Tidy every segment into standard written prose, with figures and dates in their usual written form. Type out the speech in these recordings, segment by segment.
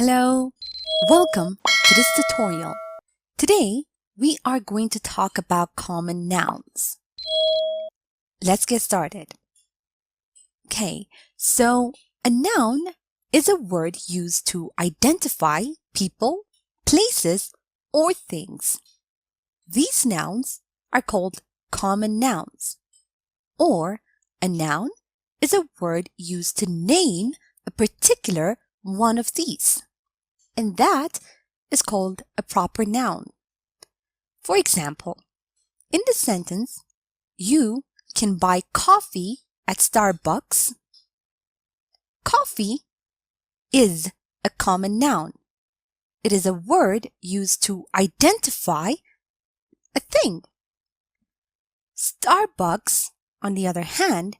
Hello, welcome to this tutorial. Today, we are going to talk about common nouns. Let's get started. Okay, so a noun is a word used to identify people, places, or things. These nouns are called common nouns, or a noun is a word used to name a particular one of these, and that is called a proper noun. For example, in the sentence, you can buy coffee at Starbucks. Coffee is a common noun. It is a word used to identify a thing. Starbucks, on the other hand,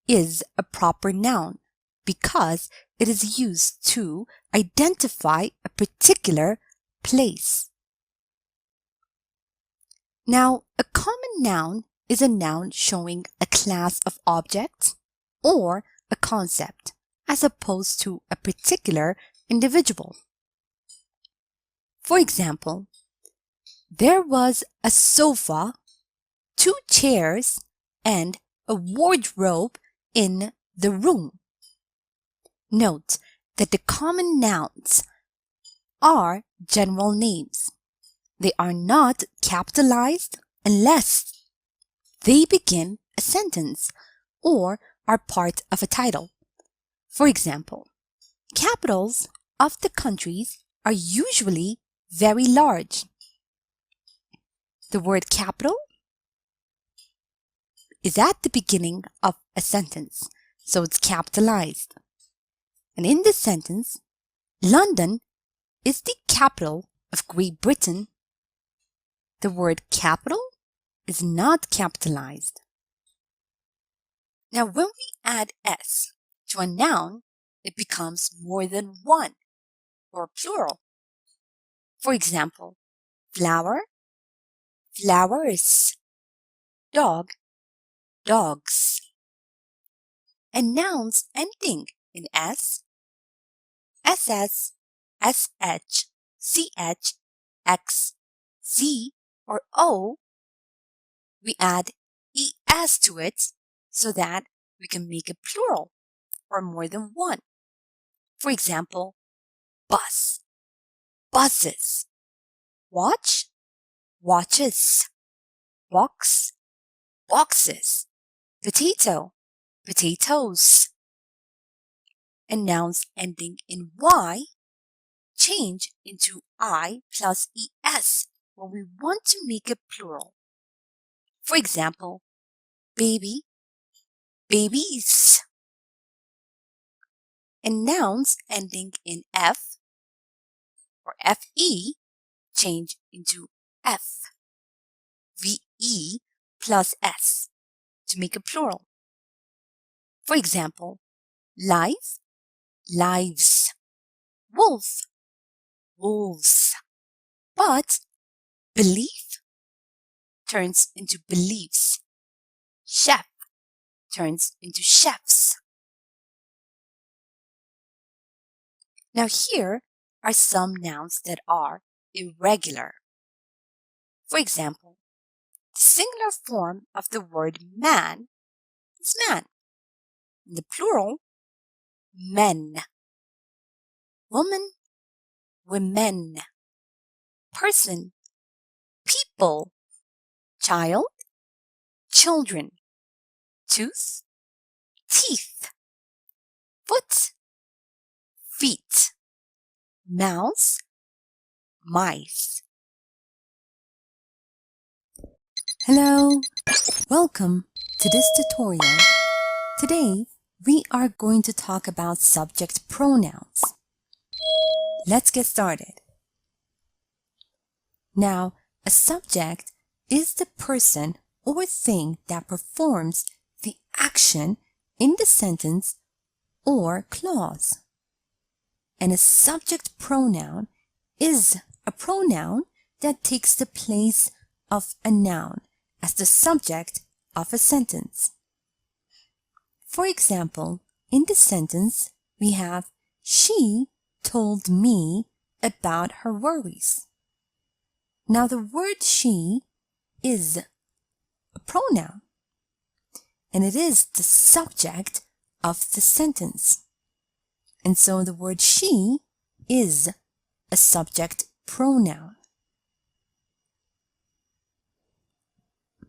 is a proper noun because it is used to identify a particular place. Now, a common noun is a noun showing a class of objects or a concept as opposed to a particular individual. For example, there was a sofa, 2 chairs, and a wardrobe in the room. Note that the common nouns are general names. They are not capitalized unless they begin a sentence or are part of a title. For example, capitals of the countries are usually very large. The word capital is at the beginning of a sentence, so it's capitalized. And in this sentence, London is the capital of Great Britain. The word capital is not capitalized. Now, when we add s to a noun, it becomes more than one or plural. For example, flower, flowers, dog, dogs. And nouns ending in s, ss, sh, ch, x, z, or o, we add es to it so that we can make a plural or more than one. For example, bus, buses, watch, watches, box, boxes, potato, potatoes. And nouns ending in y change into I plus es when we want to make a plural. For example, baby, babies. And nouns ending in f or fe change into f, ve plus s to make a plural. For example, life, lives, wolf, wolves. But belief turns into beliefs. Chef turns into chefs. Now here are some nouns that are irregular. For example, the singular form of the word man is man. In the plural, men. Woman, women. Person, people. Child, children. Tooth, teeth. Foot, feet. Mouse, mice. Hello, welcome to this tutorial. Today, we are going to talk about subject pronouns. Let's get started. Now, a subject is the person or thing that performs the action in the sentence or clause. And a subject pronoun is a pronoun that takes the place of a noun as the subject of a sentence. For example, in the sentence, we have she told me about her worries. Now the word she is a pronoun, and it is the subject of the sentence. And so the word she is a subject pronoun.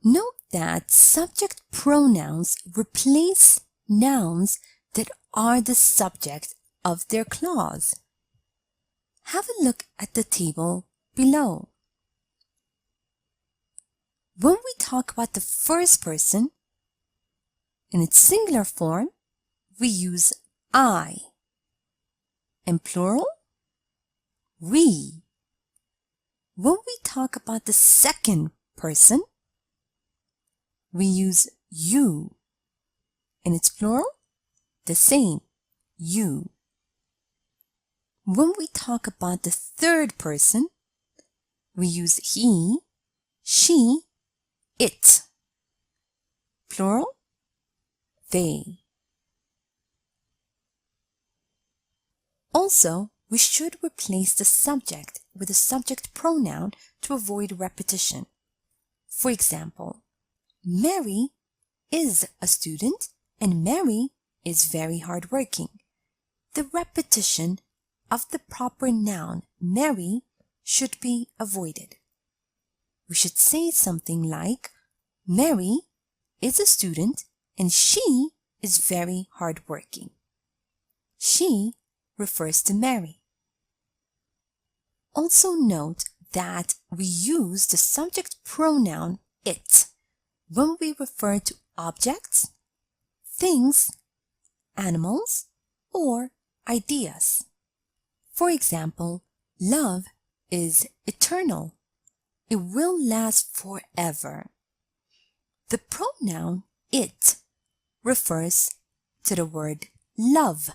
Note that subject pronouns replace nouns that are the subject of their clause. Have a look at the table below. When we talk about the first person, in its singular form, we use I. In plural, we. When we talk about the second person, we use you. In its plural, the same, you. When we talk about the third person, we use he, she, it. Plural, they. Also, we should replace the subject with a subject pronoun to avoid repetition. For example, Mary is a student and Mary is very hardworking. The repetition of the proper noun Mary should be avoided. We should say something like, Mary is a student and she is very hardworking. She refers to Mary. Also note that we use the subject pronoun it when we refer to objects, things, animals, or ideas. For example, love is eternal. It will last forever. The pronoun it refers to the word love.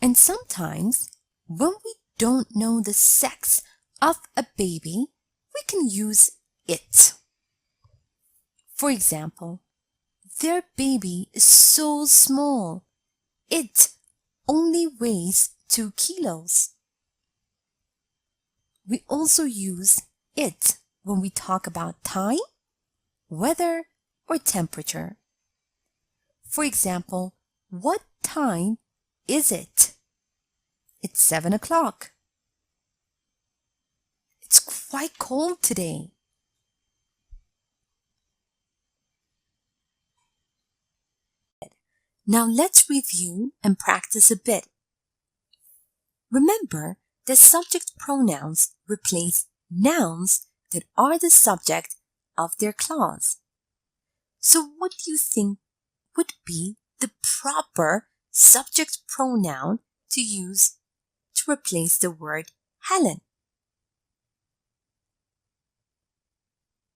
And sometimes, when we don't know the sex of a baby, we can use it. For example, their baby is so small. It only weighs 2 kilos. We also use it when we talk about time, weather, or temperature. For example, what time is it? It's 7 o'clock. It's quite cold today. Now let's review and practice a bit. Remember that subject pronouns replace nouns that are the subject of their clause. So what do you think would be the proper subject pronoun to use to replace the word Helen?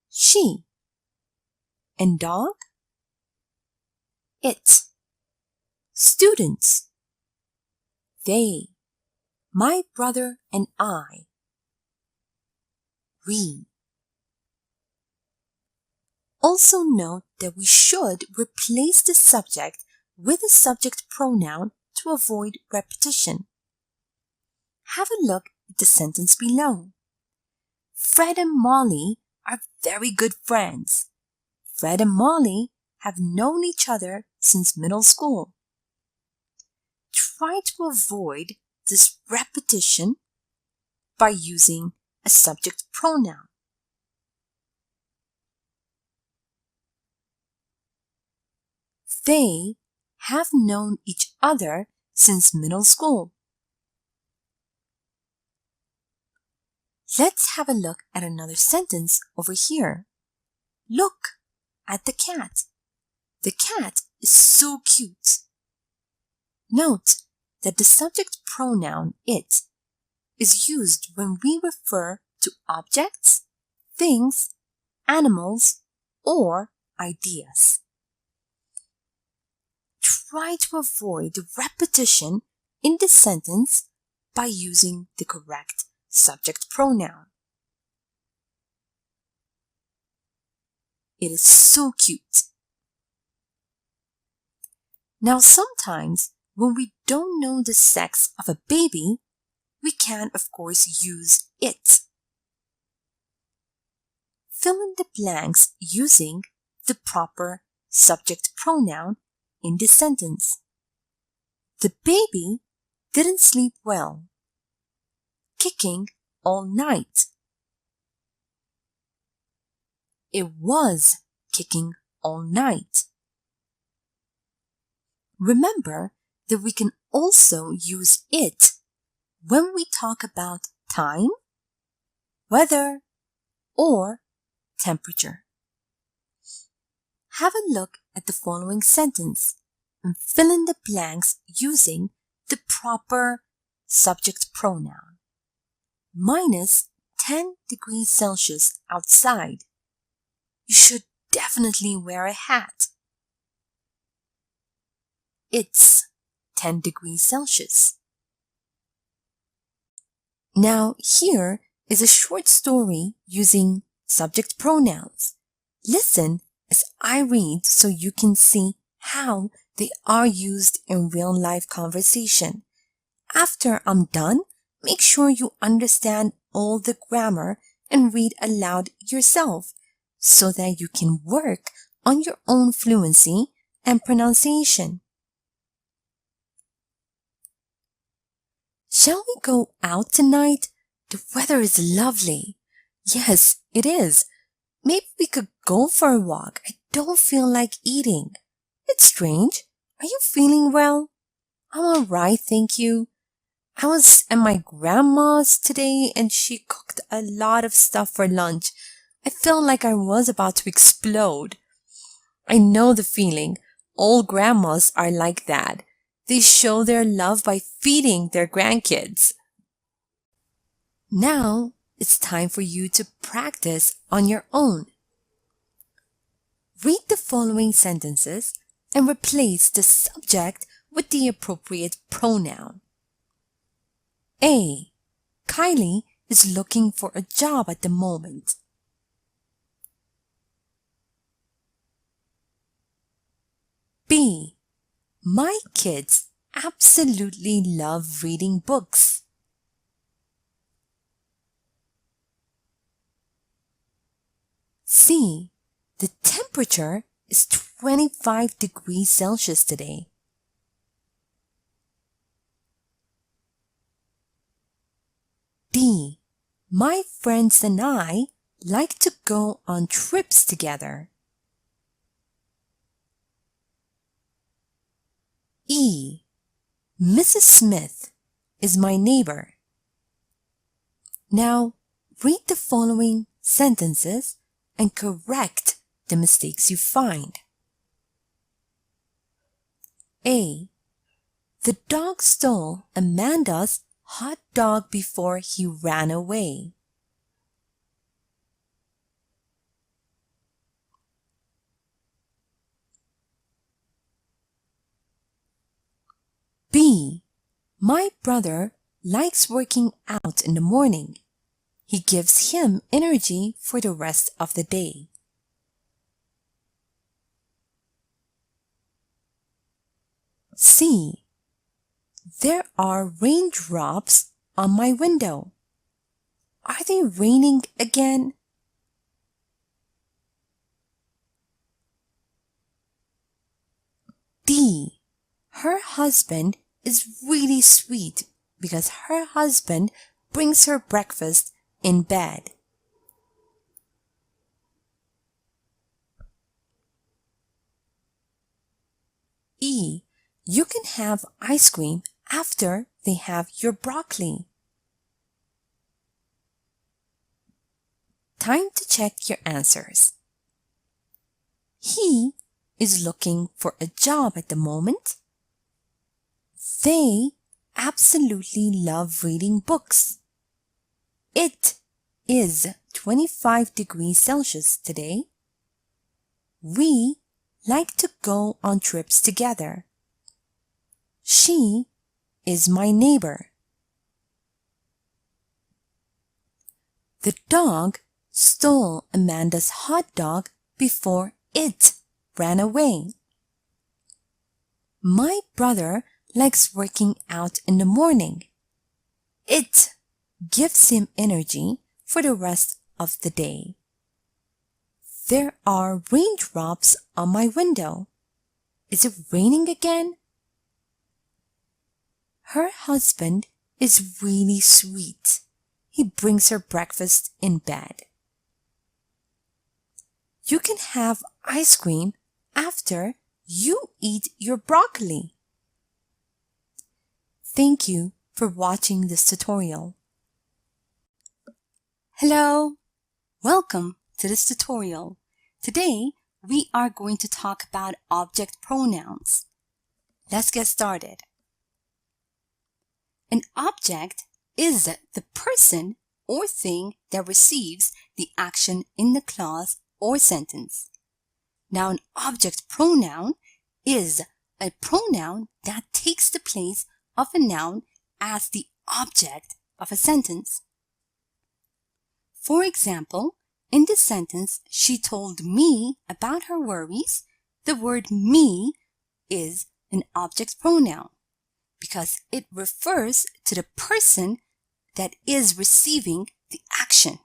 She. And dog? It. Students. They. My brother and I. We. Also note that we should replace the subject with a subject pronoun to avoid repetition. Have a look at the sentence below. Fred and Molly are very good friends. Fred and Molly have known each other since middle school. Try to avoid this repetition by using a subject pronoun. They have known each other since middle school. Let's have a look at another sentence over here. Look at the cat. The cat is so cute. Note that the subject pronoun it is used when we refer to objects, things, animals, or ideas. Try to avoid the repetition in the sentence by using the correct subject pronoun. It is so cute. Now, sometimes when we don't know the sex of a baby, we can, of course, use it. Fill in the blanks using the proper subject pronoun in the sentence. The baby didn't sleep well, kicking all night. It was kicking all night. Remember that we can also use it when we talk about time, weather, or temperature. Have a look at the following sentence and fill in the blanks using the proper subject pronoun. Minus 10 degrees Celsius outside. You should definitely wear a hat. It's 10 degrees Celsius. Now, here is a short story using subject pronouns. Listen as I read so you can see how they are used in real-life conversation. After I'm done, make sure you understand all the grammar and read aloud yourself so that you can work on your own fluency and pronunciation. Shall we go out tonight? The weather is lovely. Yes, it is. Maybe we could go for a walk. I don't feel like eating. It's strange. Are you feeling well? I'm alright, thank you. I was at my grandma's today and she cooked a lot of stuff for lunch. I felt like I was about to explode. I know the feeling. All grandmas are like that. They show their love by feeding their grandkids. Now it's time for you to practice on your own. Read the following sentences and replace the subject with the appropriate pronoun. A. Kylie is looking for a job at the moment. B. My kids absolutely love reading books. C. The temperature is 25 degrees Celsius today. D. My friends and I like to go on trips together. E. Mrs. Smith is my neighbor. Now, read the following sentences and correct the mistakes you find. A. The dog stole Amanda's hot dog before he ran away. B. My brother likes working out in the morning. He gives him energy for the rest of the day. C. There are raindrops on my window. Are they raining again? D. Her husband is really sweet because her husband brings her breakfast in bed. E. You can have ice cream after they have your broccoli. Time to check your answers. He is looking for a job at the moment. They absolutely love reading books. It is 25 degrees Celsius today. We like to go on trips together. She is my neighbor. The dog stole Amanda's hot dog before it ran away. My brother likes working out in the morning. It gives him energy for the rest of the day. There are raindrops on my window. Is it raining again? Her husband is really sweet. He brings her breakfast in bed. You can have ice cream after you eat your broccoli. Thank you for watching this tutorial. Hello, welcome to this tutorial. Today, we are going to talk about object pronouns. Let's get started. An object is the person or thing that receives the action in the clause or sentence. Now, an object pronoun is a pronoun that takes the place of a noun as the object of a sentence. For example, in this sentence, she told me about her worries. The word me is an object pronoun because it refers to the person that is receiving the action.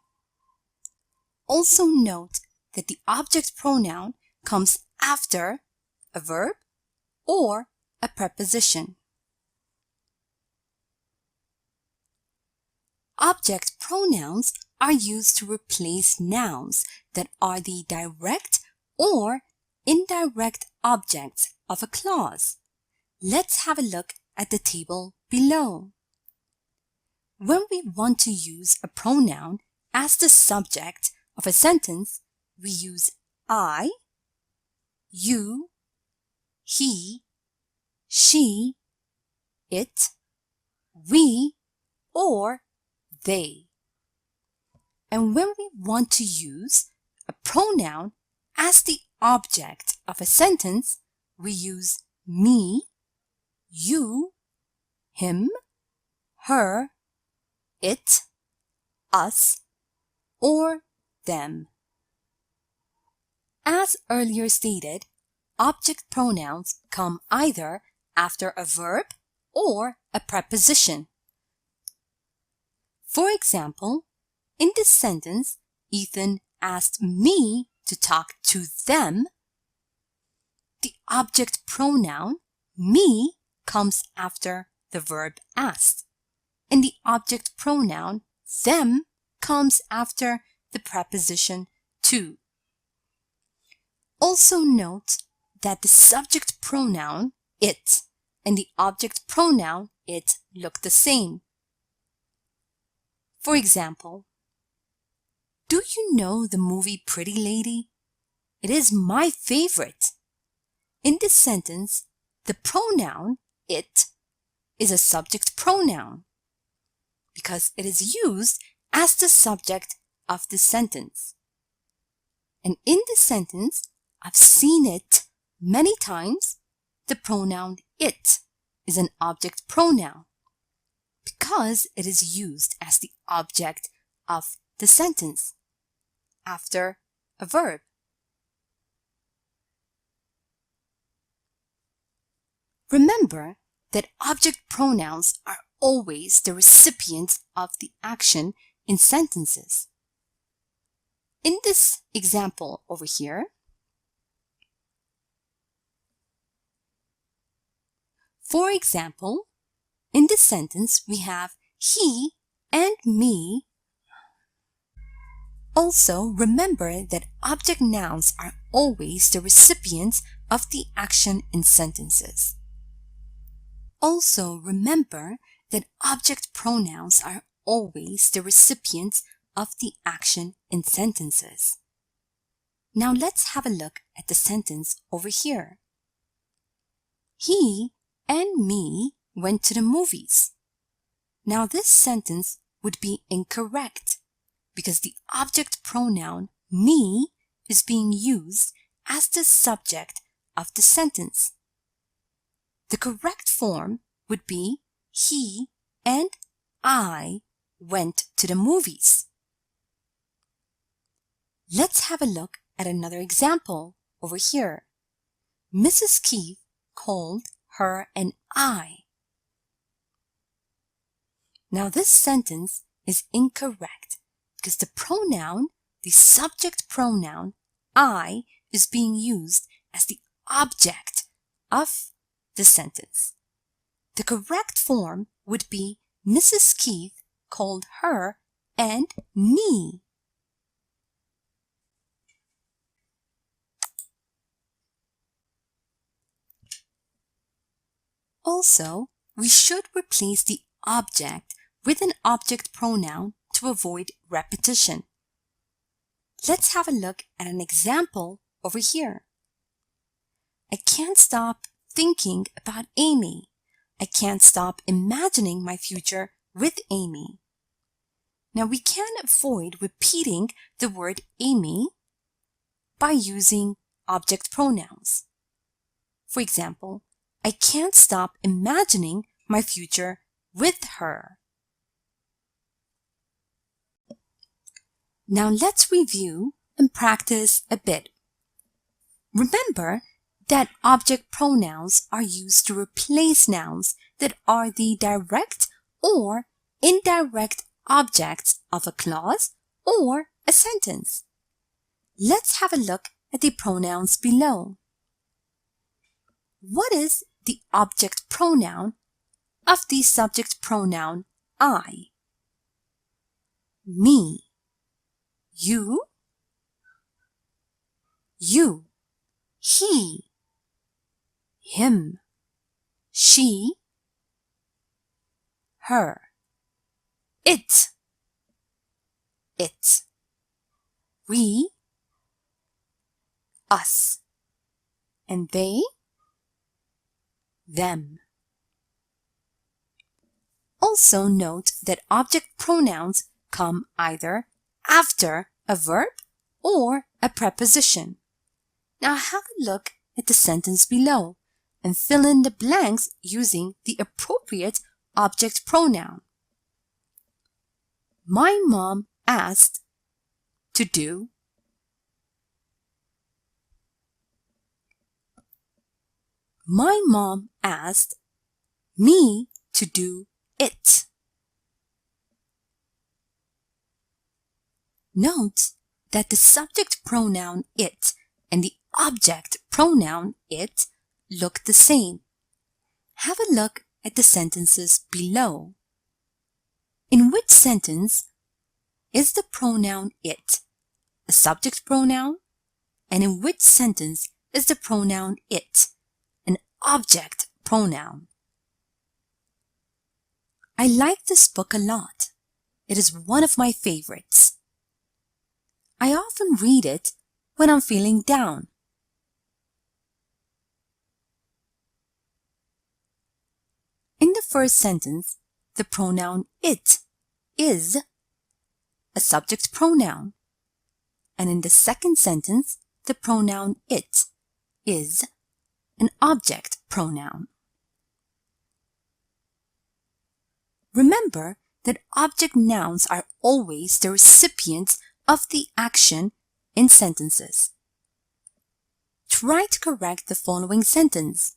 Also note that the object pronoun comes after a verb or a preposition. Object pronouns are used to replace nouns that are the direct or indirect objects of a clause. Let's have a look at the table below. When we want to use a pronoun as the subject of a sentence, we use I, you, he, she, it, we, or they. And when we want to use a pronoun as the object of a sentence, we use me, you, him, her, it, us, or them. As earlier stated, object pronouns come either after a verb or a preposition. For example, in this sentence, Ethan asked me to talk to them. The object pronoun me comes after the verb asked, and the object pronoun them comes after the preposition to. Also note that the subject pronoun it and the object pronoun it look the same. For example, do you know the movie Pretty Lady? It is my favorite. In this sentence, the pronoun it is a subject pronoun because it is used as the subject of the sentence. And in this sentence, I've seen it many times. The pronoun it is an object pronoun because it is used as the object of the sentence after a verb. Remember that object pronouns are always the recipient of the action in sentences. In this example over here, for example, in this sentence we have he and me. Also, remember that object nouns are always the recipients of the action in sentences. Also, remember that object pronouns are always the recipients of the action in sentences. Now let's have a look at the sentence over here. He and me went to the movies. Now this sentence would be incorrect because the object pronoun me is being used as the subject of the sentence. The correct form would be he and I went to the movies. Let's have a look at another example over here. Mrs. Keith called her, and I. Now this sentence is incorrect because the pronoun, the subject pronoun, I, is being used as the object of the sentence. The correct form would be Mrs. Keith called her and me. Also, we should replace the object with an object pronoun to avoid repetition. Let's have a look at an example over here. I can't stop thinking about Amy. I can't stop imagining my future with Amy. Now we can avoid repeating the word Amy by using object pronouns. For example, I can't stop imagining my future with her. Now let's review and practice a bit. Remember that object pronouns are used to replace nouns that are the direct or indirect objects of a clause or a sentence. Let's have a look at the pronouns below. What is the object pronoun of the subject pronoun I? Me. You. You. He. Him. She. Her. It. It. We. Us. And they. Them. Also note that object pronouns come either after a verb or a preposition. Now have a look at the sentence below and fill in the blanks using the appropriate object pronoun. My mom asked to do. My mom asked me to do it. Note that the subject pronoun it and the object pronoun it look the same. Have a look at the sentences below. In which sentence is the pronoun it a subject pronoun? And in which sentence is the pronoun it an object pronoun? I like this book a lot. It is one of my favorites. I often read it when I'm feeling down. In the first sentence, the pronoun it is a subject pronoun. And in the second sentence, the pronoun it is an object pronoun. Remember that object nouns are always the recipients of the action in sentences. Try to correct the following sentence.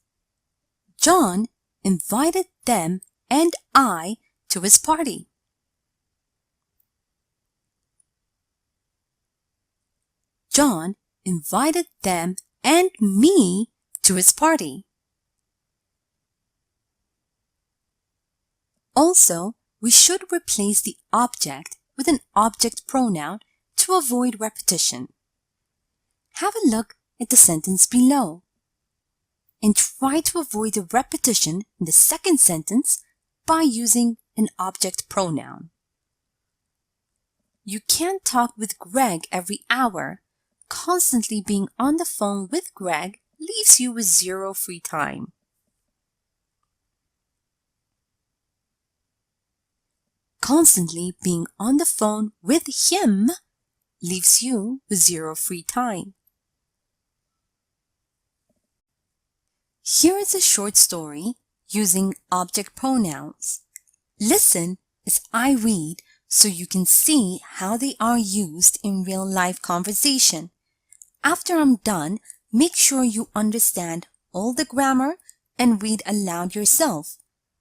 John invited them and I to his party. John invited them and me to his party. Also, we should replace the object with an object pronoun to avoid repetition. Have a look at the sentence below and try to avoid the repetition in the second sentence by using an object pronoun. You can't talk with Greg every hour. Constantly being on the phone with Greg leaves you with zero free time. Constantly being on the phone with him leaves you with zero free time. Here is a short story using object pronouns. Listen as I read so you can see how they are used in real-life conversation. After I'm done, make sure you understand all the grammar, and read aloud yourself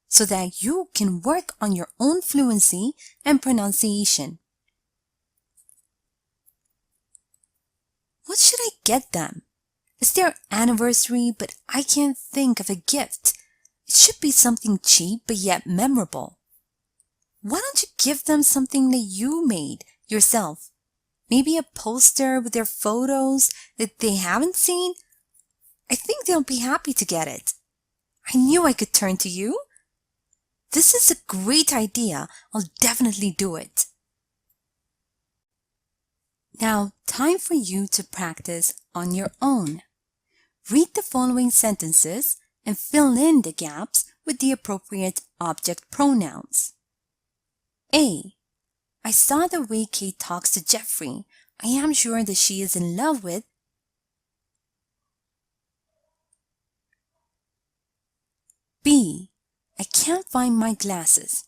so that you can work on your own fluency and pronunciation. What should I get them? It's their anniversary, but I can't think of a gift. It should be something cheap but yet memorable. Why don't you give them something that you made yourself? Maybe a poster with their photos that they haven't seen? I think they'll be happy to get it. I knew I could turn to you. This is a great idea. I'll definitely do it. Now, time for you to practice on your own. Read the following sentences and fill in the gaps with the appropriate object pronouns. A. I saw the way Kate talks to Jeffrey. I am sure that she is in love with. B. I can't find my glasses.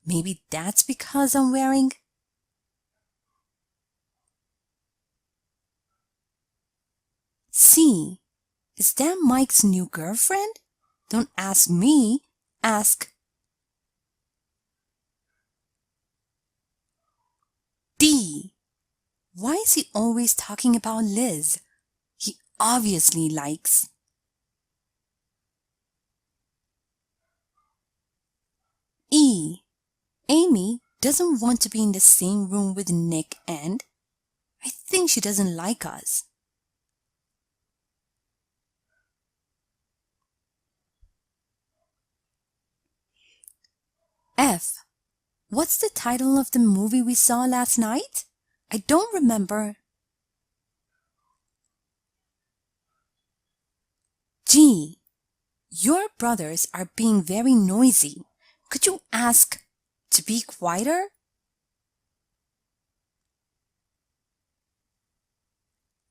Maybe that's because I'm wearing. C. Is that Mike's new girlfriend? Don't ask me, ask. D. Why is he always talking about Liz? He obviously likes. E. Amy doesn't want to be in the same room with Nick and I think she doesn't like us. F. What's the title of the movie we saw last night? I don't remember. G. Your brothers are being very noisy. Could you ask to be quieter?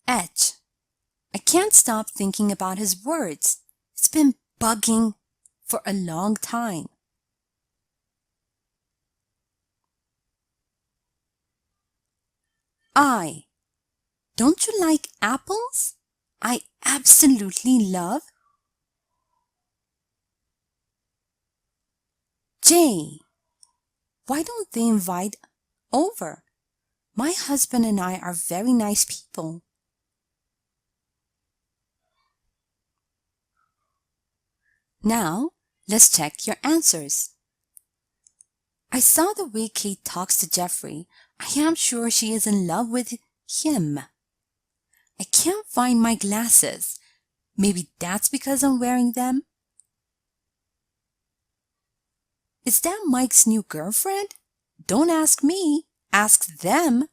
H. I can't stop thinking about his words. It's been bugging for a long time. I. Don't you like apples? I absolutely love. J. Why don't they invite over? My husband and I are very nice people. Now, let's check your answers. I saw the way Kate talks to Jeffrey. I am sure she is in love with him. I can't find my glasses. Maybe that's because I'm wearing them. Is that Mike's new girlfriend? Don't ask me, ask them.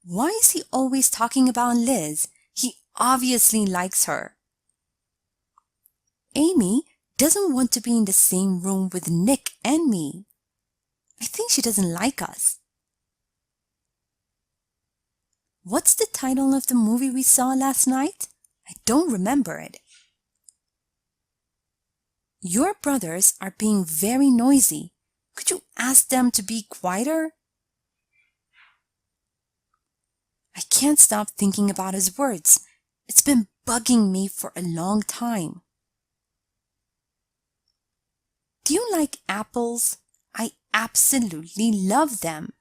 Why is he always talking about Liz? He obviously likes her. Amy doesn't want to be in the same room with Nick and me. I think she doesn't like us. What's the title of the movie we saw last night? I don't remember it. Your brothers are being very noisy. Could you ask them to be quieter? I can't stop thinking about his words. It's been bugging me for a long time. Do you like apples? I absolutely love them.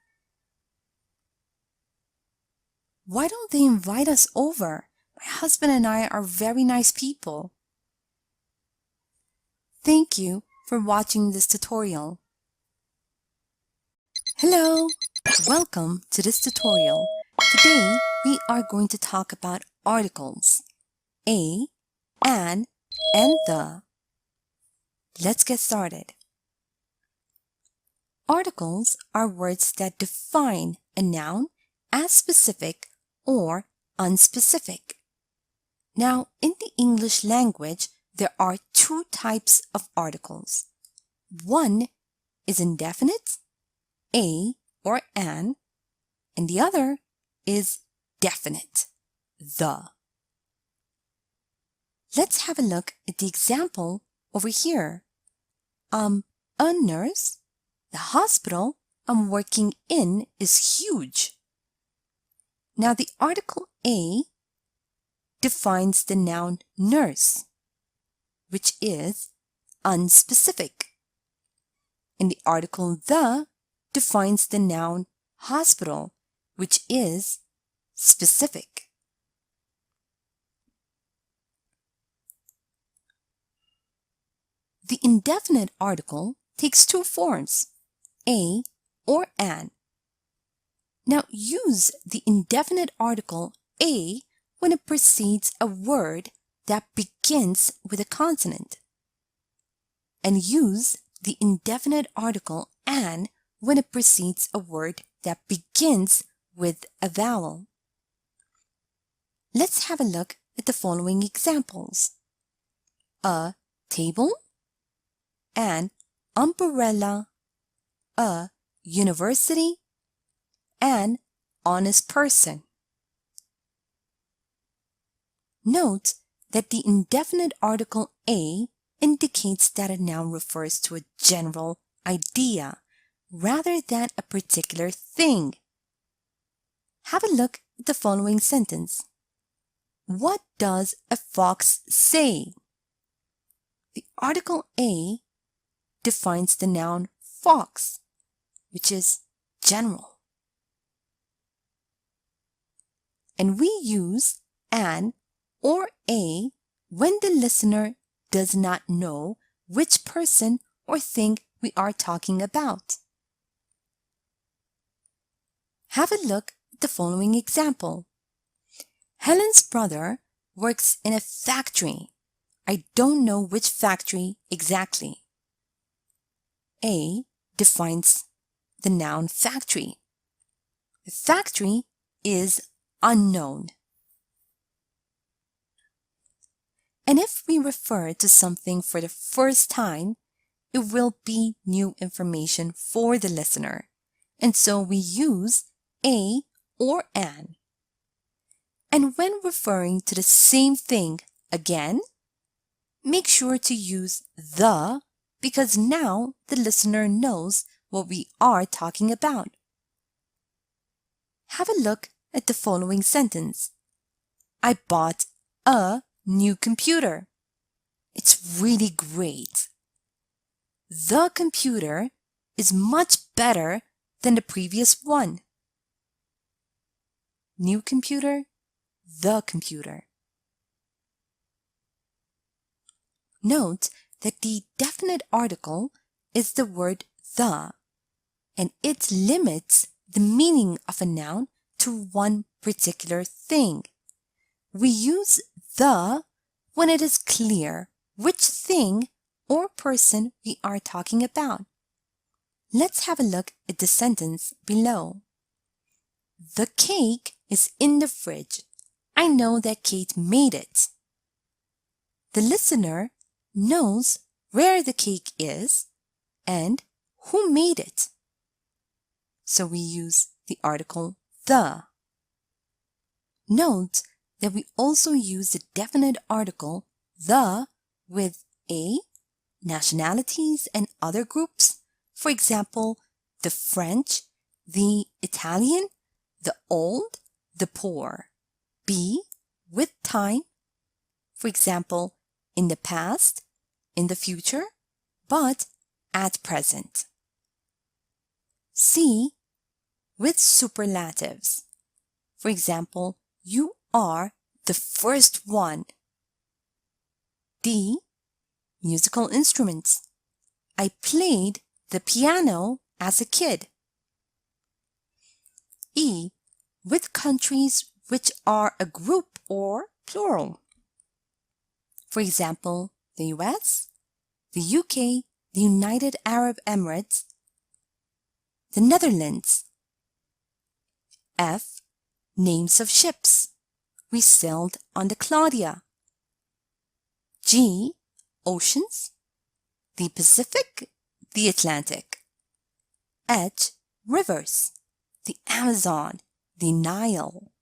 Why don't they invite us over? My husband and I are very nice people. Thank you for watching this tutorial. Hello! Welcome to this tutorial. Today, we are going to talk about articles. A, an, and the. Let's get started. Articles are words that define a noun as specific or unspecific. Now, in the English language, there are two types of articles. One is indefinite, a or an, and the other is definite, the. Let's have a look at the example over here. A nurse. The hospital I'm working in is huge. Now the article a defines the noun nurse, which is unspecific. And the article the defines the noun hospital, which is specific. The indefinite article takes two forms, a or an. Now use the indefinite article a when it precedes a word that begins with a consonant, and use the indefinite article an when it precedes a word that begins with a vowel. Let's have a look at the following examples. A table, an umbrella, a university, an honest person. Note that the indefinite article a indicates that a noun refers to a general idea rather than a particular thing. Have a look at the following sentence. What does a fox say? The article a defines the noun fox, which is general. And we use an or a when the listener does not know which person or thing we are talking about. Have a look at the following example. Helen's brother works in a factory. I don't know which factory exactly. A defines the noun factory. The factory is unknown. And if we refer to something for the first time, it will be new information for the listener. And so we use a or an. And when referring to the same thing again, make sure to use the because now the listener knows what we are talking about. Have a look at the following sentence. I bought a new computer. It's really great. The computer is much better than the previous one. New computer, the computer. Note that the definite article is the word the, and it limits the meaning of a noun to one particular thing. We use the when it is clear which thing or person we are talking about. Let's have a look at the sentence below. The cake is in the fridge. I know that Kate made it. The listener knows where the cake is and who made it. So we use the article the. Note that we also use the definite article the with a, nationalities and other groups. For example, the French, the Italian, the old, the poor. B with time. For example, in the past, in the future, but at present. C with superlatives. For example, you are the first one. D. Musical instruments. I played the piano as a kid. E. With countries which are a group or plural. For example, the US, the UK, the United Arab Emirates, the Netherlands. F. Names of ships. We sailed on the Claudia. G. Oceans. The Pacific, the Atlantic. H. Rivers. The Amazon, the Nile.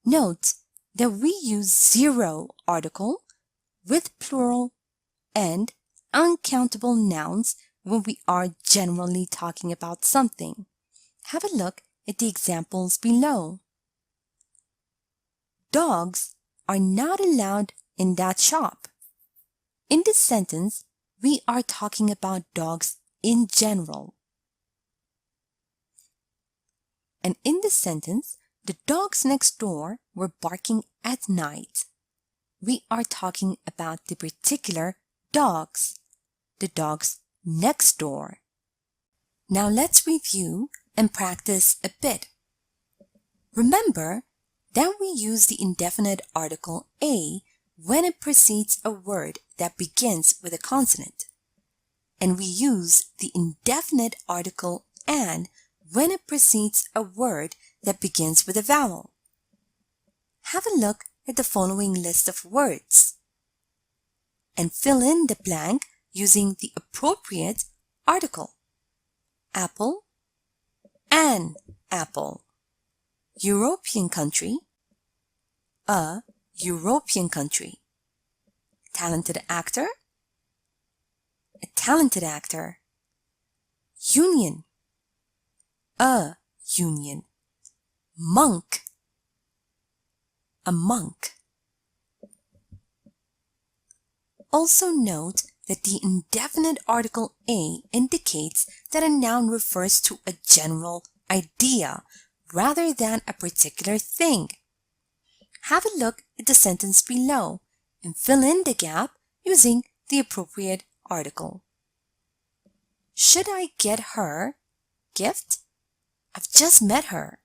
Note that we use zero article with plural and uncountable nouns when we are generally talking about something. Have a look at the examples below. Dogs are not allowed in that shop. In this sentence, we are talking about dogs in general. And in this sentence, the dogs next door were barking at night. We are talking about the particular dogs, the dogs next door. Now let's review and practice a bit. Remember that we use the indefinite article a when it precedes a word that begins with a consonant. And we use the indefinite article an when it precedes a word that begins with a vowel. Have a look at the following list of words and fill in the blank using the appropriate article. Apple, an apple. European country, a European country. Talented actor, a talented actor. Union, a union. Monk, a monk. Also note that the indefinite article a indicates that a noun refers to a general idea rather than a particular thing. Have a look at the sentence below and fill in the gap using the appropriate article. Should I get her gift? I've just met her.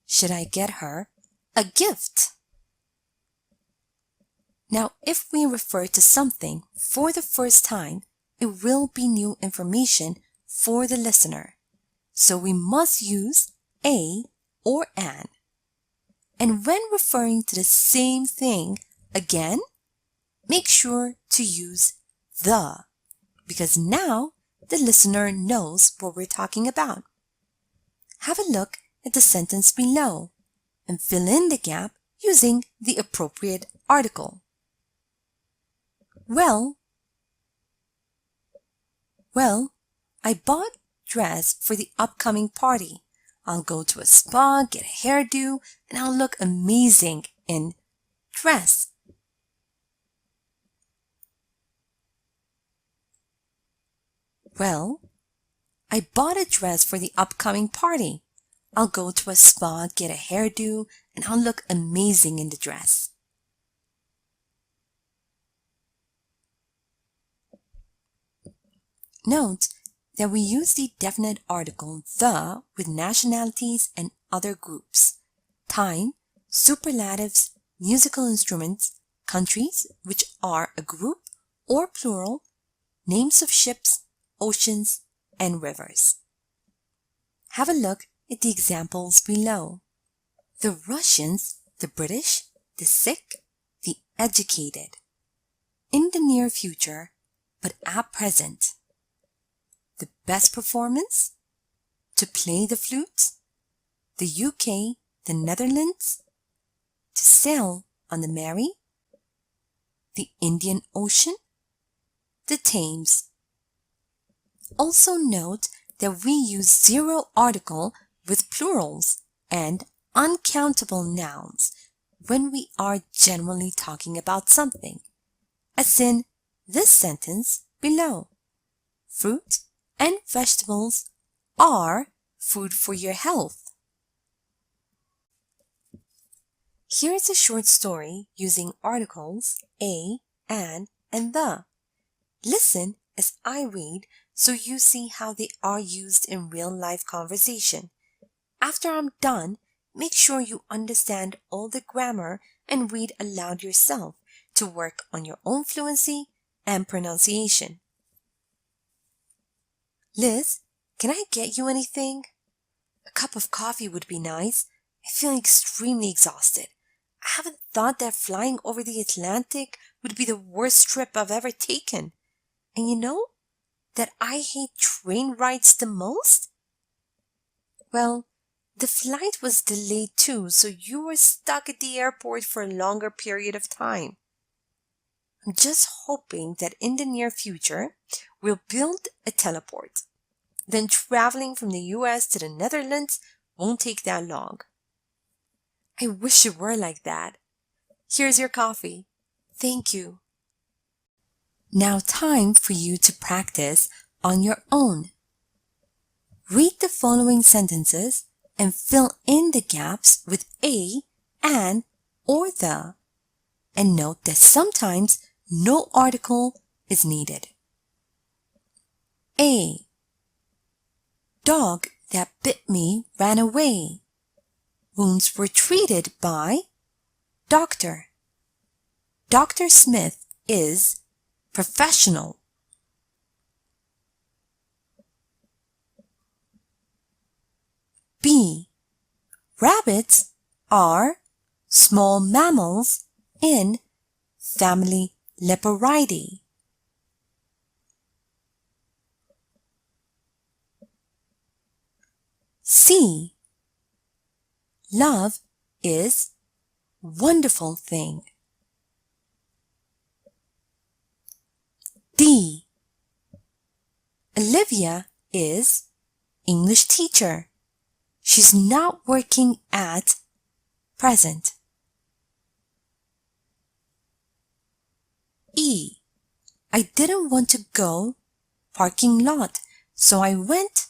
Should I get her a gift? Now, if we refer to something for the first time, it will be new information for the listener. So we must use a or an. And when referring to the same thing again, make sure to use the, because now the listener knows what we're talking about. Have a look at the sentence below and fill in the gap using the appropriate article. Well, I bought a dress for the upcoming party. I'll go to a spa, get a hairdo, and I'll look amazing in dress. Well, I bought a dress for the upcoming party. I'll go to a spa, get a hairdo, and I'll look amazing in the dress. Note that we use the definite article the with nationalities and other groups, time, superlatives, musical instruments, countries, which are a group or plural, names of ships, oceans, and rivers. Have a look at the examples below. The Russians, the British, the sick, the educated. In the near future, but at present. The best performance? To play the flute? The UK, the Netherlands? To sail on the Mary? The Indian Ocean? The Thames. Also note that we use zero article with plurals and uncountable nouns when we are generally talking about something, as in this sentence below. Fruit and vegetables are food for your health. Here is a short story using articles a, an, and the. Listen as I read so you see how they are used in real-life conversation. After I'm done, make sure you understand all the grammar and read aloud yourself to work on your own fluency and pronunciation. Liz, can I get you anything? A cup of coffee would be nice. I feel extremely exhausted. I haven't thought that flying over the Atlantic would be the worst trip I've ever taken. And you know that I hate train rides the most? Well, the flight was delayed too, so you were stuck at the airport for a longer period of time. I'm just hoping that in the near future, we'll build a teleport. Then traveling from the US to the Netherlands Won't take that long. I wish it were like that. Here's your coffee. Thank you. Now time for you to practice on your own. Read the following sentences and fill in the gaps with a, an, or the. And note that sometimes no article is needed. A. Dog that bit me ran away. Wounds were treated by doctor. Dr. Smith is professional. B. Rabbits are small mammals in family Leporidae. C. Love is wonderful thing. D. Olivia is English teacher. She's not working at present. E. I didn't want to go parking lot, so I went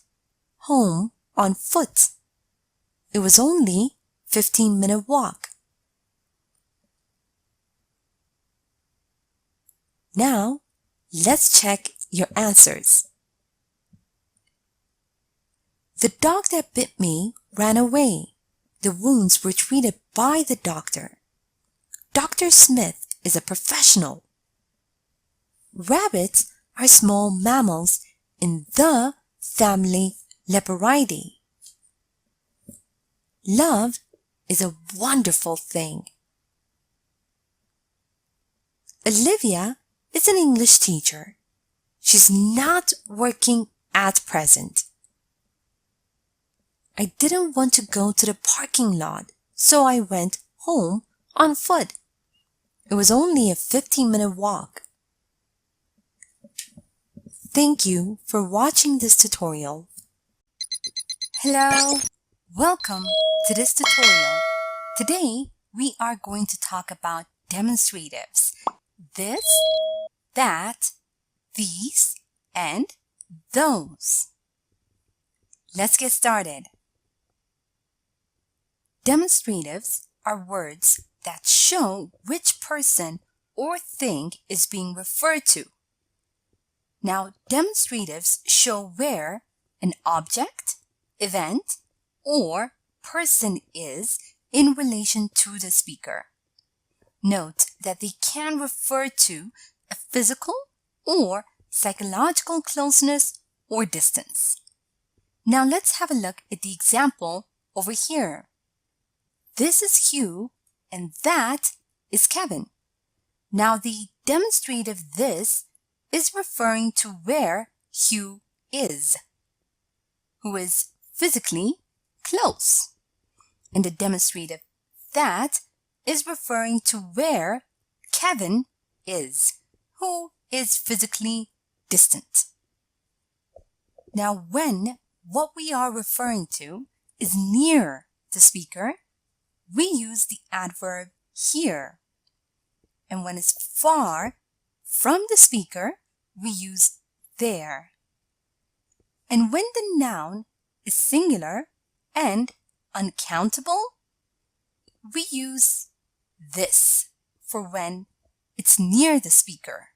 home on foot. It was only 15-minute walk. Now, let's check your answers. The dog that bit me ran away. The wounds were treated by the doctor. Dr. Smith is a professional. Rabbits are small mammals in the family Leporidae. Love is a wonderful thing. Olivia is an English teacher. She's not working at present. I didn't want to go to the parking lot, so I went home on foot. It was only a 15-minute walk. Thank you for watching this tutorial. Hello, welcome to this tutorial. Today, we are going to talk about demonstratives. This, that, these, and those. Let's get started. Demonstratives are words that show which person or thing is being referred to. Now, demonstratives show where an object, event, or person is in relation to the speaker. Note that they can refer to a physical or psychological closeness or distance. Now let's have a look at the example over here. This is Hugh and that is Kevin. Now the demonstrative this is referring to where Hugh is, who is physically close. And the demonstrative that is referring to where Kevin is, who is physically distant. Now when what we are referring to is near the speaker, we use the adverb here. And when it's far from the speaker, we use there. And when the noun is singular and uncountable, we use this for when it's near the speaker,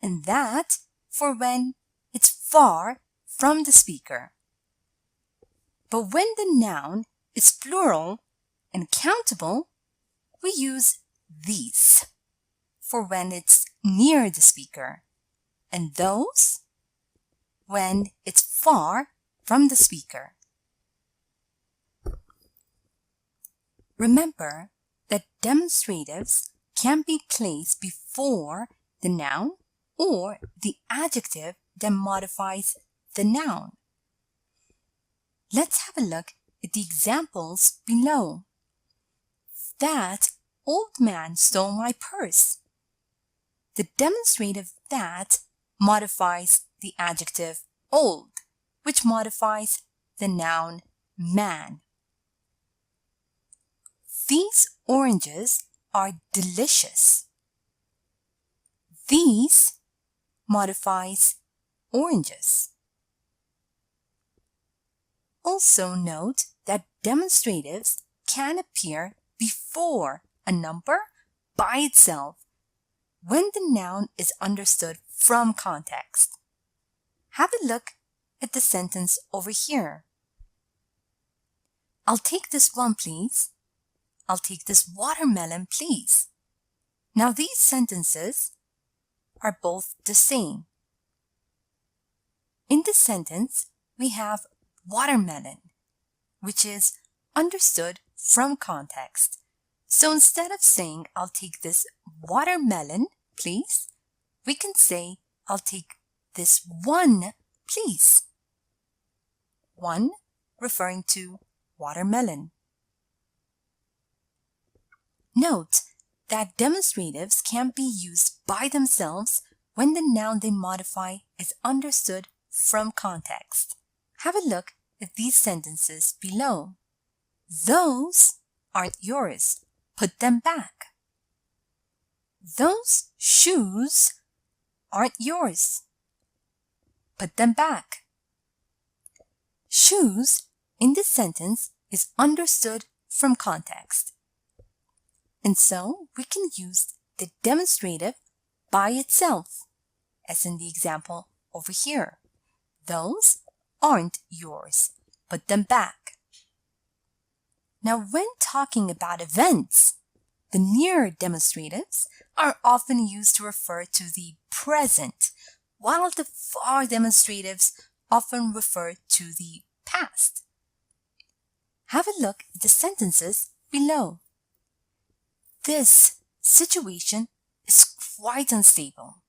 and that for when it's far from the speaker. But when the noun is plural and countable, we use these for when it's near the speaker, and those when it's far from the speaker. Remember that demonstratives can be placed before the noun or the adjective that modifies the noun. Let's have a look at the examples below. That old man stole my purse. The demonstrative that modifies the adjective old, which modifies the noun man. These oranges are delicious. These modifies oranges. Also note that demonstratives can appear before a number by itself when the noun is understood from context. Have a look at the sentence over here. I'll take this one, please. I'll take this watermelon, please. Now these sentences are both the same. In this sentence, we have watermelon, which is understood from context. So instead of saying, I'll take this watermelon, please, we can say, I'll take this one, please. One referring to watermelon. Note that demonstratives can be used by themselves when the noun they modify is understood from context. Have a look at these sentences below. Those aren't yours. Put them back. Those shoes aren't yours. Put them back. Shoes in this sentence is understood from context. And so we can use the demonstrative by itself, as in the example over here. Those aren't yours. Put them back. Now, when talking about events, the near demonstratives are often used to refer to the present, while the far demonstratives often refer to the past. Have a look at the sentences below. This situation is quite unstable.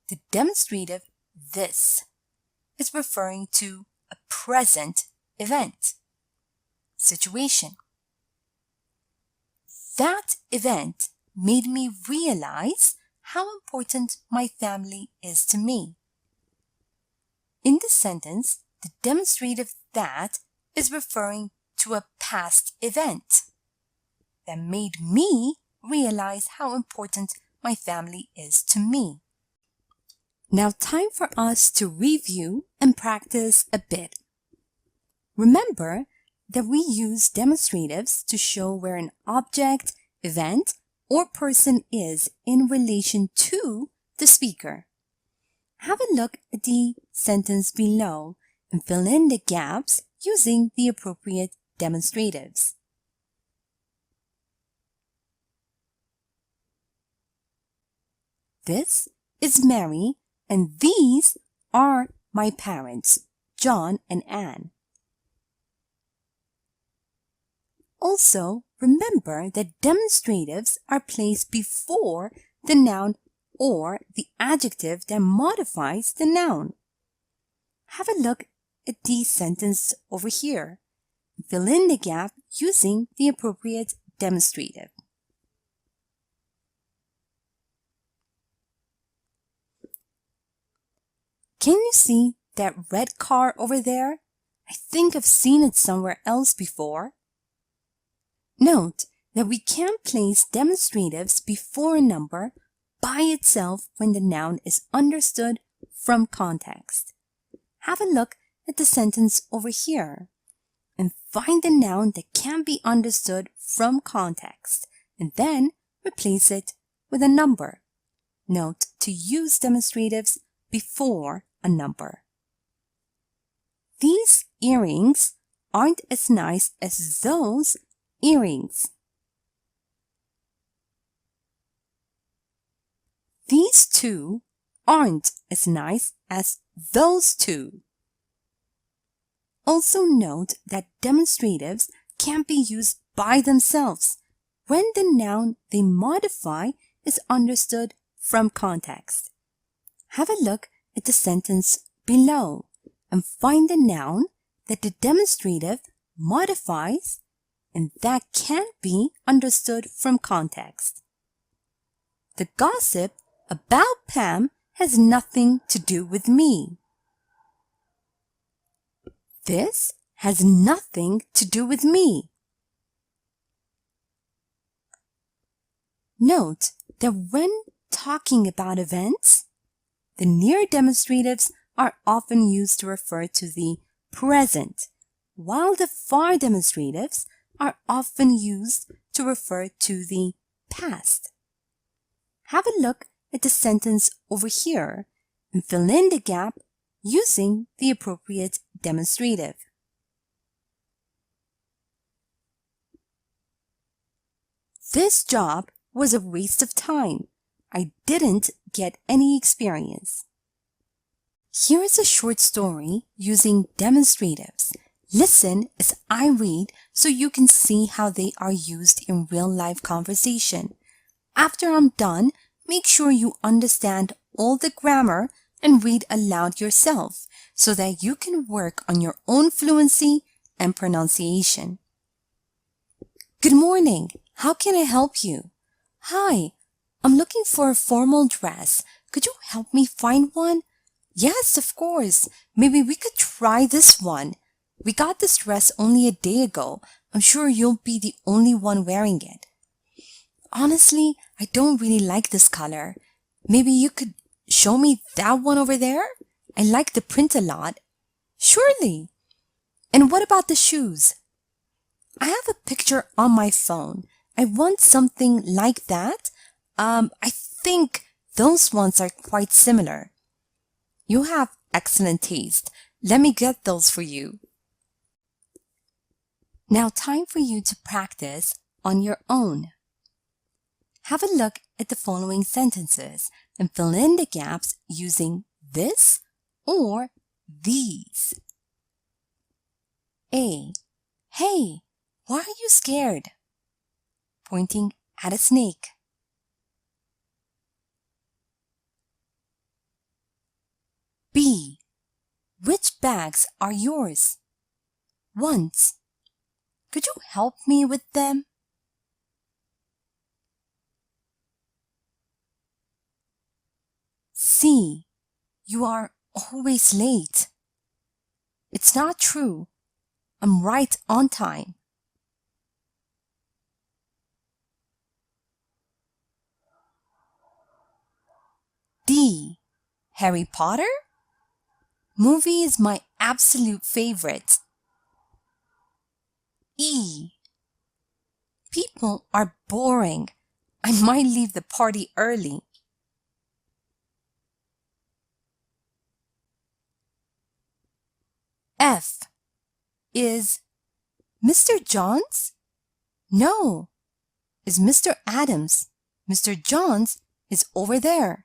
The demonstrative this is referring to a present event, situation. That event made me realize how important my family is to me. In this sentence, the demonstrative that is referring to a past event that made me realize how important my family is to me. Now, time for us to review and practice a bit. Remember that we use demonstratives to show where an object, event, or person is in relation to the speaker. Have a look at the sentence below and fill in the gaps using the appropriate demonstratives. This is Mary, and these are my parents, John and Anne. Also, remember that demonstratives are placed before the noun or the adjective that modifies the noun. Have a look at the sentence over here. Fill in the gap using the appropriate demonstrative. Can you see that red car over there? I think I've seen it somewhere else before. Note that we can place demonstratives before a number by itself when the noun is understood from context. Have a look at the sentence over here and find the noun that can be understood from context and then replace it with a number. Note to use demonstratives before a number. These earrings aren't as nice as those earrings. These two aren't as nice as those two. Also note that demonstratives can be used by themselves when the noun they modify is understood from context. Have a look at the sentence below and find the noun that the demonstrative modifies and that can be understood from context. The gossip about Pam has nothing to do with me. This has nothing to do with me. Note that when talking about events, the near demonstratives are often used to refer to the present, while the far demonstratives are often used to refer to the past. Have a look at the sentence over here and fill in the gap using the appropriate demonstrative. This job was a waste of time. I didn't get any experience. Here is a short story using demonstratives. Listen as I read so you can see how they are used in real-life conversation. After I'm done, make sure you understand all the grammar and read aloud yourself so that you can work on your own fluency and pronunciation. Good morning. How can I help you? Hi, I'm looking for a formal dress. Could you help me find one? Yes, of course. Maybe we could try this one. We got this dress only a day ago. I'm sure you'll be the only one wearing it. Honestly, I don't really like this color. Maybe you could show me that one over there? I like the print a lot. Surely. And what about the shoes? I have a picture on my phone. I want something like that. I think those ones are quite similar. You have excellent taste. Let me get those for you. Now time for you to practice on your own. Have a look at the following sentences and fill in the gaps using this or these. A. Hey, why are you scared? Pointing at a snake. B. Which bags are yours? Once. Could you help me with them? C. You are always late. It's not true. I'm right on time. D. Harry Potter? Movie is my absolute favorite. E. People are boring. I might leave the party early. F. Is Mr. Johns? No. Is Mr. Adams. Mr. Johns is over there.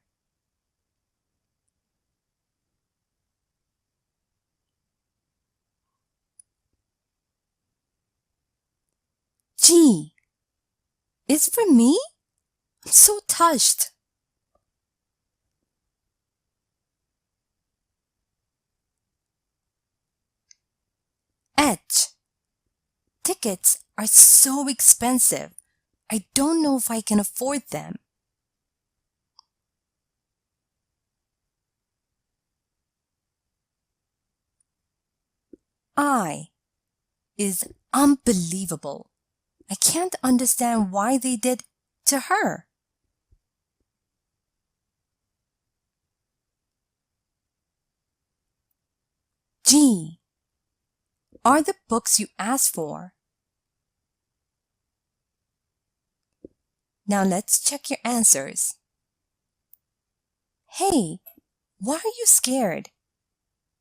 G. Is for me? I'm so touched. H. Tickets are so expensive. I don't know if I can afford them. I. Is unbelievable. I can't understand why they did to her. G. Are the books you asked for? Now let's check your answers. Hey, why are you scared?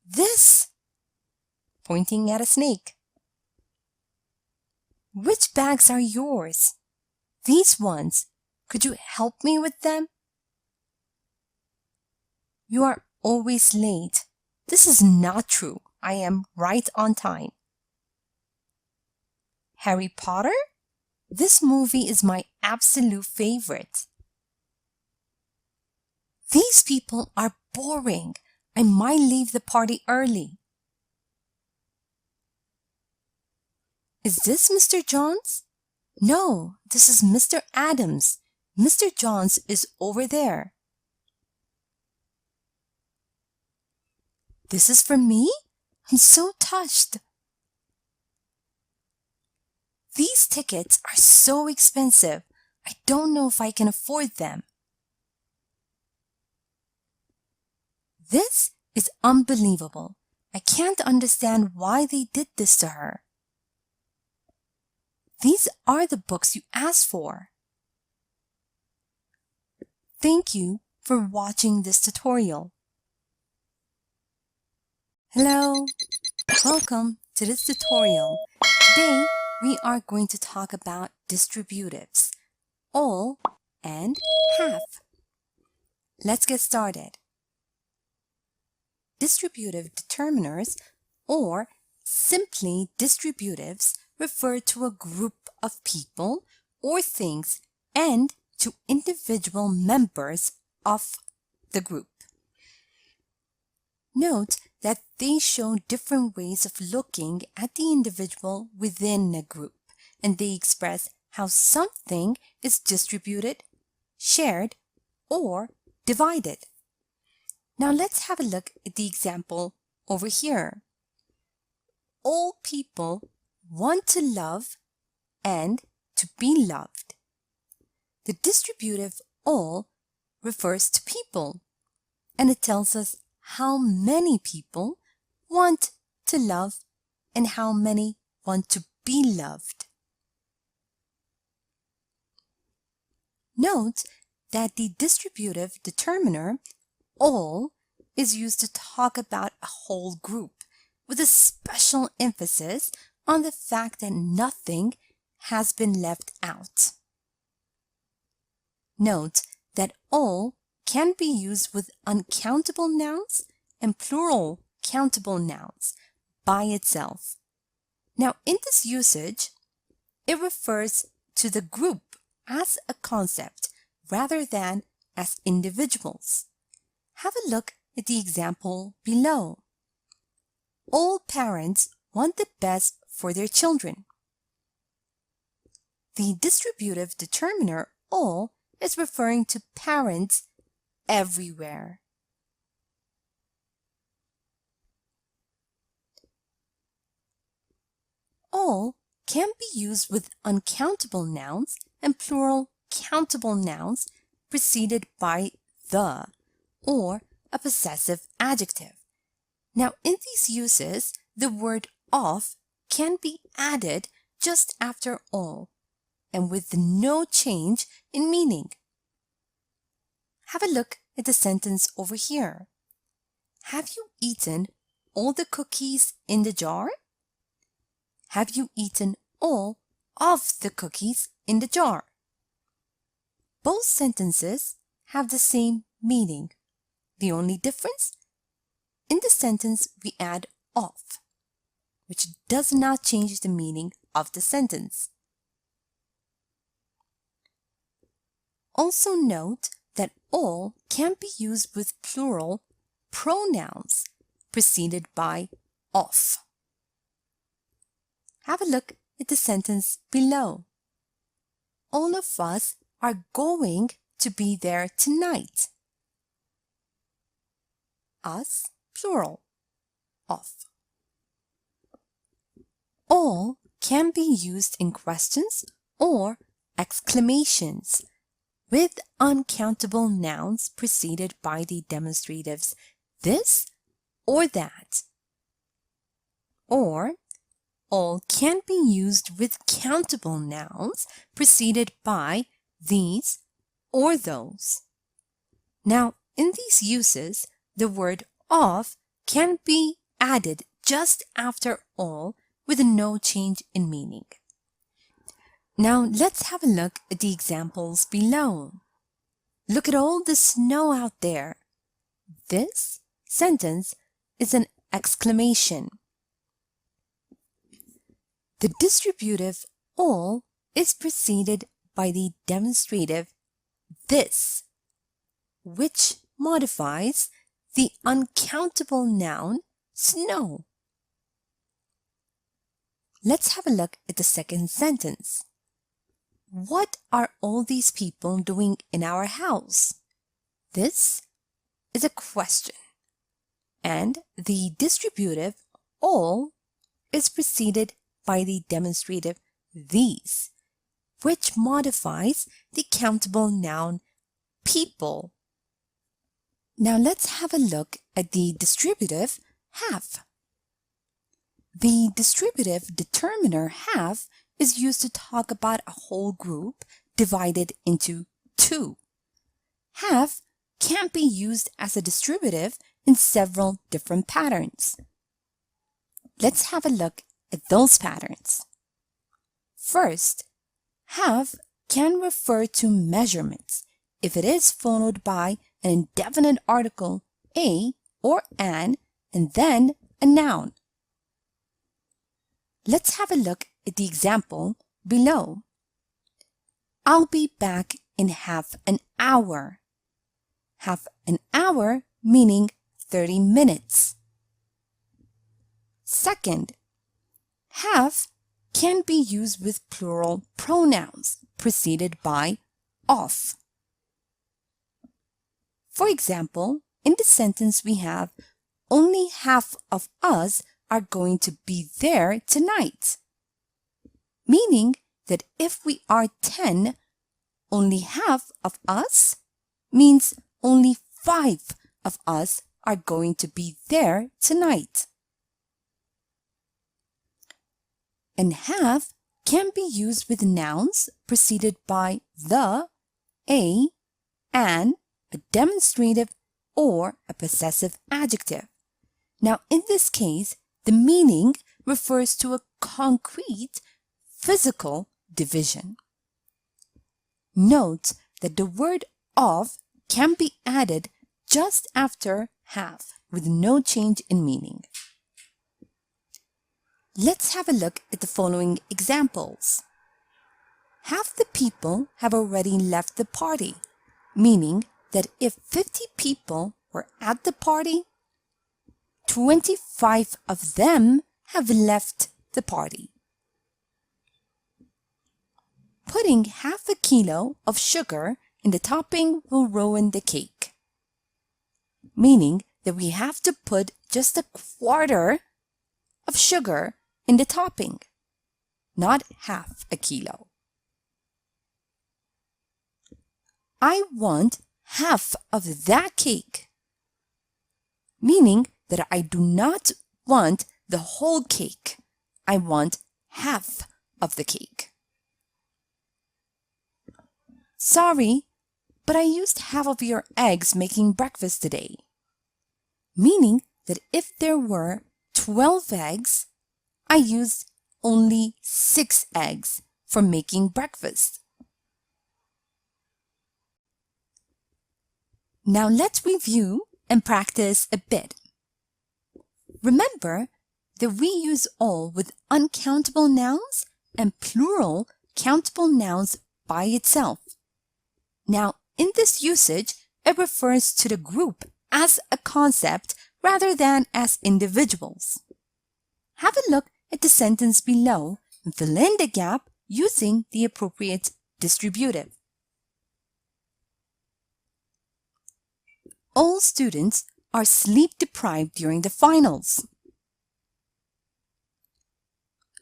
This. Pointing at a snake. Which bags are yours? These ones. Could you help me with them? You are always late. This is not true. I am right on time. Harry Potter? This movie is my absolute favorite. These people are boring. I might leave the party early. Is this Mr. Johns? No, this is Mr. Adams. Mr. Johns is over there. This is for me? I'm so touched. These tickets are so expensive. I don't know if I can afford them. This is unbelievable. I can't understand why they did this to her. These are the books you asked for. Thank you for watching this tutorial. Hello, welcome to this tutorial. Today, we are going to talk about distributives, all and half. Let's get started. Distributive determiners, or simply distributives, refer to a group of people or things and to individual members of the group. Note that they show different ways of looking at the individual within a group, and they express how something is distributed, shared, or divided. Now let's have a look at the example over here. All people want to love and to be loved. The distributive all refers to people, and it tells us how many people want to love and how many want to be loved. Note that the distributive determiner all is used to talk about a whole group, with a special emphasis on the fact that nothing has been left out. Note that all can be used with uncountable nouns and plural countable nouns by itself. Now, in this usage, it refers to the group as a concept rather than as individuals. Have a look at the example below. All parents want the best for their children. The distributive determiner all is referring to parents everywhere. All can be used with uncountable nouns and plural countable nouns preceded by the or a possessive adjective. Now, in these uses, the word of can be added just after all and with no change in meaning. Have a look at the sentence over here. Have you eaten all the cookies in the jar? Have you eaten all of the cookies in the jar? Both sentences have the same meaning. The only difference? In the sentence, we add of, which does not change the meaning of the sentence. Also note that all can be used with plural pronouns preceded by of. Have a look at the sentence below. All of us are going to be there tonight. Us, plural, of. All can be used in questions or exclamations with uncountable nouns preceded by the demonstratives this or that. Or all can be used with countable nouns preceded by these or those. Now, in these uses, the word of can be added just after all with no change in meaning. Now, let's have a look at the examples below. Look at all the snow out there. This sentence is an exclamation. The distributive all is preceded by the demonstrative this, which modifies the uncountable noun snow. Let's have a look at the second sentence. What are all these people doing in our house? This is a question, and the distributive all is preceded by the demonstrative these, which modifies the countable noun people. Now let's have a look at the distributive have. The distributive determiner have is used to talk about a whole group divided into two. Have can be used as a distributive in several different patterns. Let's have a look at those patterns. First, have can refer to measurements if it is followed by an indefinite article, a or an, and then a noun. Let's have a look at the example below. I'll be back in half an hour. Half an hour meaning 30 minutes. Second, have can be used with plural pronouns preceded by of. For example, in the sentence we have, only half of us are going to be there tonight. Meaning that if we are 10, only half of us means only 5 of us are going to be there tonight. And have can be used with nouns preceded by the, a, an, a demonstrative, or a possessive adjective. Now, in this case, the meaning refers to a concrete physical division. Note that the word of can be added just after have with no change in meaning. Let's have a look at the following examples. Half the people have already left the party, meaning that if 50 people were at the party, 25 of them have left the party. Putting half a kilo of sugar in the topping will ruin the cake, meaning that we have to put just a quarter of sugar in the topping, not half a kilo. I want half of that cake, meaning that I do not want the whole cake. I want half of the cake. Sorry, but I used half of your eggs making breakfast today. Meaning that if there were 12 eggs, I used only 6 eggs for making breakfast. Now let's review and practice a bit. Remember that we use all with uncountable nouns and plural countable nouns by itself. Now, in this usage, it refers to the group as a concept rather than as individuals. Have a look at the sentence below and fill in the gap using the appropriate distributive. All students are sleep deprived during the finals.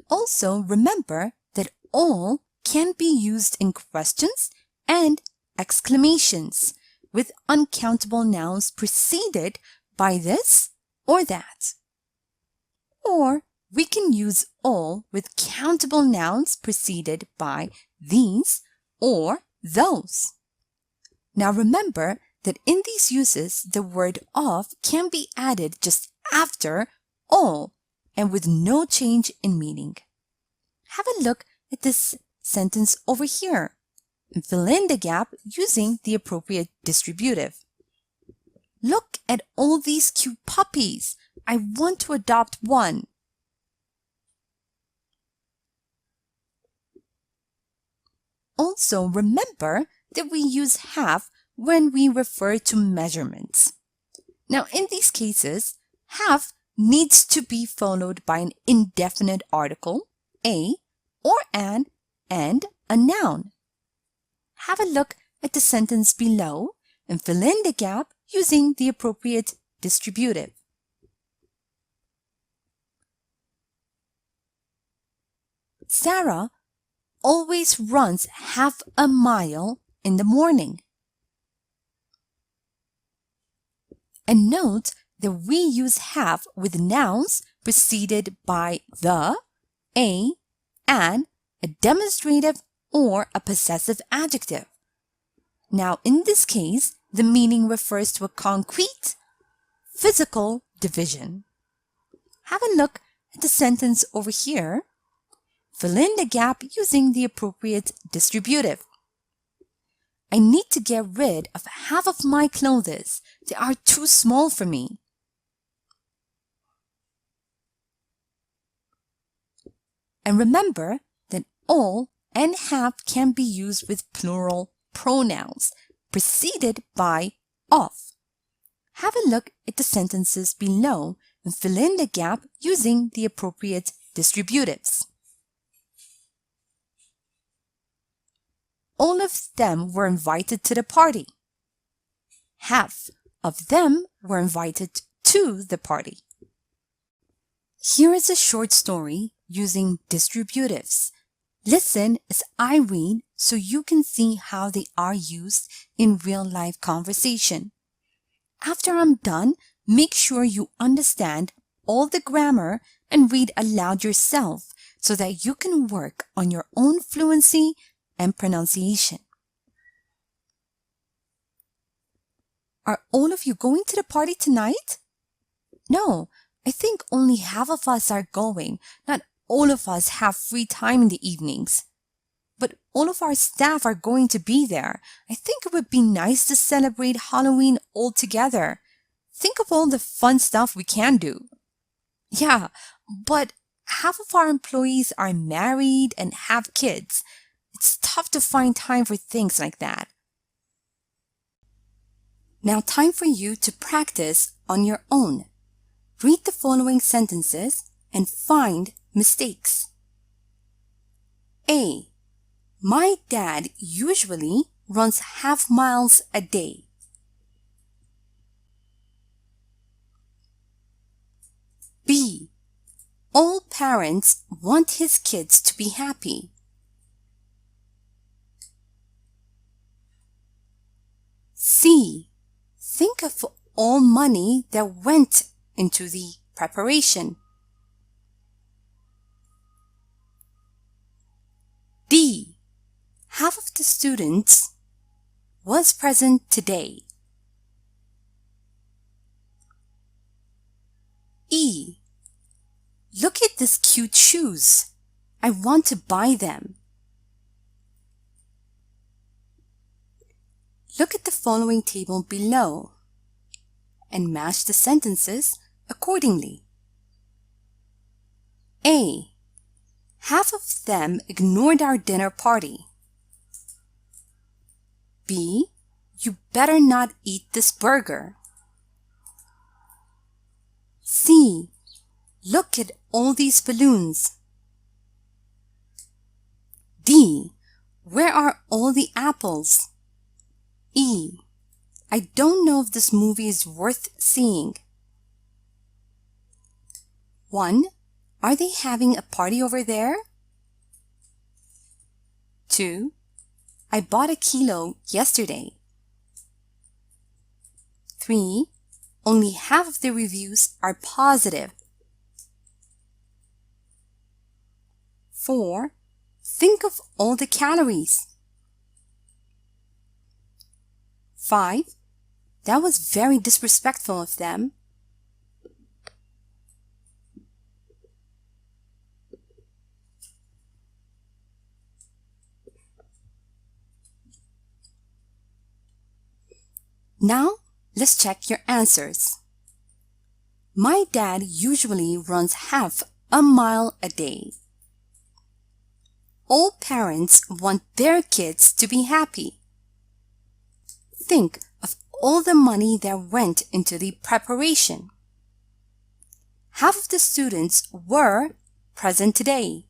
Also, remember that all can be used in questions and exclamations with uncountable nouns preceded by this or that. Or we can use all with countable nouns preceded by these or those. Now remember that in these uses, the word of can be added just after all and with no change in meaning. Have a look at this sentence over here and fill in the gap using the appropriate distributive. Look at all these cute puppies. I want to adopt one. Also, remember that we use have when we refer to measurements. Now, in these cases, have needs to be followed by an indefinite article, a, or an, and a noun. Have a look at the sentence below and fill in the gap using the appropriate distributive. Sarah always runs half a mile in the morning. And note that we use half with nouns preceded by the, a, and a demonstrative or a possessive adjective. Now, in this case, the meaning refers to a concrete, physical division. Have a look at the sentence over here. Fill in the gap using the appropriate distributive. I need to get rid of half of my clothes. They are too small for me. And remember that all and half can be used with plural pronouns preceded by of. Have a look at the sentences below and fill in the gap using the appropriate distributives. All of them were invited to the party. Half of them were invited to the party. Here is a short story using distributives. Listen as I read so you can see how they are used in real-life conversation. After I'm done, make sure you understand all the grammar and read aloud yourself so that you can work on your own fluency and pronunciation. Are all of you going to the party tonight? No, I think only half of us are going. Not all of us have free time in the evenings. But all of our staff are going to be there. I think it would be nice to celebrate Halloween all together. Think of all the fun stuff we can do. Yeah, but half of our employees are married and have kids. It's tough to find time for things like that. Now, time for you to practice on your own. Read the following sentences and find mistakes. A. My dad usually runs half miles a day. B. All parents want his kids to be happy. C. Think of all money that went into the preparation. D. Half of the students was present today. E. Look at these cute shoes. I want to buy them. Look at the following table below and match the sentences accordingly. A. Half of them ignored our dinner party. B. You better not eat this burger. C. Look at all these balloons. D. Where are all the apples? E. I don't know if this movie is worth seeing. 1. Are they having a party over there? 2. I bought a kilo yesterday. 3. Only half of the reviews are positive. 4. Think of all the calories. 5. That was very disrespectful of them. Now, let's check your answers. My dad usually runs half a mile a day. All parents want their kids to be happy. Think of all the money that went into the preparation. Half of the students were present today.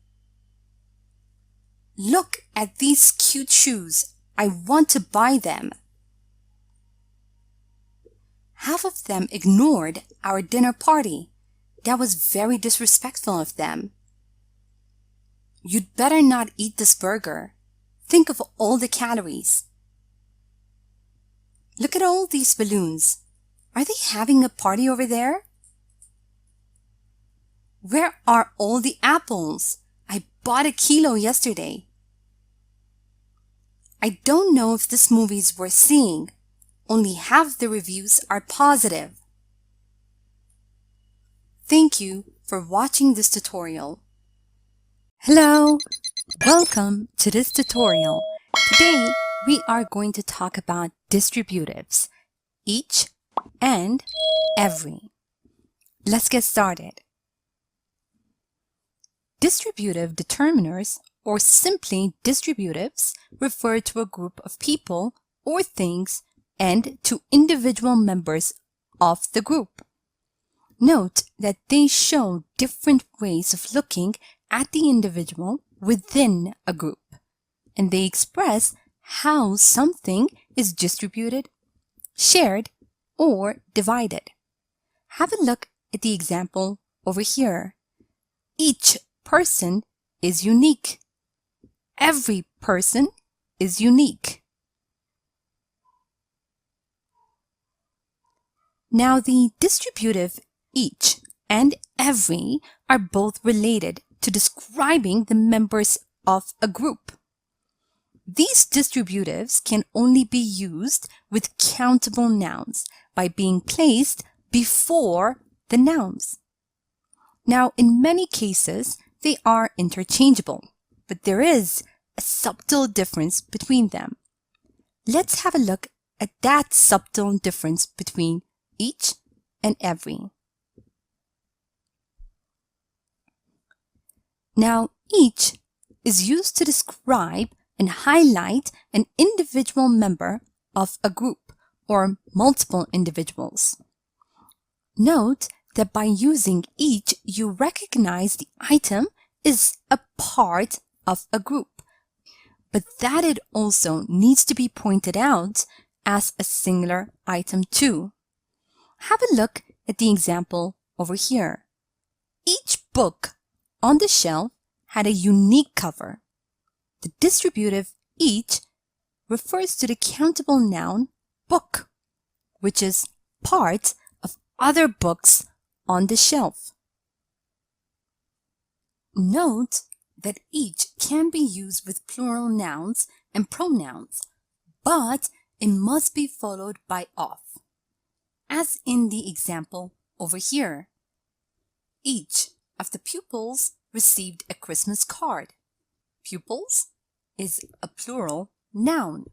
Look at these cute shoes. I want to buy them. Half of them ignored our dinner party. That was very disrespectful of them. You'd better not eat this burger. Think of all the calories. Look at all these balloons. Are they having a party over there? Where are all the apples? I bought a kilo yesterday. I don't know if this movie's worth seeing. Only half the reviews are positive. Thank you for watching this tutorial. Hello! Welcome to this tutorial. Today, we are going to talk about distributives, each and every. Let's get started. Distributive determiners, or simply distributives, refer to a group of people or things and to individual members of the group. Note that they show different ways of looking at the individual within a group, and they express how something is distributed, shared, or divided. Have a look at the example over here. Each person is unique. Every person is unique. Now, the distributive each and every are both related to describing the members of a group. These distributives can only be used with countable nouns by being placed before the nouns. Now, in many cases, they are interchangeable, but there is a subtle difference between them. Let's have a look at that subtle difference between each and every. Now, each is used to describe and highlight an individual member of a group or multiple individuals. Note that by using each, you recognize the item is a part of a group, but that it also needs to be pointed out as a singular item too. Have a look at the example over here. Each book on the shelf had a unique cover. The distributive each refers to the countable noun book, which is part of other books on the shelf. Note that each can be used with plural nouns and pronouns, but it must be followed by of, as in the example over here. Each of the pupils received a Christmas card. Pupils is a plural noun.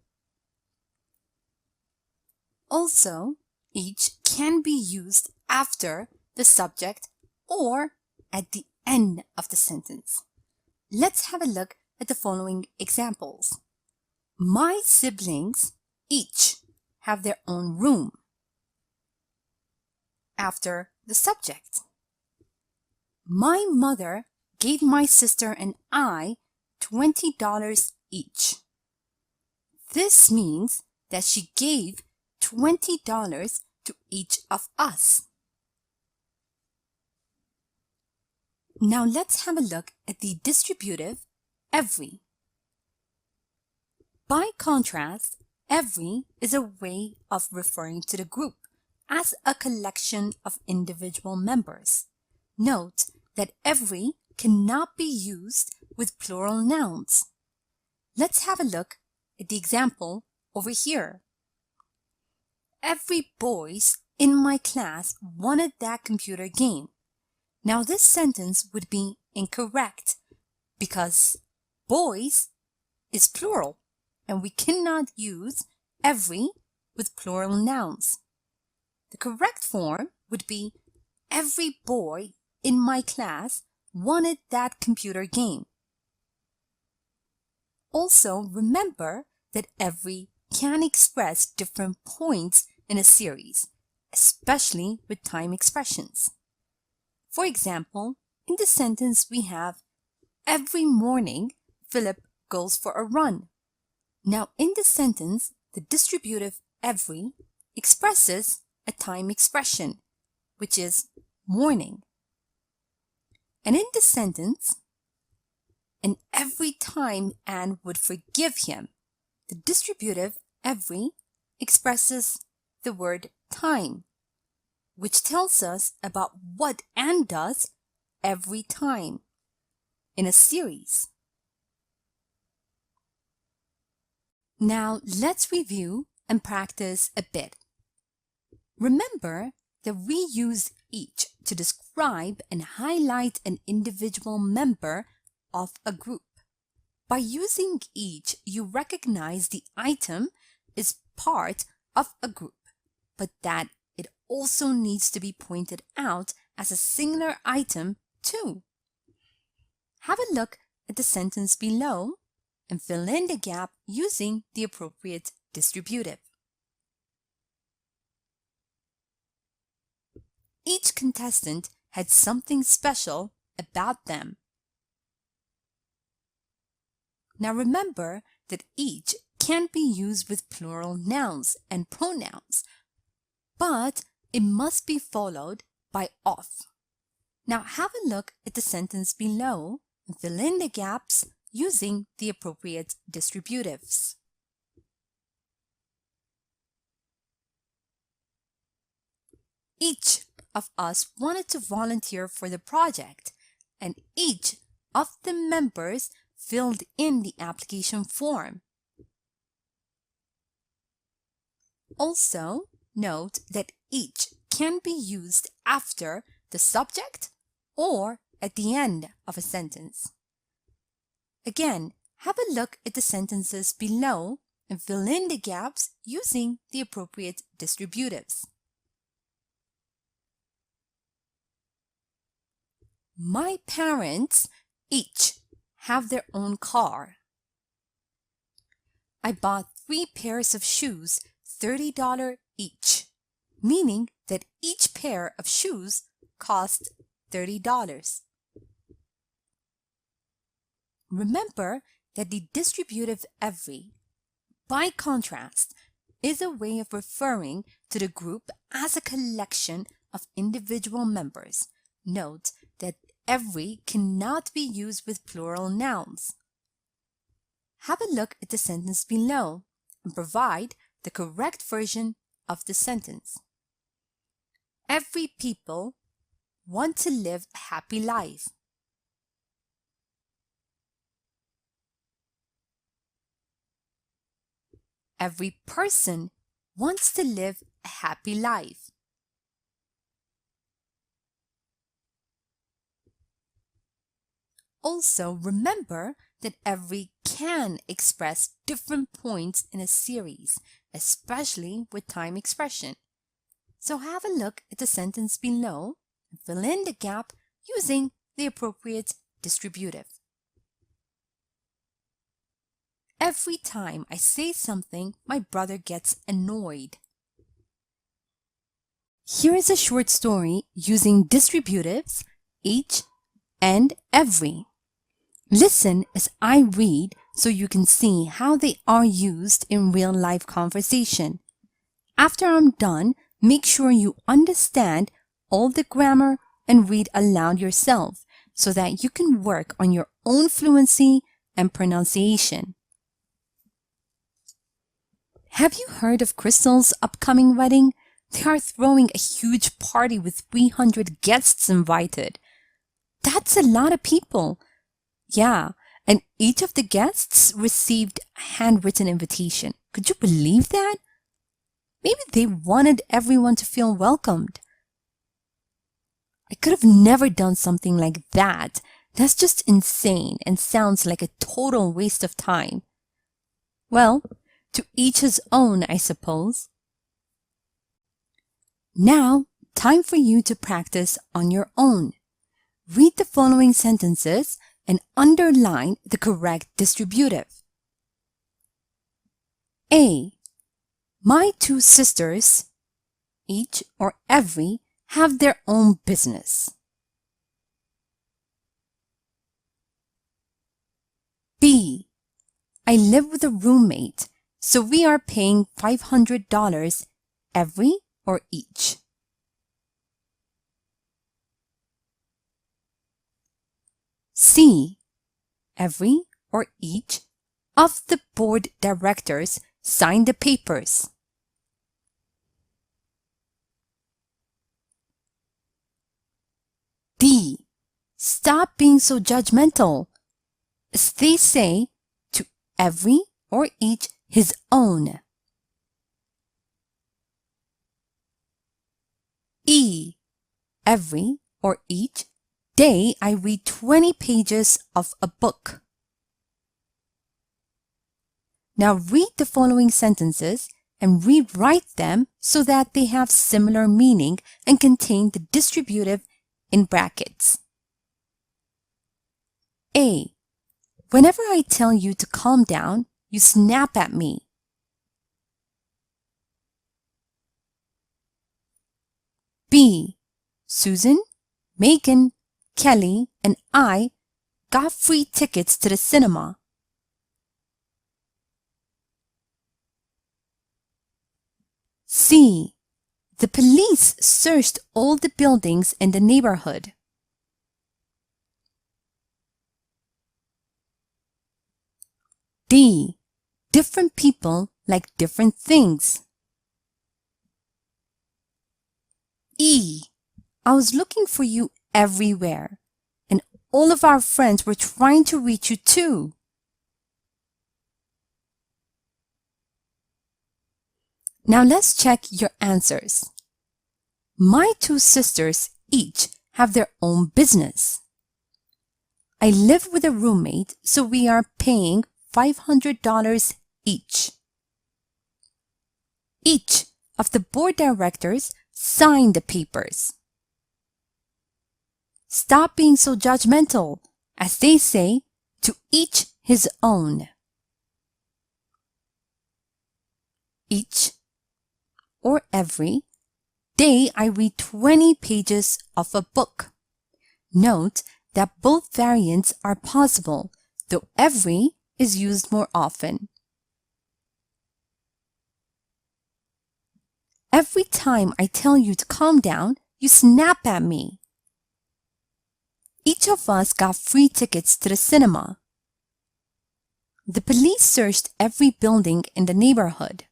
Also, each can be used after the subject or at the end of the sentence. Let's have a look at the following examples. My siblings each have their own room. After the subject. My mother gave my sister and I $20 each. This means that she gave $20 to each of us. Now let's have a look at the distributive every. By contrast, every is a way of referring to the group as a collection of individual members. Note that every cannot be used with plural nouns. Let's have a look at the example over here. Every boys in my class wanted that computer game. Now this sentence would be incorrect because boys is plural and we cannot use every with plural nouns. The correct form would be every boy in my class wanted that computer game. Also, remember that every can express different points in a series, especially with time expressions. For example, in the sentence we have, every morning Philip goes for a run. Now in the sentence, the distributive every expresses a time expression, which is morning. And in the sentence, and every time Anne would forgive him. The distributive every expresses the word time, which tells us about what Anne does every time in a series. Now let's review and practice a bit. Remember that we use each to describe and highlight an individual member of a group. By using each, you recognize the item is part of a group, but that it also needs to be pointed out as a singular item too. Have a look at the sentence below and fill in the gap using the appropriate distributive. Each contestant had something special about them. Now remember that each can be used with plural nouns and pronouns, but it must be followed by of. Now have a look at the sentence below and fill in the gaps using the appropriate distributives. Each of us wanted to volunteer for the project, and each of the members filled in the application form. Also, note that each can be used after the subject or at the end of a sentence. Again, have a look at the sentences below and fill in the gaps using the appropriate distributives. My parents each have their own car. I bought 3 pairs of shoes, $30 each, meaning that each pair of shoes cost $30. Remember that the distributive every, by contrast, is a way of referring to the group as a collection of individual members. Note that every cannot be used with plural nouns. Have a look at the sentence below and provide the correct version of the sentence. Every people want to live a happy life. Every person wants to live a happy life. Also, remember that every can express different points in a series, especially with time expression. So have a look at the sentence below and fill in the gap using the appropriate distributive. Every time I say something, my brother gets annoyed. Here is a short story using distributives, each and every. Listen as I read so you can see how they are used in real-life conversation. After I'm done, make sure you understand all the grammar and read aloud yourself so that you can work on your own fluency and pronunciation. Have you heard of Crystal's upcoming wedding? They are throwing a huge party with 300 guests invited. That's a lot of people. Yeah, and each of the guests received a handwritten invitation. Could you believe that? Maybe they wanted everyone to feel welcomed. I could have never done something like that. That's just insane and sounds like a total waste of time. Well, to each his own, I suppose. Now, time for you to practice on your own. Read the following sentences and underline the correct distributive. A. My 2 sisters, each or every, have their own business. B. I live with a roommate, so we are paying $500 every or each. C. every, or each of the board directors signed the papers. D. Stop being so judgmental. As they say, to every or each his own. E. Every or each day I read 20 pages of a book. Now read the following sentences and rewrite them so that they have similar meaning and contain the distributive in brackets. A. Whenever I tell you to calm down, you snap at me. B. Susan, Megan, Kelly, and I got free tickets to the cinema. C. The police searched all the buildings in the neighborhood. D. Different people like different things. E. I was looking for you everywhere, and all of our friends were trying to reach you too. Now let's check your answers. My two sisters each have their own business. I live with a roommate, so we are paying $500 each. Each of the board directors signed the papers. Stop being so judgmental. As they say, to each his own. Each or every day I read 20 pages of a book. Note that both variants are possible, though every is used more often. Every time I tell you to calm down, you snap at me. Each of us got free tickets to the cinema. The police searched every building in the neighborhood.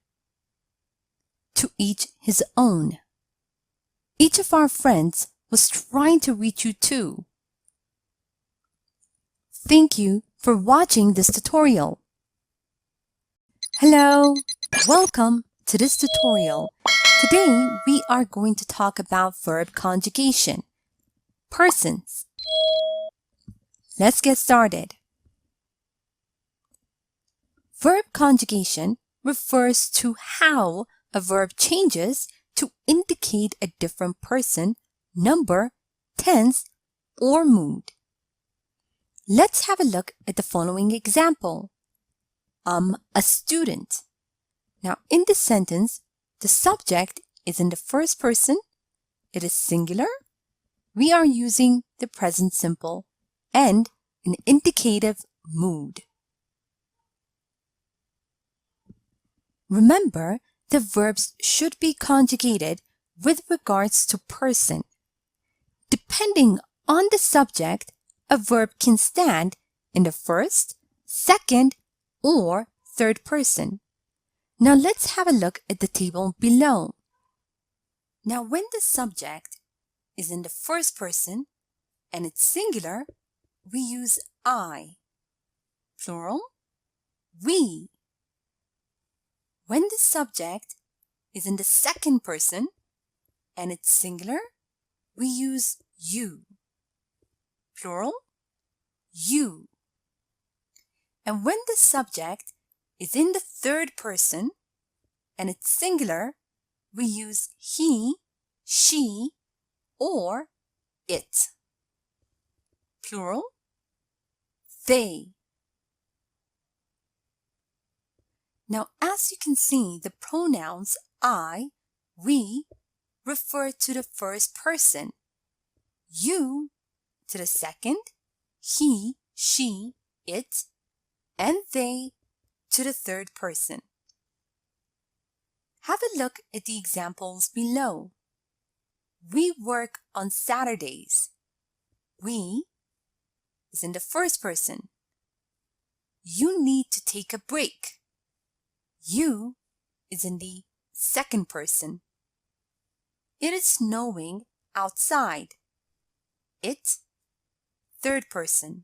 To each his own. Each of our friends was trying to reach you too. Thank you for watching this tutorial. Hello, welcome to this tutorial. Today we are going to talk about verb conjugation. Persons. Let's get started. Verb conjugation refers to how a verb changes to indicate a different person, number, tense, or mood. Let's have a look at the following example. I'm a student. Now, in this sentence, the subject is in the first person, it is singular, we are using the present simple, and an indicative mood. Remember, the verbs should be conjugated with regards to person. Depending on the subject, a verb can stand in the first, second, or third person. Now let's have a look at the table below. Now when the subject is in the first person and it's singular, we use I. Plural, we. When the subject is in the second person and it's singular, we use you. Plural, you. And when the subject is in the third person and it's singular, we use he, she, or it. Plural, they. Now, as you can see, the pronouns I, we refer to the first person, you to the second, he, she, it, and they to the third person. Have a look at the examples below. We work on Saturdays. We is in the first person. you need to take a break. You is in the second person. It is snowing outside. It, third person.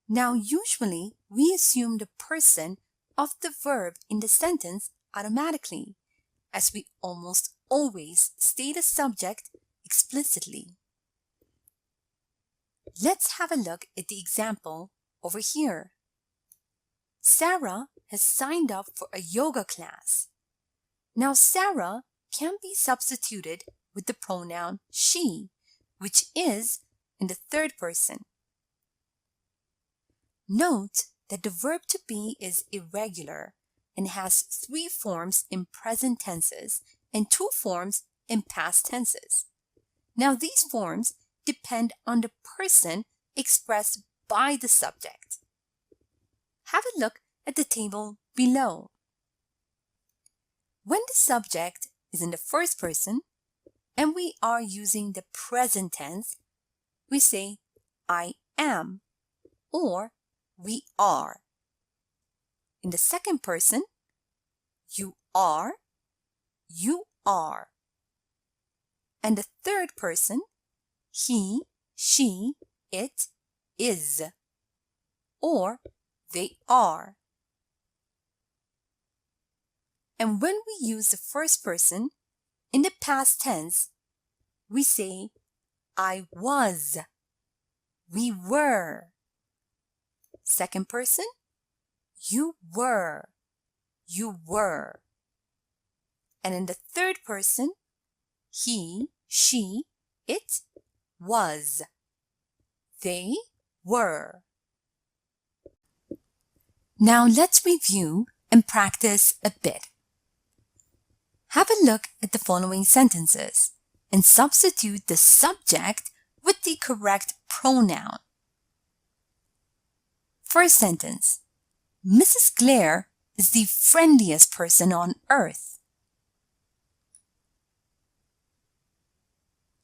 Now, usually, we assume the person of the verb in the sentence automatically, as we almost always state a subject explicitly. Let's have a look at the example over here. Sarah has signed up for a yoga class. Now, Sarah can be substituted with the pronoun she, which is in the third person. Note that the verb to be is irregular and has 3 forms in present tenses and 2 forms in past tenses. Now, these forms depend on the person expressed by the subject. Have a look at the table below. When the subject is in the first person and we are using the present tense, we say I am or we are. In the second person, you are, you are. And the third person, he, she, it, is, or they are. And when we use the first person, in the past tense, we say I was, we were. Second person, you were, you were. And in the third person, he, she, it was, they were. Now let's review and practice a bit. Have a look at the following sentences and substitute the subject with the correct pronoun. First sentence, Mrs. Clare is the friendliest person on earth.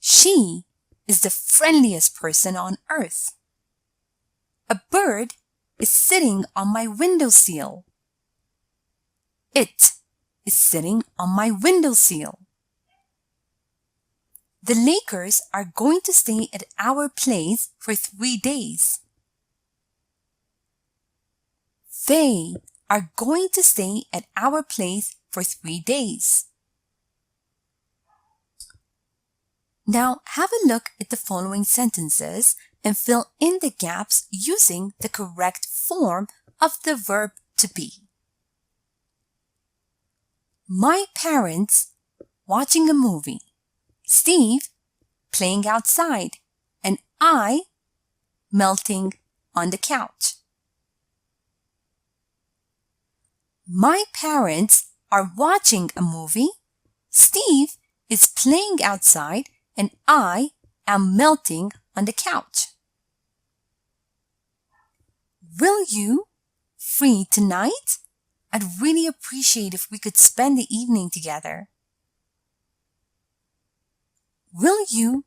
She is the friendliest person on earth. A bird is sitting on my windowsill. It is sitting on my windowsill. The Lakers are going to stay at our place for 3 days. They are going to stay at our place for 3 days. Now have a look at the following sentences and fill in the gaps using the correct form of the verb to be. My parents watching a movie. Steve playing outside. And I melting on the couch. My parents are watching a movie. Steve is playing outside and I am melting on the couch. Will you free tonight? I'd really appreciate if we could spend the evening together. Will you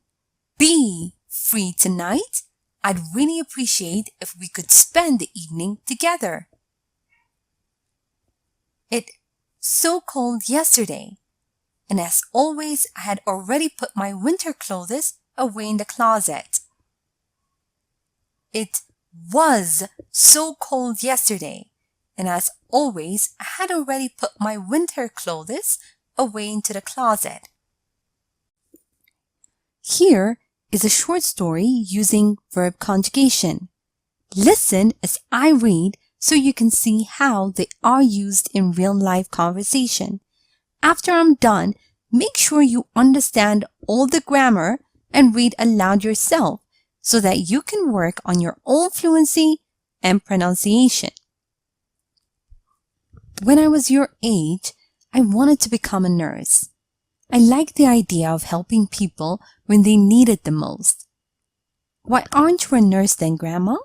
be free tonight? I'd really appreciate if we could spend the evening together. It's so cold yesterday, and as always, I had already put my winter clothes away in the closet. It was so cold yesterday, and as always, I had already put my winter clothes away into the closet. Here is a short story using verb conjugation. Listen as I read so you can see how they are used in real-life conversation. After I'm done, make sure you understand all the grammar and read aloud yourself so that you can work on your own fluency and pronunciation. When I was your age, I wanted to become a nurse. I liked the idea of helping people when they need it the most. Why aren't you a nurse then, Grandma?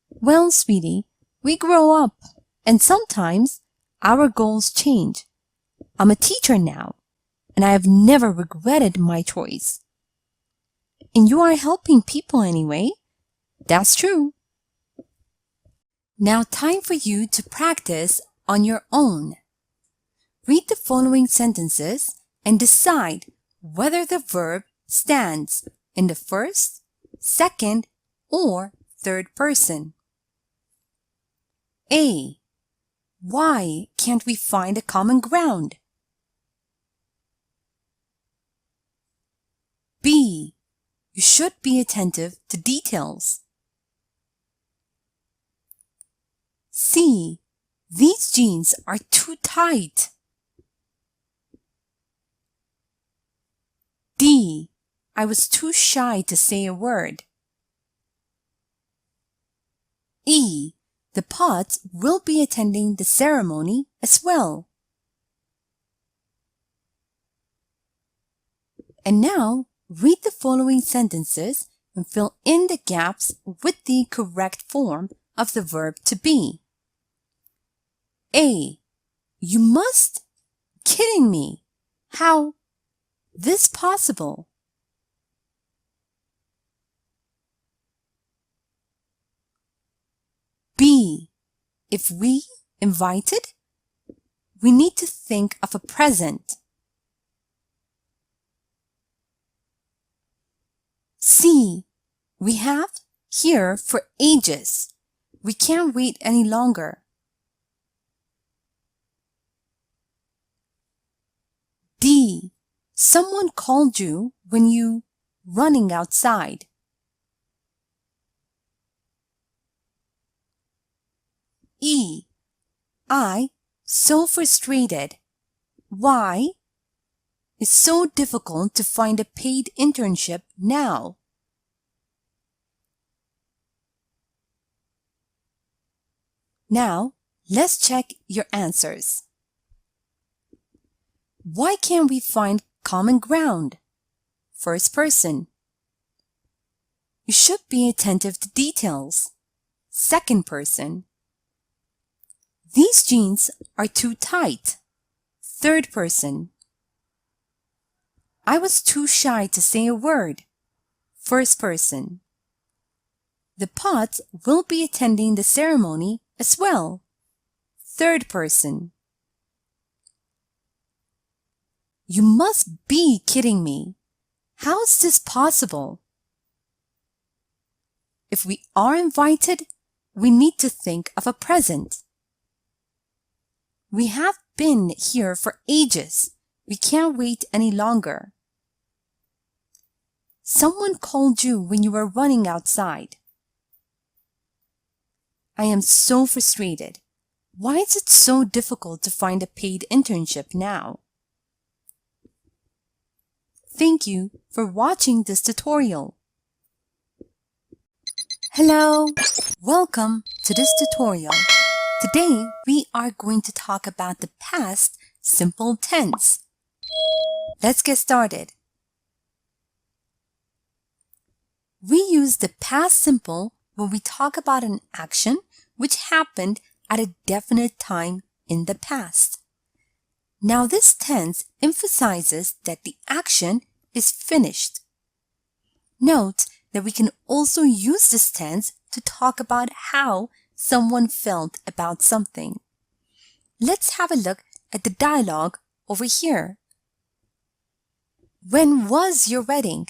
Well, sweetie, we grow up, and sometimes our goals change. I'm a teacher now, and I have never regretted my choice. And you are helping people anyway. That's true. Now time for you to practice on your own. Read the following sentences and decide whether the verb stands in the first, second, or third person. A. Why can't we find a common ground? B. You should be attentive to details. C. These jeans are too tight. D. I was too shy to say a word. E. The Potts will be attending the ceremony as well. And now, read the following sentences and fill in the gaps with the correct form of the verb to be. A. You must. Kidding me. How this possible? B. If we invited, we need to think of a present. C. We have here for ages. We can't wait any longer. D. Someone called you when you running outside. E. I so frustrated. Why? It's so difficult to find a paid internship now. Now, let's check your answers. Why can't we find common ground? First person. You should be attentive to details. Second person. These jeans are too tight. Third person. I was too shy to say a word. First person. The Potts will be attending the ceremony as well. Third person. You must be kidding me. How is this possible? If we are invited, we need to think of a present. We have been here for ages. We can't wait any longer. Someone called you when you were running outside. I am so frustrated. Why is it so difficult to find a paid internship now? Thank you for watching this tutorial. Hello, welcome to this tutorial. Today, we are going to talk about the past simple tense. Let's get started. We use the past simple when we talk about an action which happened at a definite time in the past. Now, this tense emphasizes that the action is finished. Note that we can also use this tense to talk about how someone felt about something. Let's have a look at the dialogue over here. When was your wedding?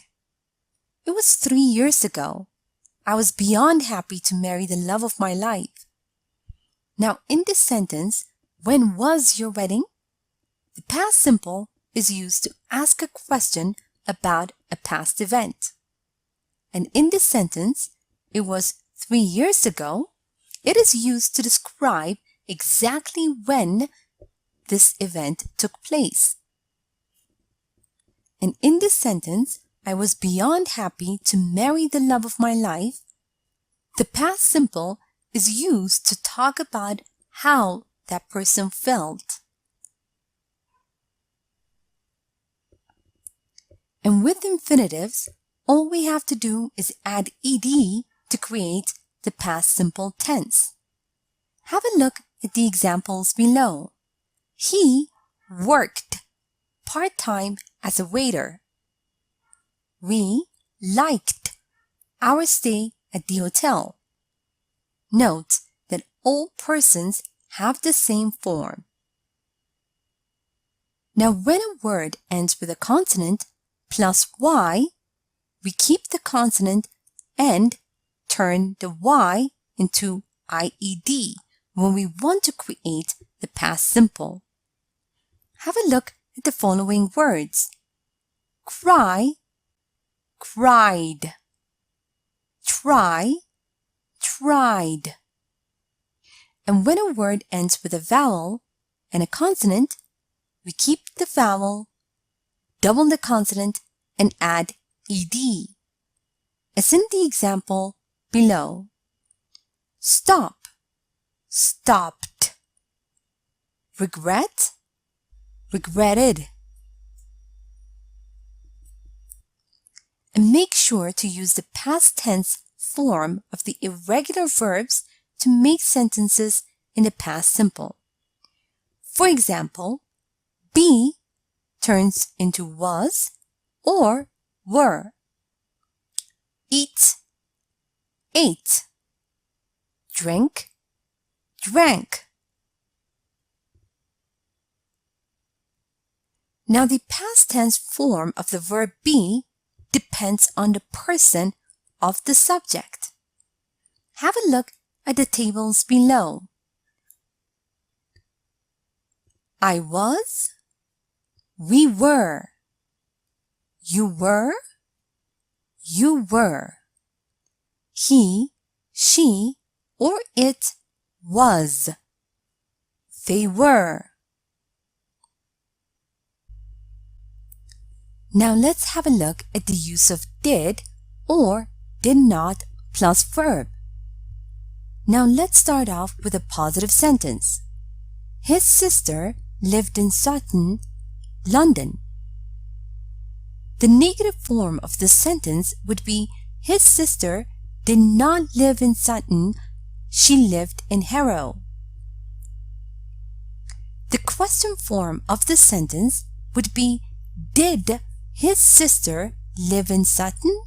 It was 3 years ago. I was beyond happy to marry the love of my life. Now, in this sentence, when was your wedding? The past simple is used to ask a question about a past event. And in this sentence, it was 3 years ago. It is used to describe exactly when this event took place. And in this sentence, I was beyond happy to marry the love of my life. The past simple is used to talk about how that person felt. And with infinitives, all we have to do is add ed to create the past simple tense. Have a look at the examples below. He worked part-time as a waiter. We liked our stay at the hotel. Note that all persons have the same form. Now, when a word ends with a consonant plus y, we keep the consonant and turn the y into IED when we want to create the past simple. Have a look at the following words. Cry, cried. Try, tried. And when a word ends with a vowel and a consonant, we keep the vowel, double the consonant, and add ed, as in the example below. Stop, stopped. Regret, regretted. And make sure to use the past tense form of the irregular verbs to make sentences in the past simple. For example, be turns into was or were. Eat, ate. Drink, drank. Now, the past tense form of the verb be depends on the person of the subject. Have a look at the tables below. I was, we were. You were, you were. He, she, or it was. They were. Now let's have a look at the use of did or did not plus verb. Now let's start off with a positive sentence. His sister lived in Sutton, London. The negative form of this sentence would be his sister did not live in Sutton, she lived in Harrow. The question form of this sentence would be did his sister live in Sutton?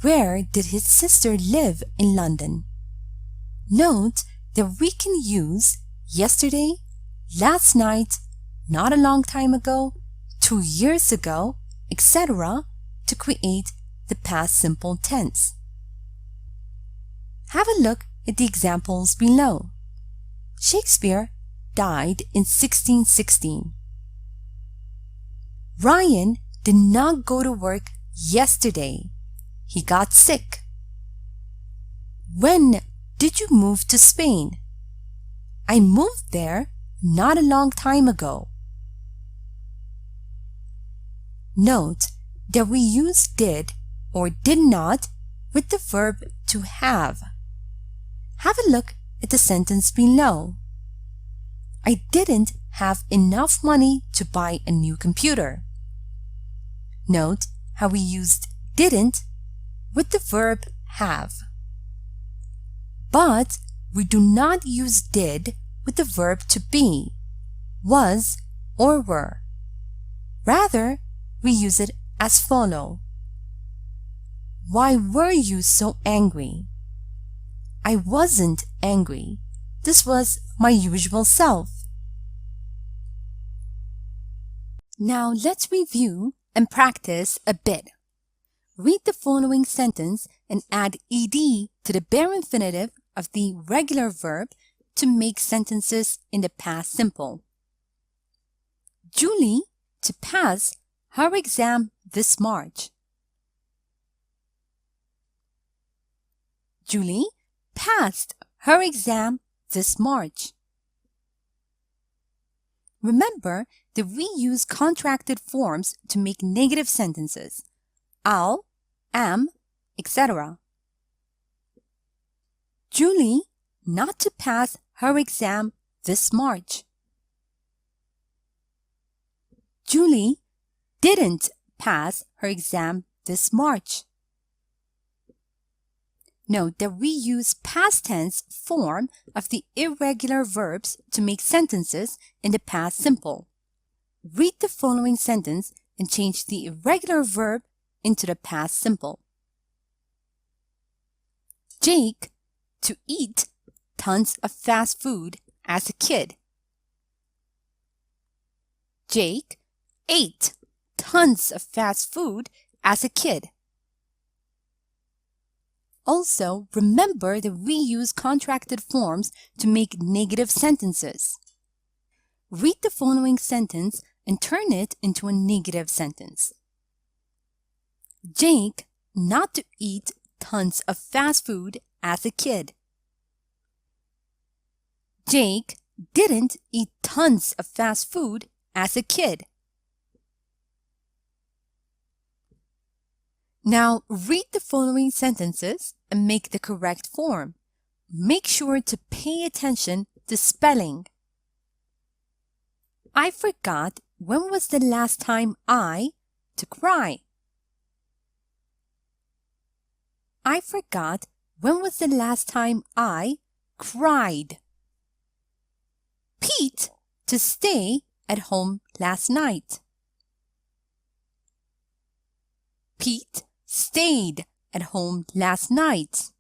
Where did his sister live in London? Note that we can use yesterday, last night, not a long time ago, 2 years ago, etc. to create the past simple tense. Have a look at the examples below. Shakespeare died in 1616. Ryan did not go to work yesterday. He got sick. When did you move to Spain? I moved there not a long time ago. Note that we use did or did not with the verb to have. Have a look at the sentence below. I didn't have enough money to buy a new computer. Note how we used didn't with the verb have. But we do not use did with the verb to be, was, or were. Rather, we use it as follow. Why were you so angry? I wasn't angry. This was my usual self. Now let's review and practice a bit. Read the following sentence and add ed to the bare infinitive of the regular verb to make sentences in the past simple. Julie to pass her exam this March. Julie passed her exam this March. Remember that we use contracted forms to make negative sentences. I'll, am, etc. Julie not to pass her exam this March. Julie didn't pass her exam this March. Note that we use past tense form of the irregular verbs to make sentences in the past simple. Read the following sentence and change the irregular verb into the past simple. Jake to eat tons of fast food as a kid. Jake ate tons of fast food as a kid. Also, remember that we use contracted forms to make negative sentences. Read the following sentence and turn it into a negative sentence. Jake not to eat tons of fast food as a kid. Jake didn't eat tons of fast food as a kid. Now read the following sentences and make the correct form. Make sure to pay attention to spelling. I forgot when was the last time to cry. I forgot when was the last time I cried. Pete to stay at home last night. Pete stayed at home last night.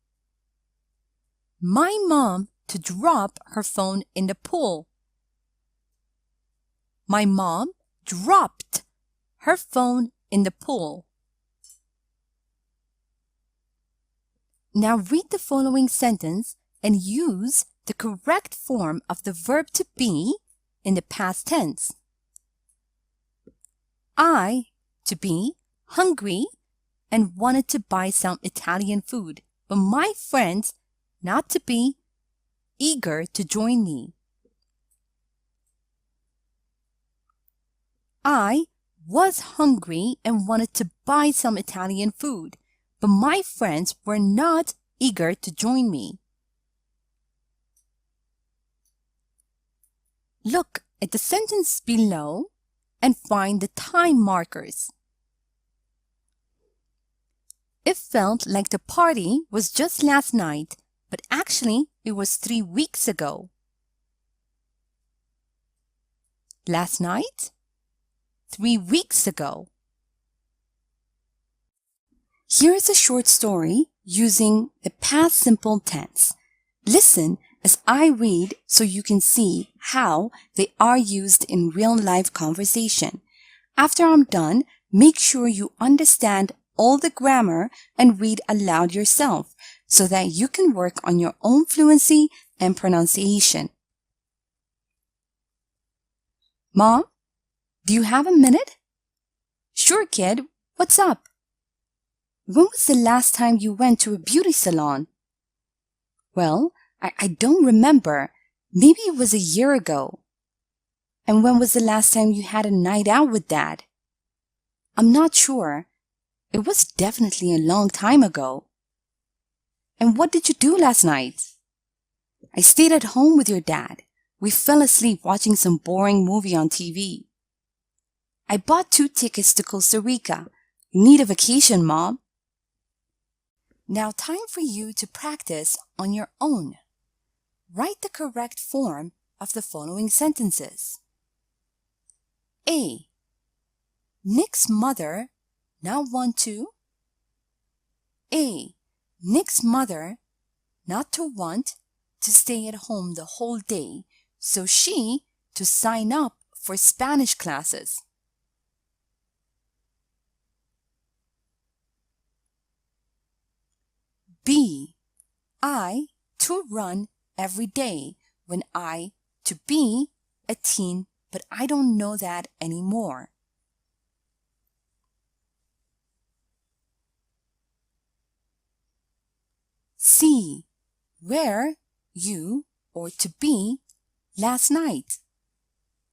My mom to drop her phone in the pool. My mom dropped her phone in the pool. Now read the following sentence and use the correct form of the verb to be in the past tense. I to be hungry and wanted to buy some Italian food, but my friends not to be eager to join me. I was hungry and wanted to buy some Italian food, but my friends were not eager to join me. Look at the sentence below and find the time markers. It felt like the party was just last night, but actually it was 3 weeks ago. Last night? 3 weeks ago. Here is a short story using the past simple tense. Listen as I read so you can see how they are used in real-life conversation. After I'm done, make sure you understand all the grammar and read aloud yourself so that you can work on your own fluency and pronunciation. Mom, do you have a minute? Sure, kid. What's up? When was the last time you went to a beauty salon? Well, I don't remember. Maybe it was a year ago. And when was the last time you had a night out with Dad? I'm not sure. It was definitely a long time ago. And what did you do last night? I stayed at home with your dad. We fell asleep watching some boring movie on TV. I bought 2 tickets to Costa Rica. You need a vacation, Mom. Now time for you to practice on your own. Write the correct form of the following sentences. A. Nick's mother not want to. A. Nick's mother not to want to stay at home the whole day, so she to sign up for Spanish classes. B. I to run every day when I to be a teen, but I don't know that anymore. C. Where you or to be last night.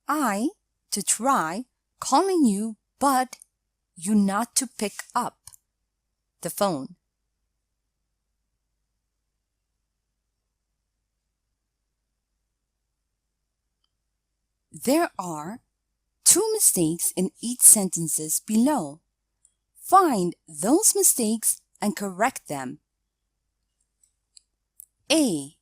I to try calling you, but you not to pick up the phone. There are 2 mistakes in each sentences below. Find those mistakes and correct them. A.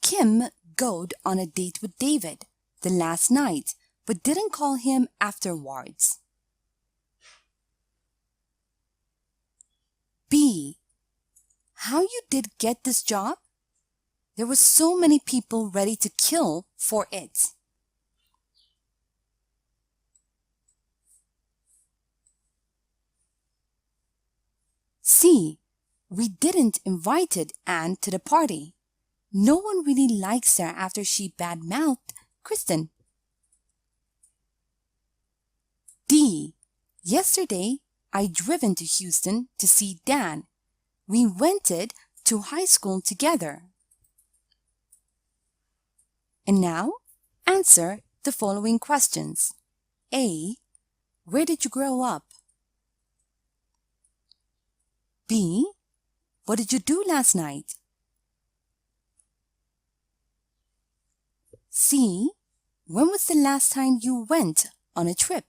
Kim go on a date with David the last night, but didn't call him afterwards. B. How you did get this job? There were so many people ready to kill for it. C. We didn't invited Anne to the party. No one really likes her after she bad-mouthed Kristen. D. Yesterday, I driven to Houston to see Dan. We went to high school together. And now, answer the following questions. A. Where did you grow up? B. What did you do last night? C. When was the last time you went on a trip?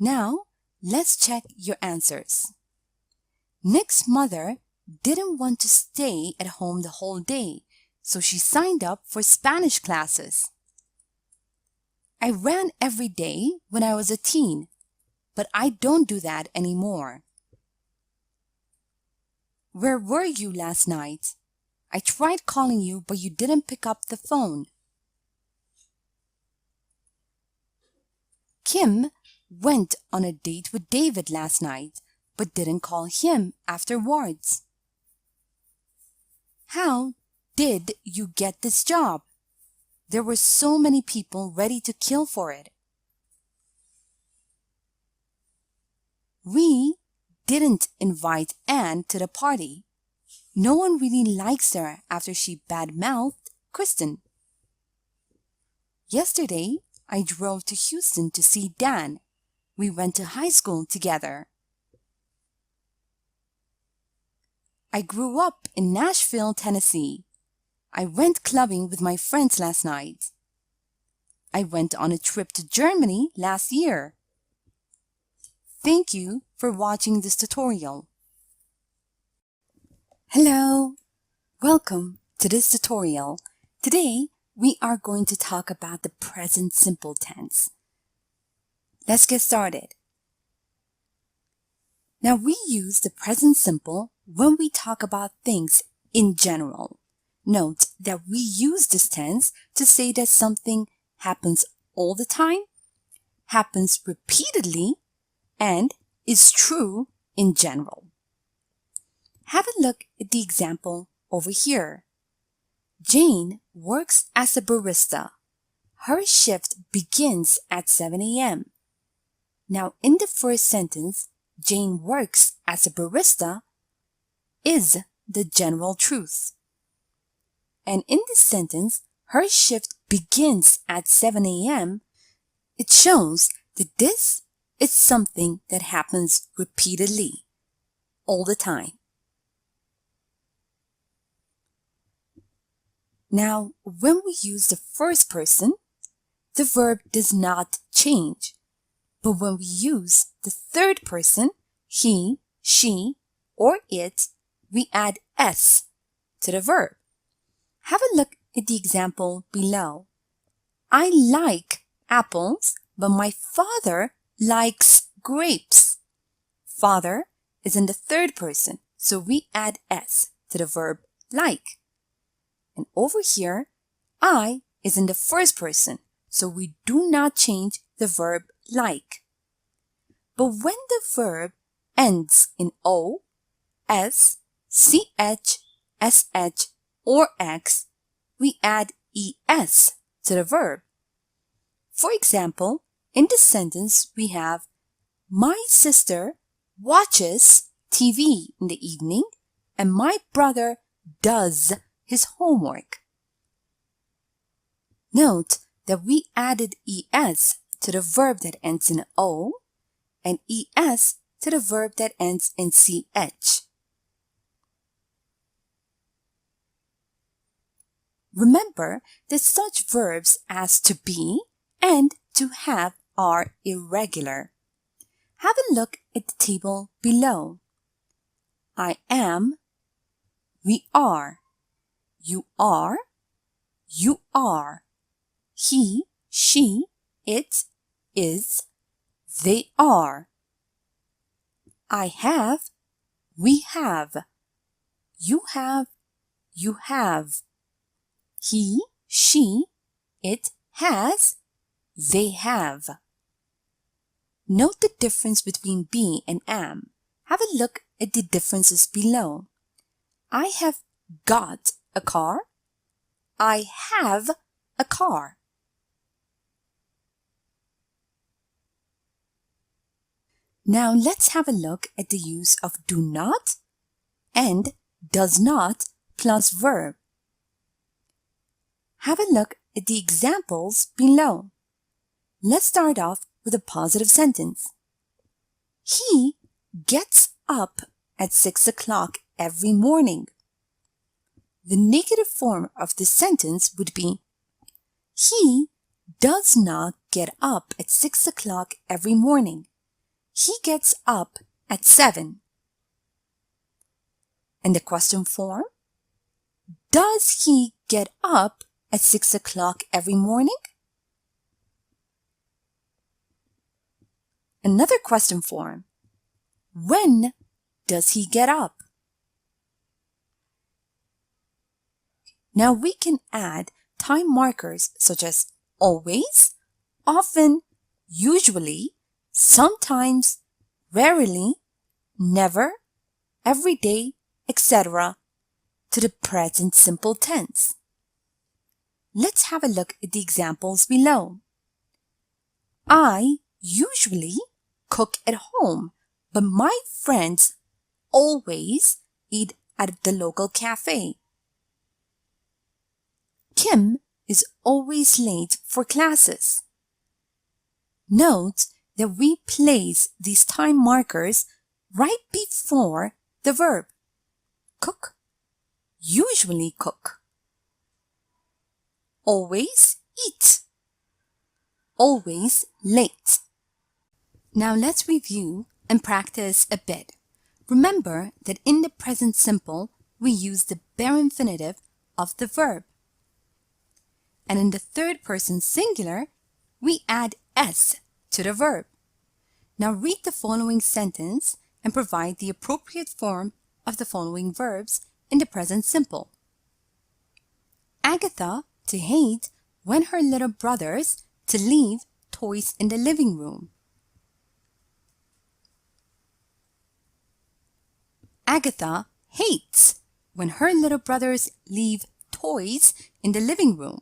Now, let's check your answers. Nick's mother didn't want to stay at home the whole day, so she signed up for Spanish classes. I ran every day when I was a teen, but I don't do that anymore. Where were you last night? I tried calling you, but you didn't pick up the phone. Kim went on a date with David last night, but didn't call him afterwards. How did you get this job? There were so many people ready to kill for it. We didn't invite Anne to the party. No one really likes her after she bad-mouthed Kristen. Yesterday, I drove to Houston to see Dan. We went to high school together. I grew up in Nashville, Tennessee. I went clubbing with my friends last night. I went on a trip to Germany last year. Thank you for watching this tutorial. Hello! Welcome to this tutorial. Today, we are going to talk about the present simple tense. Let's get started. Now, we use the present simple when we talk about things in general. Note that we use this tense to say that something happens all the time, happens repeatedly, and is true in general. Have a look at the example over here. Jane works as a barista. Her shift begins at 7 a.m. Now, in the first sentence, Jane works as a barista is the general truth. And in this sentence, her shift begins at 7 a.m. It shows that this is something that happens repeatedly, all the time. Now, when we use the first person, the verb does not change. But when we use the third person, he, she, or it, we add s to the verb. Have a look at the example below. I like apples, but my father likes grapes. Father is in the third person, so we add s to the verb like. And over here, I is in the first person, so we do not change the verb like. But when the verb ends in O, S, CH, SH, or X, we add ES to the verb. For example, in this sentence, we have, my sister watches TV in the evening, and my brother does his homework. Note that we added ES to the verb that ends in O and ES to the verb that ends in CH. Remember that such verbs as to be and to have are irregular. Have a look at the table below. I am, we are, you are, you are, he, she, it, is, they are. I have, we have, you have, you have. He, she, it has, they have. Note the difference between be and am. Have a look at the differences below. I have got a car. I have a car. Now let's have a look at the use of do not and does not plus verb. Have a look at the examples below. Let's start off with a positive sentence. He gets up at 6 o'clock every morning. The negative form of this sentence would be he does not get up at 6 o'clock every morning. He gets up at 7. And the question form, does he get up at 6 o'clock every morning? Another question form, when does he get up? Now we can add time markers such as always, often, usually, sometimes, rarely, never, every day, etc. to the present simple tense. Let's have a look at the examples below. I usually cook at home, but my friends always eat at the local cafe. Kim is always late for classes. Note that we place these time markers right before the verb. Cook, usually cook. Always eat. Always late. Now let's review and practice a bit. Remember that in the present simple, we use the bare infinitive of the verb. And in the third person singular, we add s to the verb. Now read the following sentence and provide the appropriate form of the following verbs in the present simple. Agatha to hate when her little brothers to leave toys in the living room. Agatha hates when her little brothers leave toys in the living room.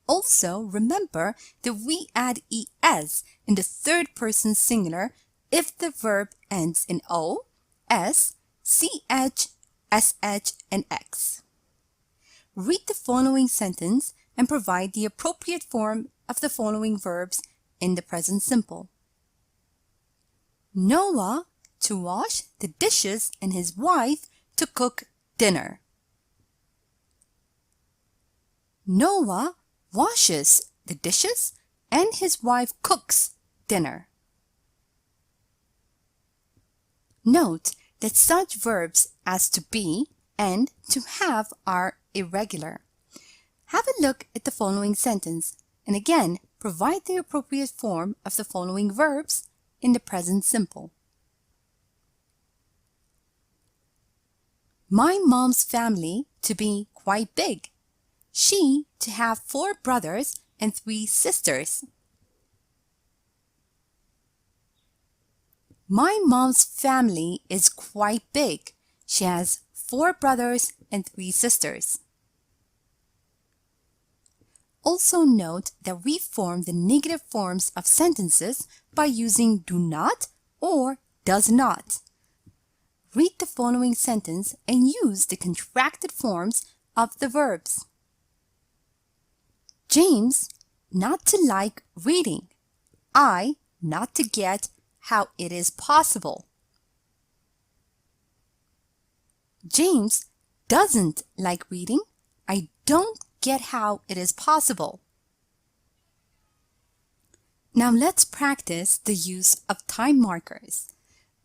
Also, remember that we add es in the third person singular if the verb ends in o, s, ch, sh, and x. Read the following sentence and provide the appropriate form of the following verbs in the present simple. Noah to wash the dishes and his wife to cook dinner. Noah washes the dishes and his wife cooks dinner. Note that such verbs as to be and to have are irregular. Have a look at the following sentence and again provide the appropriate form of the following verbs in the present simple. My mom's family to be quite big. She to have 4 brothers and 3 sisters. My mom's family is quite big. She has 4 brothers and 3 sisters. Also note that we form the negative forms of sentences by using do not or does not. Read the following sentence and use the contracted forms of the verbs. James not to like reading. I not to get how it is possible. James doesn't like reading. I don't get how it is possible. Now let's practice the use of time markers.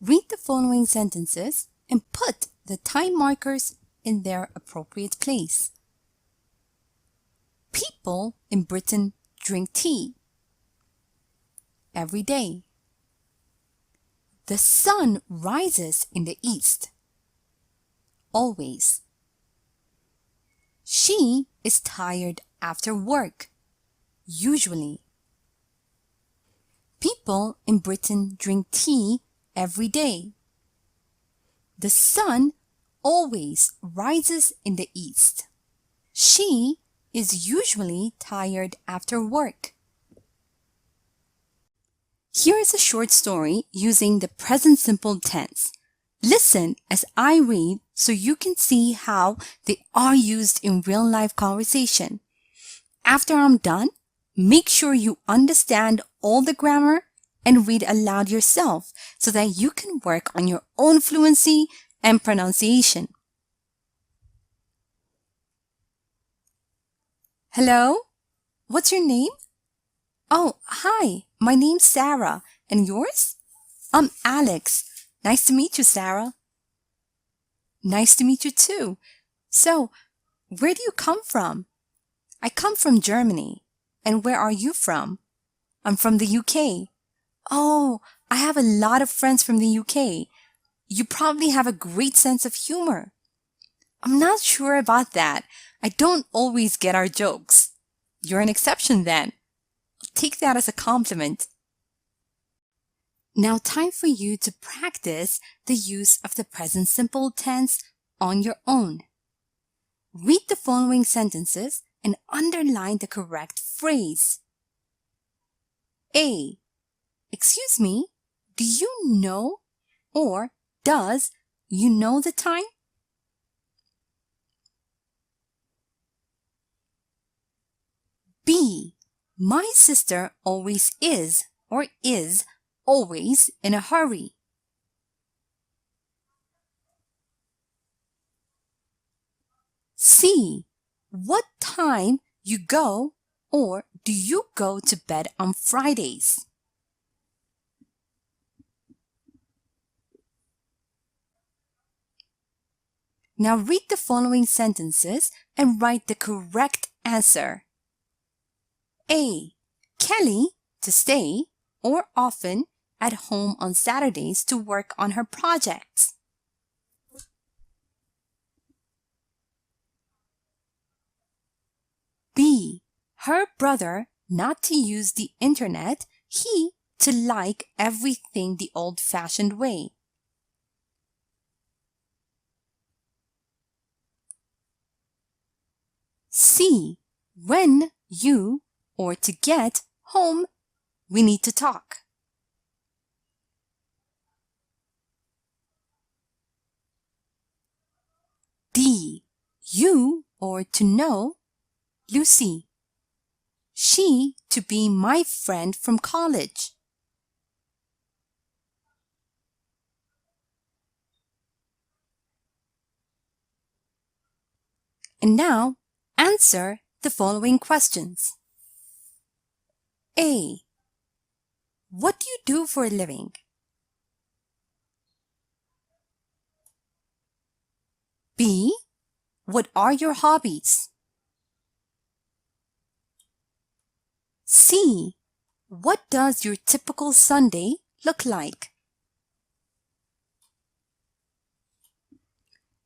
Read the following sentences and put the time markers in their appropriate place. People in Britain drink tea every day. The sun rises in the east. Always. She is tired after work. Usually. People in Britain drink tea every day. The sun always rises in the east. She is usually tired after work. Here is a short story using the present simple tense. Listen as I read so you can see how they are used in real-life conversation. After I'm done, make sure you understand all the grammar and read aloud yourself so that you can work on your own fluency and pronunciation. Hello? What's your name? Oh, hi. My name's Sarah. And yours? I'm Alex. Nice to meet you, Sarah. Nice to meet you too. So, where do you come from? I come from Germany. And where are you from? I'm from the UK. Oh, I have a lot of friends from the UK. You probably have a great sense of humor. I'm not sure about that. I don't always get our jokes. You're an exception then. Take that as a compliment. Now time for you to practice the use of the present simple tense on your own. Read the following sentences and underline the correct phrase. A. Excuse me, do you know or does you know the time? B. My sister always is or is always in a hurry. C. What time you go or do you go to bed on Fridays? Now read the following sentences and write the correct answer. A. Kelly to stay or often at home on Saturdays to work on her projects. B. Her brother not to use the internet, he to like everything the old-fashioned way. C. When you or to get home, we need to talk. D. You or to know, Lucy. She to be my friend from college. And now, answer the following questions. A. What do you do for a living? B. What are your hobbies? C. What does your typical Sunday look like?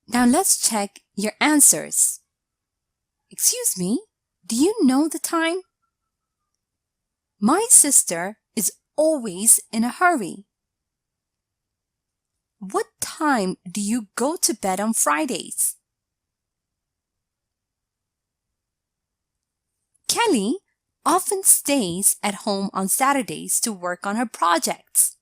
Now let's check your answers. Excuse me, do you know the time? My sister is always in a hurry. What time do you go to bed on Fridays? Kelly often stays at home on Saturdays to work on her projects.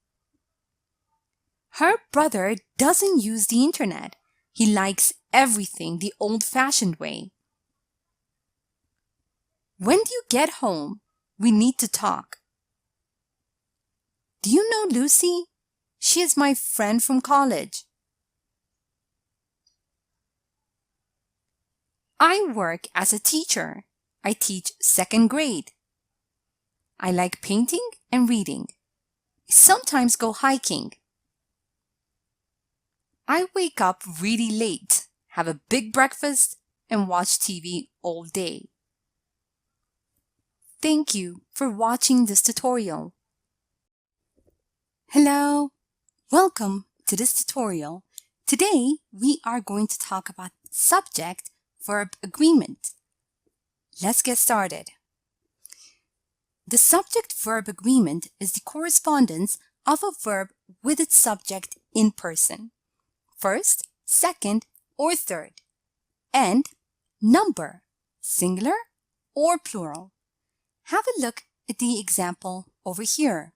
Her brother doesn't use the internet. He likes everything the old-fashioned way. When do you get home? We need to talk. Do you know Lucy? She is my friend from college. I work as a teacher. I teach second grade. I like painting and reading. I sometimes go hiking. I wake up really late, have a big breakfast, and watch TV all day. Thank you for watching this tutorial. Hello, welcome to this tutorial. Today, we are going to talk about subject, subject-verb agreement. Let's get started. The subject-verb agreement is the correspondence of a verb with its subject in person, first, second, or third, and number, singular or plural. Have a look at the example over here.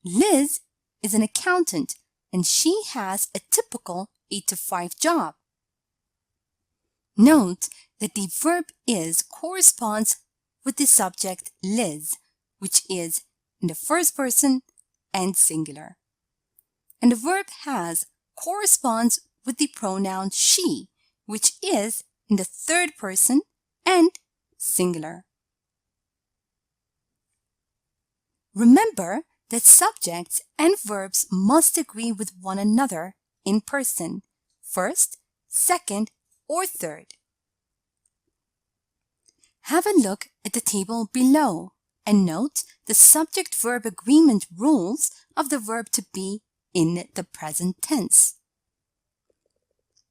Liz is an accountant and she has a typical 8-to-5 job. Note that the verb is corresponds with the subject Liz, which is in the first person and singular. And the verb has corresponds with the pronoun she, which is in the third person and singular. Remember that subjects and verbs must agree with one another in person, first, second, or third. Have a look at the table below and note the subject-verb agreement rules of the verb to be in the present tense.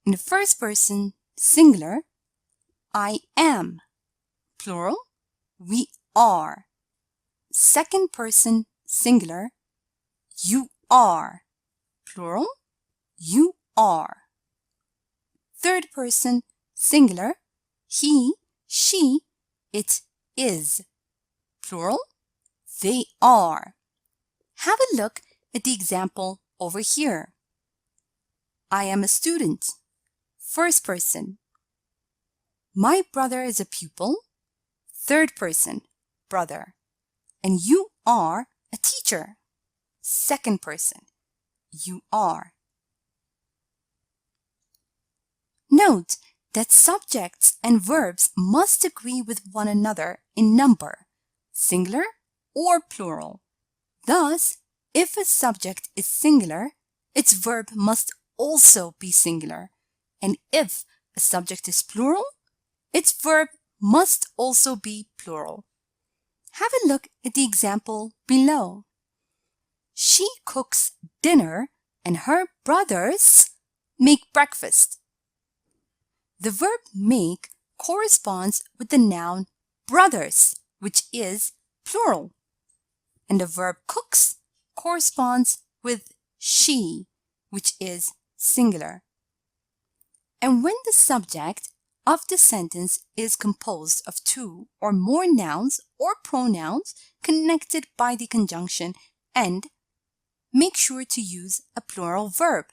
In the first person, singular, I am. Plural, we are. Second person, singular, you are. Plural, you are. Third person, singular, he, she, it is. Plural, they are. Have a look at the example over here. I am a student. First person. My brother is a pupil. Third person, brother. And you are a teacher. Second person, you are. Note that subjects and verbs must agree with one another in number, singular or plural. Thus, if a subject is singular, its verb must also be singular. And if a subject is plural, its verb must also be plural. Have a look at the example below. She cooks dinner and her brothers make breakfast. The verb make corresponds with the noun brothers, which is plural. And the verb cooks corresponds with she, which is singular. And when the subject of the sentence is composed of two or more nouns or pronouns connected by the conjunction and, make sure to use a plural verb.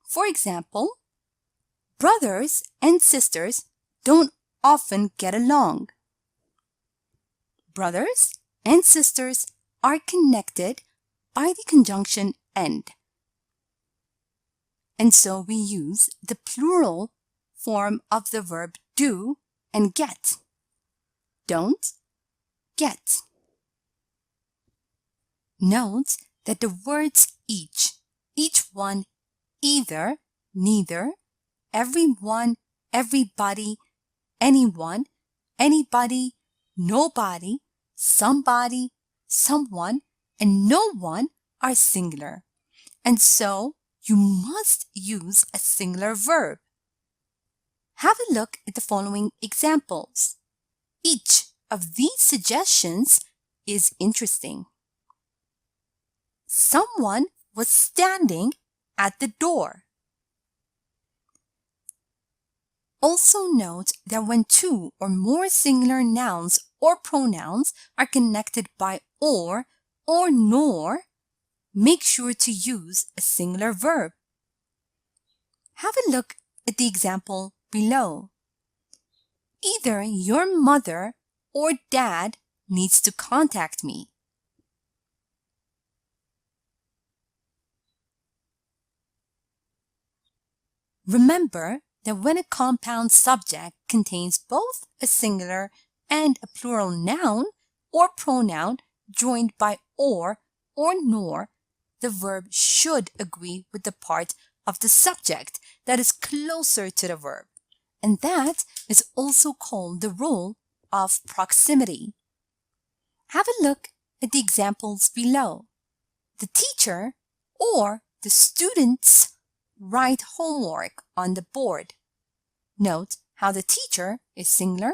For example, brothers and sisters don't often get along. Brothers and sisters are connected by the conjunction and. And so we use the plural form of the verb do and get. Don't, get. Note that the words each one, either, neither, everyone, everybody, anyone, anybody, nobody, somebody, someone, and no one are singular. And so you must use a singular verb. Have a look at the following examples. Each of these suggestions is interesting. Someone was standing at the door. Also note that when two or more singular nouns or pronouns are connected by or nor, make sure to use a singular verb. Have a look at the example below. Either your mother or dad needs to contact me. Remember that when a compound subject contains both a singular and a plural noun or pronoun joined by or nor, the verb should agree with the part of the subject that is closer to the verb. And that is also called the rule of proximity. Have a look at the examples below. The teacher or the students write homework on the board. Note how the teacher is singular,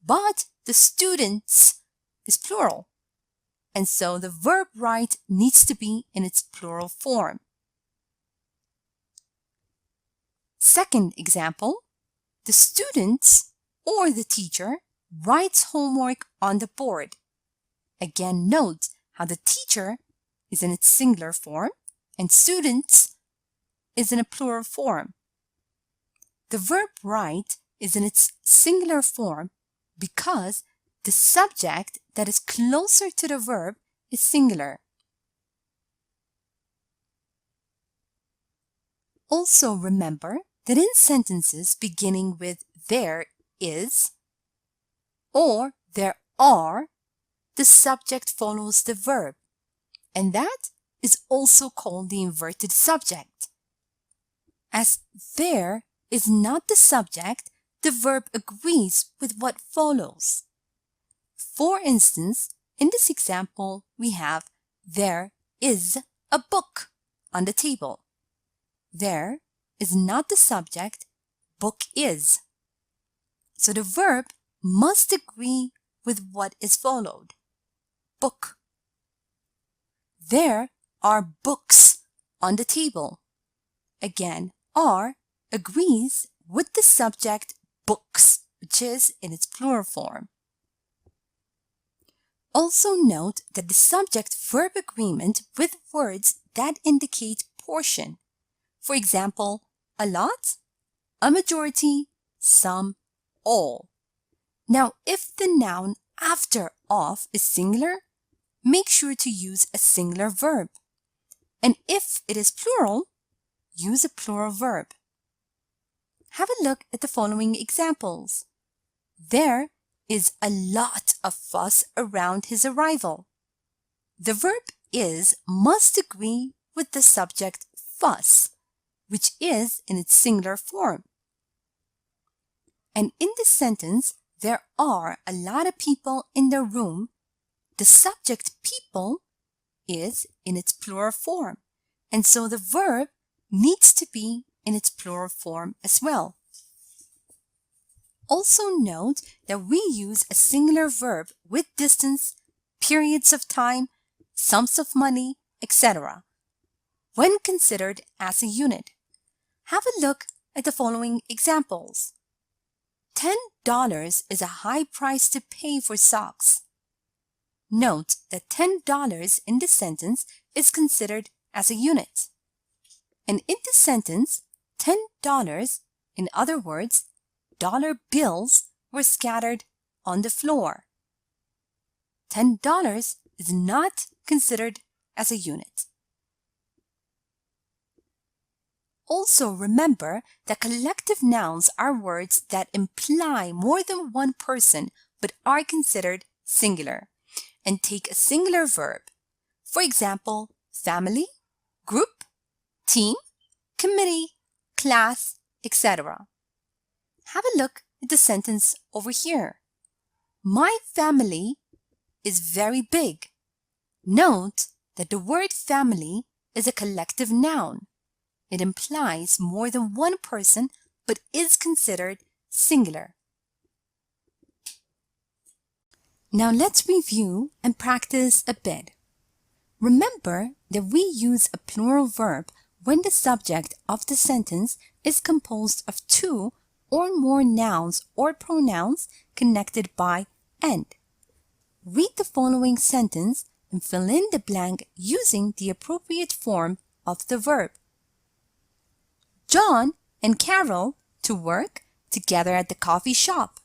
but the students is plural. And so the verb right needs to be in its plural form. Second example, the students or the teacher writes homework on the board. Again, note how the teacher is in its singular form and students is in a plural form. The verb write is in its singular form because the subject that is closer to the verb is singular. Also remember that in sentences beginning with there is or there are, the subject follows the verb, and that is also called the inverted subject. As there is not the subject, the verb agrees with what follows. For instance, in this example, we have there is a book on the table. There is not the subject, book is. So the verb must agree with what is followed. Book. There are books on the table. Again, are agrees with the subject books, which is in its plural form. Also note that the subject-verb agreement with words that indicate portion. For example, a lot, a majority, some, all. Now, if the noun after of is singular, make sure to use a singular verb. And if it is plural, use a plural verb. Have a look at the following examples. There is a lot of fuss around his arrival. The verb is must agree with the subject fuss, which is in its singular form. And in this sentence, there are a lot of people in the room. The subject people is in its plural form, and so the verb needs to be in its plural form as well. Also note that we use a singular verb with distance, periods of time, sums of money, etc. when considered as a unit. Have a look at the following examples. $10 is a high price to pay for socks. Note that $10 in this sentence is considered as a unit. And in this sentence, $10, in other words, dollar bills were scattered on the floor. $10 is not considered as a unit. Also remember that collective nouns are words that imply more than one person but are considered singular and take a singular verb. For example, family, group, team, committee, class, etc. Have a look at the sentence over here. My family is very big. Note that the word family is a collective noun. It implies more than one person but is considered singular. Now let's review and practice a bit. Remember that we use a plural verb when the subject of the sentence is composed of two or more nouns or pronouns connected by and. Read the following sentence and fill in the blank using the appropriate form of the verb. John and Carol to work together at the coffee shop.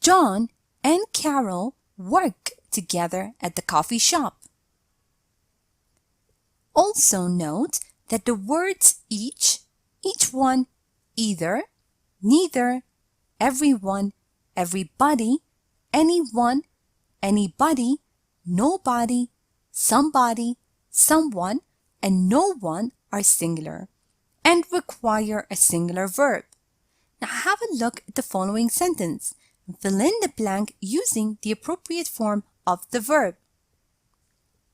John and Carol work together at the coffee shop. Also note that the words each one, either, neither, everyone, everybody, anyone, anybody, nobody, somebody, someone, and no one are singular and require a singular verb. Now have a look at the following sentence and fill in the blank using the appropriate form of the verb.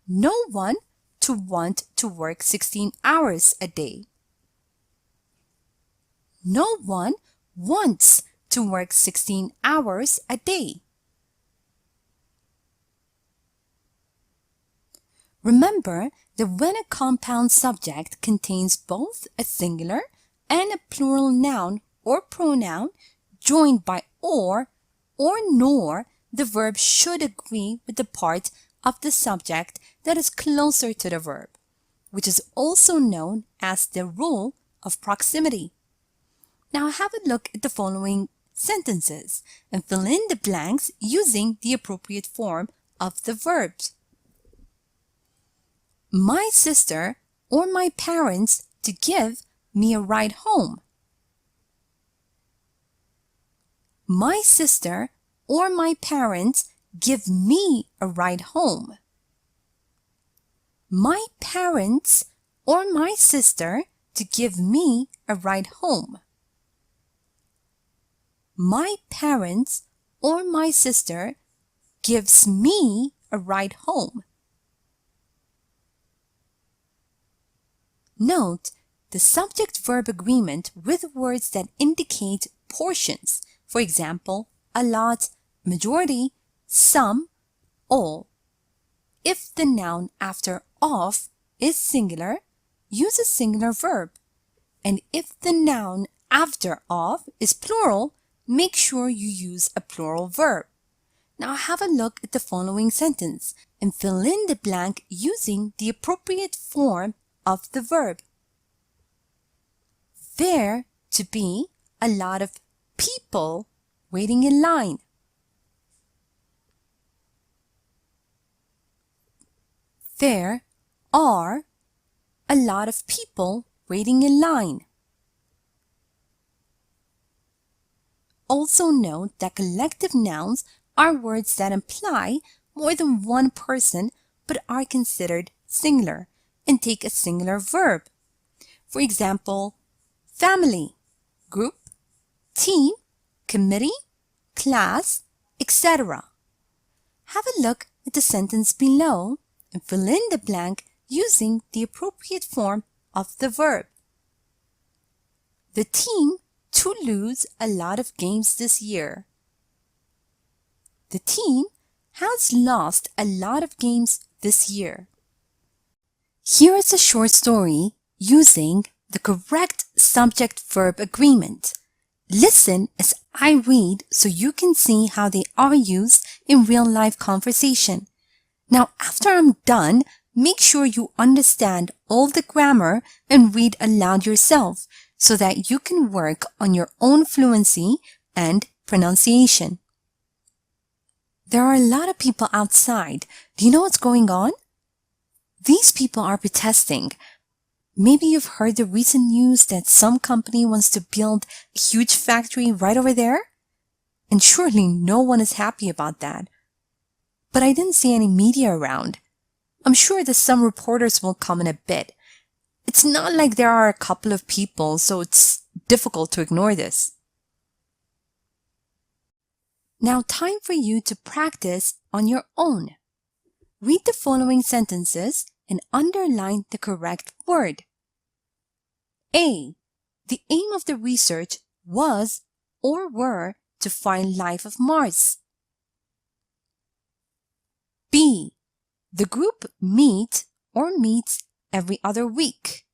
No one to want to work 16 hours a day. No one wants to work 16 hours a day. Remember that when a compound subject contains both a singular and a plural noun or pronoun joined by or nor, the verb should agree with the part of the subject that is closer to the verb, which is also known as the rule of proximity. Now have a look at the following sentences and fill in the blanks using the appropriate form of the verbs. My sister or my parents to give me a ride home. My sister or my parents give me a ride home. My parents or my sister to give me a ride home. My parents or my sister gives me a ride home. Note the subject-verb agreement with words that indicate portions. For example, a lot, majority, some, all. If the noun after of is singular, use a singular verb. And if the noun after of is plural, make sure you use a plural verb. Now have a look at the following sentence and fill in the blank using the appropriate form of the verb. There to be a lot of people waiting in line. There are a lot of people waiting in line. Also note that collective nouns are words that imply more than one person but are considered singular and take a singular verb. For example, family, group, team, committee, class, etc. Have a look at the sentence below and fill in the blank using the appropriate form of the verb. The team to lose a lot of games this year. The team has lost a lot of games this year. Here is a short story using the correct subject-verb agreement. Listen as I read so you can see how they are used in real-life conversation. Now, after I'm done, make sure you understand all the grammar and read aloud yourself so that you can work on your own fluency and pronunciation. There are a lot of people outside. Do you know what's going on? These people are protesting. Maybe you've heard the recent news that some company wants to build a huge factory right over there? And surely no one is happy about that. But I didn't see any media around. I'm sure that some reporters will come in a bit. It's not like there are a couple of people, so it's difficult to ignore this. Now time for you to practice on your own. Read the following sentences and underline the correct word. A. The aim of the research was or were to find life of Mars. B. The group meets every other week.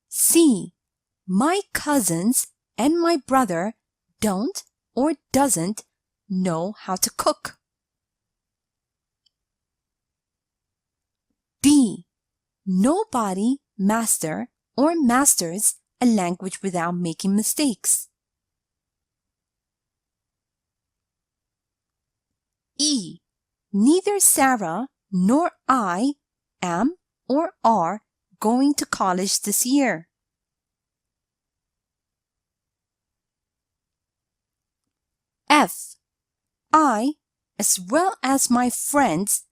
C. My cousins and my brother don't or doesn't know how to cook. D. Nobody masters a language without making mistakes. E. Neither Sarah nor I am or are going to college this year. F. I, as well as my friends,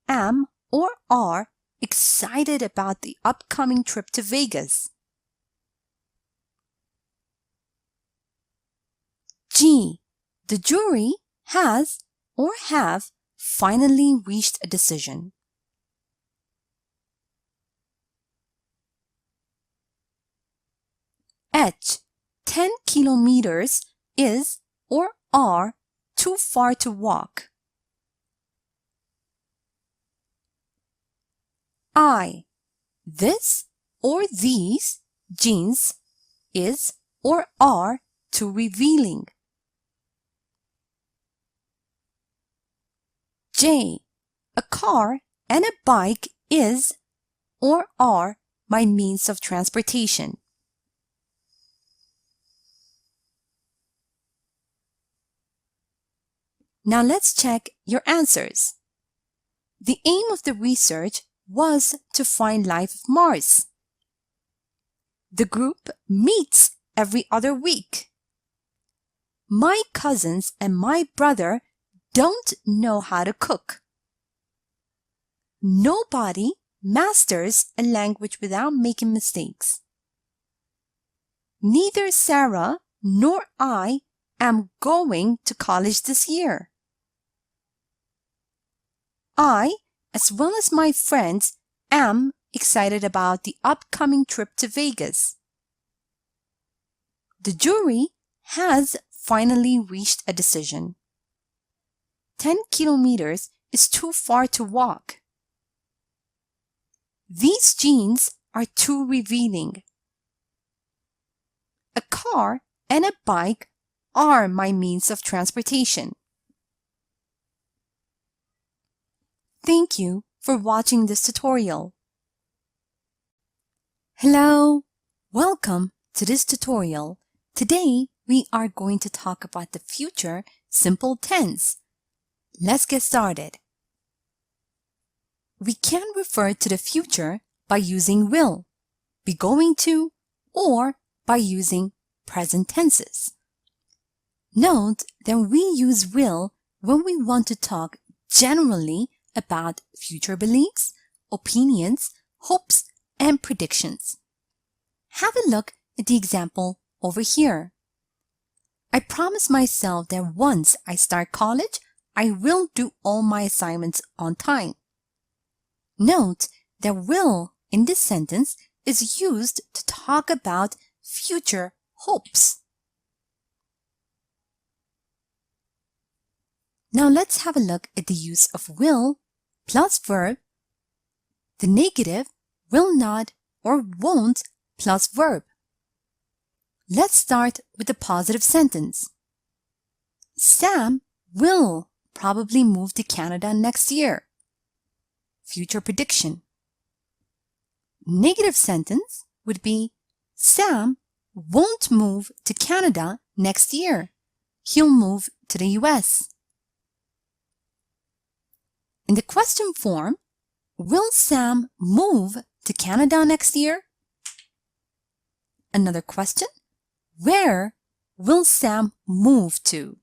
am or are excited about the upcoming trip to Vegas. G. The jury has or have finally reached a decision. H, 10 kilometers is or are too far to walk. I, this or these jeans is or are too revealing. J, a car and a bike is or are my means of transportation. Now let's check your answers. The aim of the research was to find life of Mars. The group meets every other week. My cousins and my brother don't know how to cook. Nobody masters a language without making mistakes. Neither Sarah nor I am going to college this year. I, as well as my friends, am excited about the upcoming trip to Vegas. The jury has finally reached a decision. 10 kilometers is too far to walk. These jeans are too revealing. A car and a bike are my means of transportation. Thank you for watching this tutorial. Hello, welcome to this tutorial. Today, we are going to talk about the future simple tense. Let's get started. We can refer to the future by using will, be going to, or by using present tenses. Note that we use will when we want to talk generally about future beliefs, opinions, hopes, and predictions. Have a look at the example over here. I promise myself that once I start college, I will do all my assignments on time. Note that will in this sentence is used to talk about future hopes. Now let's have a look at the use of will plus verb, the negative will not or won't plus verb. Let's start with the positive sentence. Sam will probably move to Canada next year. Future prediction. Negative sentence would be Sam won't move to Canada next year. He'll move to the US. In the question form, will Sam move to Canada next year? Another question, where will Sam move to?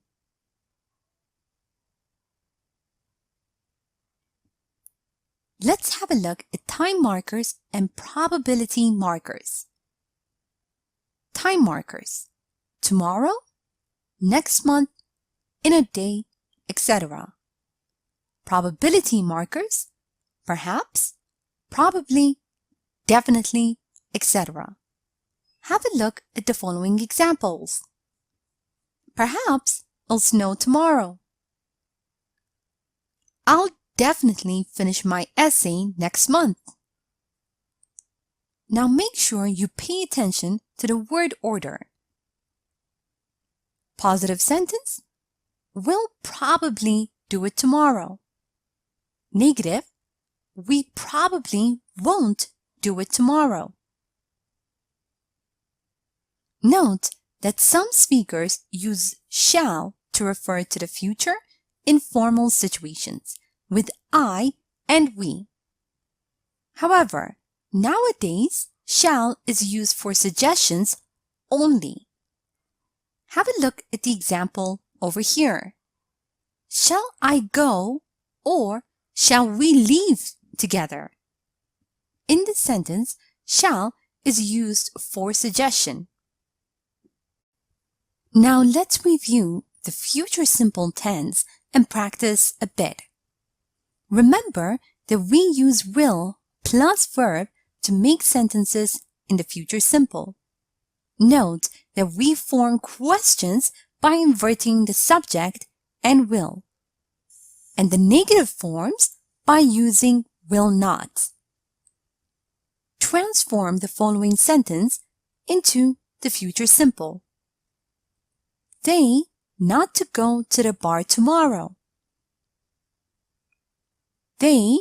Let's have a look at time markers and probability markers. Time markers: tomorrow, next month, in a day, etc. Probability markers: perhaps, probably, definitely, etc. Have a look at the following examples. Perhaps it'll snow tomorrow. I'll definitely finish my essay next month. Now make sure you pay attention to the word order. Positive sentence: we'll probably do it tomorrow. Negative: we probably won't do it tomorrow. Note that some speakers use shall to refer to the future in formal situations with I and we. However, nowadays, shall is used for suggestions only. Have a look at the example over here. Shall I go or shall we leave together? In this sentence, shall is used for suggestion. Now let's review the future simple tense and practice a bit. Remember that we use will plus verb to make sentences in the future simple. Note that we form questions by inverting the subject and will, and the negative forms by using will not. Transform the following sentence into the future simple. They not to go to the bar tomorrow. They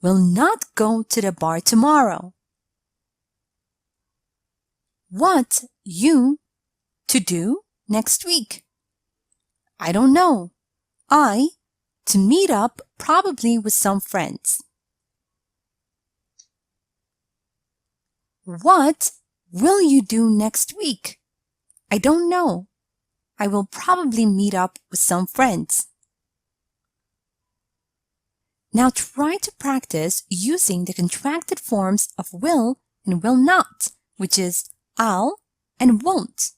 will not go to the bar tomorrow. What you to do next week? I don't know. I to meet up probably with some friends. What will you do next week? I don't know. I will probably meet up with some friends. Now try to practice using the contracted forms of will and will not, which is I'll and won't.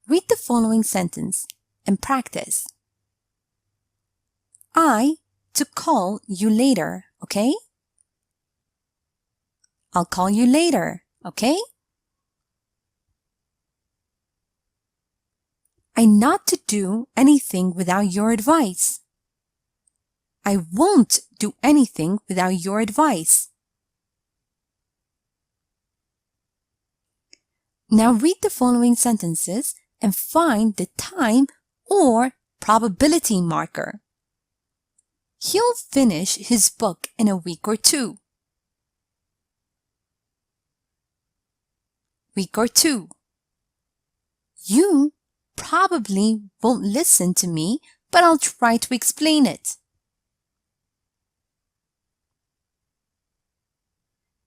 Read the following sentence and practice. I to call you later, okay? I'll call you later, okay? I not to do anything without your advice. I won't do anything without your advice. Now read the following sentences and find the time or probability marker. He'll finish his book in a week or two. Week or two. You probably won't listen to me, but I'll try to explain it.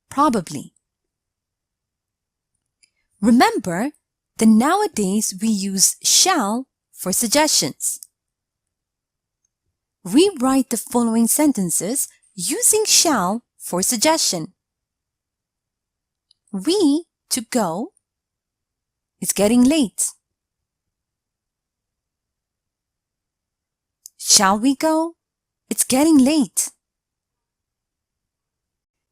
Probably. Remember that nowadays we use shall for suggestions. Rewrite the following sentences using shall for suggestion. We to go. It's getting late. Shall we go? It's getting late.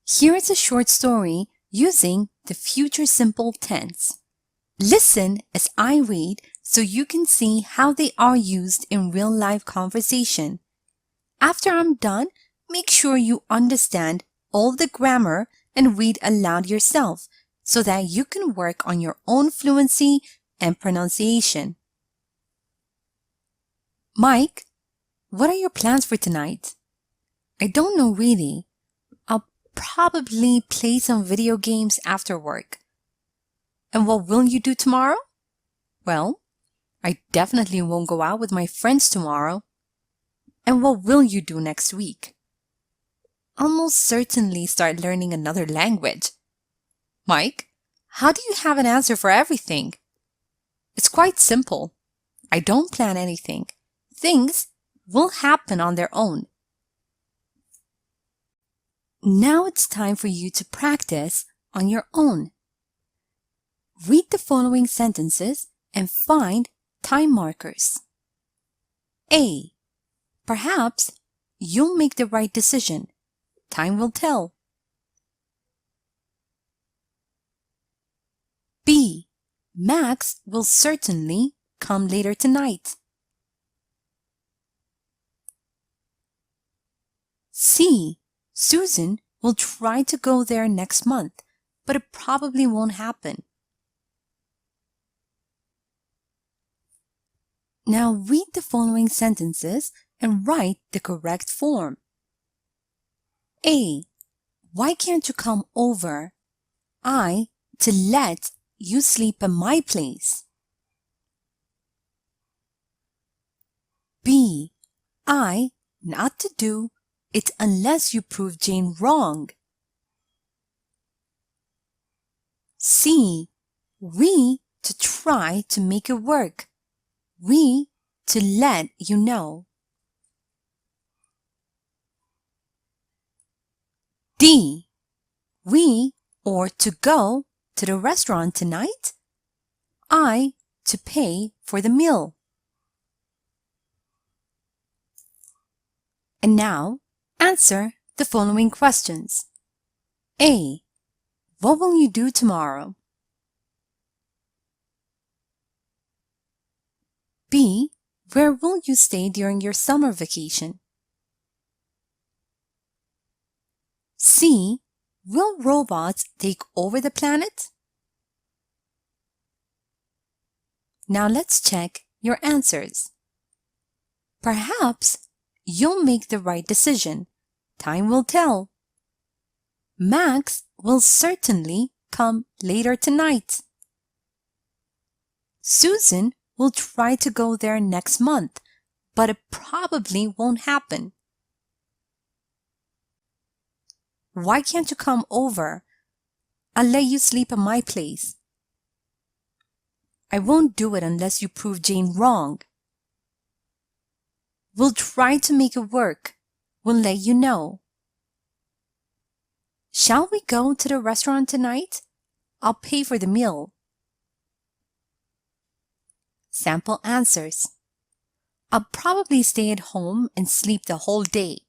Here is a short story using the future simple tense. Listen as I read so you can see how they are used in real-life conversation. After I'm done, make sure you understand all the grammar and read aloud yourself so that you can work on your own fluency and pronunciation. Mike, what are your plans for tonight? I don't know really. I'll probably play some video games after work. And what will you do tomorrow? Well, I definitely won't go out with my friends tomorrow. And what will you do next week? I'll most certainly start learning another language. Mike, how do you have an answer for everything? It's quite simple. I don't plan anything. Things will happen on their own. Now it's time for you to practice on your own. Read the following sentences and find time markers. A. Perhaps you'll make the right decision. Time will tell. B. Max will certainly come later tonight. C. Susan will try to go there next month, but it probably won't happen. Now read the following sentences and write the correct form. A. Why can't you come over? I to let you sleep in my place. B. I not to do it unless you prove Jane wrong. C. We to try to make it work. We to let you know. D. We or to go to the restaurant tonight. I to pay for the meal. And now answer the following questions. A. What will you do tomorrow? B. Where will you stay during your summer vacation? C. Will robots take over the planet? Now let's check your answers. Perhaps you'll make the right decision. Time will tell. Max will certainly come later tonight. Susan will try to go there next month, but it probably won't happen. Why can't you come over? I'll let you sleep at my place. I won't do it unless you prove Jane wrong. We'll try to make it work. We'll let you know. Shall we go to the restaurant tonight? I'll pay for the meal. Sample answers. I'll probably stay at home and sleep the whole day.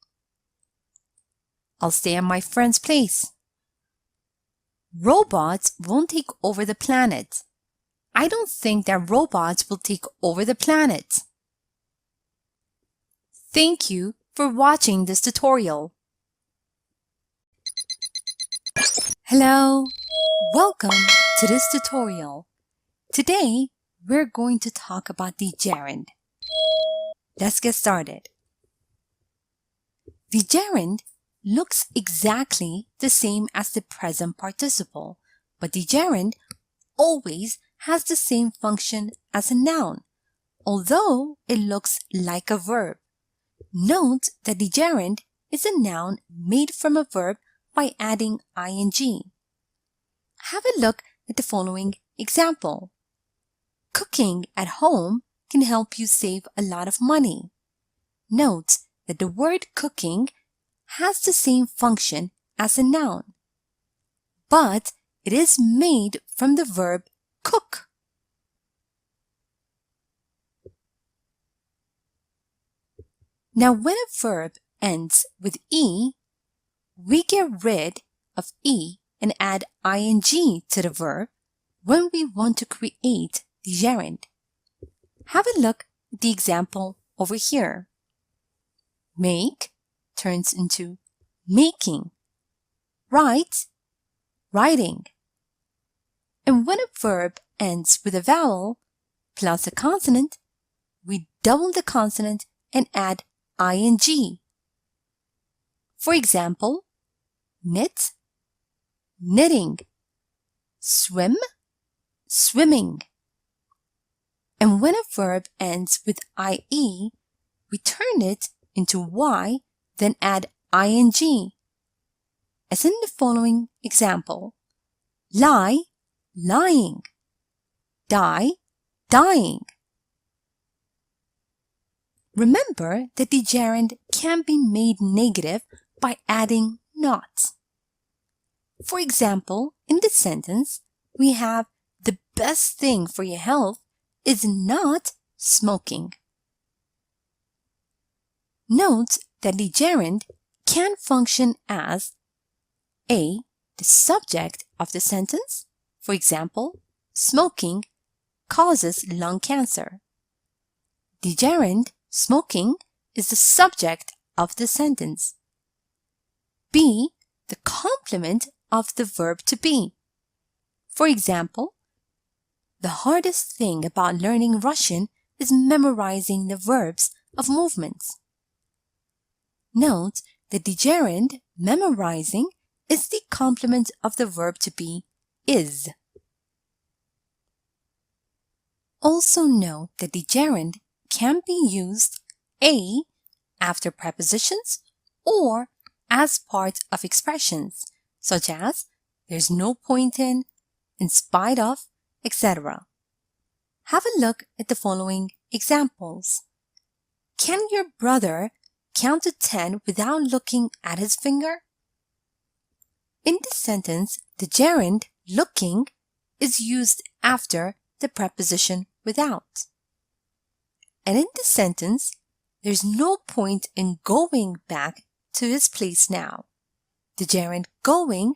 I'll stay at my friend's place. Robots won't take over the planet. I don't think that robots will take over the planet. Thank you for watching this tutorial. Hello, welcome to this tutorial. Today, we're going to talk about the gerund. Let's get started. The gerund looks exactly the same as the present participle, but the gerund always has the same function as a noun, although it looks like a verb. Note that the gerund is a noun made from a verb by adding ing. Have a look at the following example. Cooking at home can help you save a lot of money. Note that the word cooking has the same function as a noun, but it is made from the verb cook. Now, when a verb ends with E, we get rid of E and add ing to the verb when we want to create the gerund. Have a look at the example over here. Make turns into making. Write, writing. And when a verb ends with a vowel plus a consonant, we double the consonant and add ing. For example, knit, knitting, swim, swimming. And when a verb ends with ie, we turn it into y, then add ing. As in the following example, lie, lying, die, dying. Remember that the gerund can be made negative by adding not. For example, in this sentence, we have the best thing for your health is not smoking. Note that the gerund can function as A. The subject of the sentence. For example, smoking causes lung cancer. The gerund smoking is the subject of the sentence. B. The complement of the verb to be. For example, the hardest thing about learning Russian is memorizing the verbs of movements. Note that the gerund memorizing is the complement of the verb to be is. Also note that the gerund can be used A. after prepositions or as part of expressions such as there's no point in spite of, etc. Have a look at the following examples. Can your brother count to 10 without looking at his finger? In this sentence, the gerund looking is used after the preposition without. And in this sentence, there's no point in going back to his place now. The gerund going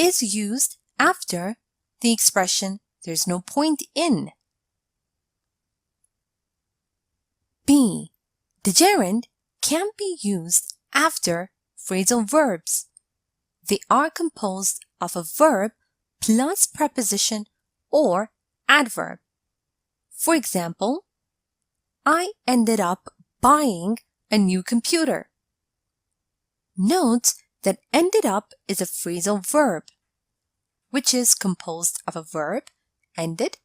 is used after the expression there's no point in. B. The gerund can be used after phrasal verbs. They are composed of a verb plus preposition or adverb. For example, I ended up buying a new computer. Note that ended up is a phrasal verb, which is composed of a verb, ended,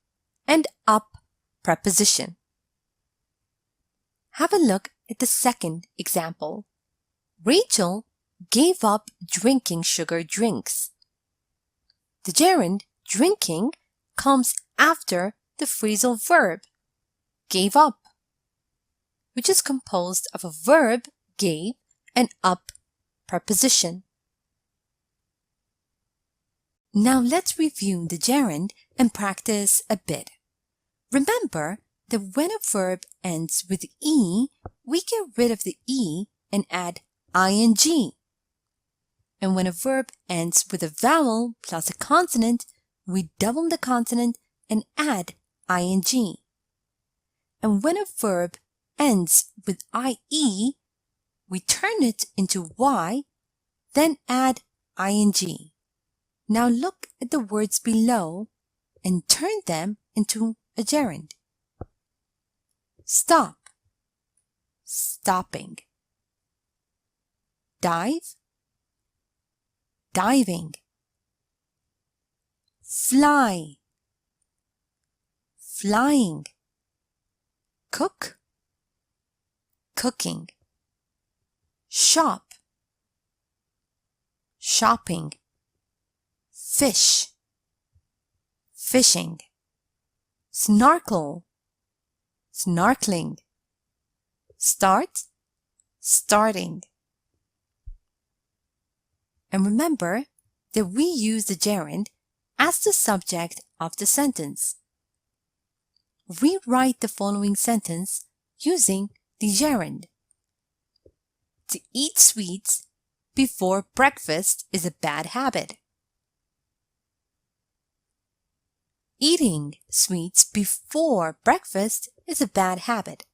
and up preposition. Have a look at the second example. Rachel gave up drinking sugar drinks. The gerund drinking comes after the phrasal verb gave up, which is composed of a verb gave and up preposition. Now let's review the gerund and practice a bit. Remember that when a verb ends with E, we get rid of the E and add ing. And when a verb ends with a vowel plus a consonant, we double the consonant and add ing. And when a verb ends with IE, we turn it into Y, then add ing. Now look at the words below and turn them into a gerund. Stop, stopping. Dive, diving. Fly, flying. Cook, cooking. Shop, shopping. Fish, fishing. Snorkel, snorkeling. Start, starting. And remember that we use the gerund as the subject of the sentence. Rewrite the following sentence using the gerund. To eat sweets before breakfast is a bad habit. Eating sweets before breakfast is a bad habit.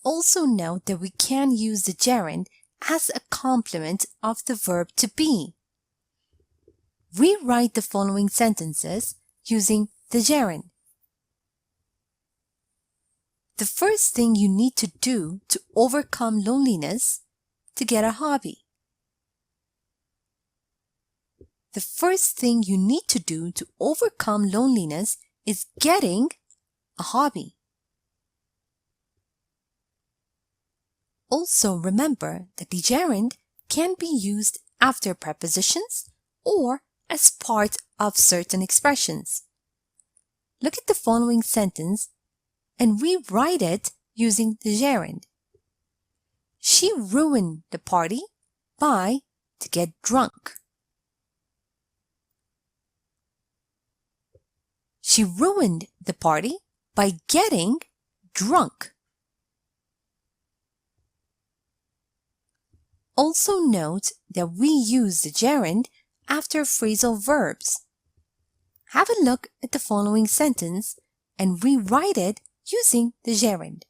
Also note that we can use the gerund as a complement of the verb to be. Rewrite the following sentences using the gerund. The first thing you need to do to overcome loneliness to get a hobby. The first thing you need to do to overcome loneliness is getting a hobby. Also remember that the gerund can be used after prepositions or as part of certain expressions. Look at the following sentence and rewrite it using the gerund. She ruined the party by to get drunk. She ruined the party by getting drunk. Also note that we use the gerund after phrasal verbs. Have a look at the following sentence and rewrite it using the gerund.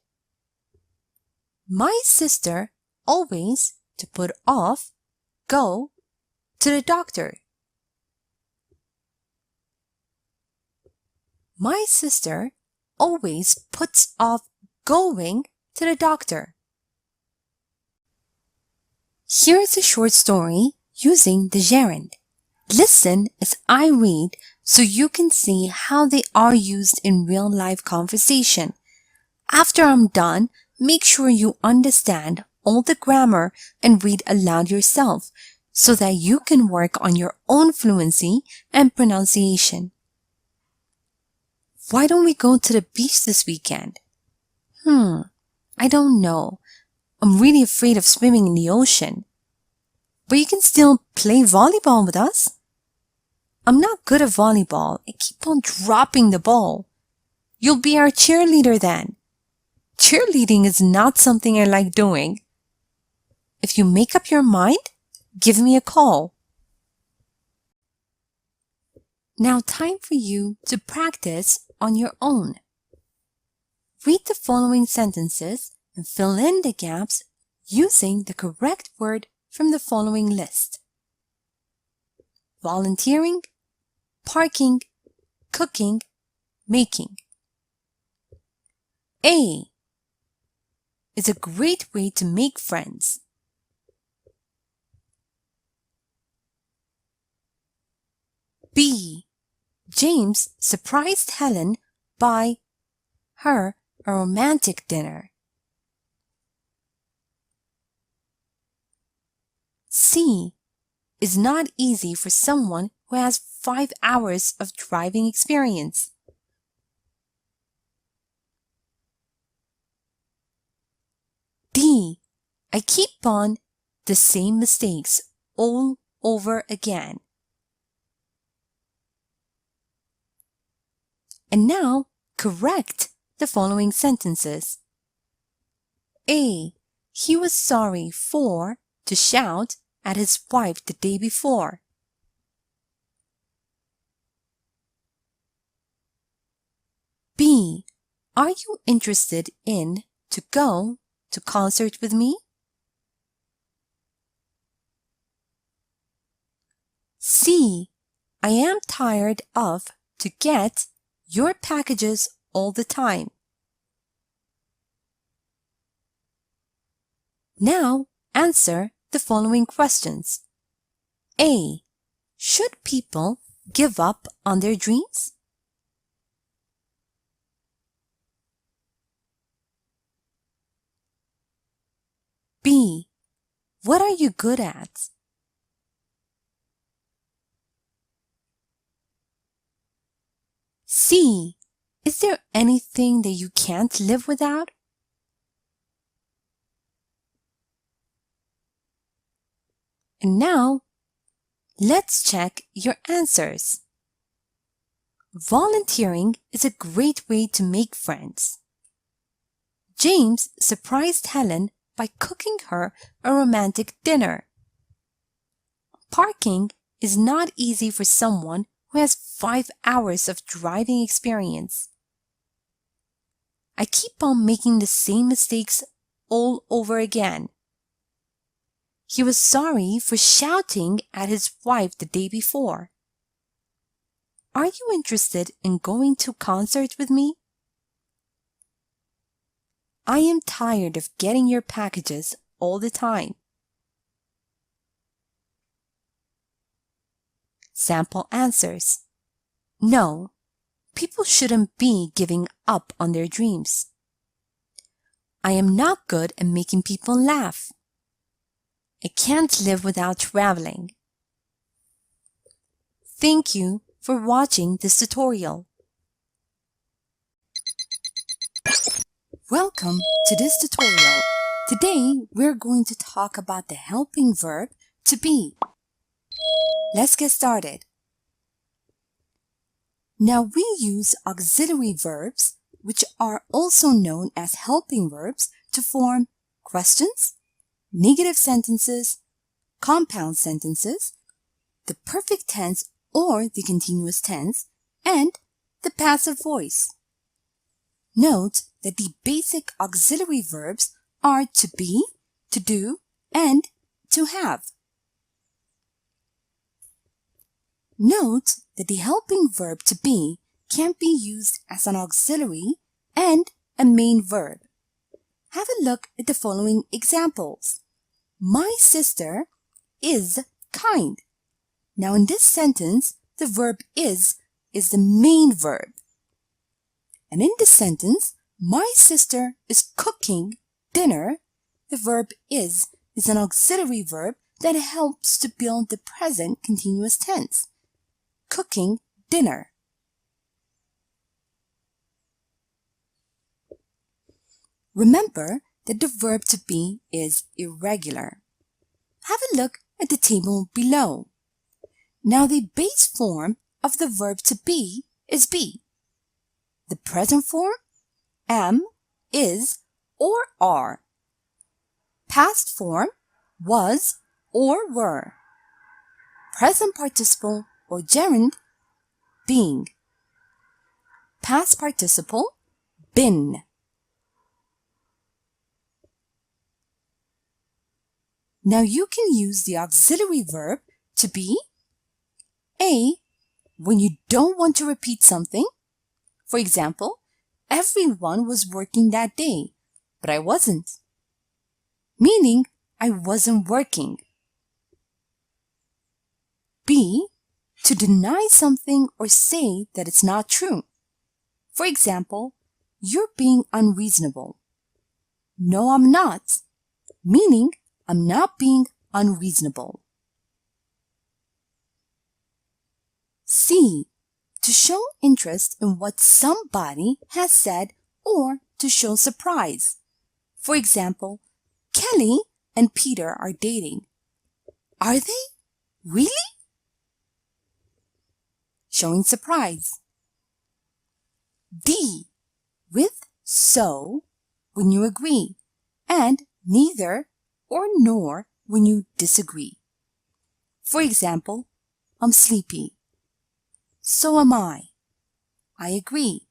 My sister always to put off go to the doctor. My sister always puts off going to the doctor. Here's a short story using the gerund. Listen as I read so you can see how they are used in real-life conversation. After I'm done, make sure you understand all the grammar and read aloud yourself so that you can work on your own fluency and pronunciation. Why don't we go to the beach this weekend? I don't know. I'm really afraid of swimming in the ocean. But you can still play volleyball with us. I'm not good at volleyball. I keep on dropping the ball. You'll be our cheerleader then. Cheerleading is not something I like doing. If you make up your mind, give me a call. Now time for you to practice on your own. Read the following sentences and fill in the gaps using the correct word from the following list: volunteering, parking, cooking, making. A is a great way to make friends. B. James surprised Helen by her a romantic dinner. C. Is not easy for someone who has 5 hours of driving experience. D. I keep on the same mistakes all over again. And now, correct the following sentences. A. He was sorry for to shout at his wife the day before. B. Are you interested in to go to concert with me? C. I am tired of to get your packages all the time. Now answer the following questions. A. Should people give up on their dreams? B. What are you good at? C. Is there anything that you can't live without? And now, let's check your answers. Volunteering is a great way to make friends. James surprised Helen by cooking her a romantic dinner. Parking is not easy for someone who has 5 hours of driving experience. I keep on making the same mistakes all over again. He was sorry for shouting at his wife the day before. Are you interested in going to a concert with me? I am tired of getting your packages all the time. Sample answers. No, people shouldn't be giving up on their dreams. I am not good at making people laugh. I can't live without traveling. Thank you for watching this tutorial. Welcome to this tutorial. Today, we're going to talk about the helping verb to be. Let's get started. Now we use auxiliary verbs, which are also known as helping verbs, to form questions, negative sentences, compound sentences, the perfect tense or the continuous tense, and the passive voice. Note that the basic auxiliary verbs are to be, to do, and to have. Note that the helping verb to be can be used as an auxiliary and a main verb. Have a look at the following examples. My sister is kind. Now in this sentence, the verb is the main verb. And in this sentence, my sister is cooking dinner. The verb is an auxiliary verb that helps to build the present continuous tense. Cooking dinner. Remember that the verb to be is irregular. Have a look at the table below. Now the base form of the verb to be is be. The present form, am, is, or are. Past form, was, or were. Present participle or gerund, being. Past participle, been. Now you can use the auxiliary verb to be A, when you don't want to repeat something. For example, everyone was working that day, but I wasn't. Meaning, I wasn't working. B, to deny something or say that it's not true. For example, you're being unreasonable. No, I'm not. Meaning, I'm not being unreasonable. C, to show interest in what somebody has said or to show surprise. For example, Kelly and Peter are dating. Are they? Really? Showing surprise. D, with so when you agree, and neither or nor when you disagree. For example, I'm sleepy. So am I. I agree.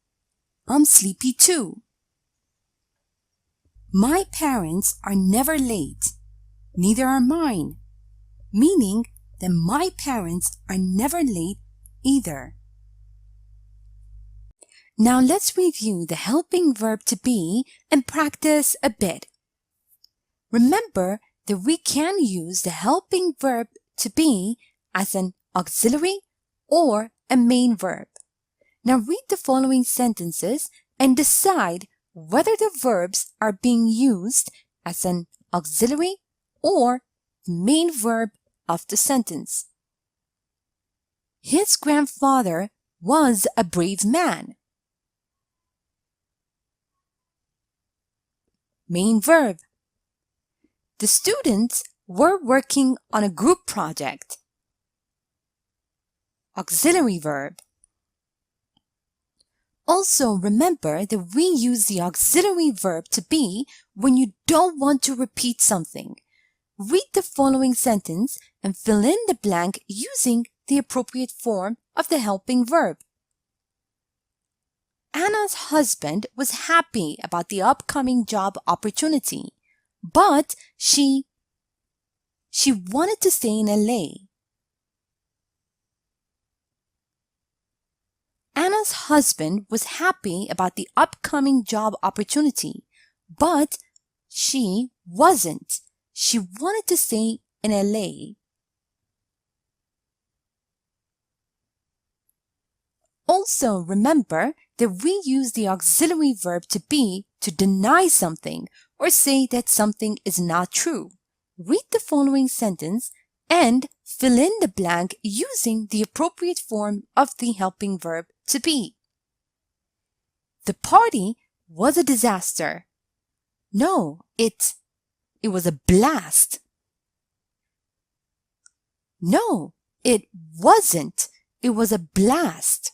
I'm sleepy too. My parents are never late. Neither are mine. Meaning that my parents are never late either. Now let's review the helping verb to be and practice a bit. Remember that we can use the helping verb to be as an auxiliary or a main verb. Now read the following sentences and decide whether the verbs are being used as an auxiliary or the main verb of the sentence. His grandfather was a brave man. Main verb. The students were working on a group project. Auxiliary verb. Also remember that we use the auxiliary verb to be when you don't want to repeat something. Read the following sentence and fill in the blank using the appropriate form of the helping verb. Anna's husband was happy about the upcoming job opportunity, but she wanted to stay in LA. Anna's husband was happy about the upcoming job opportunity, but she wasn't. She wanted to stay in LA. Also remember that we use the auxiliary verb to be to deny something or say that something is not true. Read the following sentence and fill in the blank using the appropriate form of the helping verb to be. The party was a disaster. No, it was a blast. No, it wasn't. It was a blast.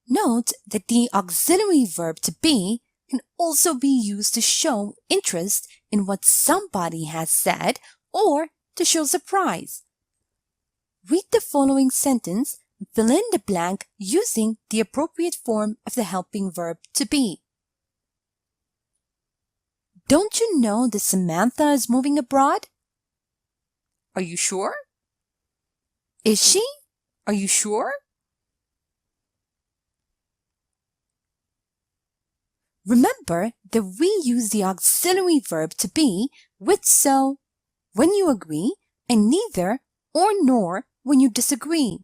Note that the auxiliary verb to be can also be used to show interest in what somebody has said or to show surprise. Read the following sentence and fill in the blank using the appropriate form of the helping verb to be. Don't you know that Samantha is moving abroad? Are you sure? Is she? Are you sure? Remember that we use the auxiliary verb to be with so when you agree and neither or nor when you disagree.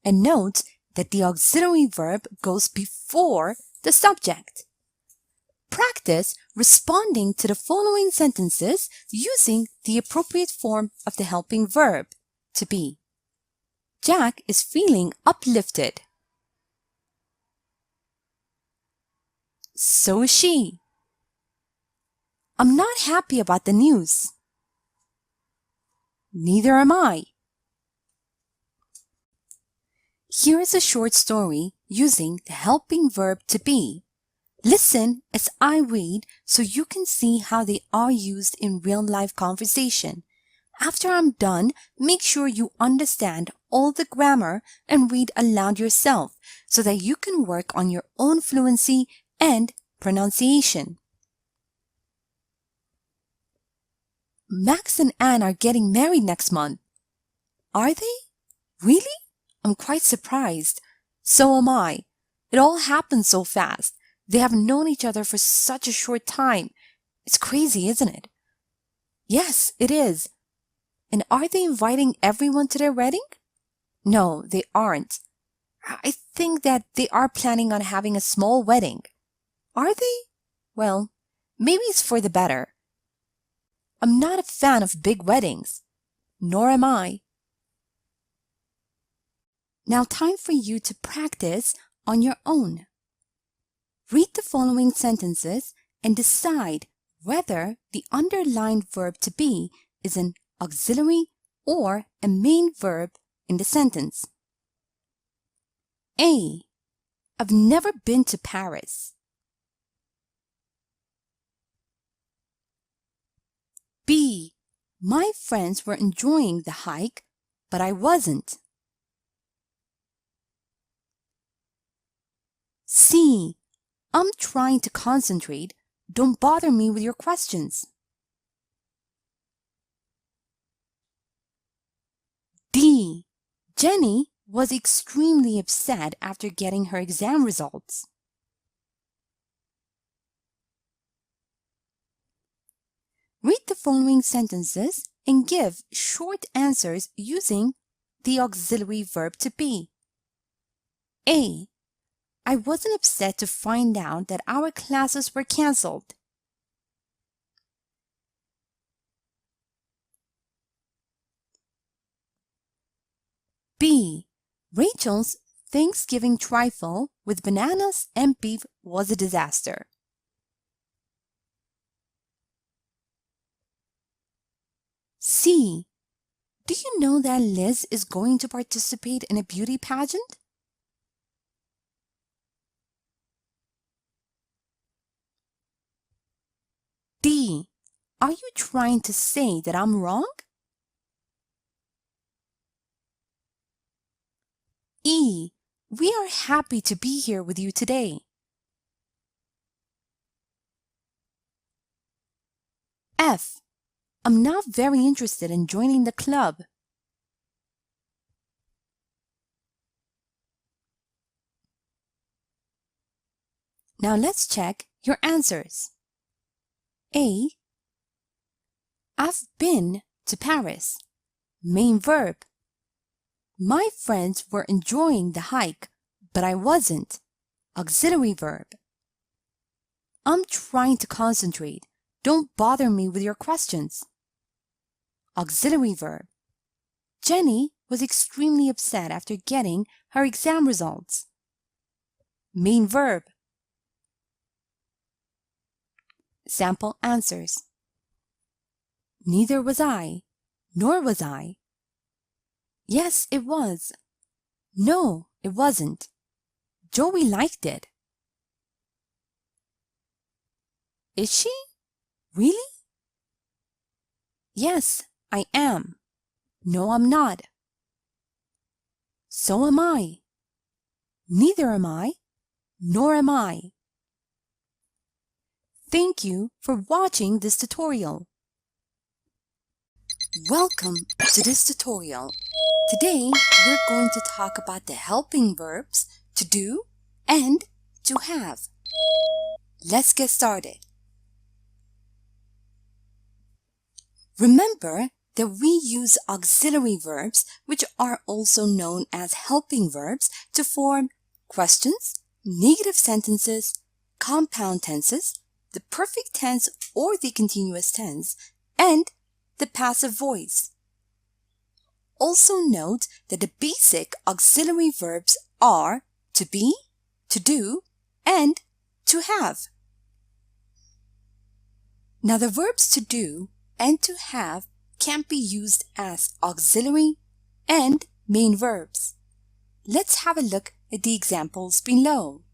And note that the auxiliary verb goes before the subject. Practice responding to the following sentences using the appropriate form of the helping verb to be. Jack is feeling uplifted. So is she. I'm not happy about the news. Neither am I. Here is a short story using the helping verb to be. Listen as I read so you can see how they are used in real-life conversation. After I'm done, make sure you understand all the grammar and read aloud yourself so that you can work on your own fluency and pronunciation. Max and Anne are getting married next month. Are they? Really? I'm quite surprised. So am I. It all happened so fast. They have known each other for such a short time. It's crazy, isn't it? Yes, it is. And are they inviting everyone to their wedding? No, they aren't. I think that they are planning on having a small wedding. Are they? Well, maybe it's for the better. I'm not a fan of big weddings. Nor am I. Now time for you to practice on your own. Read the following sentences and decide whether the underlined verb to be is an auxiliary or a main verb in the sentence. A. I've never been to Paris. B. My friends were enjoying the hike, but I wasn't. C. I'm trying to concentrate. Don't bother me with your questions. D. Jenny was extremely upset after getting her exam results. Read the following sentences and give short answers using the auxiliary verb to be. A. I wasn't upset to find out that our classes were cancelled. B. Rachel's Thanksgiving trifle with bananas and beef was a disaster. C. Do you know that Liz is going to participate in a beauty pageant? D. Are you trying to say that I'm wrong? E. We are happy to be here with you today. F. I'm not very interested in joining the club. Now let's check your answers. A. I've been to Paris. Main verb. My friends were enjoying the hike, but I wasn't. Auxiliary verb. I'm trying to concentrate. Don't bother me with your questions. Auxiliary verb. Jenny was extremely upset after getting her exam results. Main verb. Sample answers. Neither was I, nor was I. Yes, it was. No, it wasn't. Joey liked it. Is she? Really? Yes, I am. No, I'm not. So am I. Neither am I, nor am I. Thank you for watching this tutorial. Welcome to this tutorial. Today, we're going to talk about the helping verbs to do and to have. Let's get started. Remember that we use auxiliary verbs, which are also known as helping verbs, to form questions, negative sentences, compound tenses, the perfect tense or the continuous tense, and the passive voice. Also note that the basic auxiliary verbs are to be, to do, and to have. Now the verbs to do and to have can be used as auxiliary and main verbs. Let's have a look at the examples below.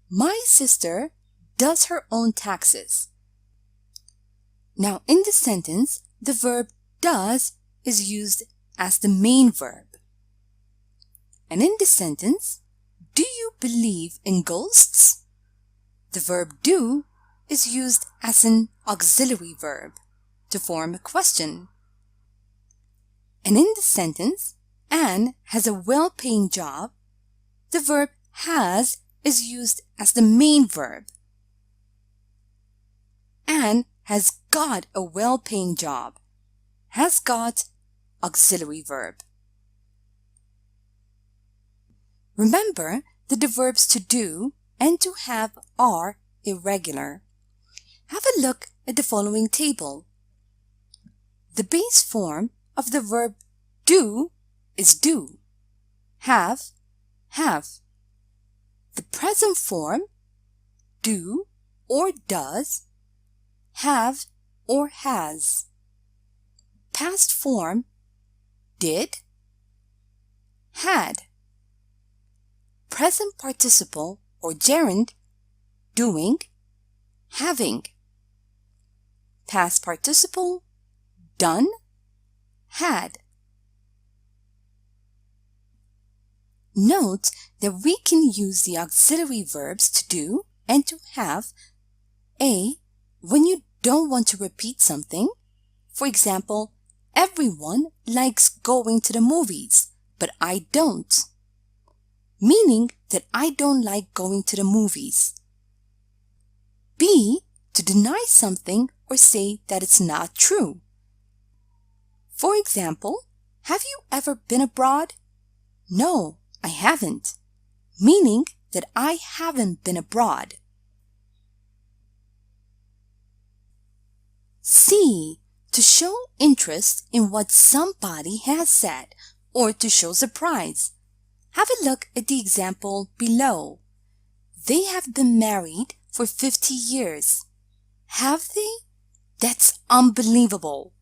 My sister does her own taxes. Now, in this sentence, the verb does is used as the main verb. And in this sentence, do you believe in ghosts? The verb do is used as an auxiliary verb to form a question. And in this sentence, Anne has a well-paying job. The verb has is used as the main verb. Anne has got a well-paying job. Has got auxiliary verb. Remember that the verbs to do and to have are irregular. Have a look at the following table. The base form of the verb do is do. Have. The present form, do or does, have or has. Past form, did, had. Present participle or gerund, doing, having. Past participle, done, had. Note that we can use the auxiliary verbs to do and to have when you don't want to repeat something. For example, everyone likes going to the movies, but I don't. Meaning that I don't like going to the movies. B, to deny something or say that it's not true. For example, have you ever been abroad? No, I haven't. Meaning that I haven't been abroad. C, to show interest in what somebody has said or to show surprise. Have a look at the example below. They have been married for 50 years. Have they? That's unbelievable.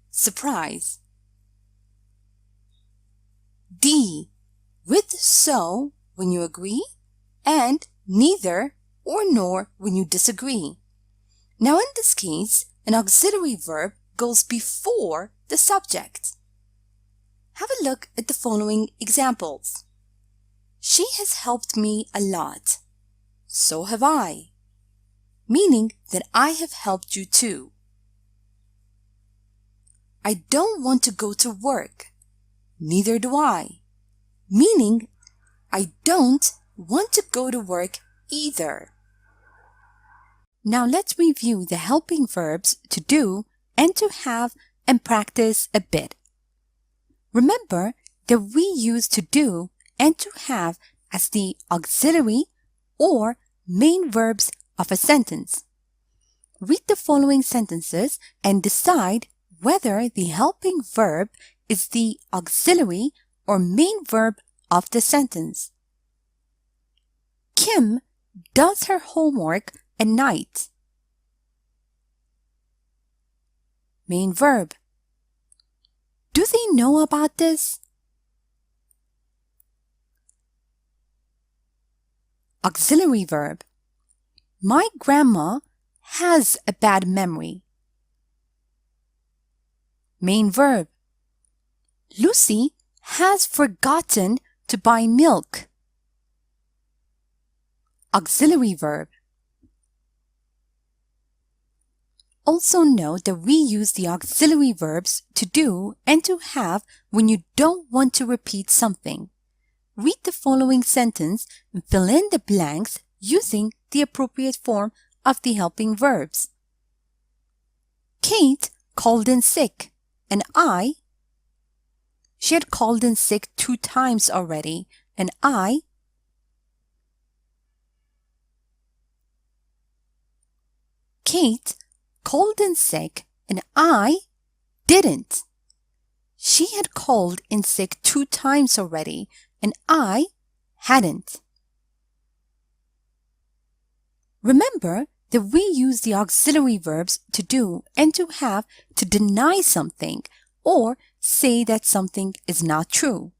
Surprise. D, with so when you agree and neither or nor when you disagree. Now in this case, an auxiliary verb goes before the subject. Have a look at the following examples. She has helped me a lot. So have I. Meaning that I have helped you too. I don't want to go to work. Neither do I. Meaning I don't want to go to work either. Now let's review the helping verbs to do and to have and practice a bit. Remember that we use to do and to have as the auxiliary or main verbs of a sentence. Read the following sentences and decide whether the helping verb is the auxiliary or main verb of the sentence. Kim does her homework at night. Main verb. Do they know about this? Auxiliary verb. My grandma has a bad memory. Main verb. Lucy has forgotten to buy milk. Auxiliary verb. Also note that we use the auxiliary verbs to do and to have when you don't want to repeat something. Read the following sentence and fill in the blanks using the appropriate form of the helping verbs. Kate called in sick, and she had called in sick 2 times already, and Kate called in sick and I didn't. She had called in sick 2 times already and I hadn't. Remember that we use the auxiliary verbs to do and to have to deny something or say that something is not true.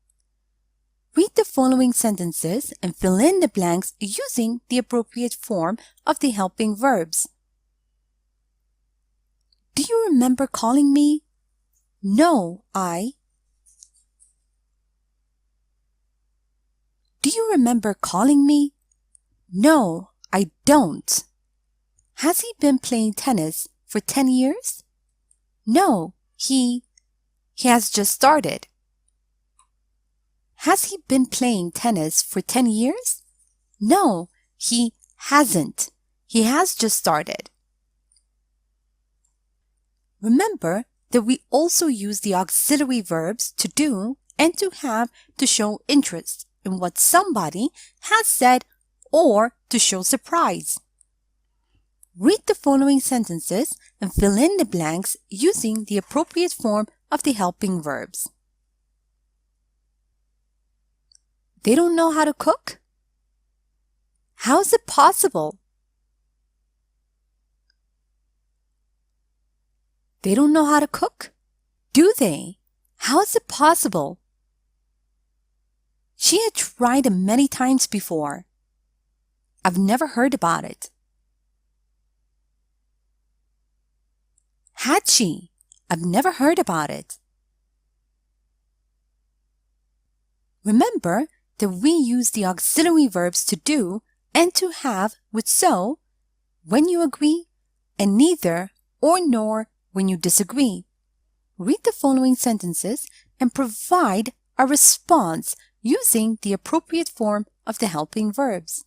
Read the following sentences and fill in the blanks using the appropriate form of the helping verbs. Do you remember calling me? No, I. Do you remember calling me? No, I don't. Has he been playing tennis for 10 years? No, he has just started. Has he been playing tennis for 10 years? No, he hasn't. He has just started. Remember that we also use the auxiliary verbs to do and to have to show interest in what somebody has said or to show surprise. Read the following sentences and fill in the blanks using the appropriate form of the helping verbs. They don't know how to cook? How is it possible? They don't know how to cook? Do they? How is it possible? She had tried it many times before. I've never heard about it. Had she? I've never heard about it. Remember that we use the auxiliary verbs to do and to have with so when you agree and neither or nor when you disagree. Read the following sentences and provide a response using the appropriate form of the helping verbs.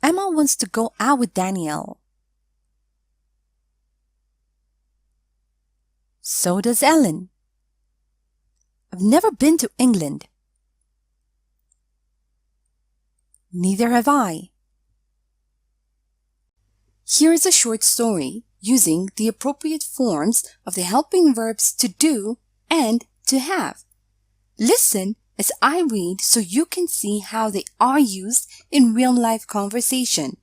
Emma wants to go out with Danielle. So does Ellen. I've never been to England. Neither have I. Here is a short story using the appropriate forms of the helping verbs to do and to have. Listen as I read so you can see how they are used in real-life conversation.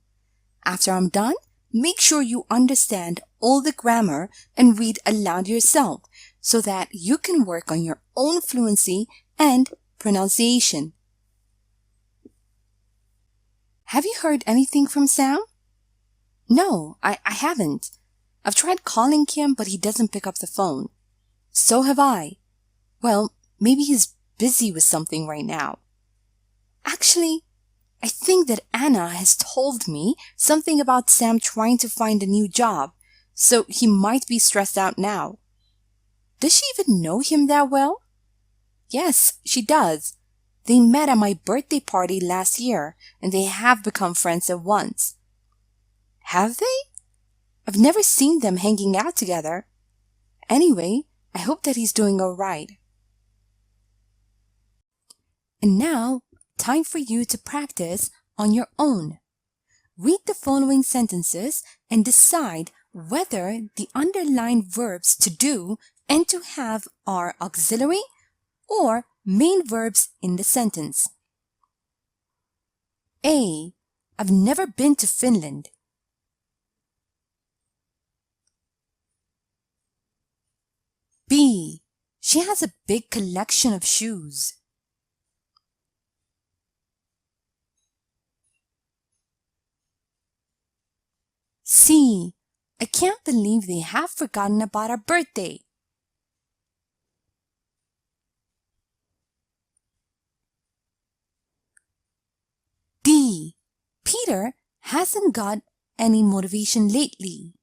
After I'm done, make sure you understand all the grammar and read aloud yourself so that you can work on your own fluency and pronunciation. Have you heard anything from Sam? No, I haven't. I've tried calling him, but he doesn't pick up the phone. So have I. Well, maybe he's busy with something right now. Actually, I think that Anna has told me something about Sam trying to find a new job, so he might be stressed out now. Does she even know him that well? Yes, she does. They met at my birthday party last year, and they have become friends at once. Have they? I've never seen them hanging out together. Anyway, I hope that he's doing all right. And now, time for you to practice on your own. Read the following sentences and decide whether the underlined verbs to do and to have are auxiliary or main verbs in the sentence. A. I've never been to Finland. B. She has a big collection of shoes. C. I can't believe they have forgotten about our birthday. D. Peter hasn't got any motivation lately.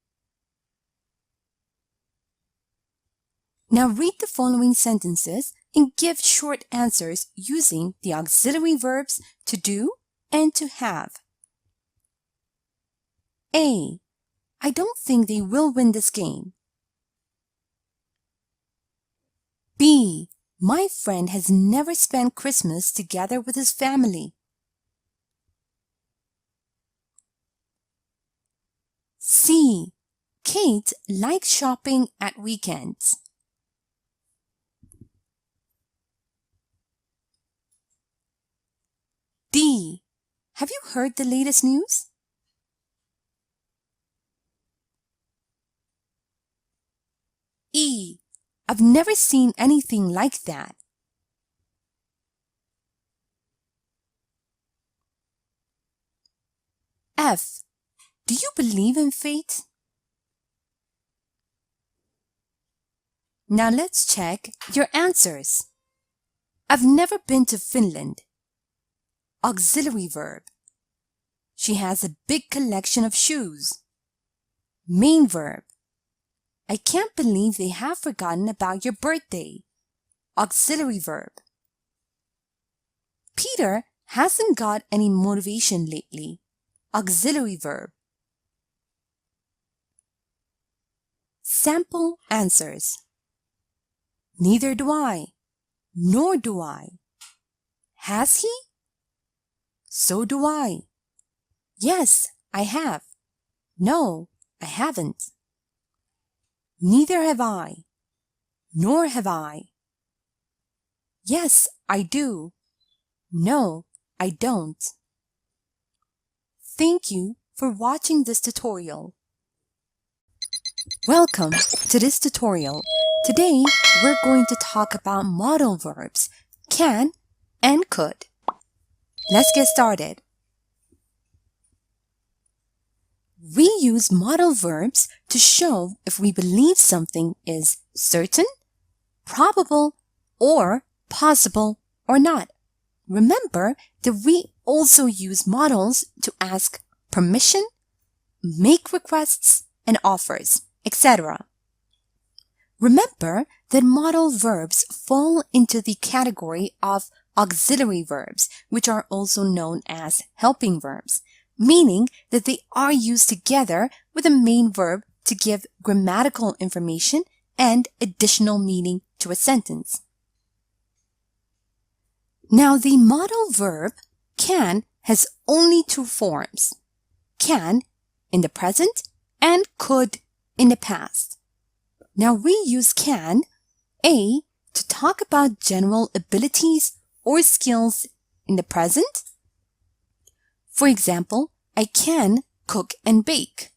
Now read the following sentences and give short answers using the auxiliary verbs to do and to have. A. I don't think they will win this game. B. My friend has never spent Christmas together with his family. C. Kate likes shopping at weekends. D. Have you heard the latest news? E. I've never seen anything like that. F. Do you believe in fate? Now let's check your answers. I've never been to Finland. Auxiliary verb. She has a big collection of shoes. Main verb. I can't believe they have forgotten about your birthday. Auxiliary verb. Peter hasn't got any motivation lately. Auxiliary verb. Sample answers. Neither do I, nor do I. Has he? So do I. Yes, I have. No, I haven't. Neither have I, nor have I. Yes, I do. No, I don't. Thank you for watching this tutorial. Welcome to this tutorial. Today, we're going to talk about modal verbs, can and could. Let's get started. We use modal verbs to show if we believe something is certain, probable, or possible or not. Remember that we also use modals to ask permission, make requests, and offers, etc. Remember that modal verbs fall into the category of auxiliary verbs, which are also known as helping verbs, meaning that they are used together with a main verb to give grammatical information and additional meaning to a sentence. Now, the modal verb can has only two forms, can in the present and could in the past. Now, we use can, A, to talk about general abilities or skills in the present. For example, I can cook and bake.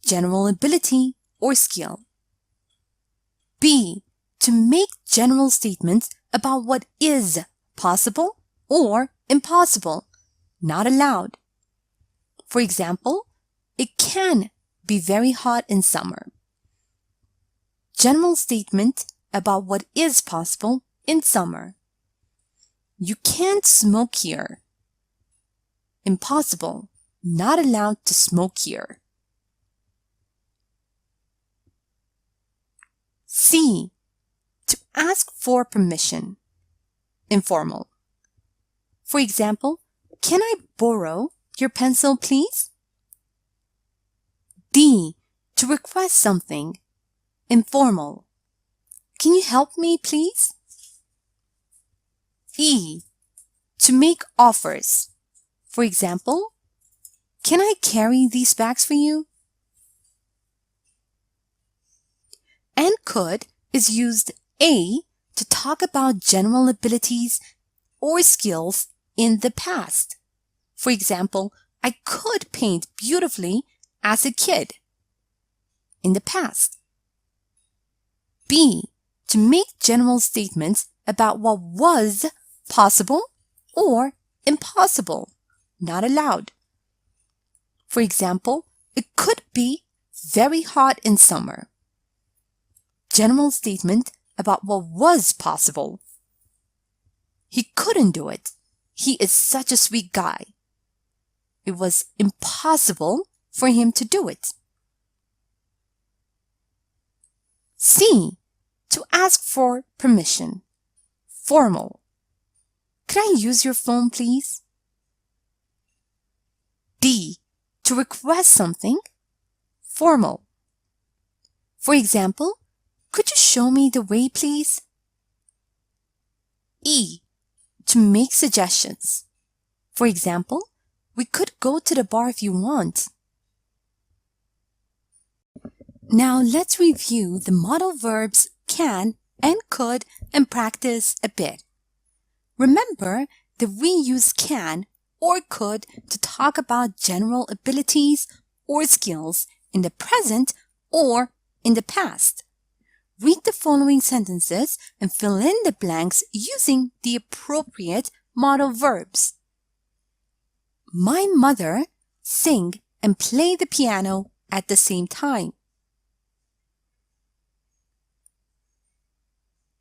General ability or skill. B, to make general statements about what is possible or impossible, not allowed. For example, it can be very hot in summer. General statement about what is possible in summer. You can't smoke here. Impossible, not allowed to smoke here. C, to ask for permission. Informal. For example, can I borrow your pencil, please? D, to request something. Informal. Can you help me, please? E, to make offers. For example, can I carry these bags for you? And could is used A, to talk about general abilities or skills in the past. For example, I could paint beautifully as a kid. In the past. B, to make general statements about what was possible or impossible, not allowed. For example, it could be very hot in summer. General statement about what was possible. He couldn't do it. He is such a sweet guy. It was impossible for him to do it. C, to ask for permission. Formal. Can I use your phone, please? D, to request something. Formal. For example, could you show me the way, please? E, to make suggestions. For example, we could go to the bar if you want. Now let's review the modal verbs can and could and practice a bit. Remember that we use can or could to talk about general abilities or skills in the present or in the past. Read the following sentences and fill in the blanks using the appropriate modal verbs. My mother sing and play the piano at the same time.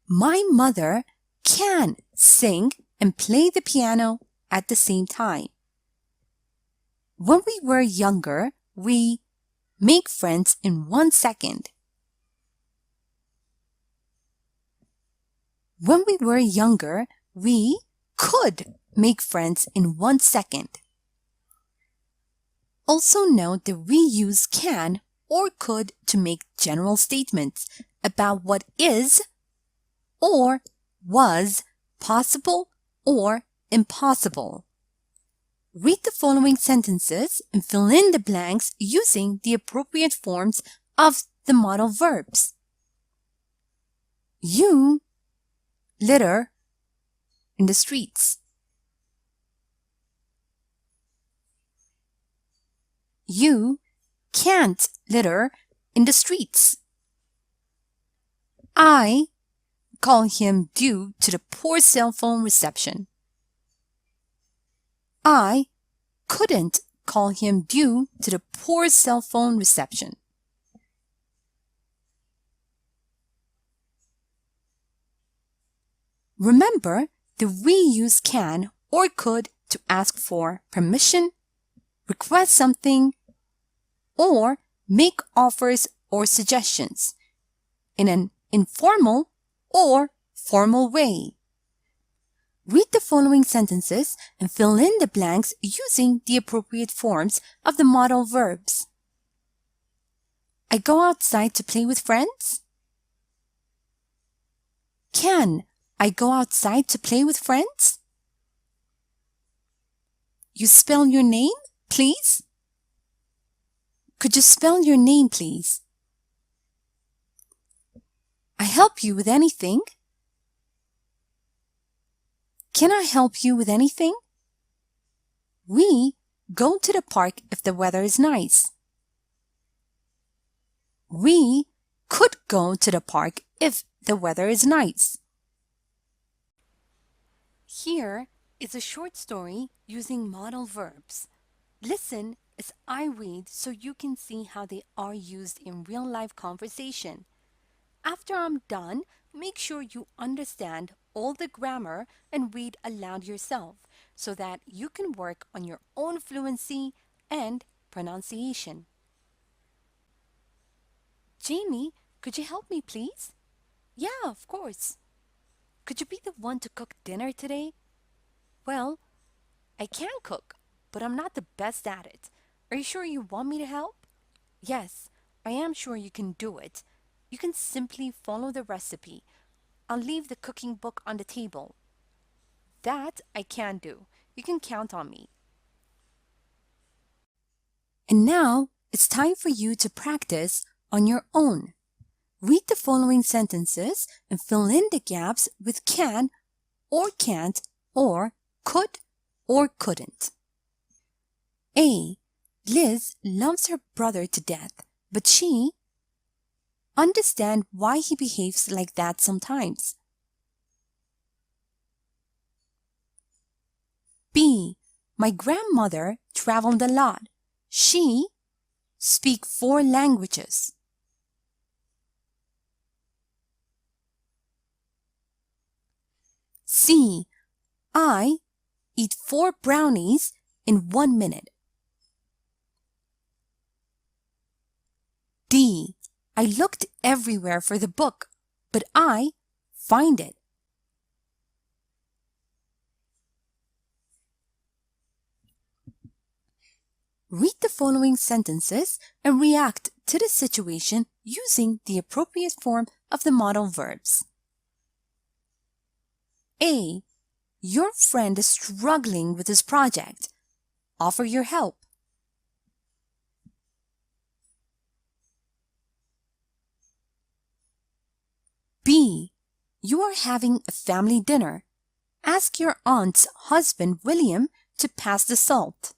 My mother can sing and play the piano at the same time. When we were younger, we make friends in 1 second. When we were younger, we could make friends in 1 second. Also note that we use can or could to make general statements about what is or was possible or impossible. Read the following sentences and fill in the blanks using the appropriate forms of the modal verbs. You litter in the streets. You can't litter in the streets. I call him due to the poor cell phone reception. I couldn't call him due to the poor cell phone reception. Remember that we use can or could to ask for permission, request something, or make offers or suggestions in an informal or formal way. Read the following sentences and fill in the blanks using the appropriate forms of the modal verbs. I go outside to play with friends. Can I go outside to play with friends? You spell your name, please? Could you spell your name, please? I help you with anything? Can I help you with anything? We go to the park if the weather is nice. We could go to the park if the weather is nice. Here is a short story using modal verbs. Listen as I read so you can see how they are used in real-life conversation. After I'm done, make sure you understand all the grammar and read aloud yourself so that you can work on your own fluency and pronunciation. Jamie, could you help me, please? Yeah, of course. Could you be the one to cook dinner today? Well, I can cook, but I'm not the best at it. Are you sure you want me to help? Yes, I am sure you can do it. You can simply follow the recipe. I'll leave the cooking book on the table. That I can do. You can count on me. And now it's time for you to practice on your own. Read the following sentences and fill in the gaps with can or can't or could or couldn't. A. Liz loves her brother to death, but she understand why he behaves like that sometimes. B. My grandmother traveled a lot. She speak 4 languages. C. I eat 4 brownies in 1 minute. D. I looked everywhere for the book, but I find it. Read the following sentences and react to the situation using the appropriate form of the modal verbs. A. Your friend is struggling with his project. Offer your help. B. You are having a family dinner. Ask your aunt's husband, William, to pass the salt.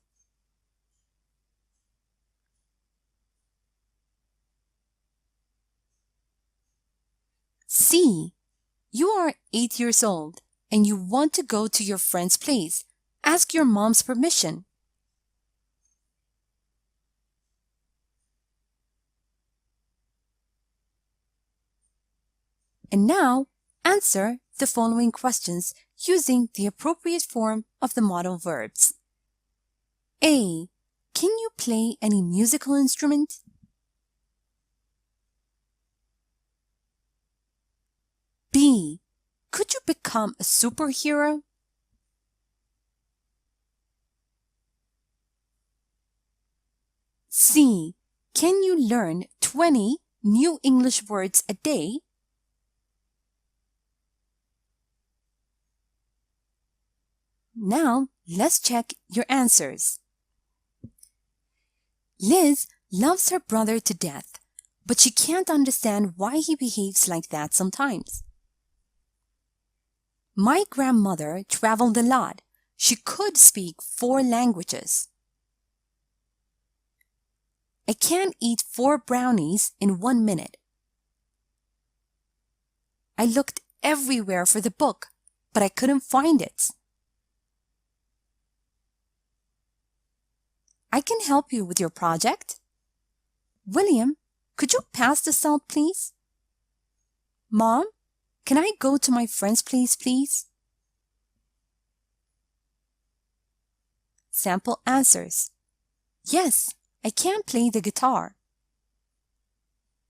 C. You are 8 years old and you want to go to your friend's place. Ask your mom's permission. And now, answer the following questions using the appropriate form of the modal verbs. A. Can you play any musical instrument? B. Could you become a superhero? C. Can you learn 20 new English words a day? Now, let's check your answers. Liz loves her brother to death, but she can't understand why he behaves like that sometimes. My grandmother traveled a lot. She could speak 4 languages. I can't eat 4 brownies in 1 minute. I looked everywhere for the book, but I couldn't find it. I can help you with your project. William, could you pass the salt, please? Mom, can I go to my friend's place, please? Sample answers. Yes, I can play the guitar.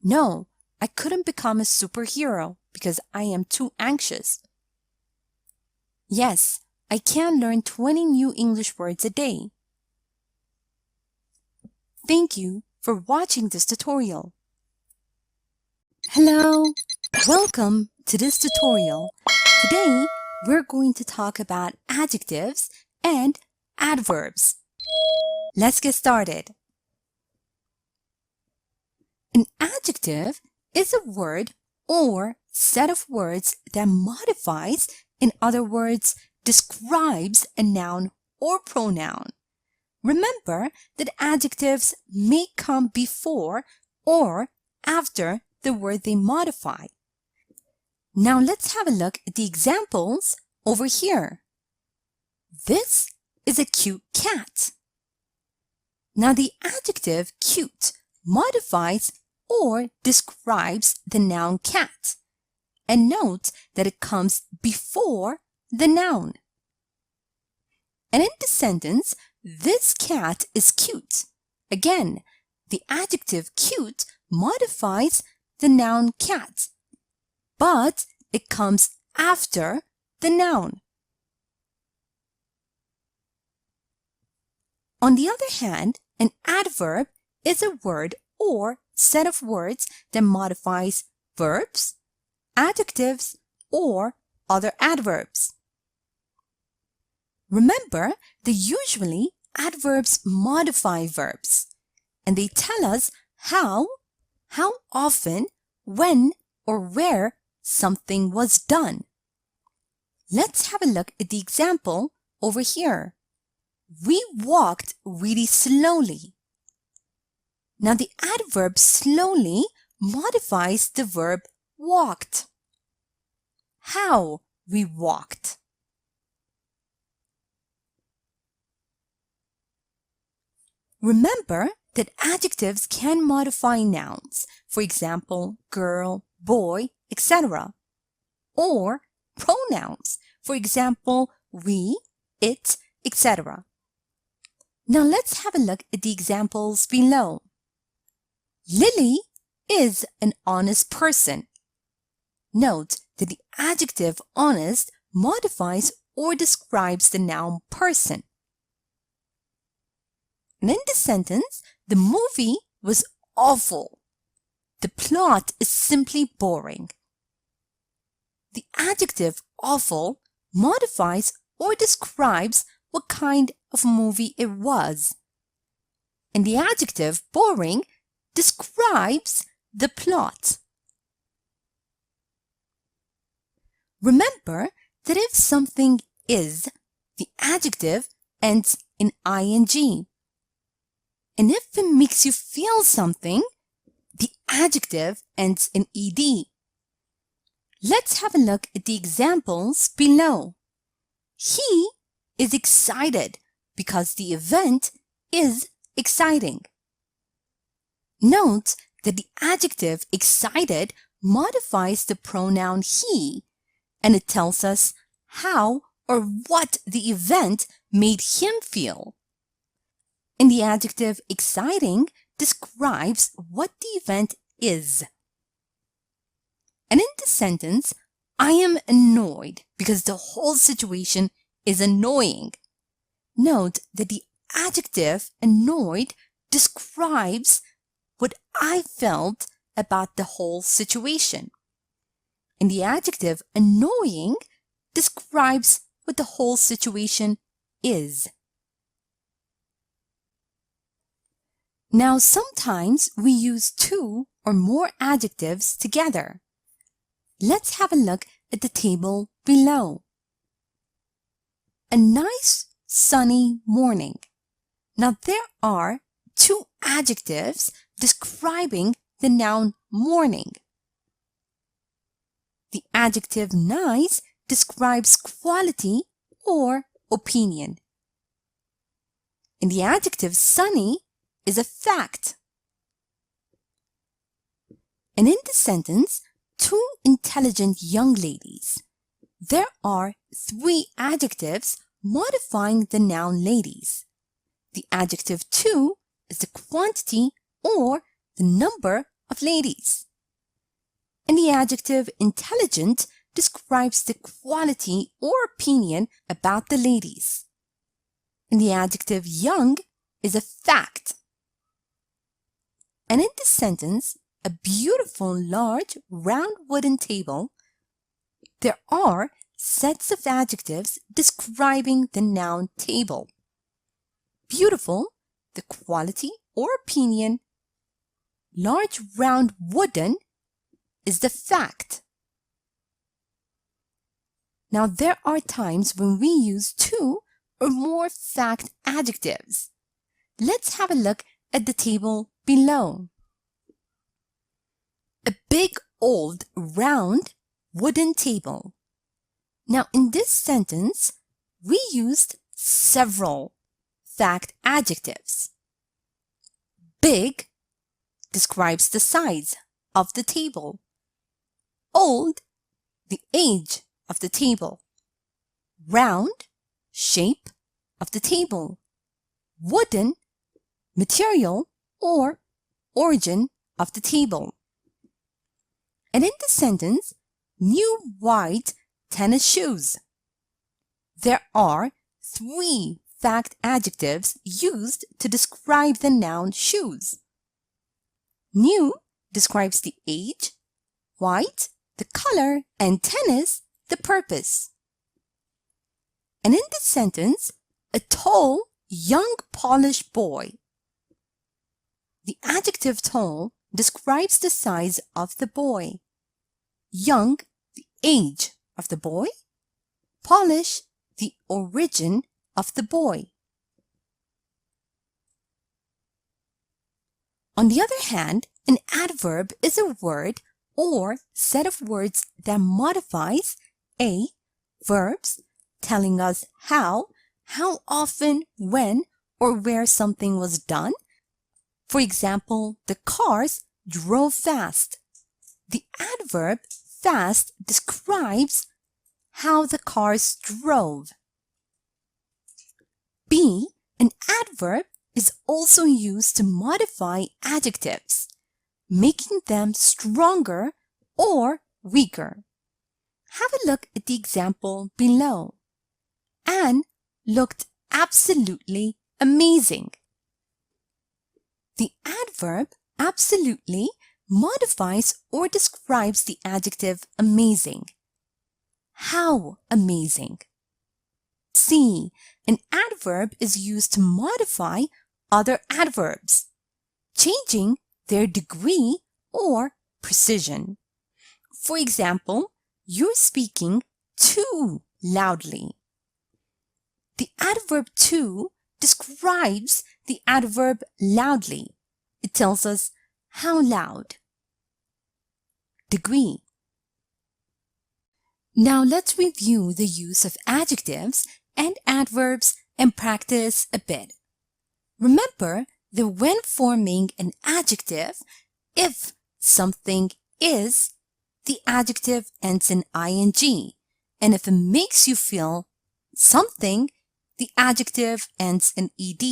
No, I couldn't become a superhero because I am too anxious. Yes, I can learn 20 new English words a day. Thank you for watching this tutorial. Hello, welcome to this tutorial. Today, we're going to talk about adjectives and adverbs. Let's get started. An adjective is a word or set of words that modifies, in other words, describes a noun or pronoun. Remember that adjectives may come before or after the word they modify. Now let's have a look at the examples over here. This is a cute cat. Now the adjective cute modifies or describes the noun cat. And note that it comes before the noun. And in the sentence, this cat is cute. Again, the adjective cute modifies the noun cat, but it comes after the noun. On the other hand, an adverb is a word or set of words that modifies verbs, adjectives, or other adverbs. Remember that usually adverbs modify verbs, and they tell us how often, when, or where something was done. Let's have a look at the example over here. We walked really slowly. Now the adverb slowly modifies the verb walked. How we walked. Remember that adjectives can modify nouns, for example, girl, boy, etc. Or pronouns, for example, we, it, etc. Now let's have a look at the examples below. Lily is an honest person. Note that the adjective honest modifies or describes the noun person. And in this sentence, the movie was awful. The plot is simply boring. The adjective awful modifies or describes what kind of movie it was. And the adjective boring describes the plot. Remember that if something is, the adjective ends in ing. And if it makes you feel something, the adjective ends in ed. Let's have a look at the examples below. He is excited because the event is exciting. Note that the adjective excited modifies the pronoun he, and it tells us how or what the event made him feel. And the adjective exciting describes what the event is. And in the sentence, I am annoyed because the whole situation is annoying. Note that the adjective annoyed describes what I felt about the whole situation. And the adjective annoying describes what the whole situation is. Now, sometimes we use two or more adjectives together. Let's have a look at the table below. A nice sunny morning. Now, there are two adjectives describing the noun morning. The adjective nice describes quality or opinion. And the adjective sunny is a fact. And in the sentence, two intelligent young ladies, there are three adjectives modifying the noun ladies. The adjective two is the quantity or the number of ladies. And the adjective intelligent describes the quality or opinion about the ladies. And the adjective young is a fact. And in this sentence, a beautiful large round wooden table, there are sets of adjectives describing the noun table. Beautiful, the quality or opinion. Large round wooden is the fact. Now, there are times when we use two or more fact adjectives. Let's have a look at the table below. A big old round wooden table. Now, in this sentence, we used several fact adjectives. Big describes the size of the table. Old, the age of the table. Round, shape of the table. Wooden, material or origin of the table. And in the sentence, new white tennis shoes. There are three fact adjectives used to describe the noun shoes. New describes the age, white, the color, and tennis, the purpose. And in this sentence, a tall, young, polished boy. The adjective tall describes the size of the boy. Young, the age of the boy. Polish, the origin of the boy. On the other hand, an adverb is a word or set of words that modifies A. Verbs, telling us how often, when, or where something was done. For example, the cars drove fast. The adverb fast describes how the cars drove. B. An adverb is also used to modify adjectives, making them stronger or weaker. Have a look at the example below. Anne looked absolutely amazing. The adverb absolutely modifies or describes the adjective amazing. How amazing? C. An adverb is used to modify other adverbs, changing their degree or precision. For example, you're speaking too loudly. The adverb too describes the adverb loudly. It tells us how loud. Degree. Now let's review the use of adjectives and adverbs and practice a bit. Remember that when forming an adjective, if something is, the adjective ends in ing, and if it makes you feel something, the adjective ends in ed.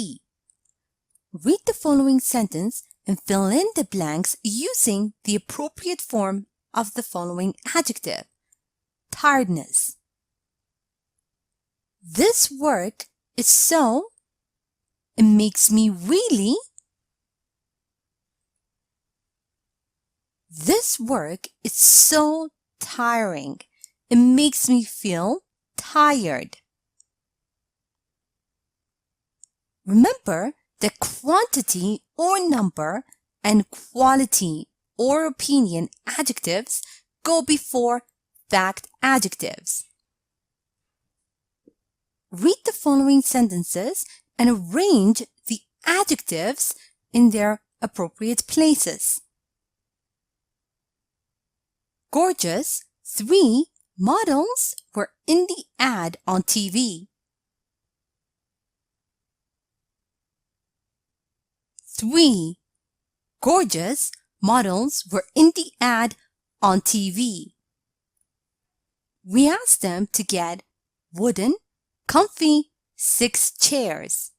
Read the following sentence and fill in the blanks using the appropriate form of the following adjective. Tiredness. This work is so, it makes me really. This work is so tiring. It makes me feel tired. Remember that quantity or number and quality or opinion adjectives go before fact adjectives. Read the following sentences and arrange the adjectives in their appropriate places. Gorgeous, 3 models were in the ad on TV. 3 gorgeous models were in the ad on TV. We asked them to get wooden, comfy 6 chairs.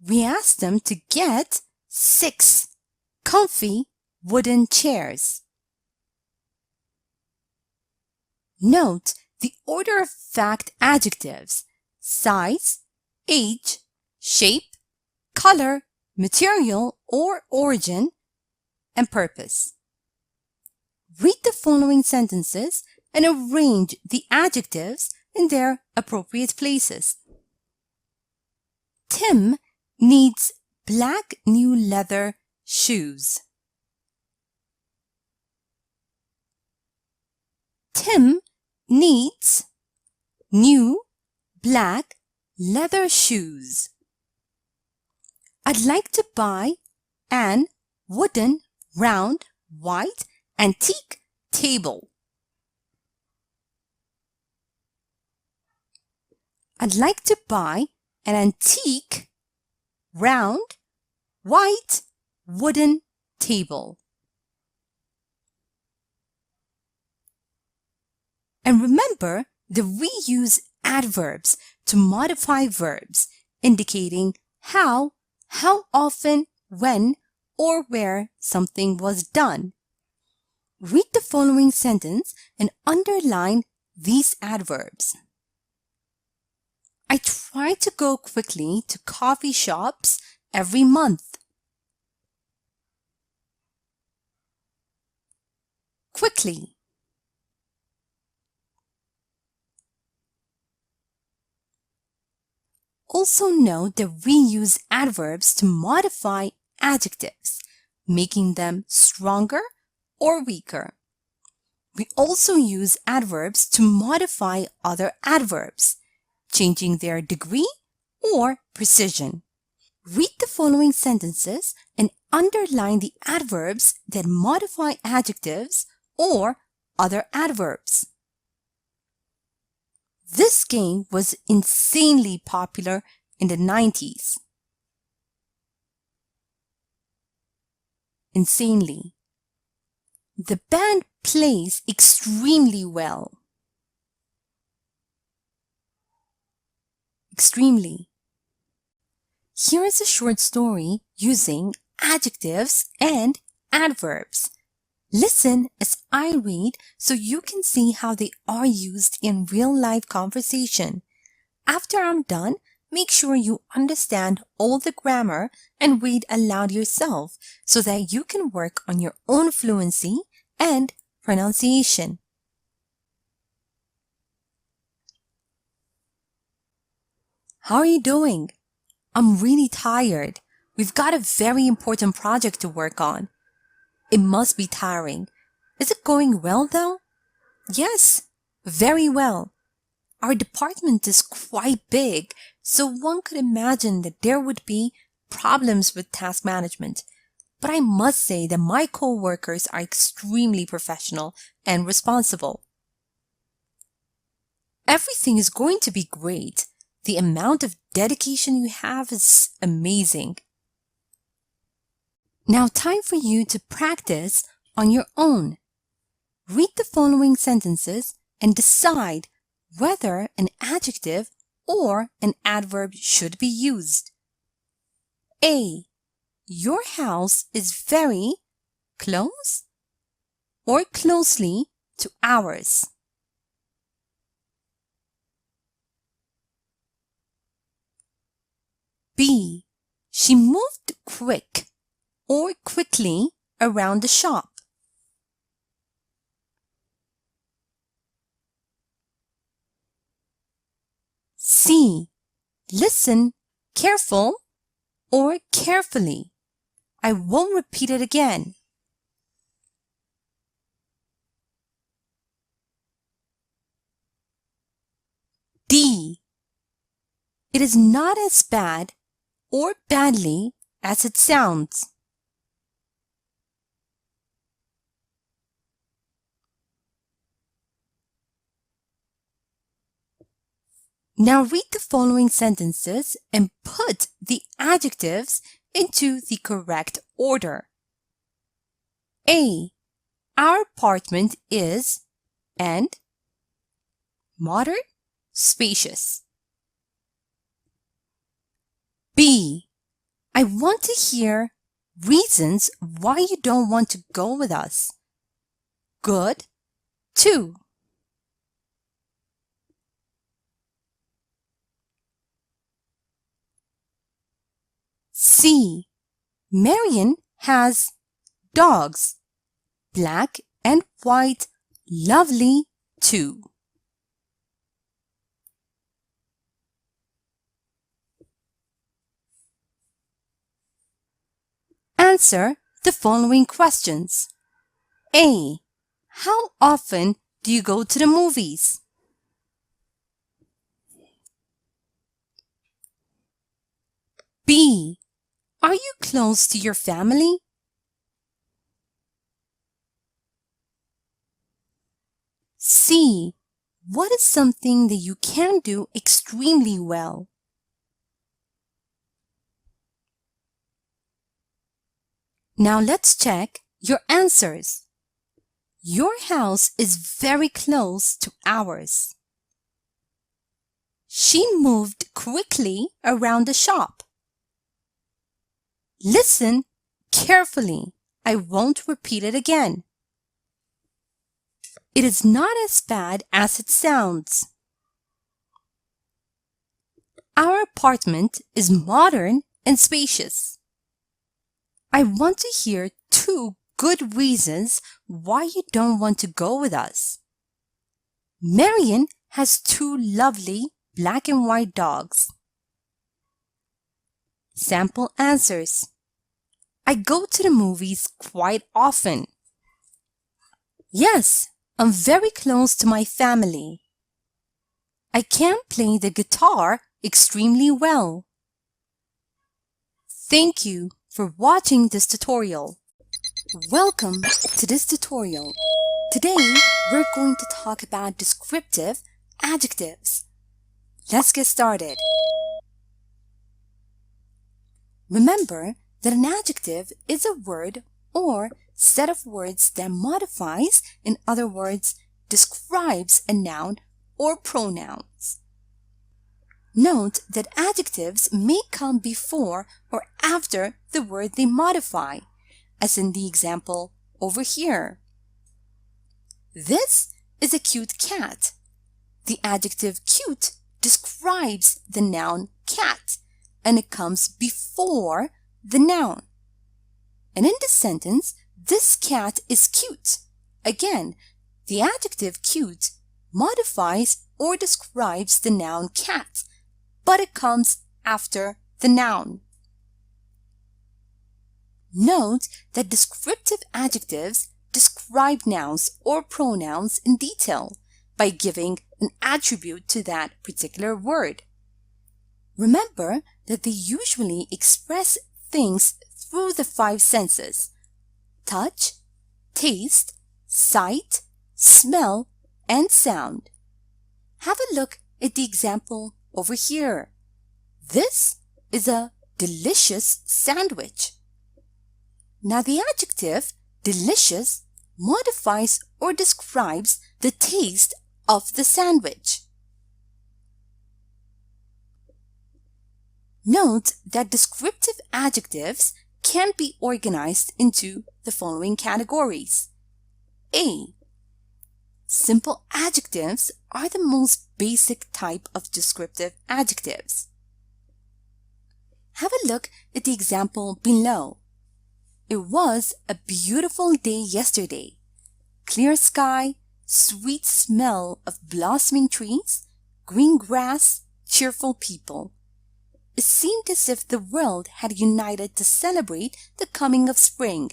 We asked them to get 6 comfy wooden chairs. Note the order of fact adjectives: size, age, shape, color, material or origin, and purpose. Read the following sentences and arrange the adjectives in their appropriate places. Tim needs black new leather shoes. Tim needs new black leather shoes. I'd like to buy an wooden, round, white, antique table. I'd like to buy an antique, round, white, wooden table. And remember that we use adverbs to modify verbs, indicating how often, when, or where something was done. Read the following sentence and underline these adverbs. I try to go quickly to coffee shops every month. Quickly. Also note that we use adverbs to modify adjectives, making them stronger or weaker. We also use adverbs to modify other adverbs, changing their degree or precision. Read the following sentences and underline the adverbs that modify adjectives or other adverbs. This game was insanely popular in the 90s. Insanely. The band plays extremely well. Extremely. Here is a short story using adjectives and adverbs. Listen as I read so you can see how they are used in real-life conversation. After I'm done, make sure you understand all the grammar and read aloud yourself so that you can work on your own fluency and pronunciation. How are you doing? I'm really tired. We've got a very important project to work on. It must be tiring. Is it going well though? Yes, very well. Our department is quite big, so one could imagine that there would be problems with task management. but I must say that my co-workers are extremely professional and responsible. Everything is going to be great. The amount of dedication you have is amazing. Now, time for you to practice on your own. Read the following sentences and decide whether an adjective or an adverb should be used. A. Your house is very close or closely to ours. B. She moved quick or quickly around the shop. C. Listen, careful or carefully. I won't repeat it again. D. It is not as bad or badly as it sounds. Now read the following sentences and put the adjectives into the correct order. A. Our apartment is and modern, spacious. B. I want to hear reasons why you don't want to go with us. Good, 2. C. Marian has dogs, black and white, lovely, 2. Answer the following questions. A. How often do you go to the movies? B. Are you close to your family? C. What is something that you can do extremely well? Now let's check your answers. Your house is very close to ours. She moved quickly around the shop. Listen carefully. I won't repeat it again. It is not as bad as it sounds. Our apartment is modern and spacious. I want to hear 2 good reasons why you don't want to go with us. Marian has 2 lovely black and white dogs. Sample answers. I go to the movies quite often. Yes, I'm very close to my family. I can play the guitar extremely well. Thank you for watching this tutorial. Welcome to this tutorial. Today, we're going to talk about descriptive adjectives. Let's get started. Remember that an adjective is a word or set of words that modifies, in other words, describes a noun or pronouns. Note that adjectives may come before or after the word they modify, as in the example over here. This is a cute cat. The adjective cute describes the noun cat, and it comes before the noun. And in this sentence, this cat is cute. Again, the adjective cute modifies or describes the noun cat, but it comes after the noun. Note that descriptive adjectives describe nouns or pronouns in detail by giving an attribute to that particular word. Remember that they usually express things through the five senses: touch, taste, sight, smell, and sound. Have a look at the example over here. This is a delicious sandwich. Now the adjective delicious modifies or describes the taste of the sandwich. Note that descriptive adjectives can be organized into the following categories. A. Simple adjectives are the most basic type of descriptive adjectives. Have a look at the example below. It was a beautiful day yesterday. Clear sky, sweet smell of blossoming trees, green grass, cheerful people. It seemed as if the world had united to celebrate the coming of spring.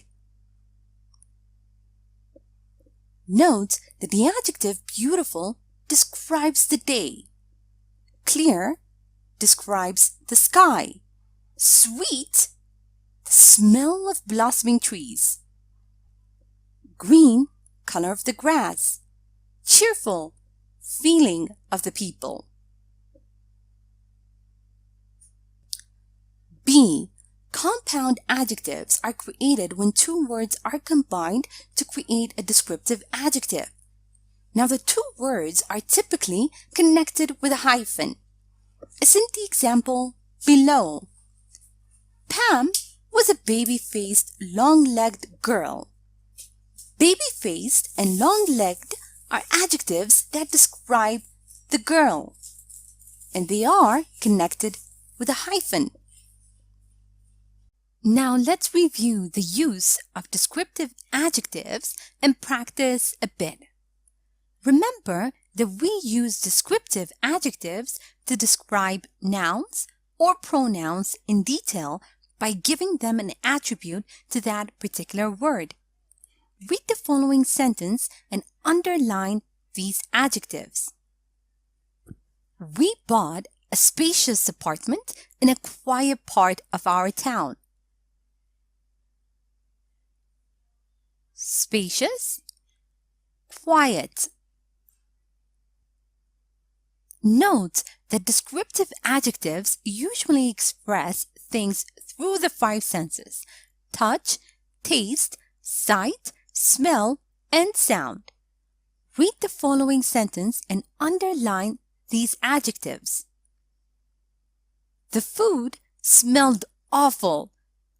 Note that the adjective beautiful describes the day. Clear describes the sky. Sweet, the smell of blossoming trees. Green, color of the grass. Cheerful, feeling of the people. B. Compound adjectives are created when two words are combined to create a descriptive adjective. Now the two words are typically connected with a hyphen, as in the example below. Pam was a baby-faced, long-legged girl. Baby-faced and long-legged are adjectives that describe the girl, and they are connected with a hyphen. Now let's review the use of descriptive adjectives and practice a bit. Remember that we use descriptive adjectives to describe nouns or pronouns in detail by giving them an attribute to that particular word. Read the following sentence and underline these adjectives. We bought a spacious apartment in a quiet part of our town. Spacious, quiet. Note that descriptive adjectives usually express things through the five senses: touch, taste, sight, smell, and sound. Read the following sentence and underline these adjectives. The food smelled awful.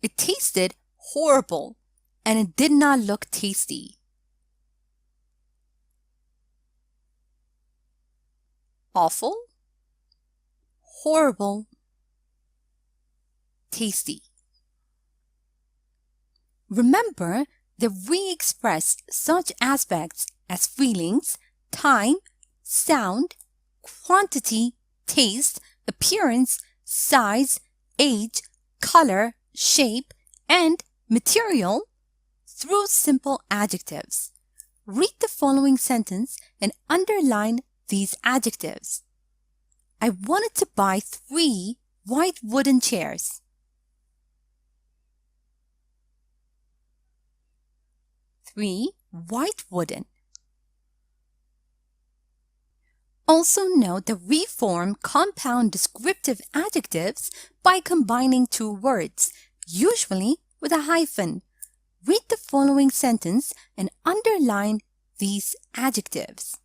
It tasted horrible, and it did not look tasty. Awful, horrible, tasty. Remember that we express such aspects as feelings, time, sound, quantity, taste, appearance, size, age, color, shape, and material through simple adjectives. Read the following sentence and underline these adjectives. I wanted to buy 3 white wooden chairs. 3 white wooden. Also note that we form compound descriptive adjectives by combining two words, usually with a hyphen. Read the following sentence and underline these adjectives.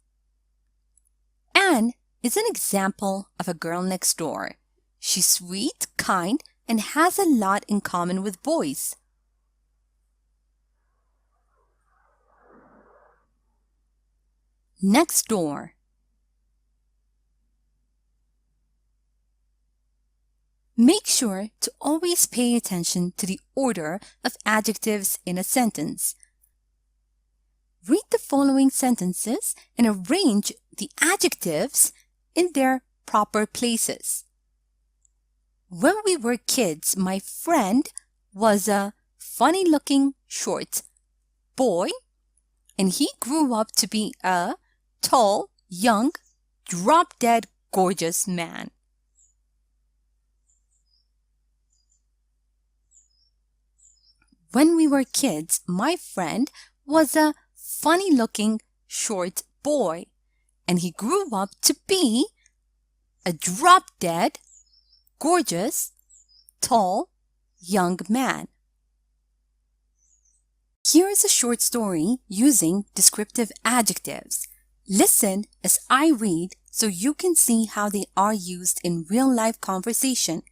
Anne is an example of a girl next door. She's sweet, kind, and has a lot in common with boys. Next door. Make sure to always pay attention to the order of adjectives in a sentence. Read the following sentences and arrange the adjectives in their proper places. When we were kids, my friend was a funny-looking short boy, and he grew up to be a tall, young, drop-dead gorgeous man. when we were kids, my friend was a funny-looking short boy, and he grew up to be a drop-dead, gorgeous, tall, young man. Here is a short story using descriptive adjectives. Listen as I read so you can see how they are used in real-life conversation.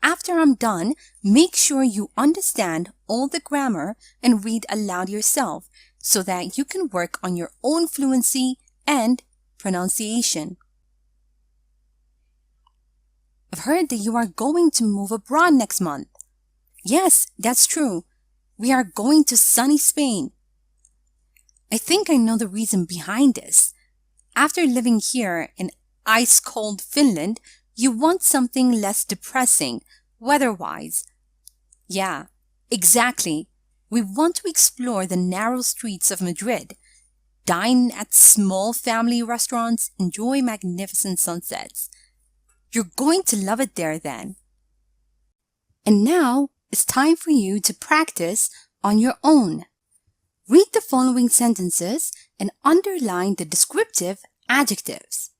After I'm done, make sure you understand all the grammar and read aloud yourself so that you can work on your own fluency and pronunciation. I've heard that you are going to move abroad next month. Yes, that's true. We are going to sunny Spain. I think I know the reason behind this. After living here in ice-cold Finland, you want something less depressing, weather-wise. Yeah, exactly. We want to explore the narrow streets of Madrid, dine at small family restaurants, enjoy magnificent sunsets. You're going to love it there then. And now it's time for you to practice on your own. Read the following sentences and underline the descriptive adjectives.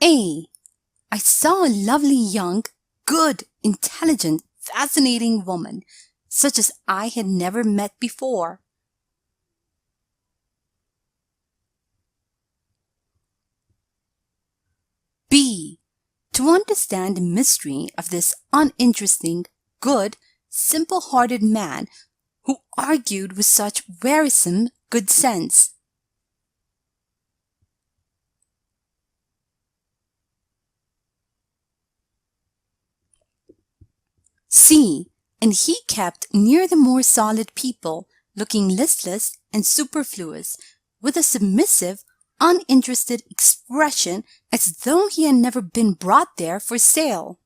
A. I saw a lovely young, good, intelligent, fascinating woman, such as I had never met before. B. To understand the mystery of this uninteresting, good, simple-hearted man who argued with such wearisome good sense. C. And he kept near the more solid people, looking listless and superfluous, with a submissive, uninterested expression as though he had never been brought there for sale.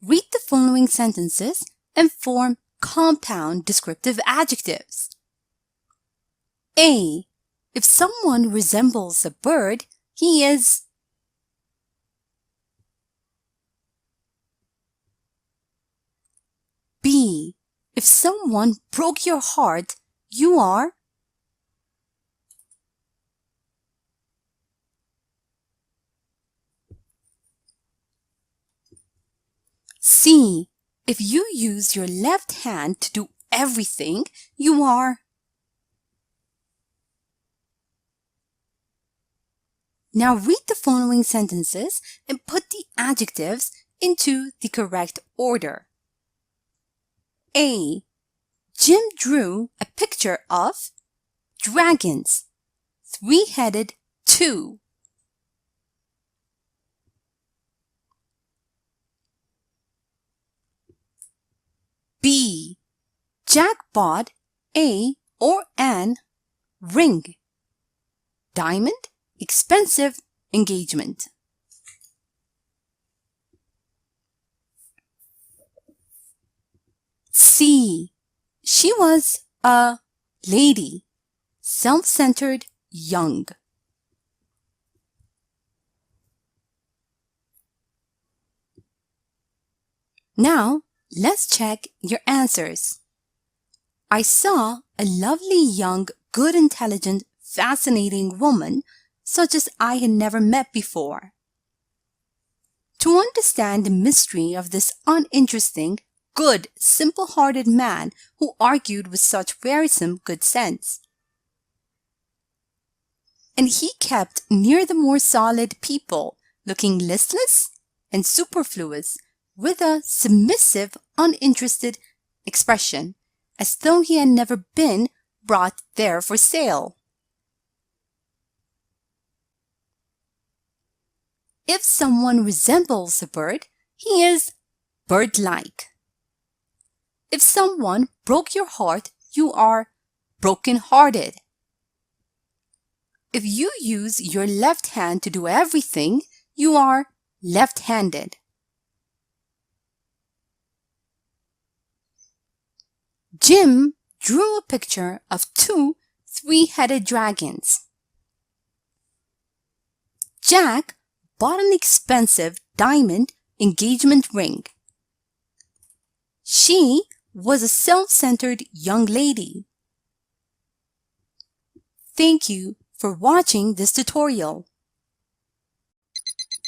Read the following sentences and form compound descriptive adjectives. A. If someone resembles a bird, he is. B. If someone broke your heart, you are. C. If you use your left hand to do everything, you are. Now read the following sentences and put the adjectives into the correct order. A. Jim drew a picture of dragons, three-headed too. B. Jack bought a or an ring, diamond, expensive engagement. C. She was a lady, self-centered, young. Now, let's check your answers. I saw a lovely young, good, intelligent, fascinating woman, such as I had never met before. To understand the mystery of this uninteresting, good, simple-hearted man who argued with such wearisome good sense. And he kept near the more solid people, looking listless and superfluous, with a submissive, uninterested expression, as though he had never been brought there for sale. If someone resembles a bird, he is bird-like. If someone broke your heart, you are broken-hearted. If you use your left hand to do everything, you are left-handed. Jim drew a picture of two three-headed dragons. Jack bought an expensive diamond engagement ring. She was a self-centered young lady. Thank you for watching this tutorial.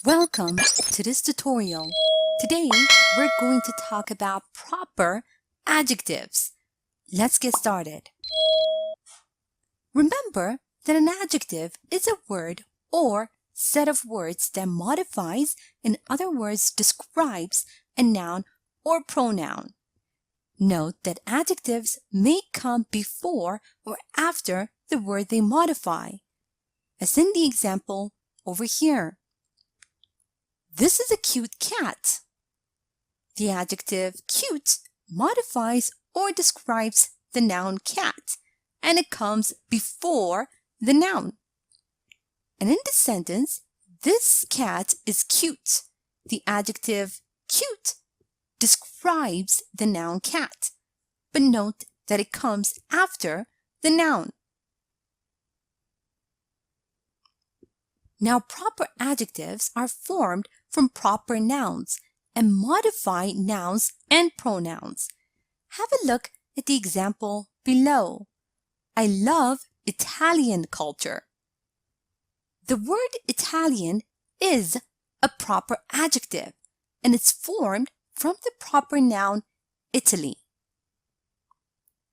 Welcome to this tutorial. Today, we're going to talk about proper adjectives. Let's get started. Remember that an adjective is a word or set of words that modifies, in other words, describes a noun or pronoun. Note that adjectives may come before or after the word they modify, as in the example over here. This is a cute cat. The adjective cute modifies or describes the noun cat, and it comes before the noun. And in this sentence, this cat is cute. The adjective cute describes the noun cat, but note that it comes after the noun. Now, proper adjectives are formed from proper nouns and modify nouns and pronouns. Have a look at the example below. I love Italian culture. The word Italian is a proper adjective, and it's formed from the proper noun Italy.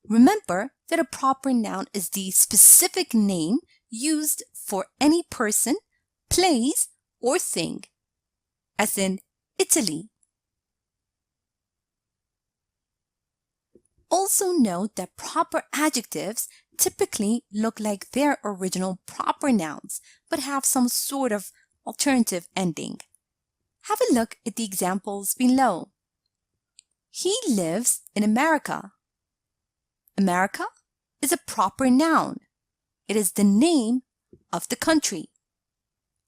Remember that a proper noun is the specific name used for any person, place, or thing, as in Italy. Also note that proper adjectives typically look like their original proper nouns, but have some sort of alternative ending. Have a look at the examples below. He lives in America. America is a proper noun. It is the name of the country.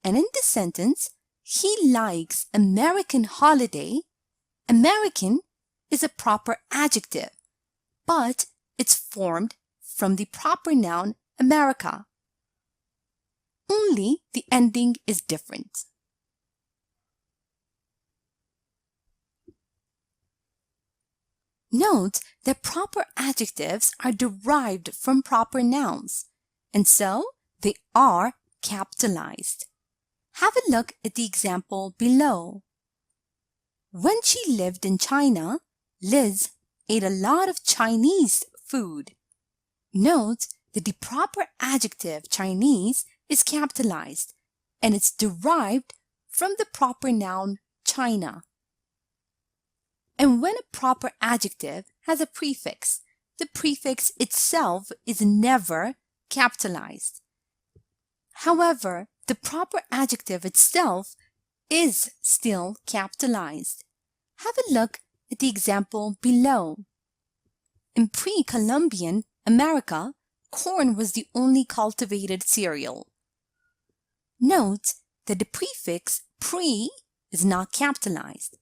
And in this sentence, he likes American holiday. American is a proper adjective, but it's formed from the proper noun America. Only the ending is different. Note that proper adjectives are derived from proper nouns, and so they are capitalized. Have a look at the example below. When she lived in China, Liz ate a lot of Chinese food. Note that the proper adjective Chinese is capitalized, and it's derived from the proper noun China. And when a proper adjective has a prefix, the prefix itself is never capitalized. However, the proper adjective itself is still capitalized. Have a look at the example below. In pre-Columbian America, corn was the only cultivated cereal. Note that the prefix pre is not capitalized,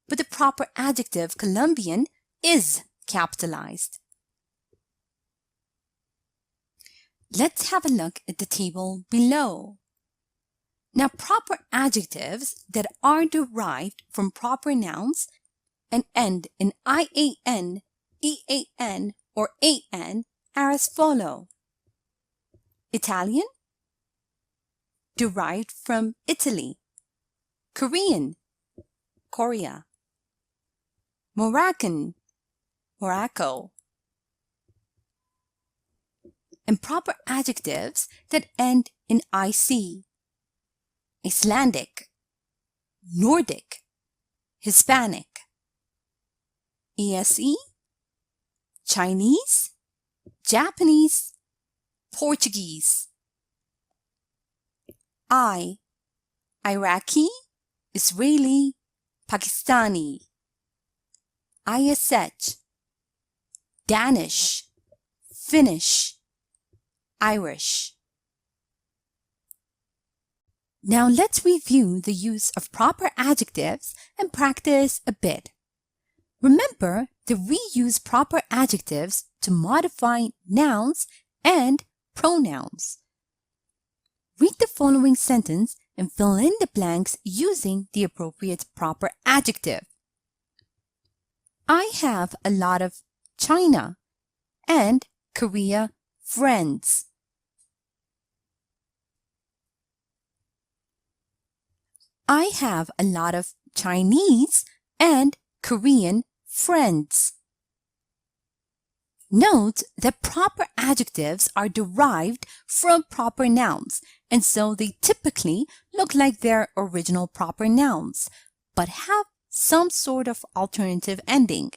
but the proper adjective Columbian is capitalized. Let's have a look at the table below. Now, proper adjectives that are derived from proper nouns and end in IAN, EAN, or AN are as follow. Italian, derived from Italy. Korean, Korea. Moroccan, Morocco. And proper adjectives that end in IC. Icelandic, Nordic, Hispanic. ESE, Chinese, Japanese, Portuguese. Iraqi, Israeli, Pakistani. ISH, Danish, Finnish, Irish. Now let's review the use of proper adjectives and practice a bit. Remember that we use proper adjectives to modify nouns and pronouns. Read the following sentence and fill in the blanks using the appropriate proper adjective. I have a lot of China and Korea friends. I have a lot of Chinese and Korean friends. Note that proper adjectives are derived from proper nouns, and so they typically look like their original proper nouns, but have some sort of alternative ending.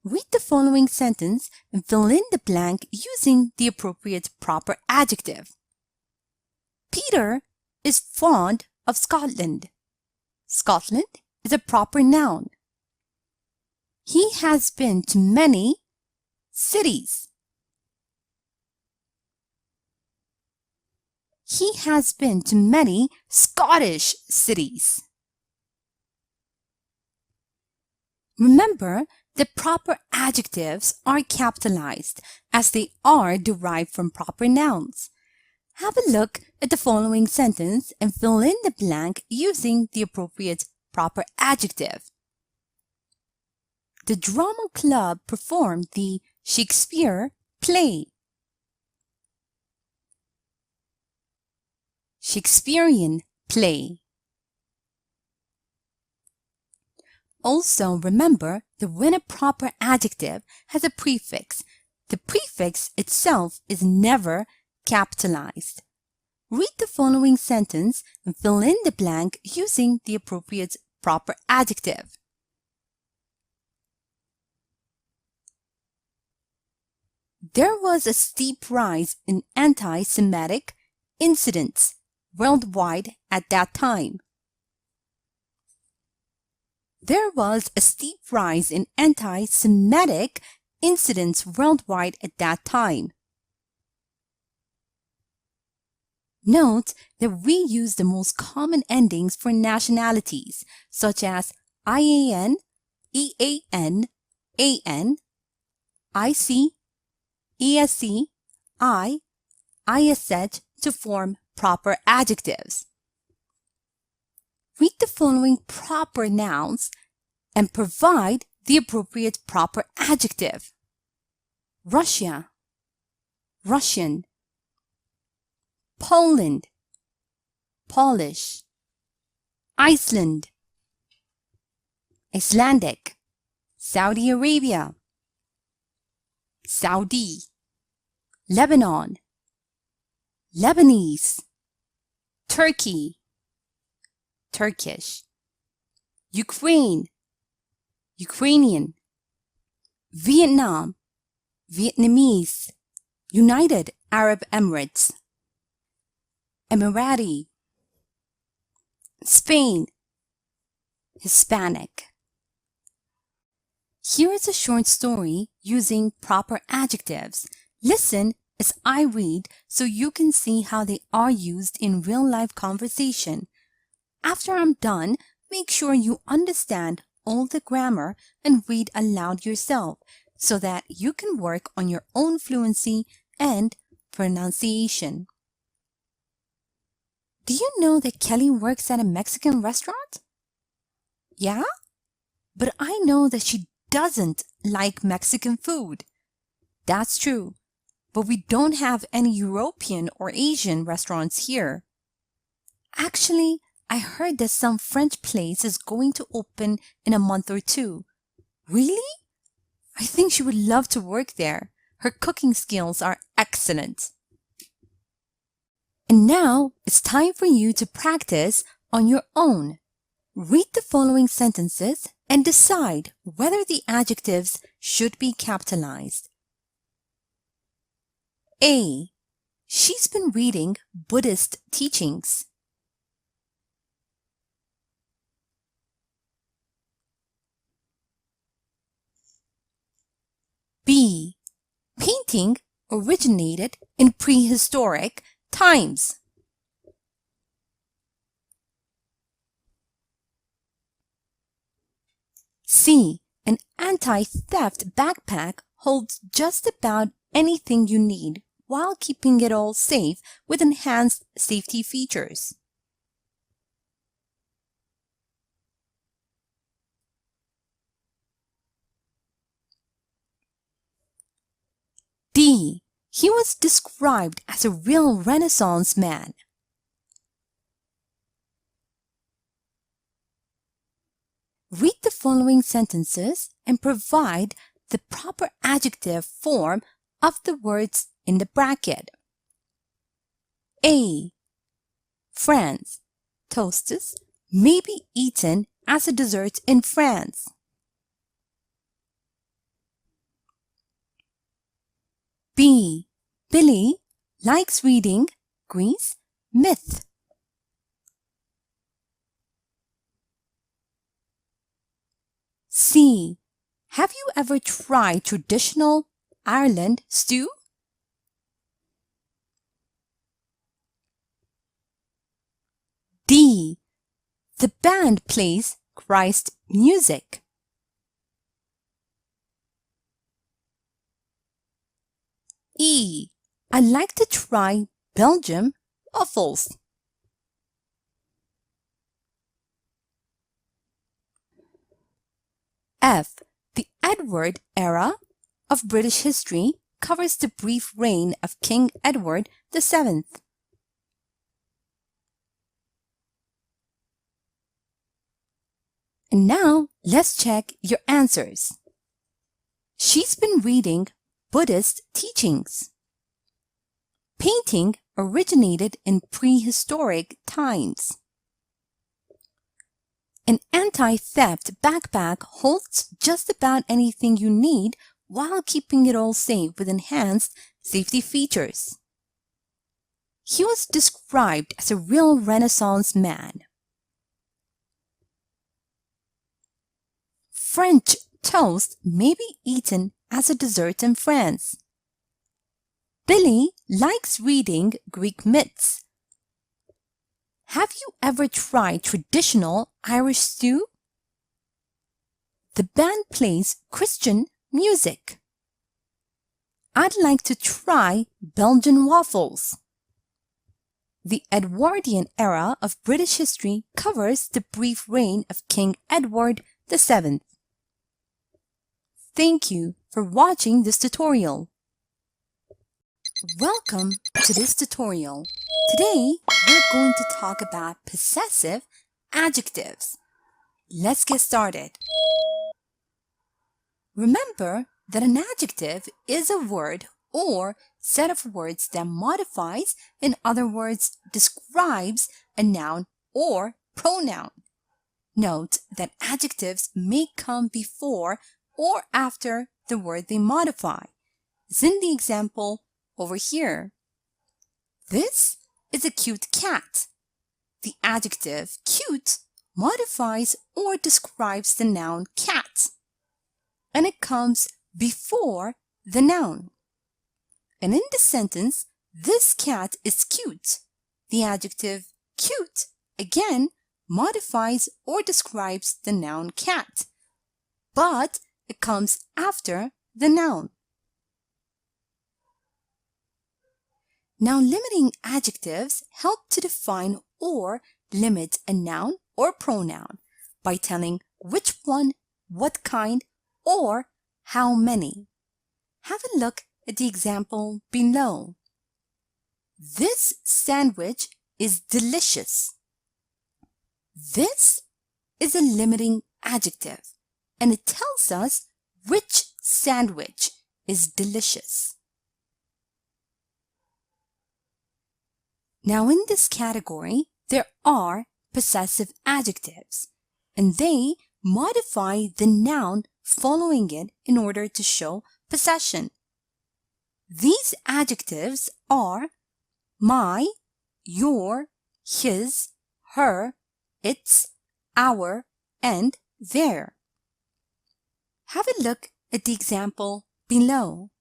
Read the following sentence and fill in the blank using the appropriate proper adjective. Peter is fond of Scotland. Scotland is a proper noun. He has been to many cities. He has been to many Scottish cities. Remember that proper adjectives are capitalized as they are derived from proper nouns. Have a look at the following sentence and fill in the blank using the appropriate proper adjective. The drama club performed the Shakespeare play. Shakespearean play. Also remember that when a proper adjective has a prefix, the prefix itself is never capitalized. Read the following sentence and fill in the blank using the appropriate proper adjective. There was a steep rise in anti-Semitic incidents worldwide at that time. There was a steep rise in anti-Semitic incidents worldwide at that time. Note that we use the most common endings for nationalities, such as IAN, EAN, AN, IC, ESC, ISH to form proper adjectives. Read the following proper nouns and provide the appropriate proper adjective. Russia, Russian. Poland, Polish. Iceland, Icelandic. Saudi Arabia, Saudi. Lebanon, Lebanese. Turkey, Turkish. Ukraine, Ukrainian. Vietnam, Vietnamese. United Arab Emirates, Emirati. Spain, Hispanic. Here is a short story using proper adjectives. Listen as I read so you can see how they are used in real-life conversation. After I'm done, make sure you understand all the grammar and read aloud yourself so that you can work on your own fluency and pronunciation. Do you know that Kelly works at a Mexican restaurant? Yeah? But I know that she doesn't like Mexican food. That's true, but we don't have any European or Asian restaurants here. Actually, I heard that some French place is going to open in a month or two. Really? I think she would love to work there. Her cooking skills are excellent. And now it's time for you to practice on your own. Read the following sentences and decide whether the adjectives should be capitalized. A. She's been reading Buddhist teachings. B. Painting originated in prehistoric times. C. An anti-theft backpack holds just about anything you need while keeping it all safe with enhanced safety features. B. He was described as a real Renaissance man. Read the following sentences and provide the proper adjective form of the words in the bracket. A. France. Toasts may be eaten as a dessert in France. B. Billy likes reading Greece myth. C. Have you ever tried traditional Ireland stew? D. The band plays Christ music. E. I like to try Belgium waffles. F. The Edward era of British history covers the brief reign of King Edward VII. And now, let's check your answers. She's been reading Buddhist teachings. Painting originated in prehistoric times. An anti-theft backpack holds just about anything you need while keeping it all safe with enhanced safety features. He was described as a real Renaissance man. French toast may be eaten as a dessert in France. Billy likes reading Greek myths. Have you ever tried traditional Irish stew? The band plays Christian music. I'd like to try Belgian waffles. The Edwardian era of British history covers the brief reign of King Edward VII. Thank you for watching this tutorial. Welcome to this tutorial. Today, we're going to talk about possessive adjectives. Let's get started. Remember that an adjective is a word or set of words that modifies, in other words, describes a noun or pronoun. Note that adjectives may come before or after the word they modify, as in the example over here. This is a cute cat. The adjective cute modifies or describes the noun cat, and it comes before the noun. And in the sentence, this cat is cute, the adjective cute again modifies or describes the noun cat, but it comes after the noun. Now, limiting adjectives help to define or limit a noun or pronoun by telling which one, what kind, or how many. Have a look at the example below. This sandwich is delicious. This is a limiting adjective, and it tells us which sandwich is delicious. Now, in this category, there are possessive adjectives, and they modify the noun following it in order to show possession. These adjectives are my, your, his, her, its, our, and their. Have a look at the example below.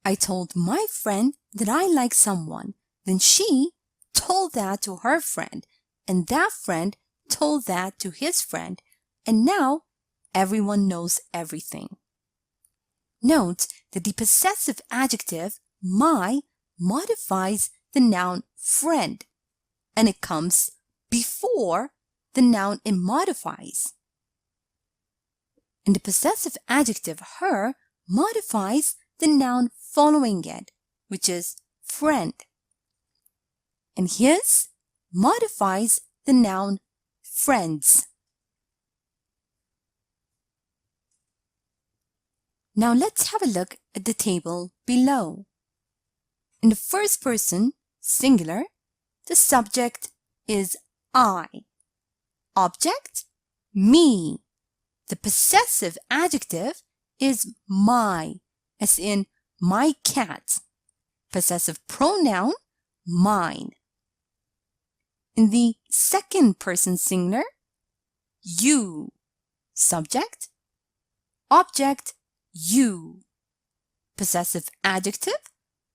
I told my friend that I like someone. Then she told that to her friend, and that friend told that to his friend, and now everyone knows everything. Note that the possessive adjective my modifies the noun friend, and it comes before the noun it modifies. And the possessive adjective her modifies the noun following it, which is friend. And his modifies the noun friends. Now let's have a look at the table below. In the first person, singular, the subject is I. Object, me. The possessive adjective is my, as in my cat. Possessive pronoun, mine. In the second person singular, you. Subject, object, you. Possessive adjective,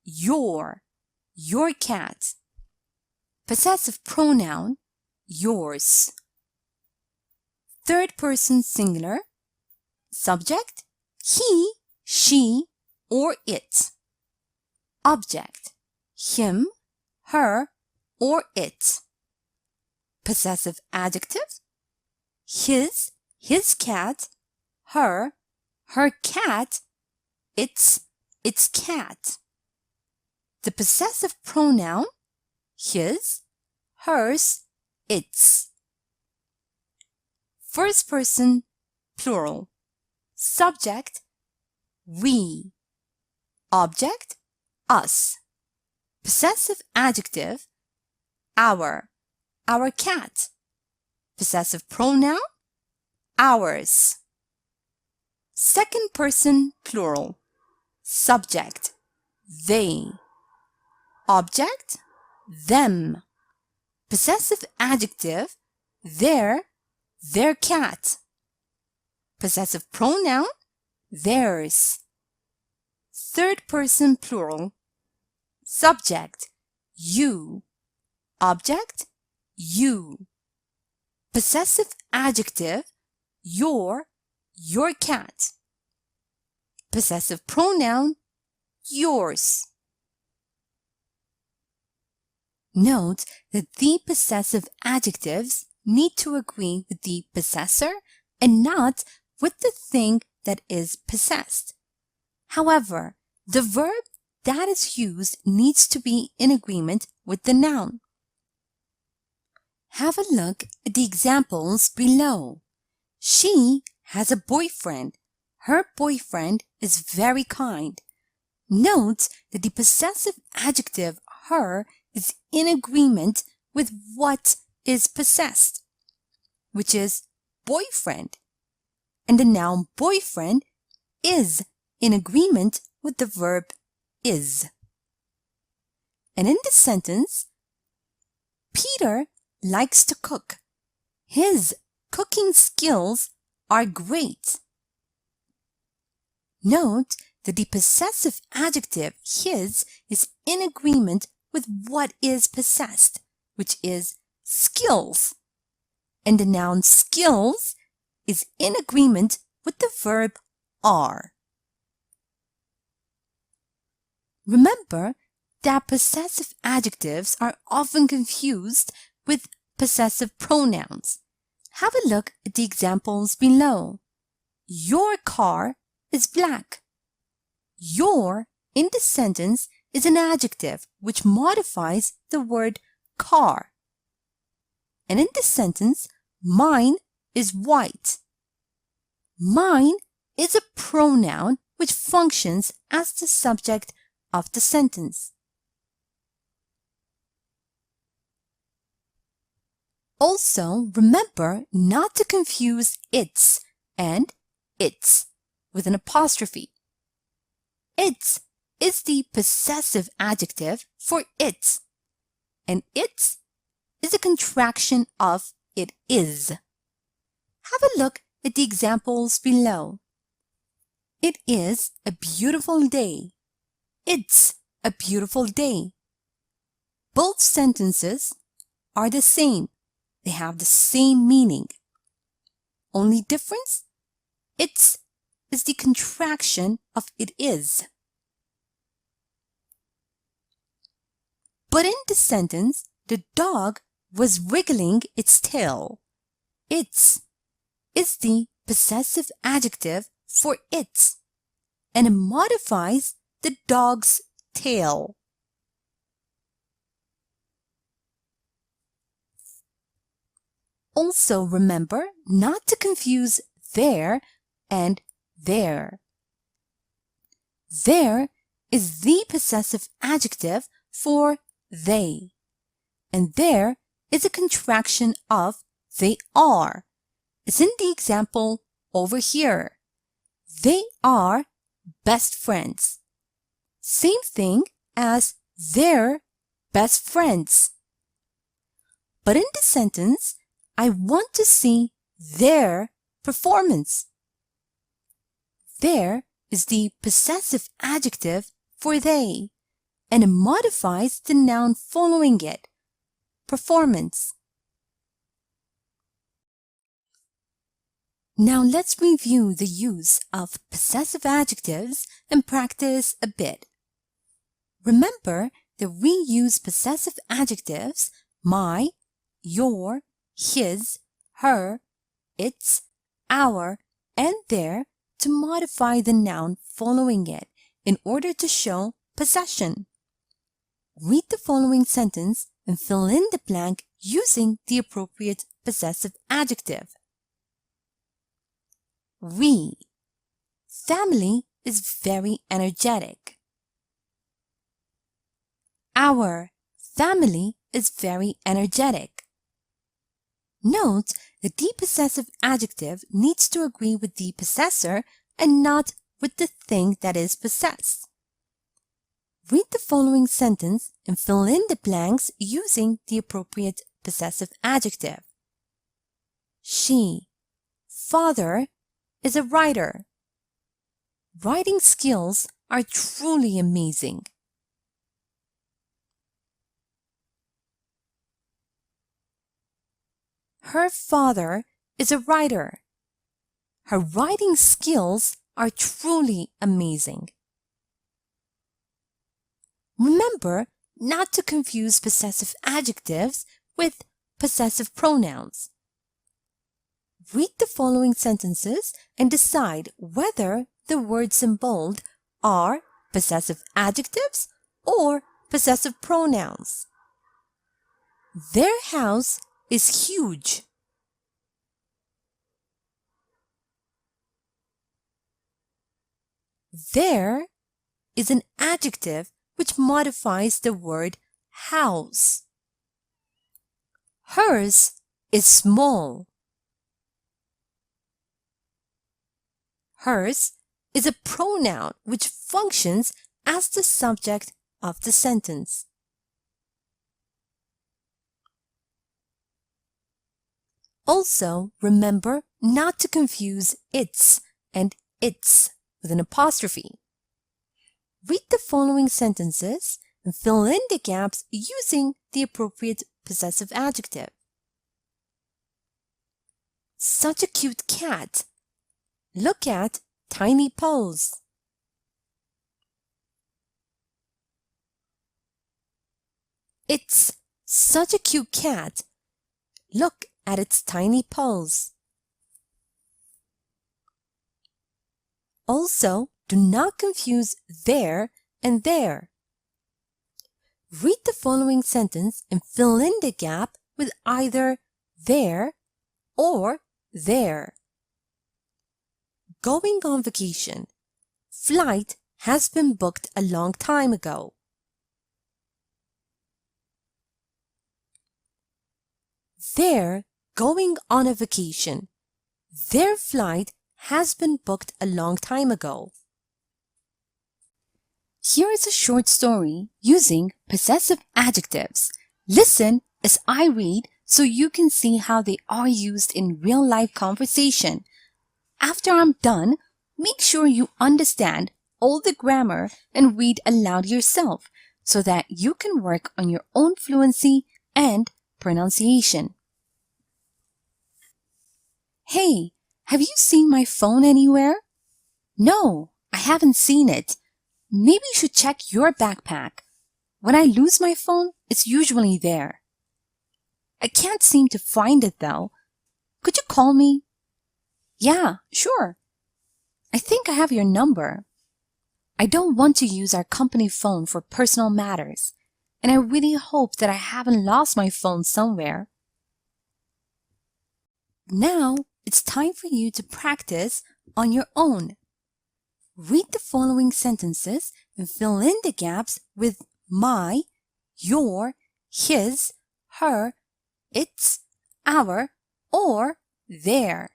your cat. Possessive pronoun, yours. Third person singular, subject, he, she, or it. Object, him, her, or it. Possessive adjective, his cat, her cat, its cat. The possessive pronoun, his, hers, its. First person, plural. Subject, we. Object, us. Possessive adjective, our cat. Possessive pronoun, ours. Second person, plural. Subject, they. Object, them. Possessive adjective, their cat. Possessive pronoun, theirs. Third person, plural. Subject, you. Object, you. Possessive adjective, your cat. Possessive pronoun, yours. Note that the possessive adjectives need to agree with the possessor and not with the thing that is possessed. However, the verb that is used needs to be in agreement with the noun. Have a look at the examples below. She has a boyfriend. Her boyfriend is very kind. Note that the possessive adjective her is in agreement with what is possessed, which is boyfriend, and the noun boyfriend is in agreement with the verb is. And in this sentence, Peter likes to cook. His cooking skills are great. Note that the possessive adjective his is in agreement with what is possessed, which is skills. And the noun skills is in agreement with the verb are. Remember that possessive adjectives are often confused with possessive pronouns. Have a look at the examples below. Your car is black. Your in the sentence is an adjective which modifies the word car. And in this sentence, mine is white. Mine is a pronoun which functions as the subject of the sentence. Also, remember not to confuse its and its with an apostrophe. Its is the possessive adjective for its, and its is a contraction of it is. Have a look at the examples below. It is a beautiful day. It's a beautiful day. Both sentences are the same. They have the same meaning. Only difference? It's is the contraction of it is. But in the sentence, the dog was wiggling its tail. Its is the possessive adjective for it. and it modifies the dog's tail. Also remember not to confuse there and there. There is the possessive adjective for they, and there is a contraction of they are. It's in the example over here. They are best friends. Same thing as they're best friends. But in the sentence, I want to see their performance. There is the possessive adjective for they, and it modifies the noun following it, performance. Now let's review the use of possessive adjectives and practice a bit. Remember that we use possessive adjectives my, your, his, her, its, our, and their to modify the noun following it in order to show possession. Read the following sentence and fill in the blank using the appropriate possessive adjective. We. Family is very energetic. Our family is very energetic. Note that the possessive adjective needs to agree with the possessor and not with the thing that is possessed. Read the following sentence and fill in the blanks using the appropriate possessive adjective. She. Father is a writer. Writing skills are truly amazing. Her father is a writer. Her writing skills are truly amazing. Remember not to confuse possessive adjectives with possessive pronouns. Read the following sentences and decide whether the words in bold are possessive adjectives or possessive pronouns. Their house is huge. There is an adjective which modifies the word house. Hers is small. Hers is a pronoun which functions as the subject of the sentence. Also, remember not to confuse its and its with an apostrophe. Read the following sentences and fill in the gaps using the appropriate possessive adjective. Such a cute cat. Look at tiny paws. It's such a cute cat. Look at its tiny paws. Also, do not confuse there and there. Read the following sentence and fill in the gap with either there or there. Going on vacation. Flight has been booked a long time ago. They're going on a vacation. Their flight has been booked a long time ago. Here is a short story using possessive adjectives. Listen as I read so you can see how they are used in real-life conversation. After I'm done, make sure you understand all the grammar and read aloud yourself so that you can work on your own fluency and pronunciation. Hey, have you seen my phone anywhere? No, I haven't seen it. Maybe you should check your backpack. When I lose my phone, it's usually there. I can't seem to find it though. Could you call me? Yeah, sure. I think I have your number. I don't want to use our company phone for personal matters, and I really hope that I haven't lost my phone somewhere. Now, it's time for you to practice on your own. Read the following sentences and fill in the gaps with my, your, his, her, its, our, or their.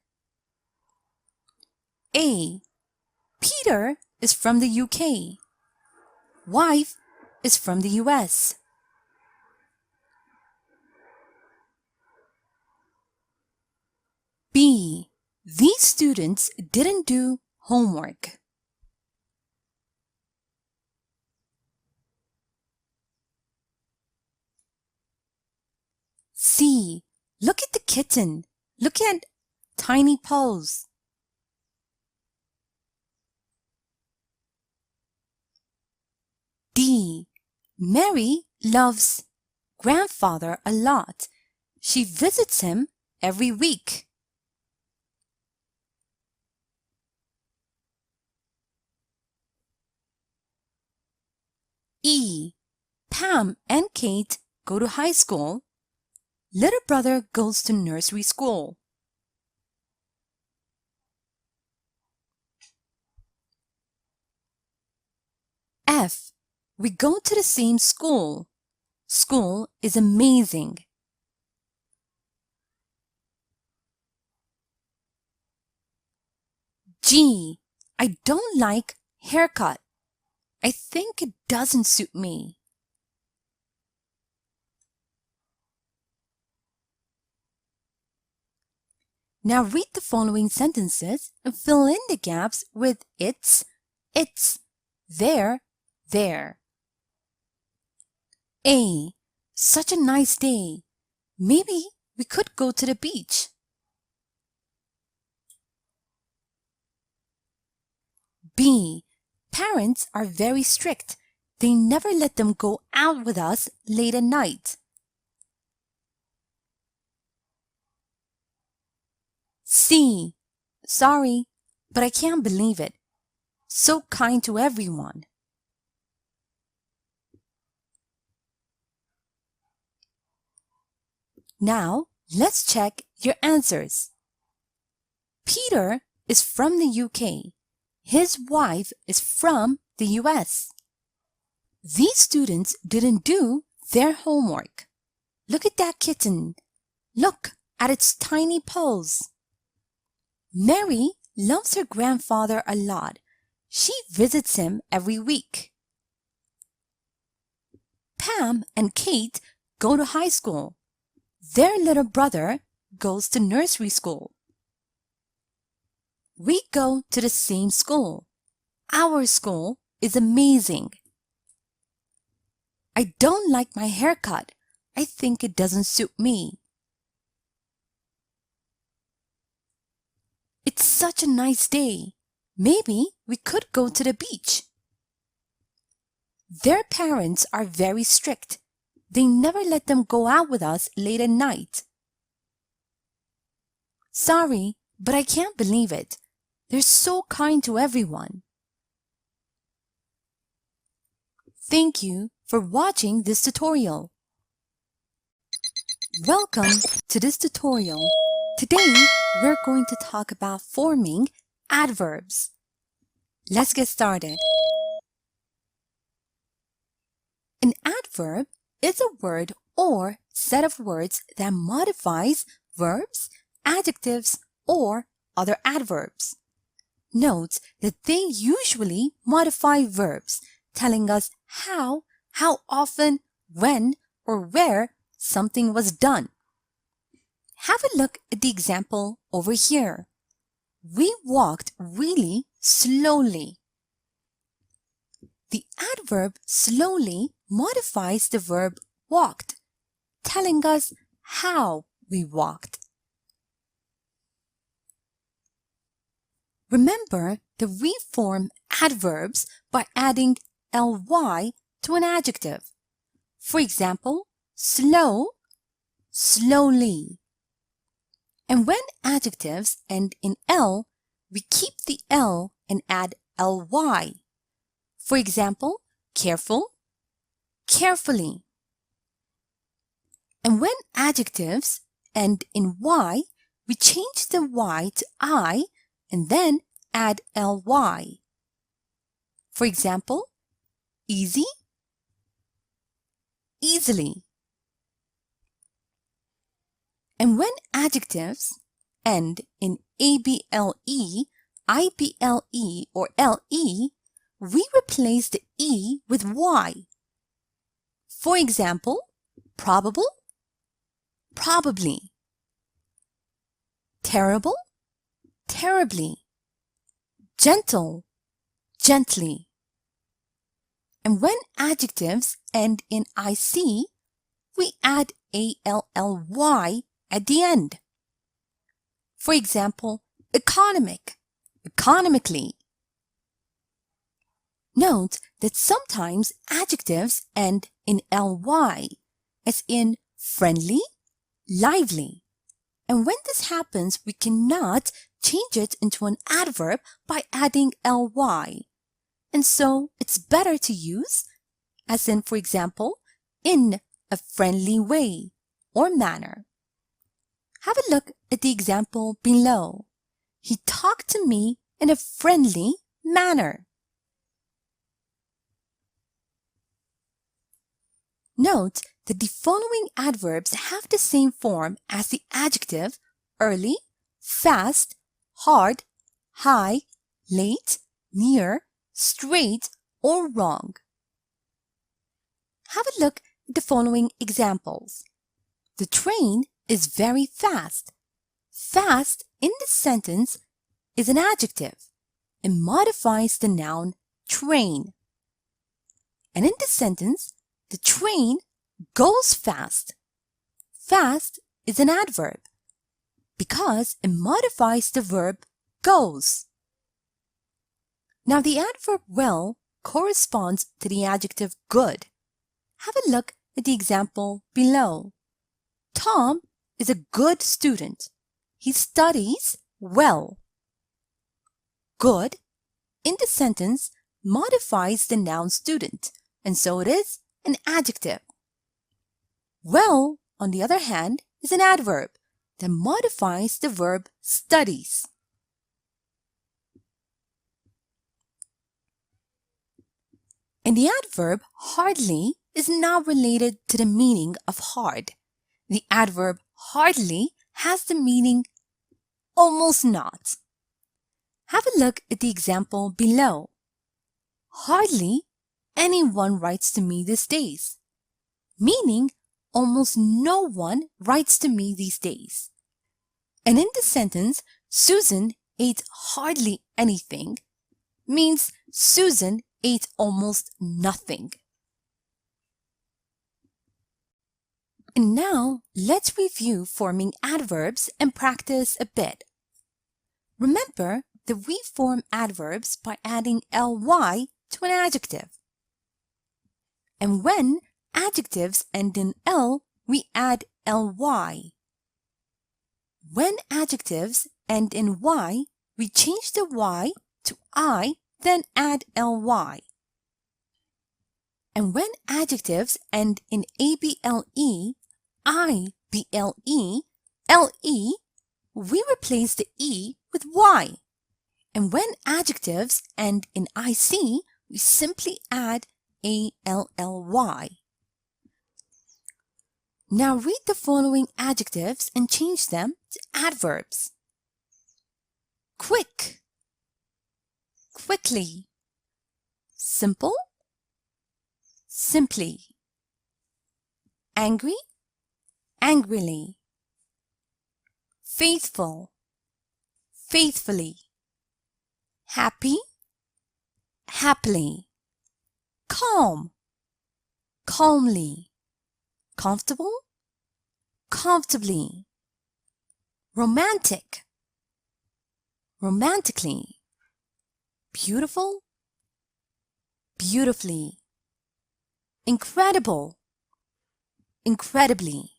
A. Peter is from the UK. Wife is from the US. B. These students didn't do homework. C. Look at the kitten. Look at tiny paws. D. Mary loves grandfather a lot. She visits him every week. E. Pam and Kate go to high school. Little brother goes to nursery school. F. We go to the same school. School is amazing. G. I don't like haircut. I think it doesn't suit me. Now read the following sentences and fill in the gaps with its, their. A. Such a nice day. Maybe we could go to the beach. B. Parents are very strict. They never let them go out with us late at night. C. Sorry, but I can't believe it. So kind to everyone. Now, let's check your answers. Peter is from the UK. His wife is from the US. These students didn't do their homework. Look at that kitten. Look at its tiny paws. Mary loves her grandfather a lot. She visits him every week. Pam and Kate go to high school. Their little brother goes to nursery school. We go to the same school. Our school is amazing. I don't like my haircut. I think it doesn't suit me. It's such a nice day. Maybe we could go to the beach. Their parents are very strict. They never let them go out with us late at night. Sorry, but I can't believe it. They're so kind to everyone. Thank you for watching this tutorial. Welcome to this tutorial. Today, we're going to talk about forming adverbs. Let's get started. An adverb is a word or set of words that modifies verbs, adjectives, or other adverbs. Note that they usually modify verbs, telling us how often, when, or where something was done. Have a look at the example over here. We walked really slowly. The adverb slowly modifies the verb walked, telling us how we walked. Remember that we form adverbs by adding ly to an adjective. For example, slow, slowly. And when adjectives end in L, we keep the L and add ly. For example, careful, carefully. And when adjectives end in Y, we change the Y to I and then add ly. For example, easy, easily. And when adjectives end in able, ible, or le, we replace the e with y. For example, probable, probably. Terrible, terribly. Gentle, gently. And when adjectives end in ic, we add ally at the end. For example, economic, economically. Note that sometimes adjectives end in ly, as in friendly, lively. And when this happens, we cannot change it into an adverb by adding ly. And so it's better to use, as in, for example, in a friendly way or manner. Have a look at the example below. He talked to me in a friendly manner. Note that the following adverbs have the same form as the adjective early, fast, hard, high, late, near, straight, or wrong. Have a look at the following examples. The train is very fast. Fast in this sentence is an adjective. It modifies the noun train. And in this sentence, the train goes fast. Fast is an adverb because it modifies the verb goes. Now the adverb well corresponds to the adjective good. Have a look at the example below. Tom is a good student. He studies well. Good in the sentence modifies the noun student, and so it is an adjective. Well, on the other hand, is an adverb that modifies the verb studies. And the adverb hardly is not related to the meaning of hard. The adverb hardly has the meaning almost not. Have a look at the example below. Hardly anyone writes to me these days, meaning almost no one writes to me these days. And in the sentence, Susan ate hardly anything means Susan ate almost nothing. And now, let's review forming adverbs and practice a bit. Remember that we form adverbs by adding ly to an adjective. And when adjectives end in l, we add ly. When adjectives end in y, we change the y to I, then add ly. And when adjectives end in able, ible, le, we replace the e with y. And when adjectives end in ic, we simply add ally. Now read the following adjectives and change them to adverbs. Quick, quickly. Simple, simply. Angry, angrily. Faithful, faithfully. Happy, happily. Calm, calmly. Comfortable, comfortably. Romantic, romantically. Beautiful, beautifully. Incredible, incredibly.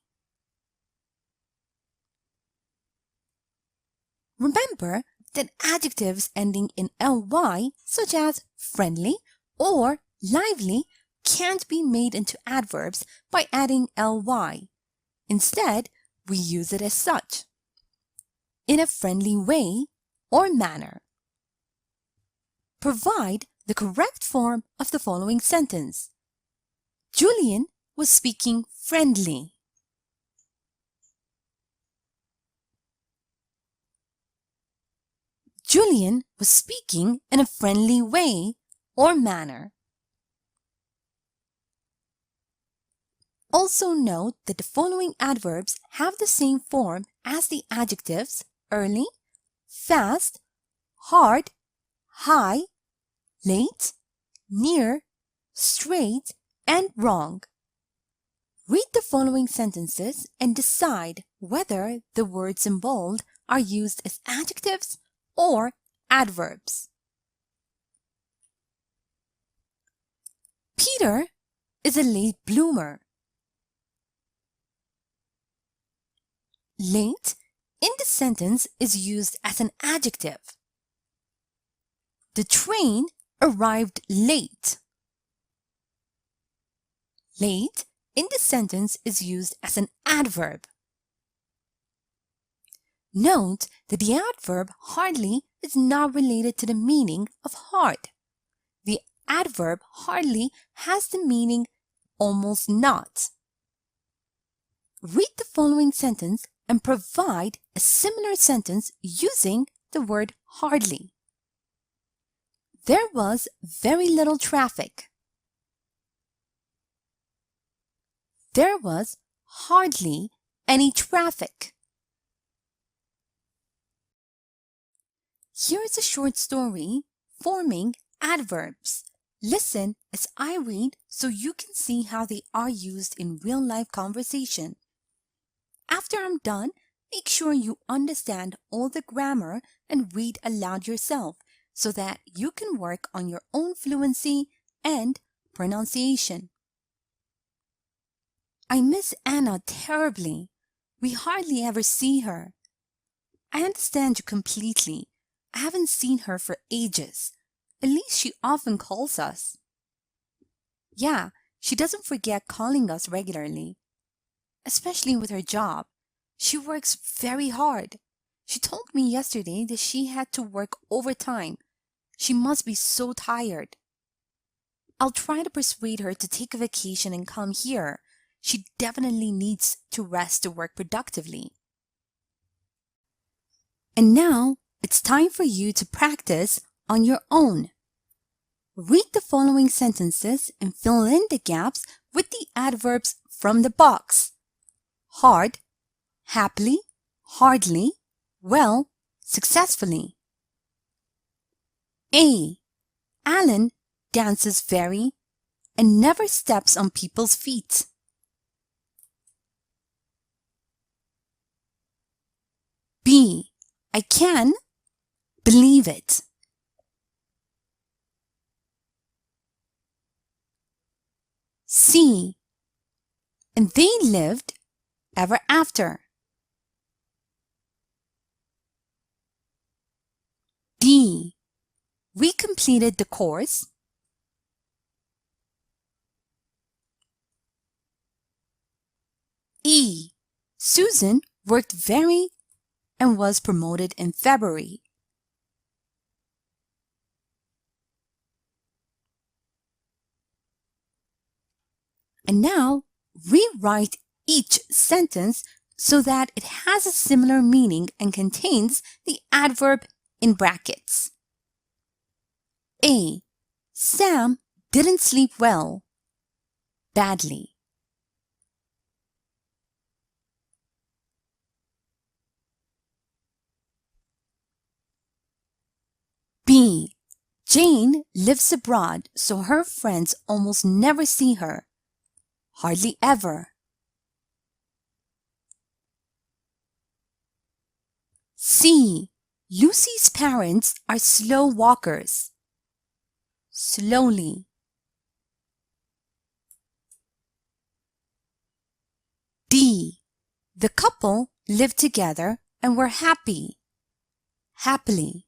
Remember that adjectives ending in ly, such as friendly, Or lively can't be made into adverbs by adding ly. Instead, we use it as such. In a friendly way or manner. Provide the correct form of the following sentence. Julian was speaking friendly. Julian was speaking in a friendly way or manner. Also note that the following adverbs have the same form as the adjectives early, fast, hard, high, late, near, straight, and wrong. Read the following sentences and decide whether the words in bold are used as adjectives or adverbs. Peter is a late bloomer. Late in the sentence is used as an adjective. The train arrived late. Late in the sentence is used as an adverb. Note that the adverb hardly is not related to the meaning of hard. The adverb hardly has the meaning almost not. Read the following sentence and provide a similar sentence using the word hardly. There was very little traffic. There was hardly any traffic. Here is a short story forming adverbs. Listen as I read so you can see how they are used in real-life conversation. After I'm done, make sure you understand all the grammar and read aloud yourself so that you can work on your own fluency and pronunciation. I miss Anna terribly. We hardly ever see her. I understand you completely. I haven't seen her for ages. At least she often calls us. Yeah, she doesn't forget calling us regularly. Especially with her job. She works very hard. She told me yesterday that she had to work overtime. She must be so tired. I'll try to persuade her to take a vacation and come here. She definitely needs to rest to work productively. And now, it's time for you to practice on your own. Read the following sentences and fill in the gaps with the adverbs from the box. Hard, happily, hardly, well, successfully. A. Alan dances very and never steps on people's feet. B. I can believe it. C. And they lived ever after. D. We completed the course. E. Susan worked very and was promoted in February. And now, rewrite each sentence so that it has a similar meaning and contains the adverb in brackets. A. Sam didn't sleep well. Badly. B. Jane lives abroad, so her friends almost never see her. Hardly ever. C. Lucy's parents are slow walkers. Slowly. D. The couple lived together and were happy. Happily.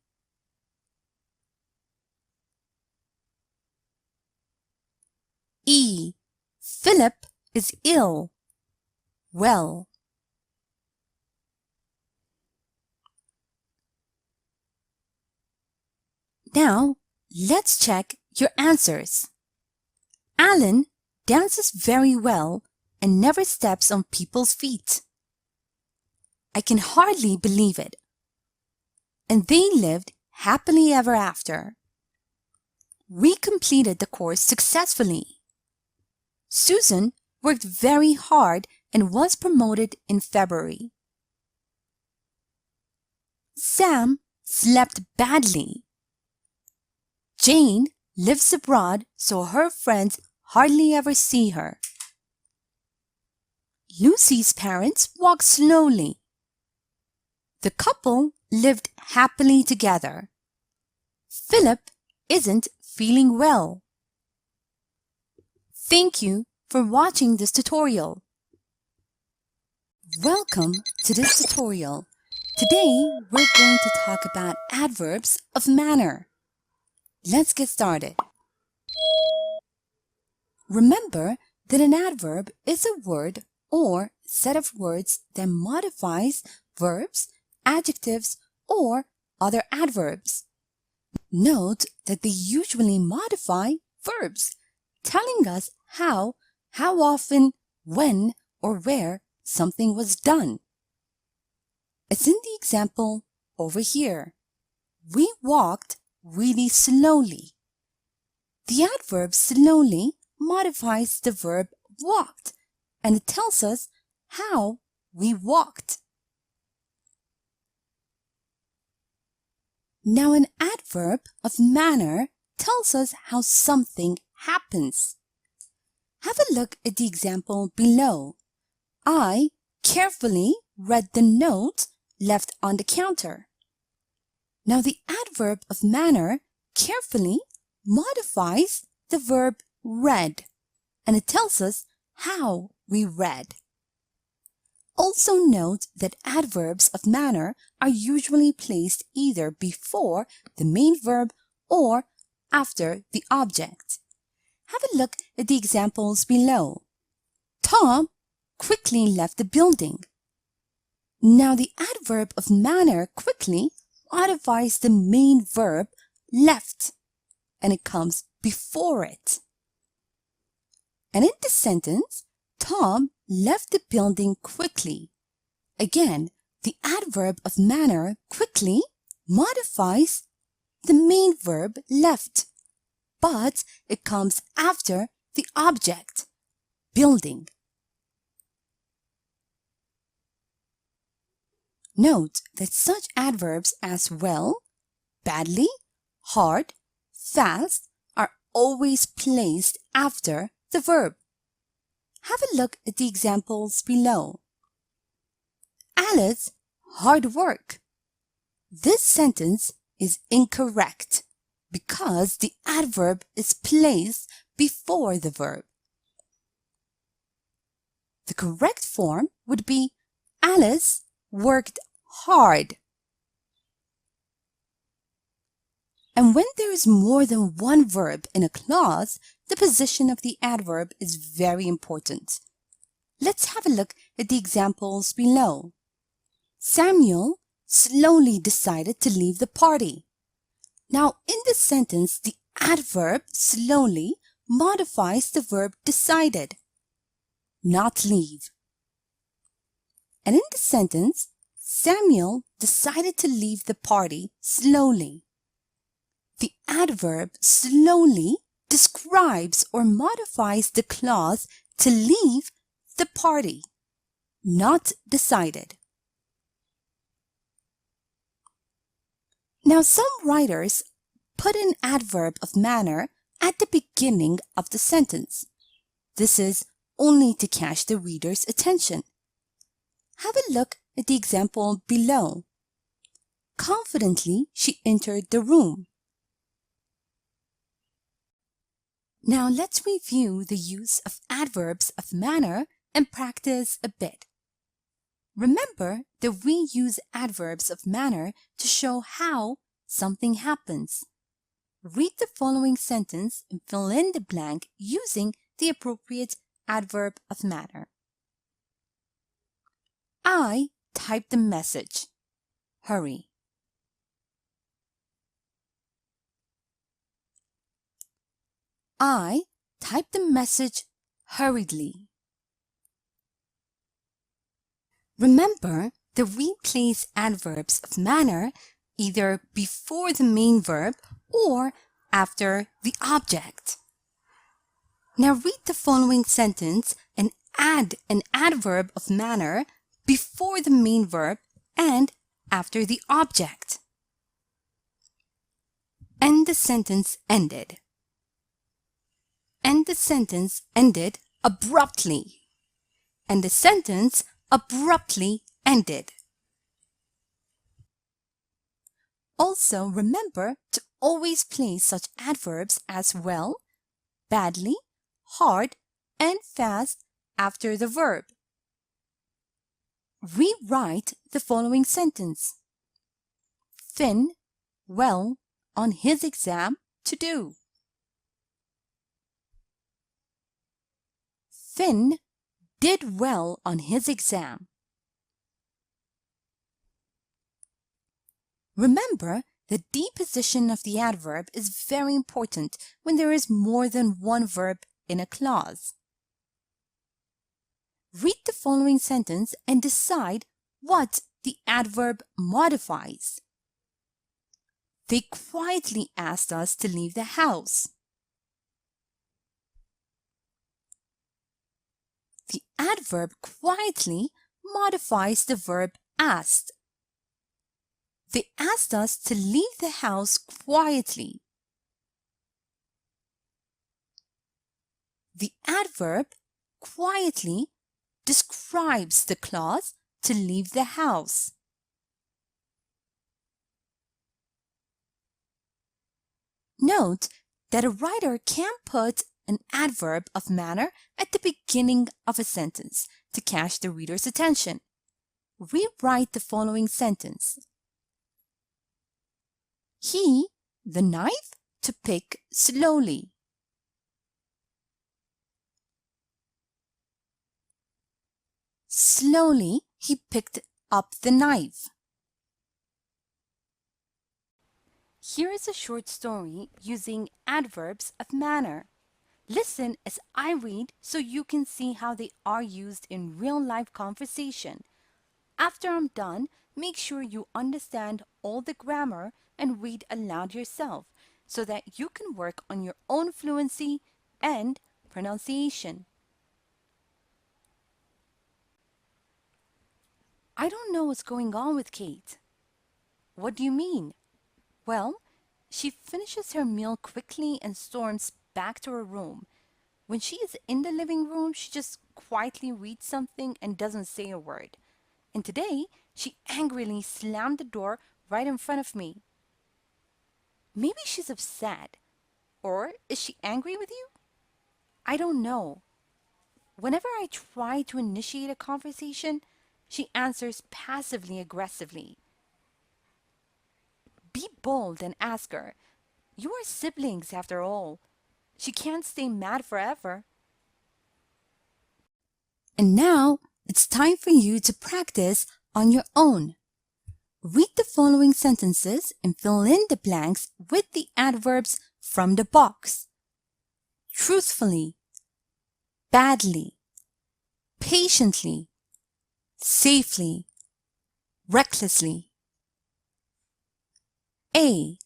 E. Philip is ill. Well. Now, let's check your answers. Alan dances very well and never steps on people's feet. I can hardly believe it. And they lived happily ever after. We completed the course successfully. Susan worked very hard and was promoted in February. Sam slept badly. Jane lives abroad, so her friends hardly ever see her. Lucy's parents walk slowly. The couple lived happily together. Philip isn't feeling well. Thank you for watching this tutorial. Welcome to this tutorial. Today, we're going to talk about adverbs of manner. Let's get started. Remember that an adverb is a word or set of words that modifies verbs, adjectives, or other adverbs. Note that they usually modify verbs, telling us how often, when, or where something was done. As in the example over here, we walked really slowly. The adverb slowly modifies the verb walked, and it tells us how we walked. Now, an adverb of manner tells us how something happens. Have a look at the example below. I carefully read the note left on the counter. Now, the adverb of manner carefully modifies the verb read, and it tells us how we read. Also note that adverbs of manner are usually placed either before the main verb or after the object. Have a look at the examples below. Tom quickly left the building. Now, the adverb of manner quickly modifies the main verb left, and it comes before it. And in the sentence, Tom left the building quickly. Again, the adverb of manner quickly modifies the main verb left, but it comes after the object, building. Note that such adverbs as well, badly, hard, fast are always placed after the verb. Have a look at the examples below. Alice hard work. This sentence is incorrect because the adverb is placed before the verb. The correct form would be Alice worked hard. And when there is more than one verb in a clause, the position of the adverb is very important. Let's have a look at the examples below. Samuel slowly decided to leave the party. Now, in this sentence, the adverb slowly modifies the verb decided, not leave. And in the sentence, Samuel decided to leave the party slowly. The adverb slowly describes or modifies the clause to leave the party, not decided. Now, some writers put an adverb of manner at the beginning of the sentence. This is only to catch the reader's attention. Have a look at the example below. Confidently, she entered the room. Now, let's review the use of adverbs of manner and practice a bit. Remember that we use adverbs of manner to show how something happens. Read the following sentence and fill in the blank using the appropriate adverb of manner. I typed the message. Hurry. I typed the message hurriedly. Remember that we place adverbs of manner either before the main verb or after the object. Now read the following sentence and add an adverb of manner before the main verb and after the object. And the sentence ended. And the sentence ended abruptly. And the sentence abruptly ended. Also, remember to always place such adverbs as well, badly, hard, and fast after the verb. Rewrite the following sentence. Finn well on his exam to do. Finn did well on his exam. Remember, the deposition of the adverb is very important when there is more than one verb in a clause. Read the following sentence and decide what the adverb modifies. They quietly asked us to leave the house. The adverb quietly modifies the verb asked. They asked us to leave the house quietly. The adverb quietly describes the clause to leave the house. Note that a writer can put an adverb of manner at the beginning of a sentence to catch the reader's attention. Rewrite the following sentence. He, the knife, to pick slowly. Slowly, he picked up the knife. Here is a short story using adverbs of manner. Listen as I read so you can see how they are used in real-life conversation. After I'm done, make sure you understand all the grammar and read aloud yourself so that you can work on your own fluency and pronunciation. I don't know what's going on with Kate. What do you mean? Well, she finishes her meal quickly and storms back to her room. When she is in the living room, she just quietly reads something and doesn't say a word. And today, she angrily slammed the door right in front of me. Maybe she's upset. Or is she angry with you? I don't know. Whenever I try to initiate a conversation, she answers passively aggressively. Be bold and ask her. You are siblings after all. She can't stay mad forever. And now, it's time for you to practice on your own. Read the following sentences and fill in the blanks with the adverbs from the box. Truthfully, badly, patiently, safely, recklessly. A.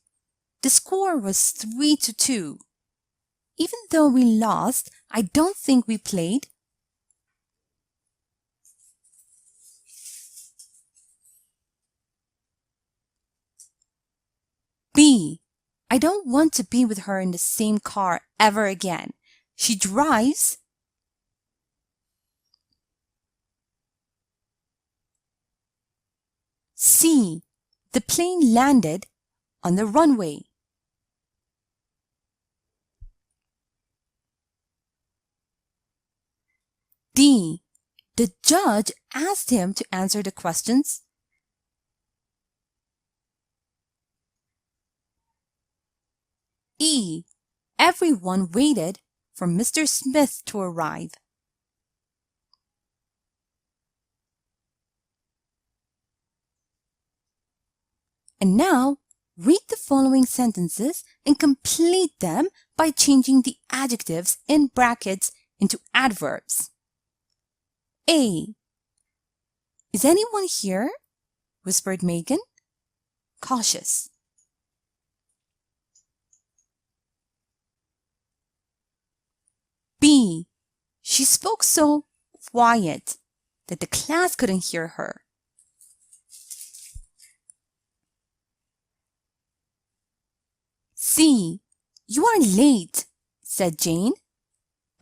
The score was 3-2. Even though we lost, I don't think we played. B. I don't want to be with her in the same car ever again. She drives. C. The plane landed on the runway. D. The judge asked him to answer the questions. E. Everyone waited for Mr. Smith to arrive. And now, read the following sentences and complete them by changing the adjectives in brackets into adverbs. A. Is anyone here? Whispered Megan, cautious. B. She spoke so quiet that the class couldn't hear her. C. You are late, said Jane,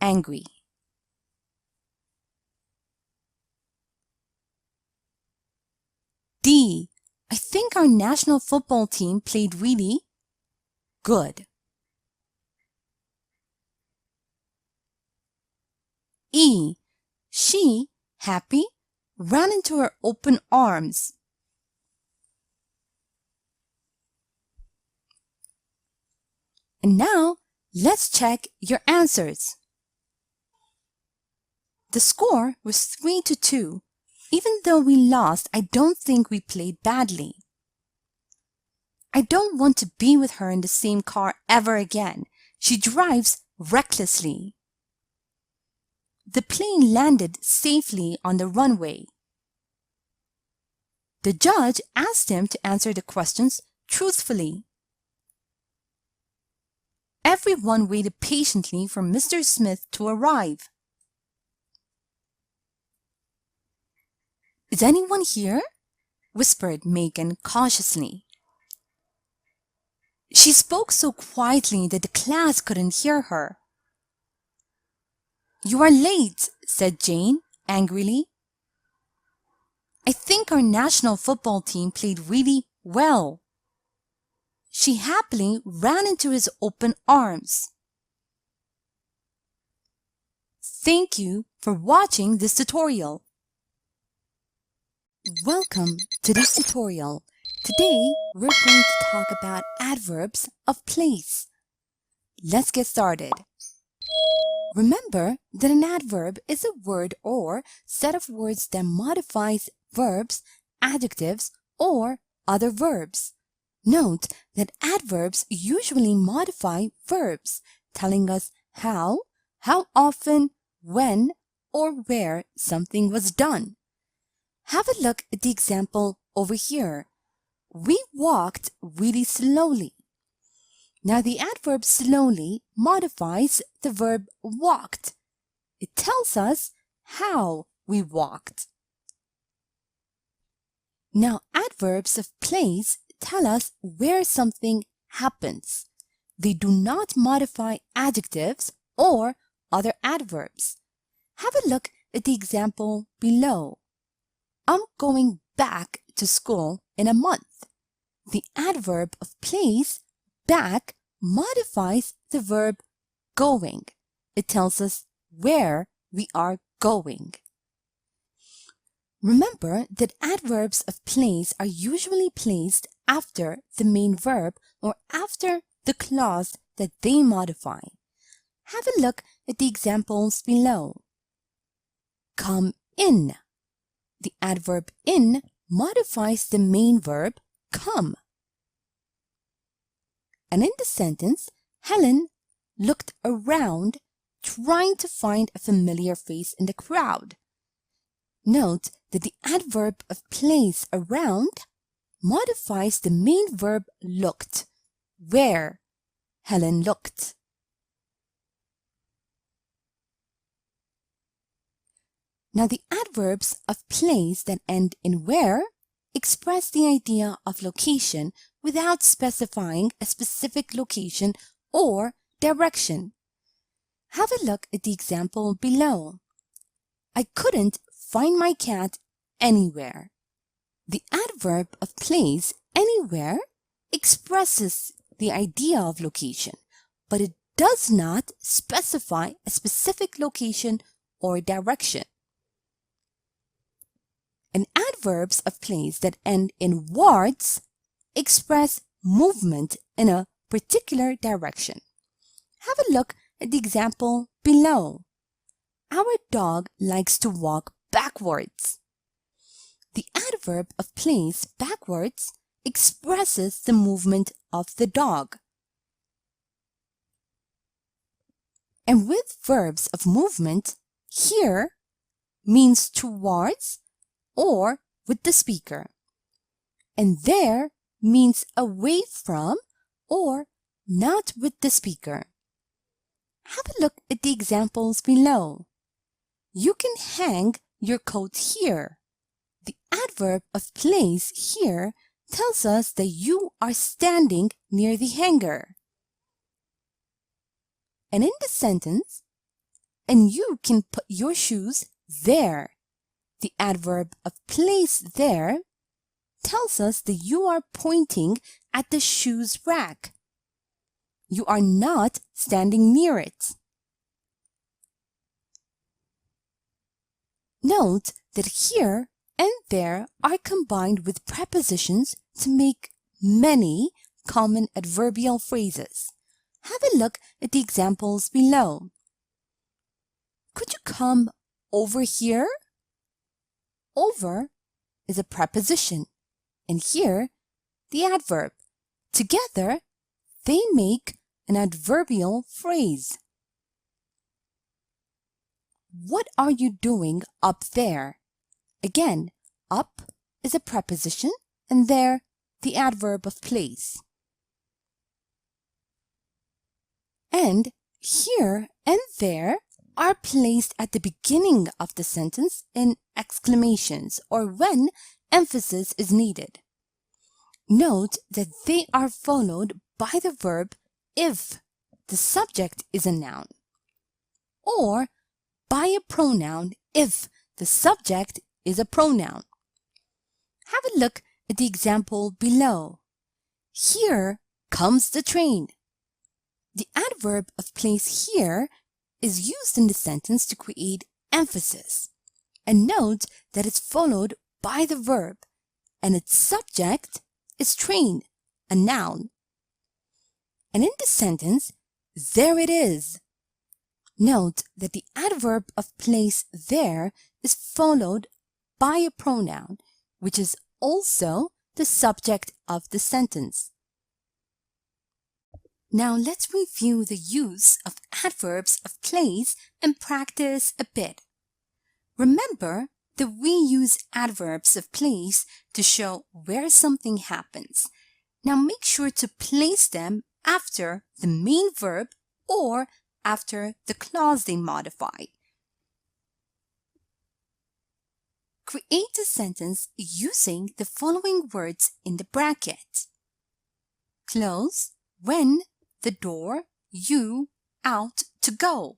angry. D. I think our national football team played really good. E. She, happy, ran into her open arms. And now, let's check your answers. The score was 3-2. Even though we lost, I don't think we played badly. I don't want to be with her in the same car ever again. She drives recklessly. The plane landed safely on the runway. The judge asked him to answer the questions truthfully. Everyone waited patiently for Mr. Smith to arrive. Is anyone here? Whispered Megan cautiously. She spoke so quietly that the class couldn't hear her. You are late, said Jane angrily. I think our national football team played really well. She happily ran into his open arms. Thank you for watching this tutorial. Welcome to this tutorial. Today, we're going to talk about adverbs of place. Let's get started. Remember that an adverb is a word or set of words that modifies verbs, adjectives, or other verbs. Note that adverbs usually modify verbs, telling us how often, when, or where something was done. Have a look at the example over here. We walked really slowly. Now the adverb slowly modifies the verb walked. It tells us how we walked. Now adverbs of place tell us where something happens. They do not modify adjectives or other adverbs. Have a look at the example below. I'm going back to school in a month. The adverb of place, back, modifies the verb going. It tells us where we are going. Remember that adverbs of place are usually placed after the main verb or after the clause that they modify. Have a look at the examples below. Come in. The adverb in modifies the main verb come. And in the sentence, Helen looked around trying to find a familiar face in the crowd. Note that the adverb of place around modifies the main verb looked, where Helen looked. Now the adverbs of place that end in where express the idea of location without specifying a specific location or direction. Have a look at the example below. I couldn't find my cat anywhere. The adverb of place, anywhere, expresses the idea of location, but it does not specify a specific location or direction. And adverbs of place that end in wards express movement in a particular direction. Have a look at the example below. Our dog likes to walk backwards. The adverb of place backwards expresses the movement of the dog. And with verbs of movement, here means towards or with the speaker, and there means away from or not with the speaker. Have a look at the examples below. You can hang your coat here. The adverb of place here tells us that you are standing near the hanger. And in the sentence, and you can put your shoes there. The adverb of place there tells us that you are pointing at the shoes rack. You are not standing near it. Note that here and there are combined with prepositions to make many common adverbial phrases. Have a look at the examples below. Could you come over here? Over is a preposition, and here the adverb. Together, they make an adverbial phrase. What are you doing up there? Again, up is a preposition, and there the adverb of place. And here and there are placed at the beginning of the sentence in exclamations or when emphasis is needed. Note that they are followed by the verb if the subject is a noun, or by a pronoun if the subject is a pronoun. Have a look at the example below. Here comes the train. The adverb of place here is used in the sentence to create emphasis. And note that it's followed by the verb, and its subject is train, a noun. And in the sentence, there it is. Note that the adverb of place there is followed by a pronoun, which is also the subject of the sentence. Now let's review the use of adverbs of place and practice a bit. Remember that we use adverbs of place to show where something happens. Now make sure to place them after the main verb or after the clause they modify. Create a sentence using the following words in the bracket. Close when the door, you, out to go.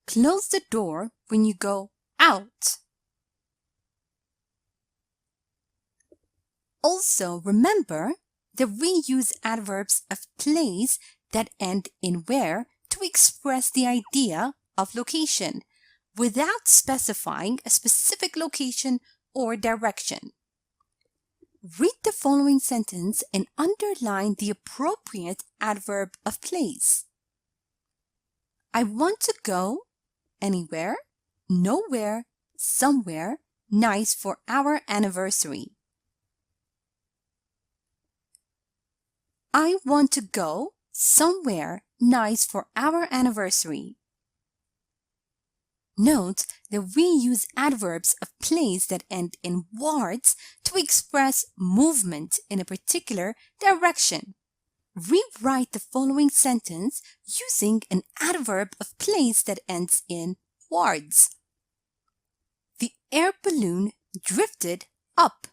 Close the door when you go out. Also remember that we use adverbs of place that end in where to express the idea of location without specifying a specific location or direction. Read the following sentence and underline the appropriate adverb of place. I want to go anywhere, nowhere, somewhere, nice for our anniversary. I want to go somewhere nice for our anniversary. Note that we use adverbs of place that end in wards to express movement in a particular direction. Rewrite the following sentence using an adverb of place that ends in wards. The air balloon drifted up.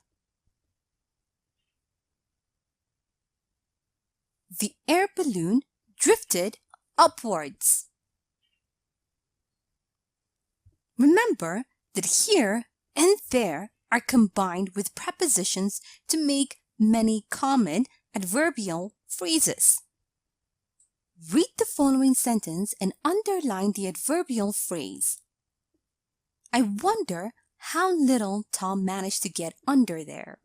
The air balloon drifted upwards. Remember that here and there are combined with prepositions to make many common adverbial phrases. Read the following sentence and underline the adverbial phrase. I wonder how little Tom managed to get under there.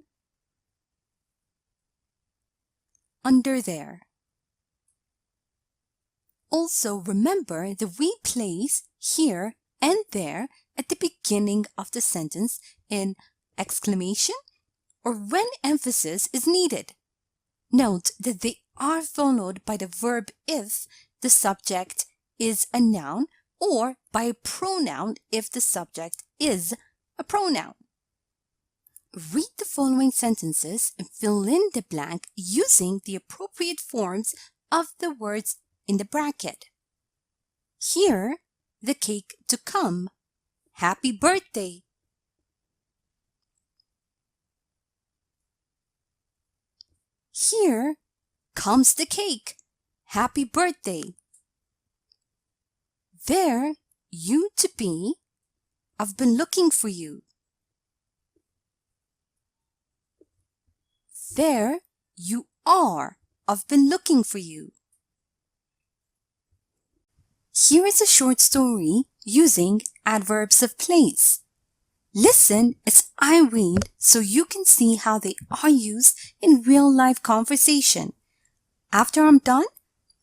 under there. Also, remember that we place here and there at the beginning of the sentence in exclamation or when emphasis is needed. Note that they are followed by the verb if the subject is a noun or by a pronoun if the subject is a pronoun. Read the following sentences and fill in the blank using the appropriate forms of the words in the bracket. Here, the cake to come. Happy birthday. Here comes the cake. Happy birthday. There, you to be. I've been looking for you. There you are. I've been looking for you. Here is a short story using adverbs of place. Listen as I read so you can see how they are used in real-life conversation. After I'm done,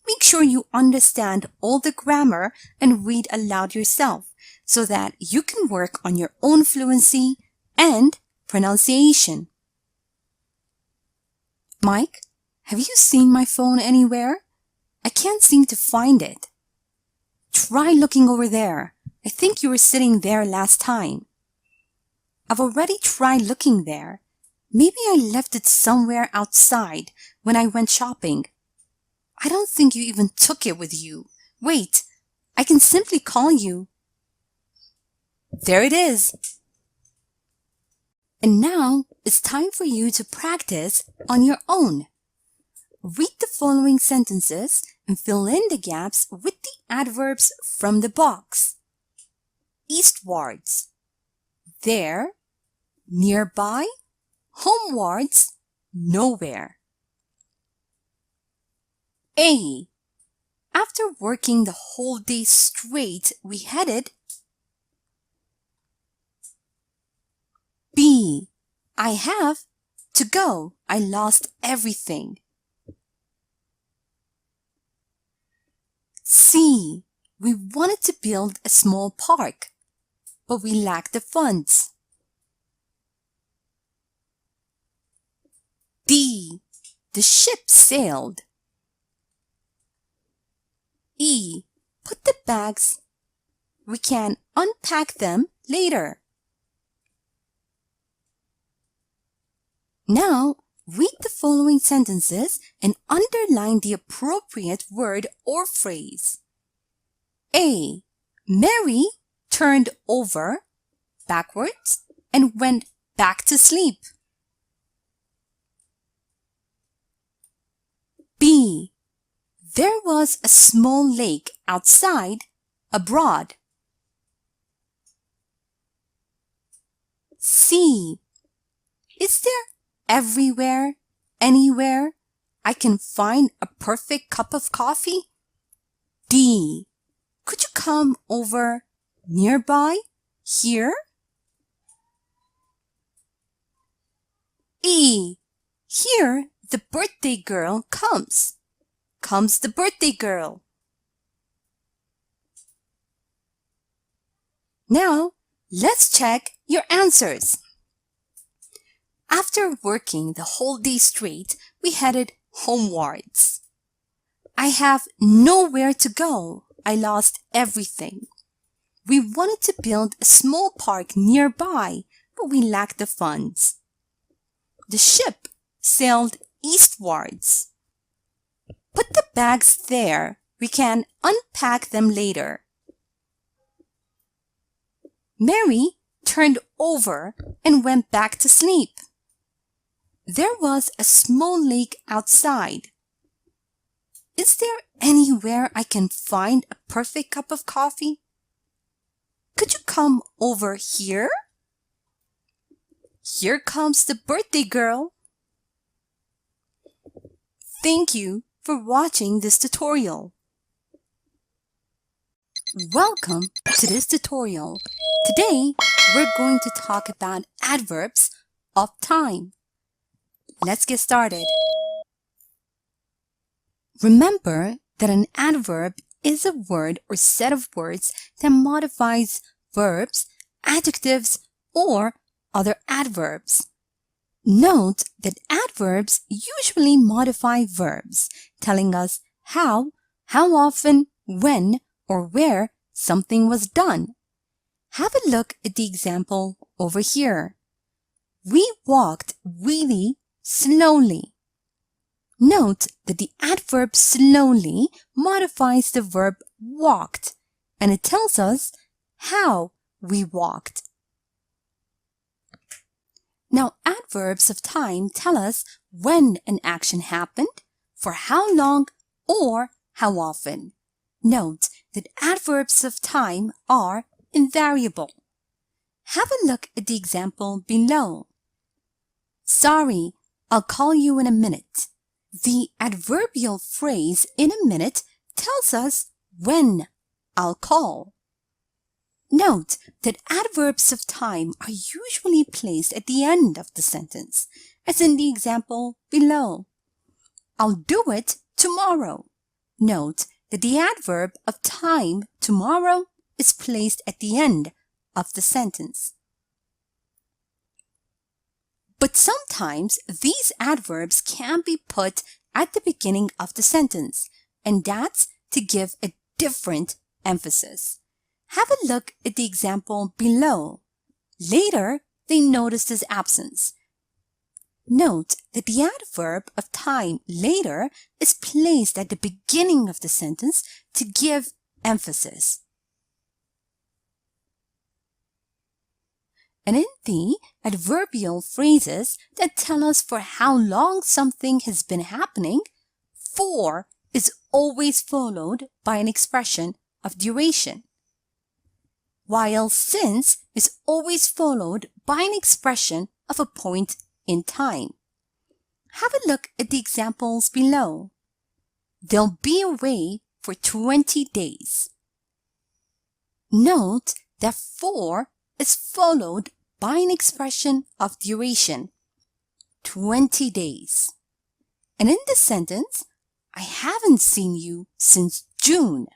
make sure you understand all the grammar and read aloud yourself so that you can work on your own fluency and pronunciation. Mike, have you seen my phone anywhere? I can't seem to find it. Try looking over there. I think you were sitting there last time. I've already tried looking there. Maybe I left it somewhere outside when I went shopping. I don't think you even took it with you. Wait, I can simply call you. There it is. And now it's time for you to practice on your own. Read the following sentences and fill in the gaps with the adverbs from the box. Eastwards, there, nearby, homewards, nowhere. A. After working the whole day straight, we headed. B. I have to go. I lost everything. C. We wanted to build a small park, but we lacked the funds. D. The ship sailed. E. Put the bags. We can unpack them later. Now, read the following sentences and underline the appropriate word or phrase. A. Mary turned over backwards and went back to sleep. B. There was a small lake outside, abroad. C. Is there everywhere, anywhere, I can find a perfect cup of coffee? D. Could you come over nearby, here? E. Here the birthday girl comes. Comes the birthday girl. Now, let's check your answers. After working the whole day straight, we headed homewards. I have nowhere to go. I lost everything. We wanted to build a small park nearby, but we lacked the funds. The ship sailed eastwards. Put the bags there. We can unpack them later. Mary turned over and went back to sleep. There was a small lake outside. Is there anywhere I can find a perfect cup of coffee? Could you come over here? Here comes the birthday girl. Thank you for watching this tutorial. Welcome to this tutorial. Today, we're going to talk about adverbs of time. Let's get started. Remember that an adverb is a word or set of words that modifies verbs, adjectives, or other adverbs. Note that adverbs usually modify verbs, telling us how often, when, or where something was done. Have a look at the example over here. We walked really slowly. Note that the adverb slowly modifies the verb walked, and it tells us how we walked. Now, adverbs of time tell us when an action happened, for how long, or how often. Note that adverbs of time are invariable. Have a look at the example below. Sorry, I'll call you in a minute. The adverbial phrase in a minute tells us when I'll call. Note that adverbs of time are usually placed at the end of the sentence, as in the example below. I'll do it tomorrow. Note that the adverb of time tomorrow is placed at the end of the sentence. But sometimes these adverbs can be put at the beginning of the sentence, and that's to give a different emphasis. Have a look at the example below. Later, they noticed his absence. Note that the adverb of time later is placed at the beginning of the sentence to give emphasis. And in the adverbial phrases that tell us for how long something has been happening, for is always followed by an expression of duration, while since is always followed by an expression of a point in time. Have a look at the examples below. They'll be away for 20 days. Note that for is followed by an expression of duration, 20 days. And in this sentence, I haven't seen you since June.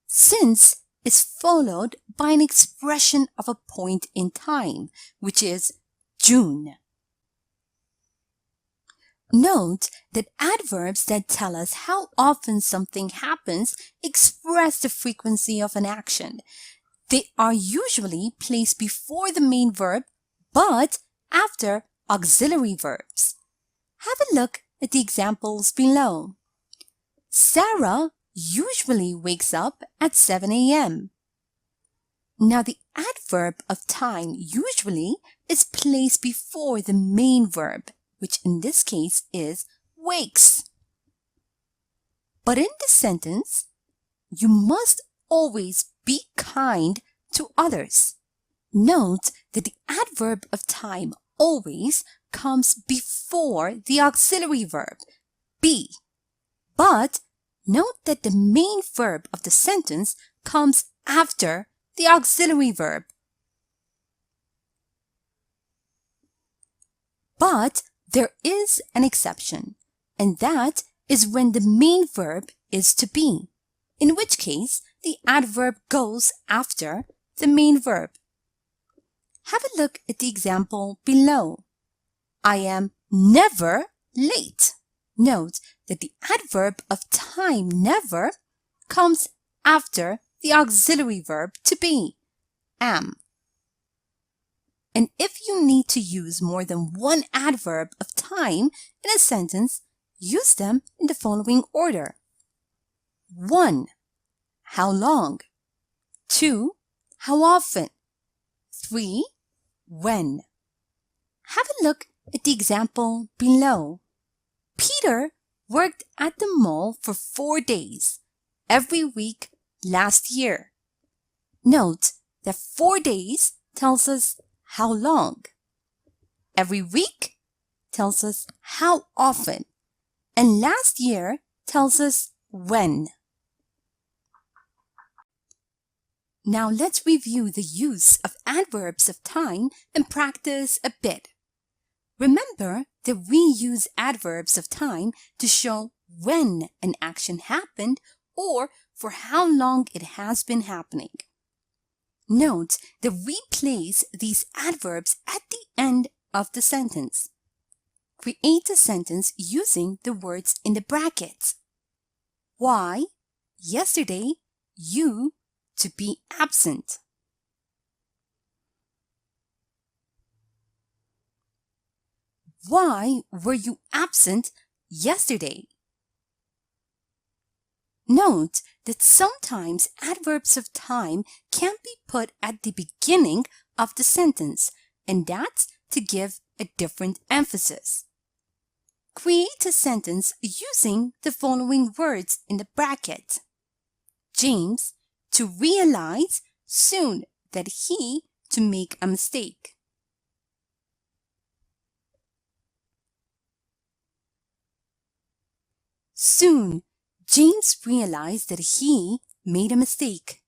Since is followed by an expression of a point in time, which is June. Note that adverbs that tell us how often something happens express the frequency of an action. They are usually placed before the main verb, but after auxiliary verbs. Have a look at the examples below. Sarah usually wakes up at 7 a.m. Now, the adverb of time usually is placed before the main verb, which in this case is wakes. But in this sentence, you must always be kind to others. Note that the adverb of time always comes before the auxiliary verb, be. But note that the main verb of the sentence comes after the auxiliary verb. But there is an exception, and that is when the main verb is to be, in which case the adverb goes after the main verb. Have a look at the example below. I am never late. Note that the adverb of time never comes after the auxiliary verb to be, am. And if you need to use more than one adverb of time in a sentence, use them in the following order. 1. How long? 2. How often? 3. When? Have a look at the example below. Peter worked at the mall for 4 days, every week last year. Note that 4 days tells us how long. Every week tells us how often. And last year tells us when. Now let's review the use of adverbs of time and practice a bit. Remember that we use adverbs of time to show when an action happened or for how long it has been happening. Note that we place these adverbs at the end of the sentence. Create a sentence using the words in the brackets. Why, yesterday, you to be absent. Why were you absent yesterday? Note that sometimes adverbs of time can be put at the beginning of the sentence, and that's to give a different emphasis. Create a sentence using the following words in the bracket. James to realize soon that he to make a mistake. Soon, James realized that he made a mistake.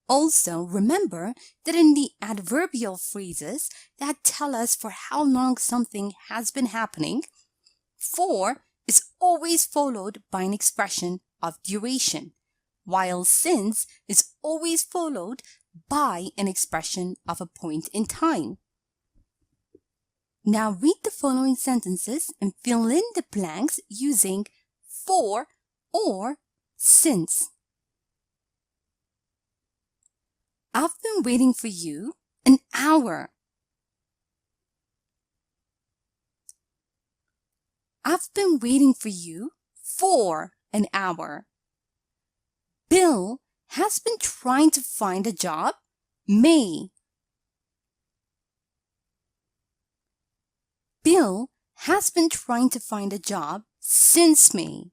Also, remember that in the adverbial phrases that tell us for how long something has been happening, for is always followed by an expression of duration, while since is always followed by an expression of a point in time. Now read the following sentences and fill in the blanks using for or since. I've been waiting for you an hour. I've been waiting for you for an hour. Bill has been trying to find a job. May. Bill has been trying to find a job since May.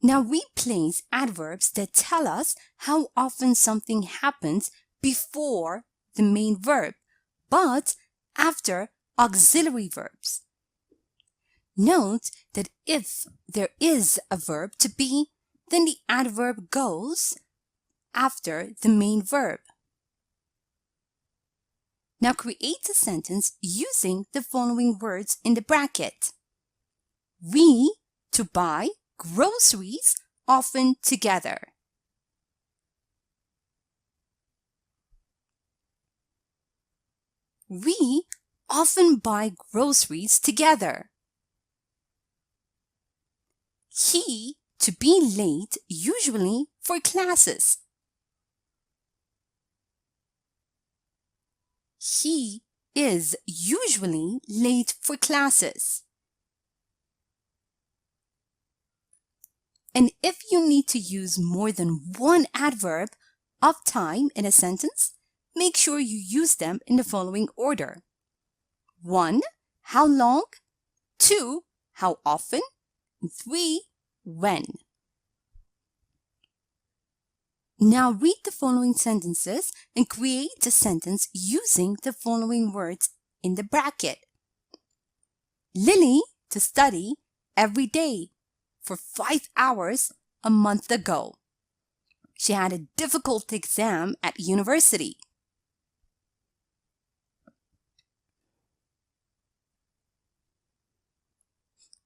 Now we place adverbs that tell us how often something happens before the main verb, but after auxiliary verbs. Note that if there is a verb to be, then the adverb goes after the main verb. Now create a sentence using the following words in the bracket. We to buy groceries often together. We often buy groceries together. He to be late usually for classes. He is usually late for classes. And if you need to use more than one adverb of time in a sentence, make sure you use them in the following order. 1. How long? 2. How often? 3. When. Now read the following sentences and create a sentence using the following words in the bracket. Lily to study every day for 5 hours a month ago. She had a difficult exam at university.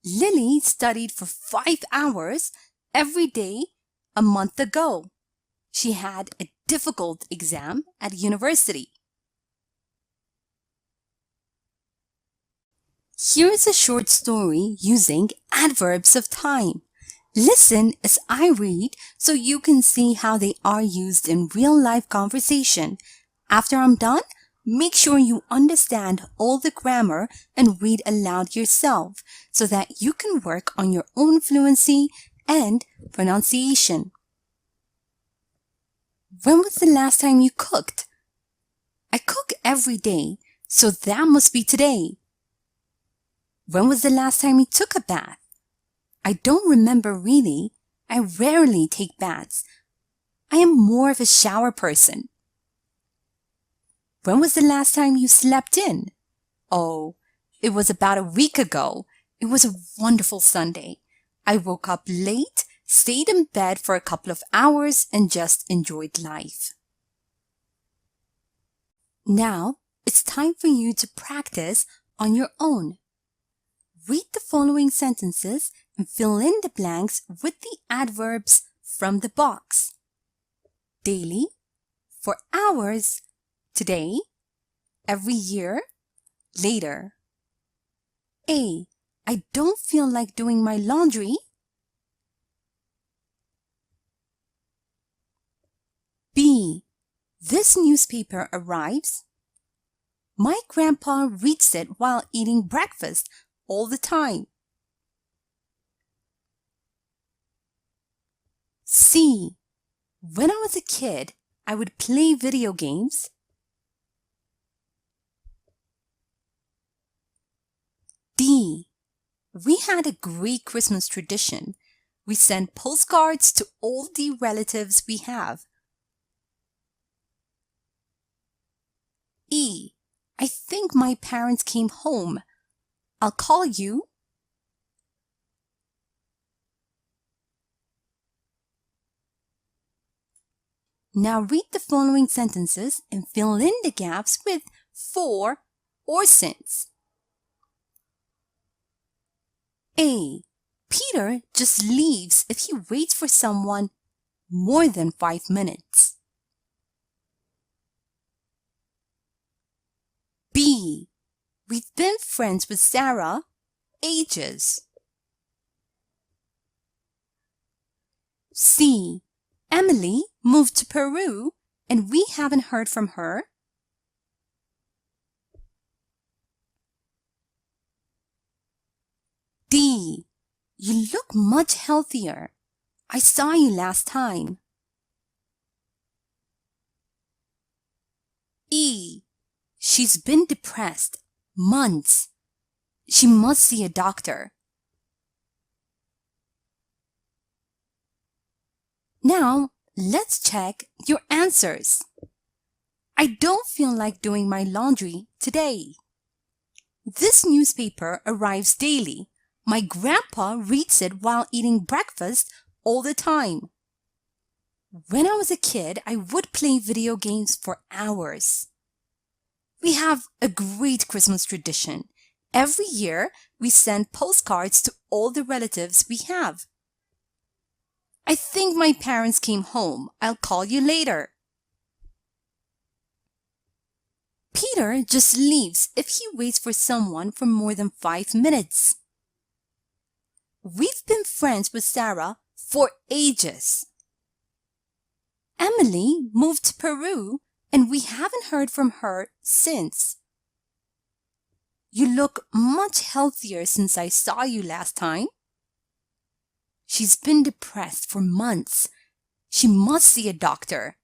Lily studied for 5 hours every day a month ago. She had a difficult exam at university. Here is a short story using adverbs of time. Listen as I read so you can see how they are used in real-life conversation. After I'm done, make sure you understand all the grammar and read aloud yourself so that you can work on your own fluency and pronunciation. When was the last time you cooked? I cook every day, so that must be today. When was the last time you took a bath? I don't remember really. I rarely take baths. I am more of a shower person. When was the last time you slept in? Oh, it was about a week ago. It was a wonderful Sunday. I woke up late, stayed in bed for a couple of hours, and just enjoyed life. Now, it's time for you to practice on your own. Read the following sentences and fill in the blanks with the adverbs from the box. Daily, for hours, today, every year, later. A. I don't feel like doing my laundry. B. This newspaper arrives. My grandpa reads it while eating breakfast all the time. C. When I was a kid, I would play video games. D. We had a great Christmas tradition. We sent postcards to all the relatives we have. E. I think my parents came home. I'll call you. Now read the following sentences and fill in the gaps with for or since. A. Peter just leaves if he waits for someone more than 5 minutes. B. We've been friends with Sarah ages. C. Emily moved to Peru and we haven't heard from her. D. You look much healthier. I saw you last time. E. She's been depressed months. She must see a doctor. Now, let's check your answers. I don't feel like doing my laundry today. This newspaper arrives daily. My grandpa reads it while eating breakfast all the time. When I was a kid, I would play video games for hours. We have a great Christmas tradition. Every year, we send postcards to all the relatives we have. I think my parents came home. I'll call you later. Peter just leaves if he waits for someone for more than 5 minutes. We've been friends with Sarah for ages. Emily moved to Peru and we haven't heard from her since. You look much healthier since I saw you last time. She's been depressed for months. She must see a doctor.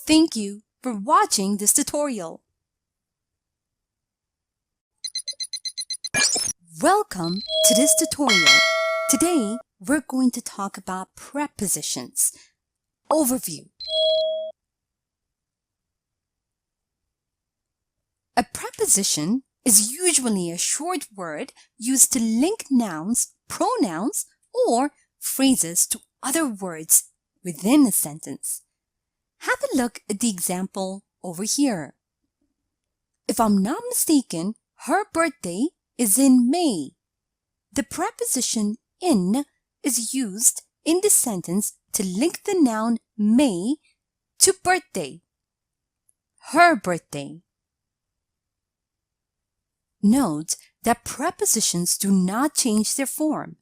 Thank you for watching this tutorial. Welcome to this tutorial. Today, we're going to talk about prepositions. Overview. A preposition is usually a short word used to link nouns, pronouns, or phrases to other words within a sentence. Have a look at the example over here. If I'm not mistaken, her birthday is in May. The preposition in is used in the sentence to link the noun May to birthday. Her birthday. Note that prepositions do not change their form.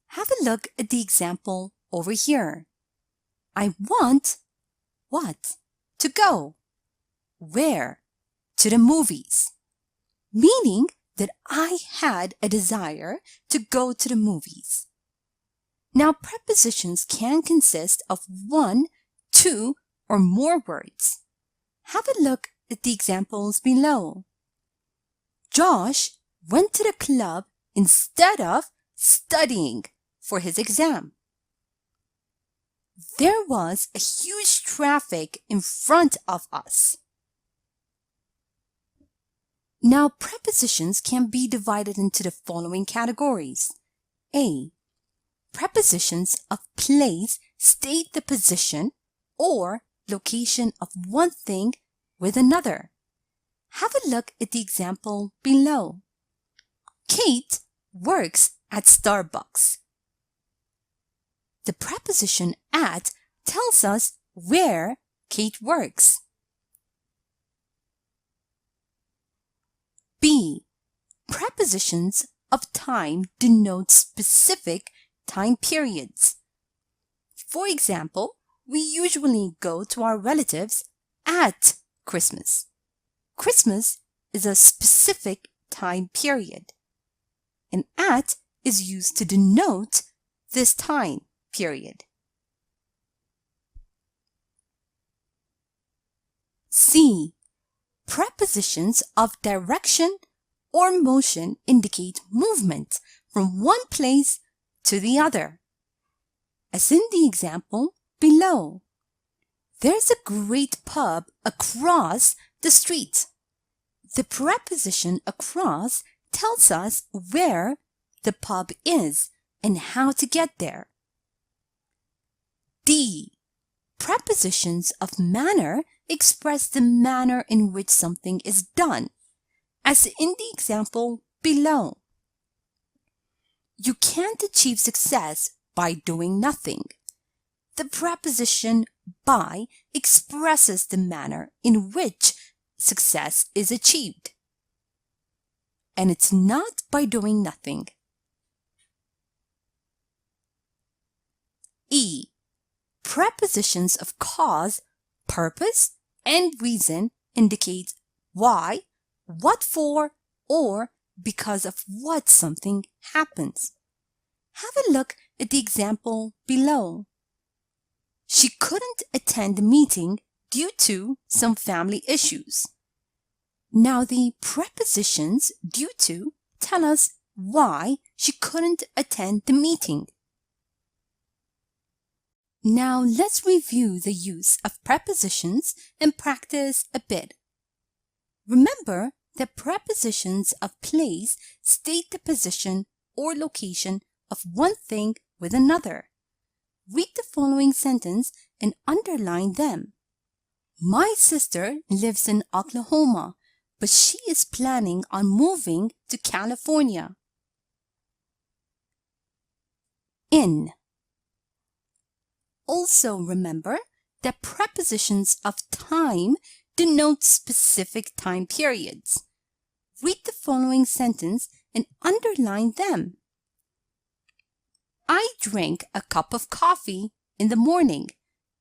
Have a look at the example over here. I want what? To go. Where? To the movies. Meaning that I had a desire to go to the movies. Now, prepositions can consist of 1, 2, or more words. Have a look at the examples below. Josh went to the club instead of studying for his exam. There was a huge traffic in front of us. Now, prepositions can be divided into the following categories. A. Prepositions of place state the position or location of one thing with another. Have a look at the example below. Kate works at Starbucks. The preposition at tells us where Kate works. B. Prepositions of time denote specific time periods. For example, we usually go to our relatives at Christmas. Christmas is a specific time period, and at is used to denote this time period. C. Prepositions of direction or motion indicate movement from one place to the other. As in the example below, there's a great pub across the street. The preposition across tells us where the pub is and how to get there. D. Prepositions of manner express the manner in which something is done, as in the example below. You can't achieve success by doing nothing. The preposition by expresses the manner in which success is achieved, and it's not by doing nothing. E. Prepositions of cause, purpose, and reason indicate why, what for, or because of what something happens. Have a look at the example below. She couldn't attend the meeting due to some family issues. Now the prepositions due to tell us why she couldn't attend the meeting. Now let's review the use of prepositions and practice a bit. Remember that prepositions of place state the position or location of one thing with another. Read the following sentence and underline them. My sister lives in Oklahoma, but she is planning on moving to California. In. Also remember that prepositions of time denote specific time periods. Read the following sentence and underline them. I drank a cup of coffee in the morning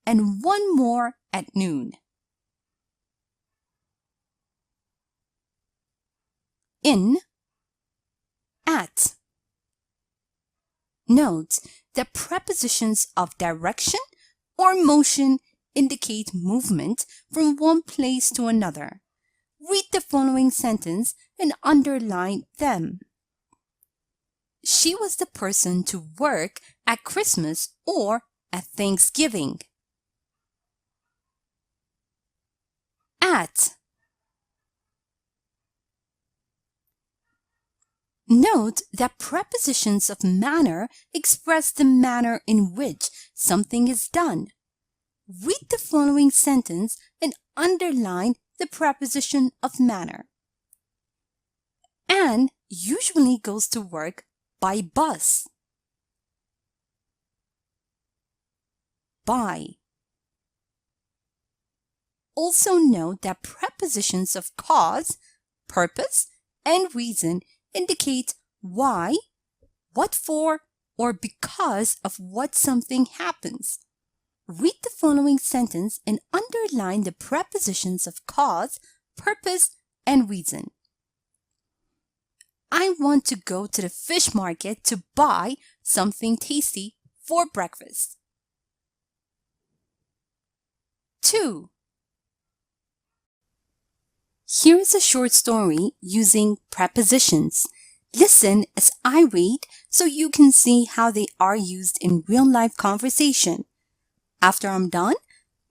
and one more at noon. In, at. Note that prepositions of direction or motion indicate movement from one place to another. Read the following sentence and underline them. She was the person to work at Christmas or at Thanksgiving. At. Note that prepositions of manner express the manner in which something is done. Read the following sentence and underline the preposition of manner. Anne usually goes to work by bus. By. Also note that prepositions of cause, purpose, and reason indicate why, what for, or because of what something happens. Read the following sentence and underline the prepositions of cause, purpose, and reason. I want to go to the fish market to buy something tasty for breakfast. 2. Here is a short story using prepositions. Listen as I read so you can see how they are used in real-life conversation. After I'm done,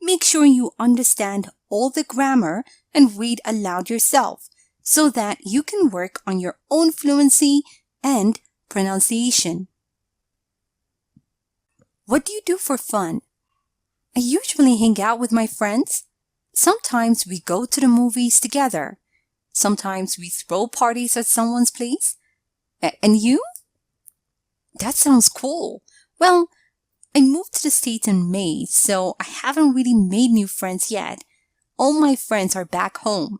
make sure you understand all the grammar and read aloud yourself so that you can work on your own fluency and pronunciation. What do you do for fun? I usually hang out with my friends. Sometimes we go to the movies together. sometimes we throw parties at someone's place. And you? That sounds cool. Well, I moved to the States in May, so I haven't really made new friends yet. All my friends are back home.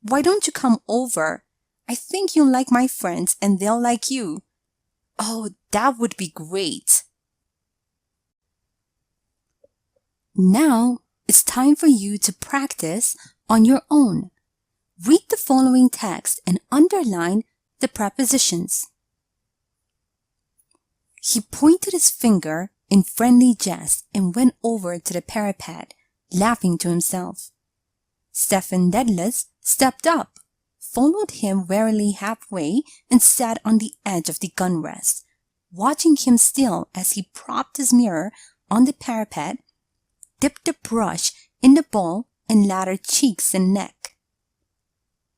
Why don't you come over? I think you'll like my friends and they'll like you. Oh, that would be great. Now, it's time for you to practice on your own. Read the following text and underline the prepositions. He pointed his finger in friendly jest and went over to the parapet, laughing to himself. Stephen Dedalus stepped up, followed him warily halfway, and sat on the edge of the gun rest, watching him still as he propped his mirror on the parapet, dipped the brush in the bowl, and lathered cheeks and neck.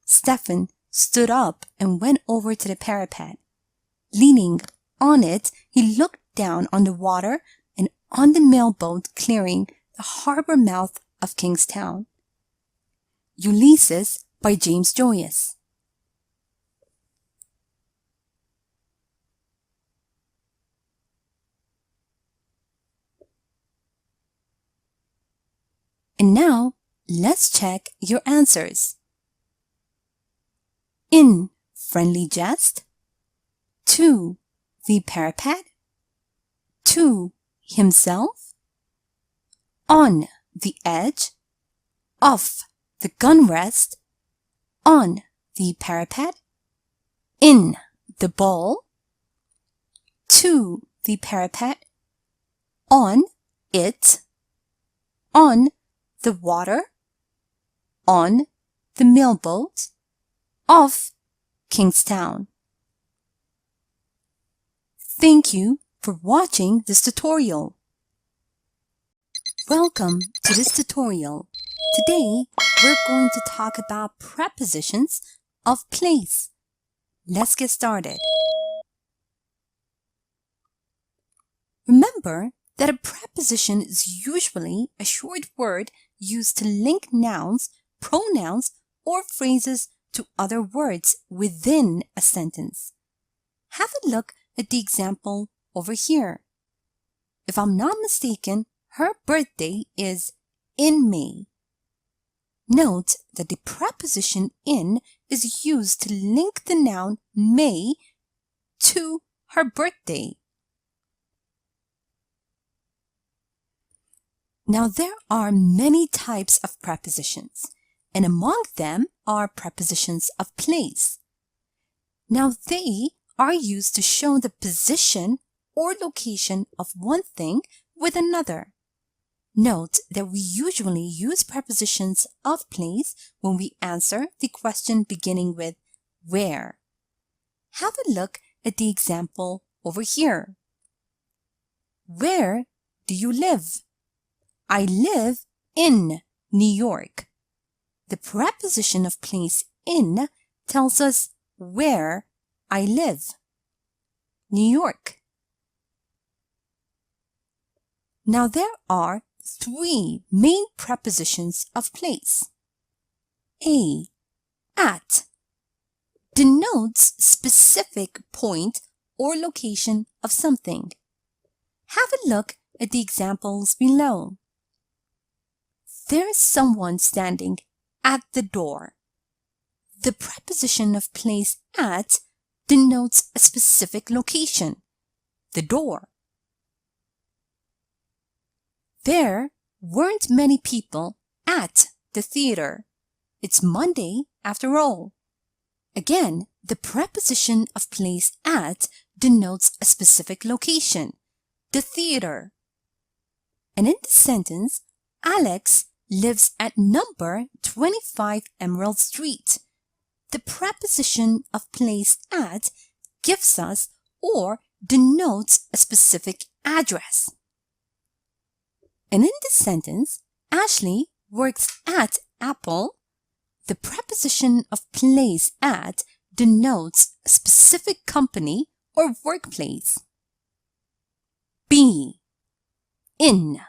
Stephen stood up and went over to the parapet. Leaning on it, he looked down on the water and on the mailboat clearing the harbor mouth of Kingstown. Ulysses by James Joyce. And now, let's check your answers. In friendly jest. 2. The parapet. 2. Himself. On the edge. Off the gun rest. On the parapet. In the bowl. To the parapet. On it. On the water. On the mailboat. Off Kingstown. Thank you for watching this tutorial. Welcome to this tutorial. Today, we're going to talk about prepositions of place. Let's get started. Remember that a preposition is usually a short word used to link nouns, pronouns, or phrases to other words within a sentence. Have a look at the example over here. If I'm not mistaken, her birthday is in May. Note that the preposition in is used to link the noun May to her birthday. Now, there are many types of prepositions, and among them are prepositions of place. Now, they are used to show the position or location of one thing with another. Note that we usually use prepositions of place when we answer the question beginning with where. Have a look at the example over here. Where do you live? I live in New York. The preposition of place in tells us where I live. New York. Now there are 3 main prepositions of place. A. At denotes specific point or location of something. Have a look at the examples below. There is someone standing at the door. The preposition of place at denotes a specific location, the door. There weren't many people at the theater. It's Monday after all. Again, the preposition of place at denotes a specific location, the theater. And in the sentence, Alex lives at number 25 Emerald Street. The preposition of place at gives us or denotes a specific address. And in this sentence, Ashley works at Apple. The preposition of place at denotes a specific company or workplace. B. In.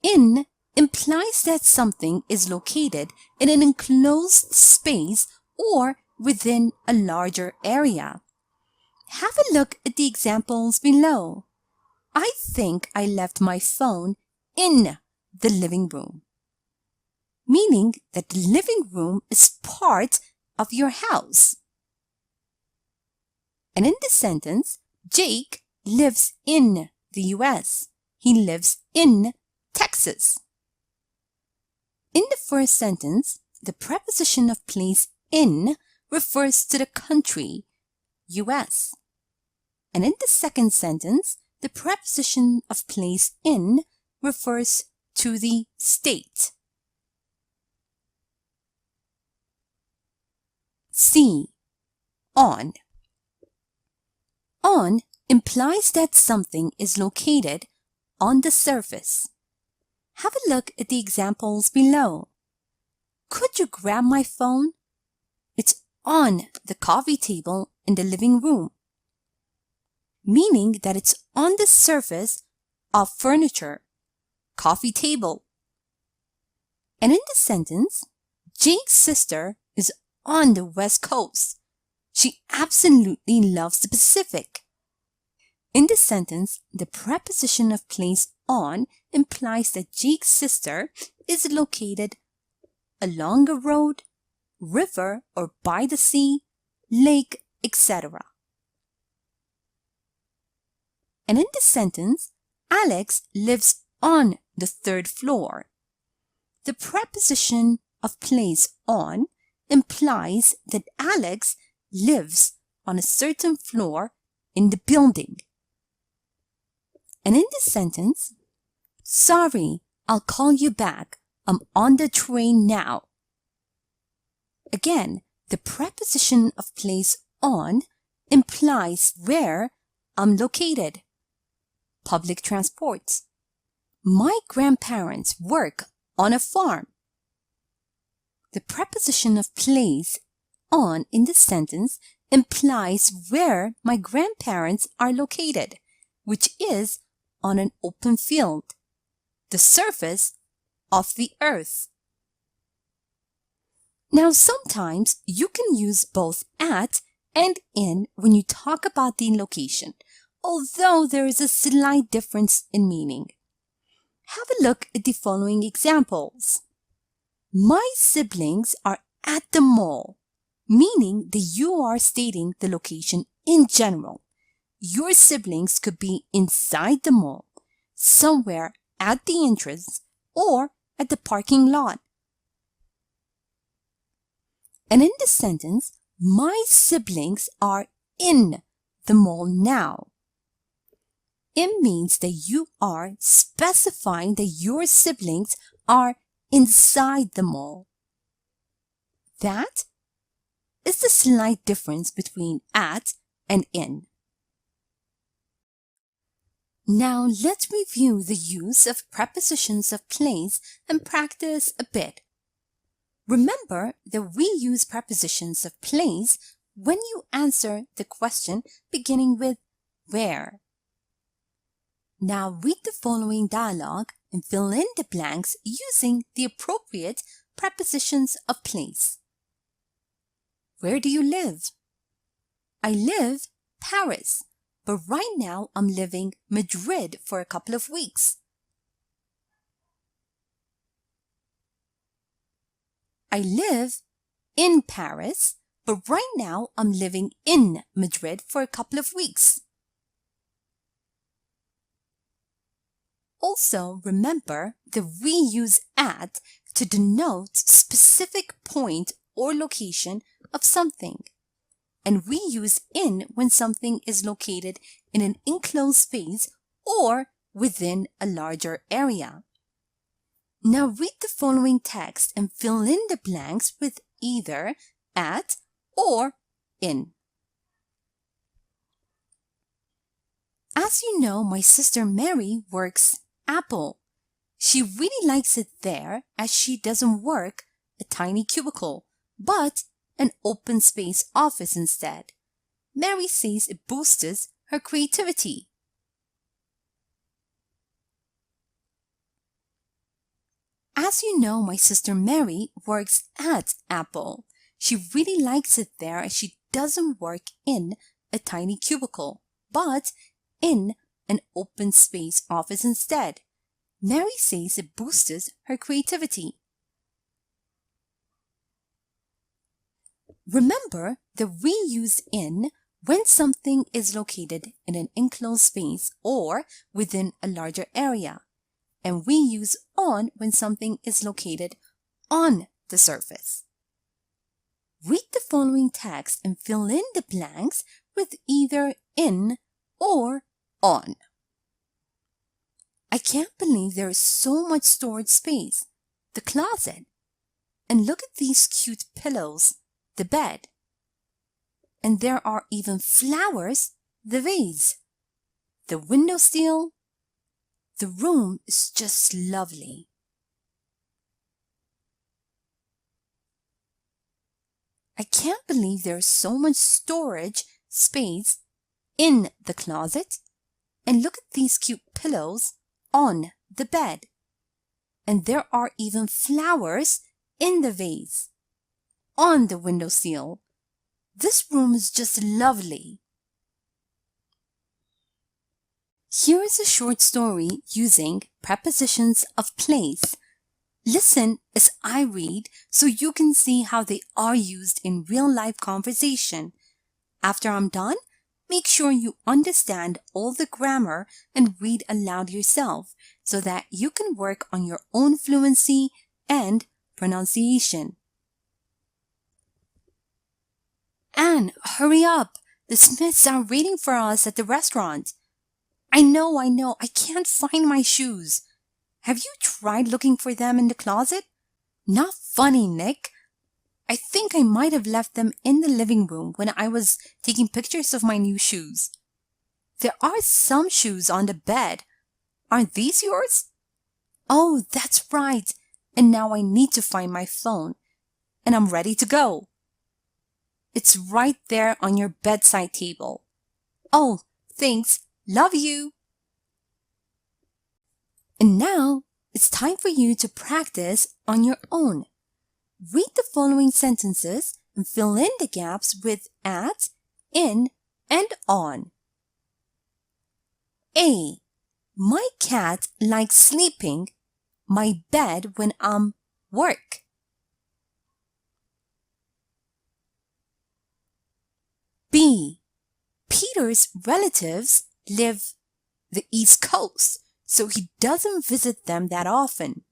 In implies that something is located in an enclosed space or within a larger area. Have a look at the examples below. I think I left my phone in the living room, meaning that the living room is part of your house. And in this sentence, Jake lives in the US. He lives in Texas. In the first sentence, the preposition of place in refers to the country, US. And in the second sentence, the preposition of place in refers to the state. C. On. On implies that something is located on the surface. Have a look at the examples below. Could you grab my phone? It's on the coffee table in the living room, meaning that it's on the surface of furniture, coffee table. And in this sentence, Jake's sister is on the West Coast. She absolutely loves the Pacific. In this sentence, the preposition of place on implies that Jake's sister is located along a road, river, or by the sea, lake, etc. And in this sentence, Alex lives on the third floor. The preposition of place on implies that Alex lives on a certain floor in the building. And in this sentence, sorry, I'll call you back. I'm on the train now. Again, the preposition of place on implies where I'm located. Public transport. My grandparents work on a farm. The preposition of place on in this sentence implies where my grandparents are located, which is on an open field, the surface of the earth. Now, sometimes you can use both at and in when you talk about the location, although there is a slight difference in meaning. Have a look at the following examples. My siblings are at the mall, meaning that you are stating the location in general. Your siblings could be inside the mall, somewhere at the entrance, or at the parking lot. And in this sentence, my siblings are in the mall now. It means that you are specifying that your siblings are inside the mall. That is the slight difference between at and in. Now let's review the use of prepositions of place and practice a bit. Remember that we use prepositions of place when you answer the question beginning with where. Now read the following dialogue and fill in the blanks using the appropriate prepositions of place. Where do you live? I live Paris, but right now I'm living Madrid for a couple of weeks. I live in Paris, but right now I'm living in Madrid for a couple of weeks. Also, remember that we use at to denote specific point or location of something, and we use in when something is located in an enclosed space or within a larger area. Now read the following text and fill in the blanks with either at or in. As you know, my sister Mary works Apple. She really likes it there as she doesn't work a tiny cubicle, but an open space office instead. Mary says it boosts her creativity. As you know, my sister Mary works at Apple. She really likes it there and she doesn't work in a tiny cubicle, but in an open space office instead. Mary says it boosts her creativity. Remember that we use in when something is located in an enclosed space or within a larger area, and we use on when something is located on the surface. Read the following text and fill in the blanks with either in or on. I can't believe there is so much storage space. The closet. And look at these cute pillows. The bed. And there are even flowers. The vase. The windowsill. The room is just lovely. I can't believe there is so much storage space in the closet. And look at these cute pillows on the bed. And there are even flowers in the vase. On the windowsill. This room is just lovely. Here is a short story using prepositions of place. Listen as I read so you can see how they are used in real-life conversation. After I'm done, make sure you understand all the grammar and read aloud yourself so that you can work on your own fluency and pronunciation. Anne, hurry up! The Smiths are waiting for us at the restaurant. I know, I can't find my shoes. Have you tried looking for them in the closet? Not funny, Nick. I think I might have left them in the living room when I was taking pictures of my new shoes. There are some shoes on the bed. Aren't these yours? Oh, that's right. And now I need to find my phone. And I'm ready to go. It's right there on your bedside table. Oh, thanks. Love you. And now it's time for you to practice on your own. Read the following sentences and fill in the gaps with at, in, and on. A. My cat likes sleeping my bed when I'm work. B. Peter's relatives live the East Coast, so he doesn't visit them that often.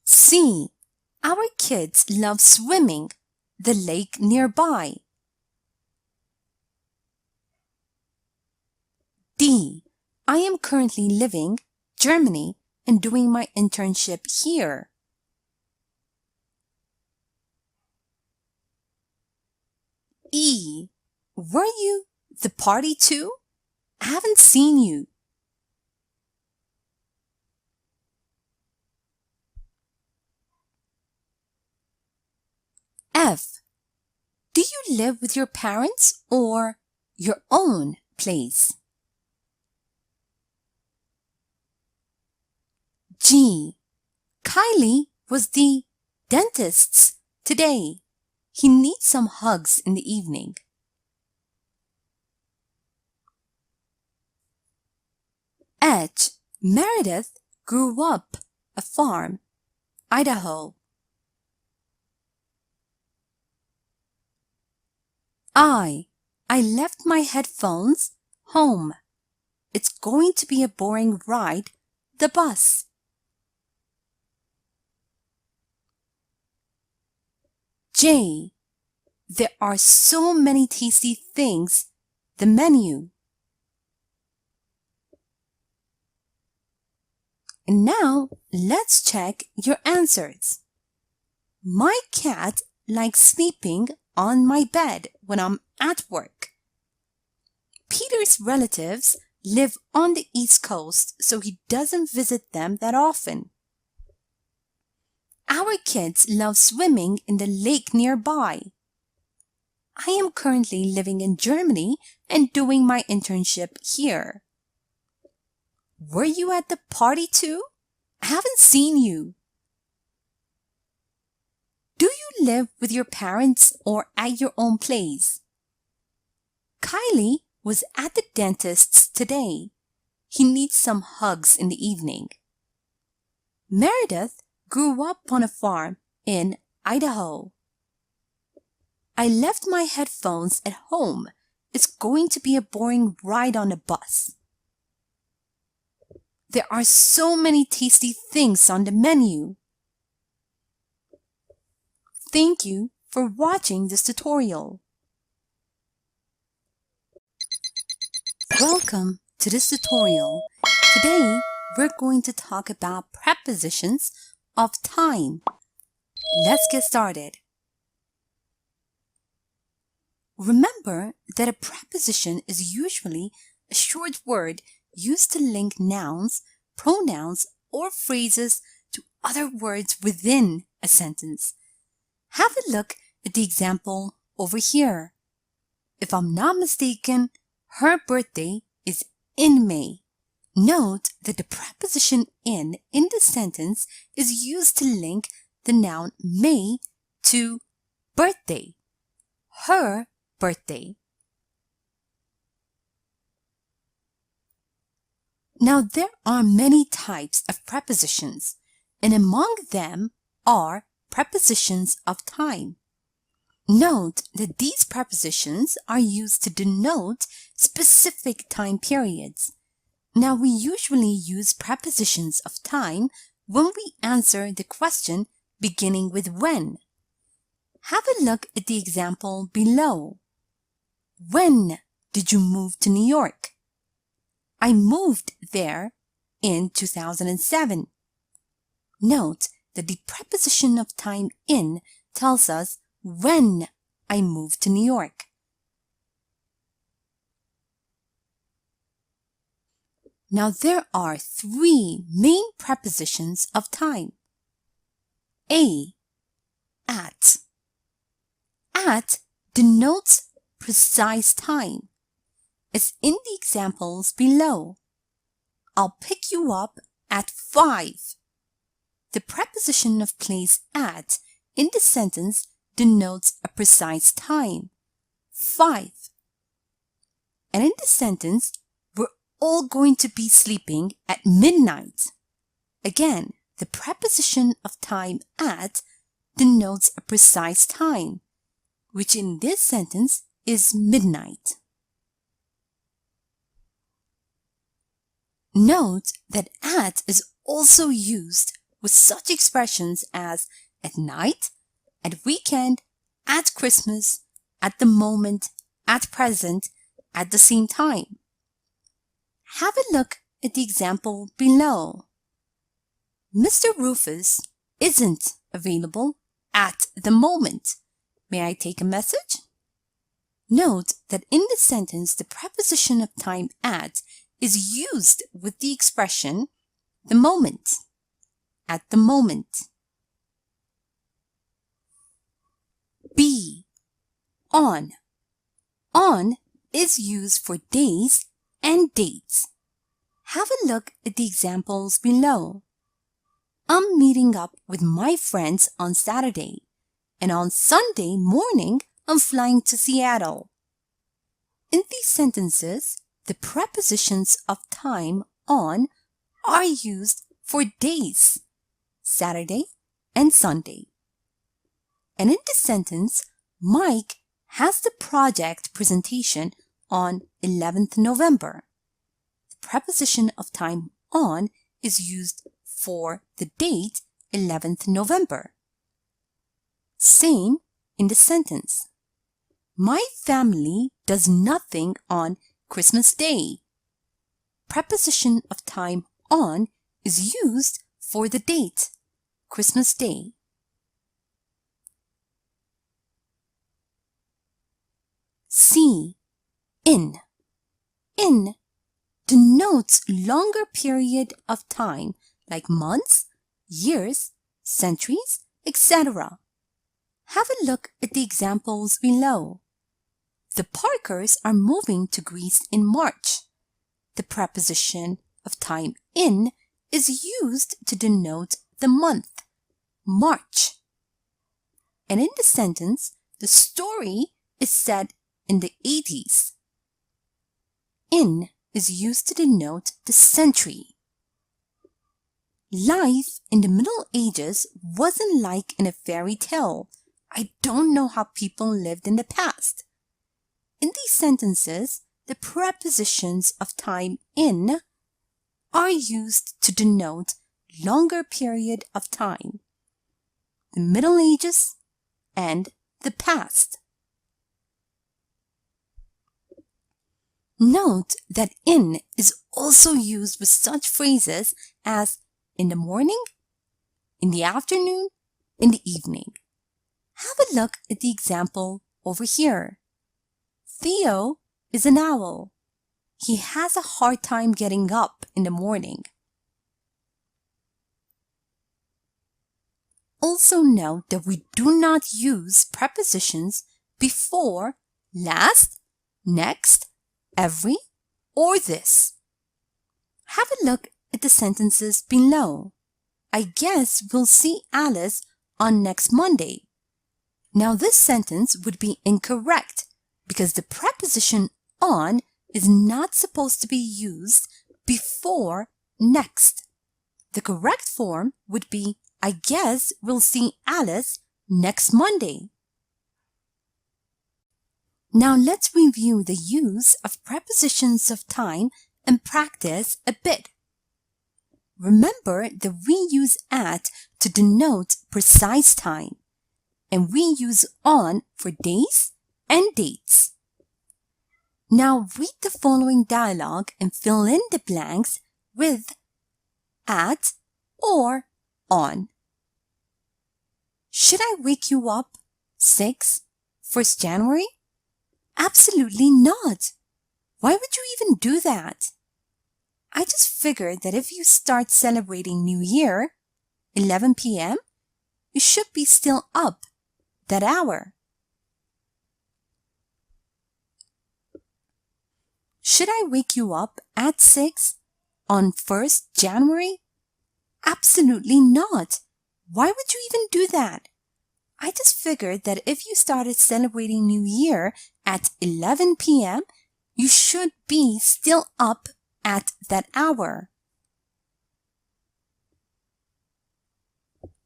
C. Our kids love swimming the lake nearby. D. I am currently living Germany and doing my internship here. E. Were you the party too? I haven't seen you. F. Do you live with your parents or your own place? G. Kylie was the dentist's today. He needs some hugs in the evening. H. Meredith grew up a farm, Idaho. I left my headphones home. It's going to be a boring ride, the bus. J. There are so many tasty things, the menu. And now, let's check your answers. My cat likes sleeping on my bed when I'm at work. Peter's relatives live on the East Coast, so he doesn't visit them that often. Our kids love swimming in the lake nearby. I am currently living in Germany and doing my internship here. Were you at the party too? I haven't seen you. Do you live with your parents or at your own place? Kylie was at the dentist's today. He needs some hugs in the evening. Meredith grew up on a farm in Idaho. I left my headphones at home. It's going to be a boring ride on a bus. There are so many tasty things on the menu. Thank you for watching this tutorial. Welcome to this tutorial. Today, we're going to talk about prepositions of time. Let's get started. Remember that a preposition is usually a short word used to link nouns, pronouns, or phrases to other words within a sentence. Have a look at the example over here. If I'm not mistaken, her birthday is in May. Note that the preposition in the sentence is used to link the noun May to birthday. Her birthday. Now, there are many types of prepositions, and among them are prepositions of time. Note that these prepositions are used to denote specific time periods. Now, we usually use prepositions of time when we answer the question beginning with when. Have a look at the example below. When did you move to New York? I moved there in 2007. Note that the preposition of time in tells us when I moved to New York. Now, there are three main prepositions of time. A. At. At denotes precise time. As in the examples below. I'll pick you up at 5. The preposition of place at in the sentence denotes a precise time, 5. And in the sentence, we're all going to be sleeping at midnight. Again, the preposition of time at denotes a precise time, which in this sentence is midnight. Note that at is also used with such expressions as at night, at weekend, at Christmas, at the moment, at present, at the same time. Have a look at the example below. Mr. Rufus isn't available at the moment. May I take a message? Note that in the sentence, the preposition of time at is used with the expression the moment, at the moment. B. On. On is used for days and dates. Have a look at the examples below. I'm meeting up with my friends on Saturday, and on Sunday morning, I'm flying to Seattle. In these sentences, the prepositions of time on are used for days, Saturday and Sunday. And in this sentence, Mike has the project presentation on 11th November. The preposition of time on is used for the date 11th November. Same in the sentence. My family does nothing on Christmas Day. Preposition of time on is used for the date, Christmas Day. C. In. In denotes longer period of time like months, years, centuries, etc. Have a look at the examples below. The Parkers are moving to Greece in March. The preposition of time in is used to denote the month, March. And in the sentence, the story is set in the 80s. In is used to denote the century. Life in the Middle Ages wasn't like in a fairy tale. I don't know how people lived in the past. In these sentences, the prepositions of time in are used to denote longer period of time, the Middle Ages and the past. Note that in is also used with such phrases as in the morning, in the afternoon, in the evening. Have a look at the example over here. Theo is an owl. He has a hard time getting up in the morning. Also note that we do not use prepositions before last, next, every, or this. Have a look at the sentences below. I guess we'll see Alice on next Monday. Now this sentence would be incorrect because the preposition on is not supposed to be used before next. The correct form would be I guess we'll see Alice next Monday. Now let's review the use of prepositions of time and practice a bit. Remember that we use at to denote precise time, and we use on for days and dates. Now read the following dialogue and fill in the blanks with at or on. Should I wake you up 1st January? Absolutely not. Why would you even do that? I just figured that if you start celebrating New Year, 11 p.m., you should be still up that hour. Should I wake you up at 6 on 1st January? Absolutely not. Why would you even do that? I just figured that if you started celebrating New Year at 11 p.m., you should be still up at that hour.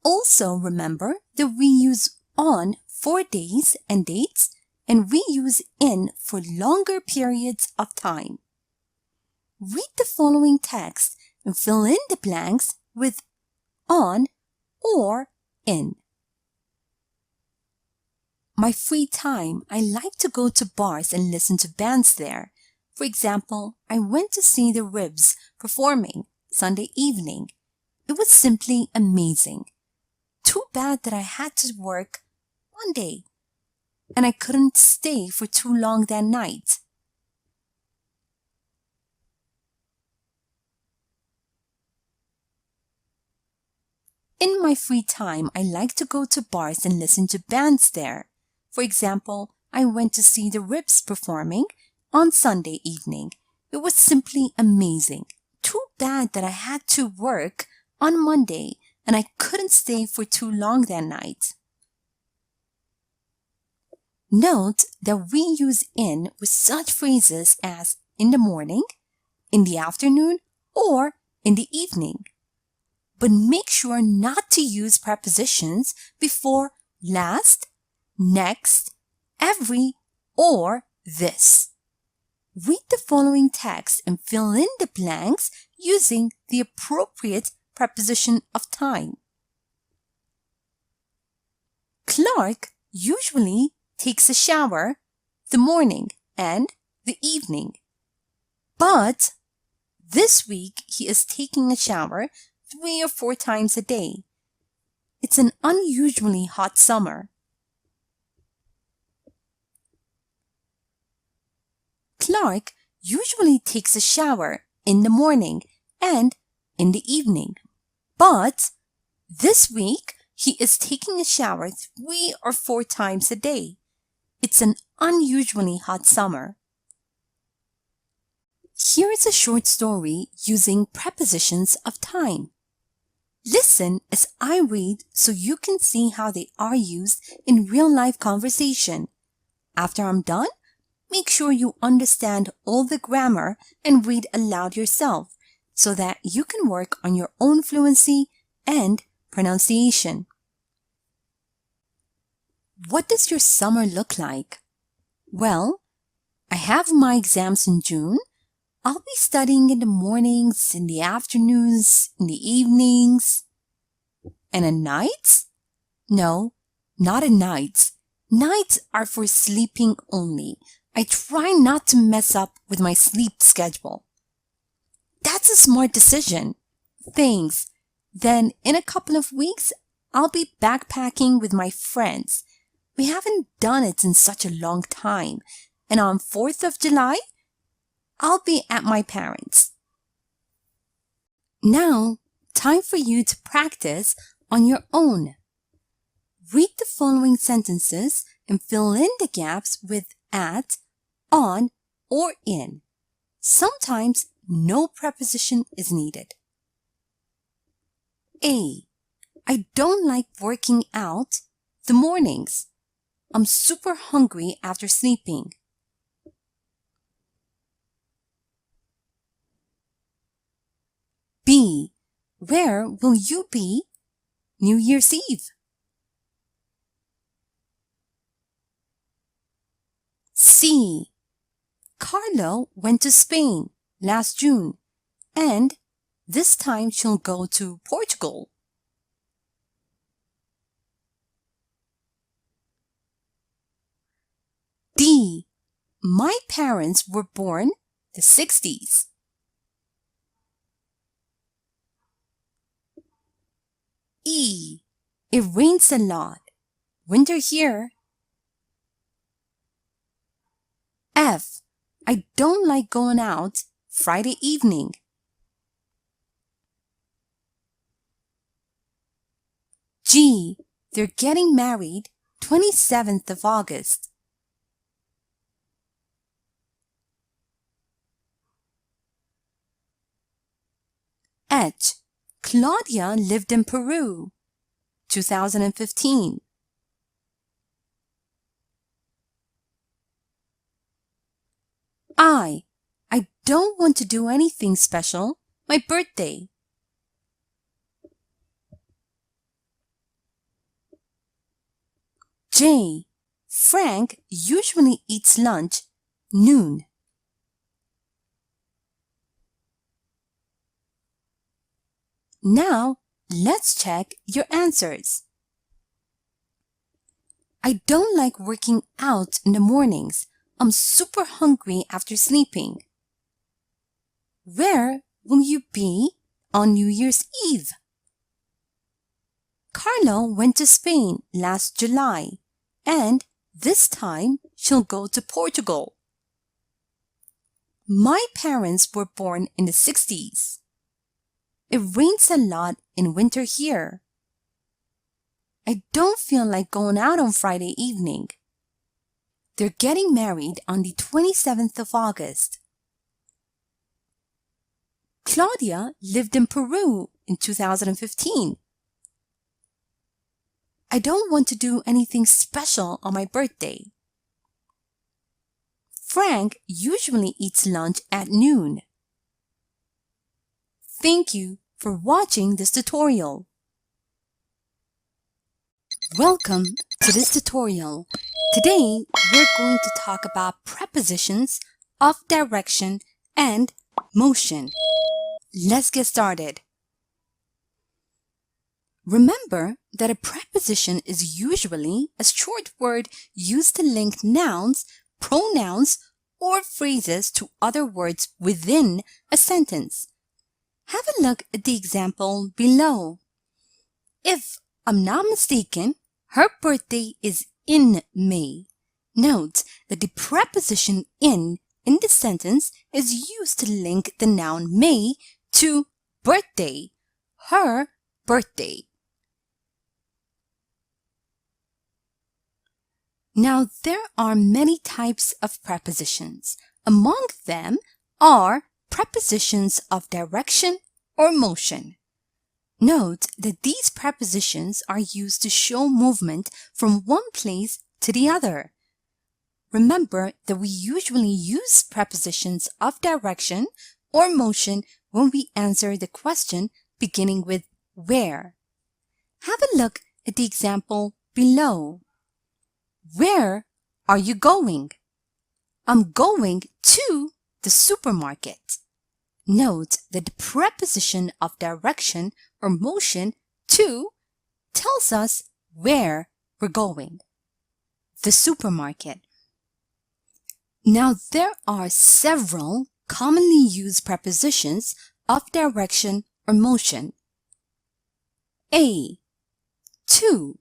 Also remember that we use on for days and dates, and we use in for longer periods of time. Read the following text and fill in the blanks with on or in. My free time, I like to go to bars and listen to bands there. For example, I went to see the Ribs performing Sunday evening. It was simply amazing. Too bad that I had to work Monday, and I couldn't stay for too long that night. In my free time, I like to go to bars and listen to bands there. For example, I went to see the Ribs performing on Sunday evening. It was simply amazing. Too bad that I had to work on Monday and I couldn't stay for too long that night. Note that we use in with such phrases as in the morning, in the afternoon, or in the evening. But make sure not to use prepositions before last, next, every, or this. Read the following text and fill in the blanks using the appropriate preposition of time. Clark usually takes a shower the morning and the evening. But this week he is taking a shower 3 or 4 times a day. It's an unusually hot summer. Clark usually takes a shower in the morning and in the evening. But this week, he is taking a shower 3 or 4 times a day. It's an unusually hot summer. Here is a short story using prepositions of time. Listen as I read so you can see how they are used in real-life conversation. After I'm done, make sure you understand all the grammar and read aloud yourself so that you can work on your own fluency and pronunciation. What does your summer look like? Well, I have my exams in June. I'll be studying in the mornings, in the afternoons, in the evenings. And at nights? No, not at nights. Nights are for sleeping only. I try not to mess up with my sleep schedule. That's a smart decision. Thanks. Then in a couple of weeks, I'll be backpacking with my friends. We haven't done it in such a long time. And on 4th of July, I'll be at my parents'. Now, time for you to practice on your own. Read the following sentences and fill in the gaps with at, on, or in. Sometimes no preposition is needed. A. I don't like working out the mornings. I'm super hungry after sleeping. B. Where will you be New Year's Eve? C. Carlo went to Spain last June, and this time she'll go to Portugal. D. My parents were born the 60s. E. It rains a lot. Winter here. F. I don't like going out Friday evening. G. They're getting married 27th of August. H. Claudia lived in Peru, 2015. I don't want to do anything special. My birthday. J. Frank usually eats lunch noon. Now, let's check your answers. I don't like working out in the mornings. I'm super hungry after sleeping. Where will you be on New Year's Eve? Carlo went to Spain last July, and this time she'll go to Portugal. My parents were born in the 60s. It rains a lot in winter here. I don't feel like going out on Friday evening. They're getting married on the 27th of August. Claudia lived in Peru in 2015. I don't want to do anything special on my birthday. Frank usually eats lunch at noon. Thank you for watching this tutorial. Welcome to this tutorial. Today, we're going to talk about prepositions of direction and motion. Let's get started. Remember that a preposition is usually a short word used to link nouns, pronouns, or phrases to other words within a sentence. Have a look at the example below. If I'm not mistaken, her birthday is in May. Note that the preposition in the sentence is used to link the noun May to birthday, her birthday. Now, there are many types of prepositions. Among them are prepositions of direction or motion. Note that these prepositions are used to show movement from one place to the other. Remember that we usually use prepositions of direction or motion when we answer the question beginning with where. Have a look at the example below. Where are you going? I'm going to the supermarket. Note that the preposition of direction or motion to tells us where we're going. The supermarket. Now there are several commonly used prepositions of direction or motion. A. To.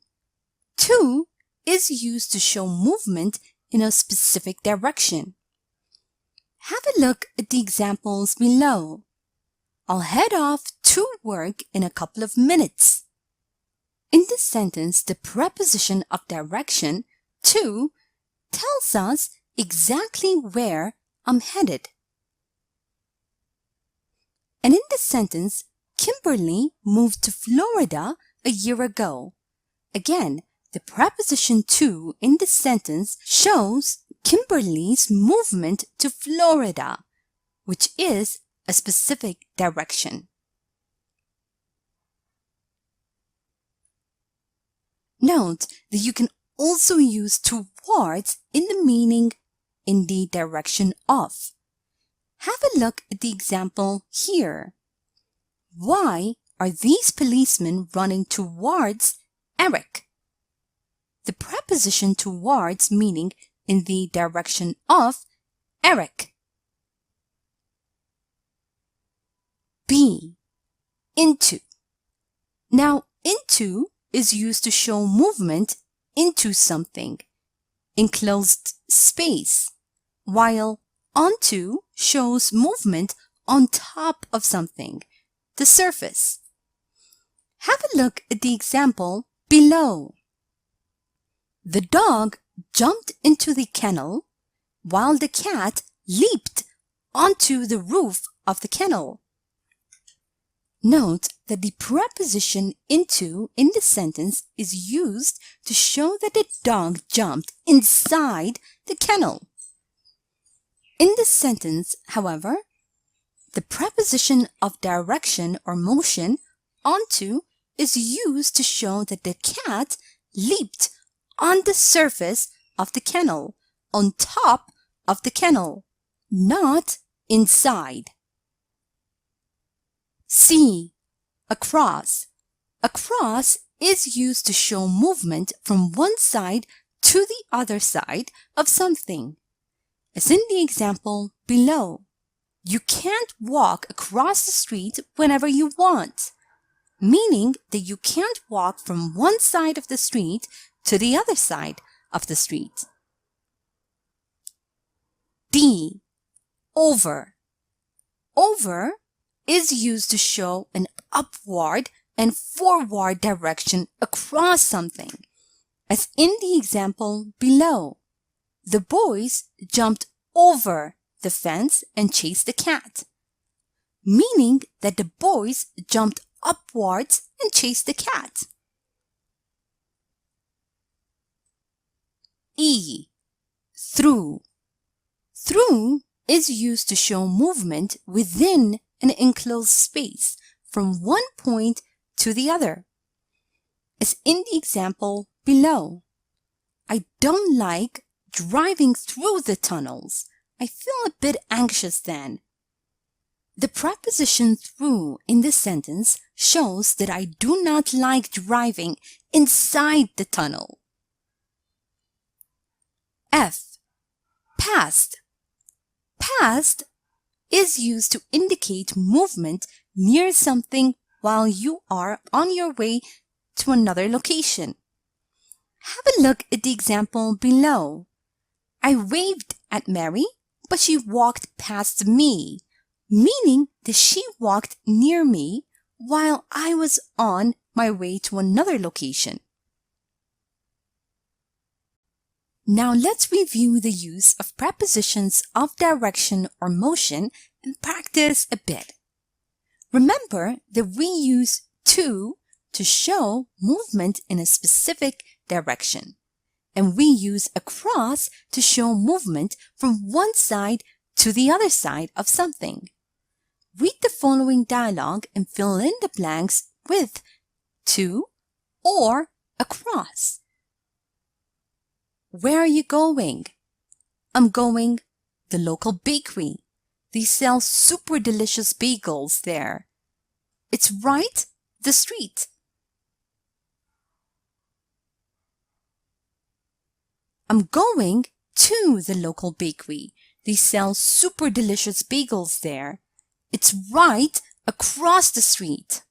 To is used to show movement in a specific direction. Have a look at the examples below. I'll head off to work in a couple of minutes. In this sentence, the preposition of direction, to, tells us exactly where I'm headed. And in this sentence, Kimberly moved to Florida a year ago. Again, the preposition to in this sentence shows Kimberly's movement to Florida, which is a specific direction. Note that you can also use towards in the meaning in the direction of. Have a look at the example here. Why are these policemen running towards Eric? The preposition towards meaning in the direction of Eric. B. Into. Now, into is used to show movement into something, enclosed space, while onto shows movement on top of something, the surface. Have a look at the example below. The dog jumped into the kennel while the cat leaped onto the roof of the kennel. Note that the preposition into in the sentence is used to show that the dog jumped inside the kennel. In this sentence, however, the preposition of direction or motion onto is used to show that the cat leaped on the surface of the kennel, on top of the kennel, not inside. C. Across. Across is used to show movement from one side to the other side of something. As in the example below, you can't walk across the street whenever you want, meaning that you can't walk from one side of the street to the other side of the street. D. Over. Over is used to show an upward and forward direction across something, as in the example below. The boys jumped over the fence and chased the cat, meaning that the boys jumped upwards and chased the cat. E. Through. Through is used to show movement within an enclosed space from one point to the other, as in the example below. I don't like driving through the tunnels. I feel a bit anxious then. The preposition through in this sentence shows that I do not like driving inside the tunnel. F. Past. Past is used to indicate movement near something while you are on your way to another location. Have a look at the example below. I waved at Mary, but she walked past me, meaning that she walked near me while I was on my way to another location. Now let's review the use of prepositions of direction or motion and practice a bit. Remember that we use to show movement in a specific direction, and we use across to show movement from one side to the other side of something. Read the following dialogue and fill in the blanks with to or across. Where are you going? I'm going the local bakery. They sell super delicious bagels there. It's right the street. I'm going to the local bakery. They sell super delicious bagels there. It's right across the street.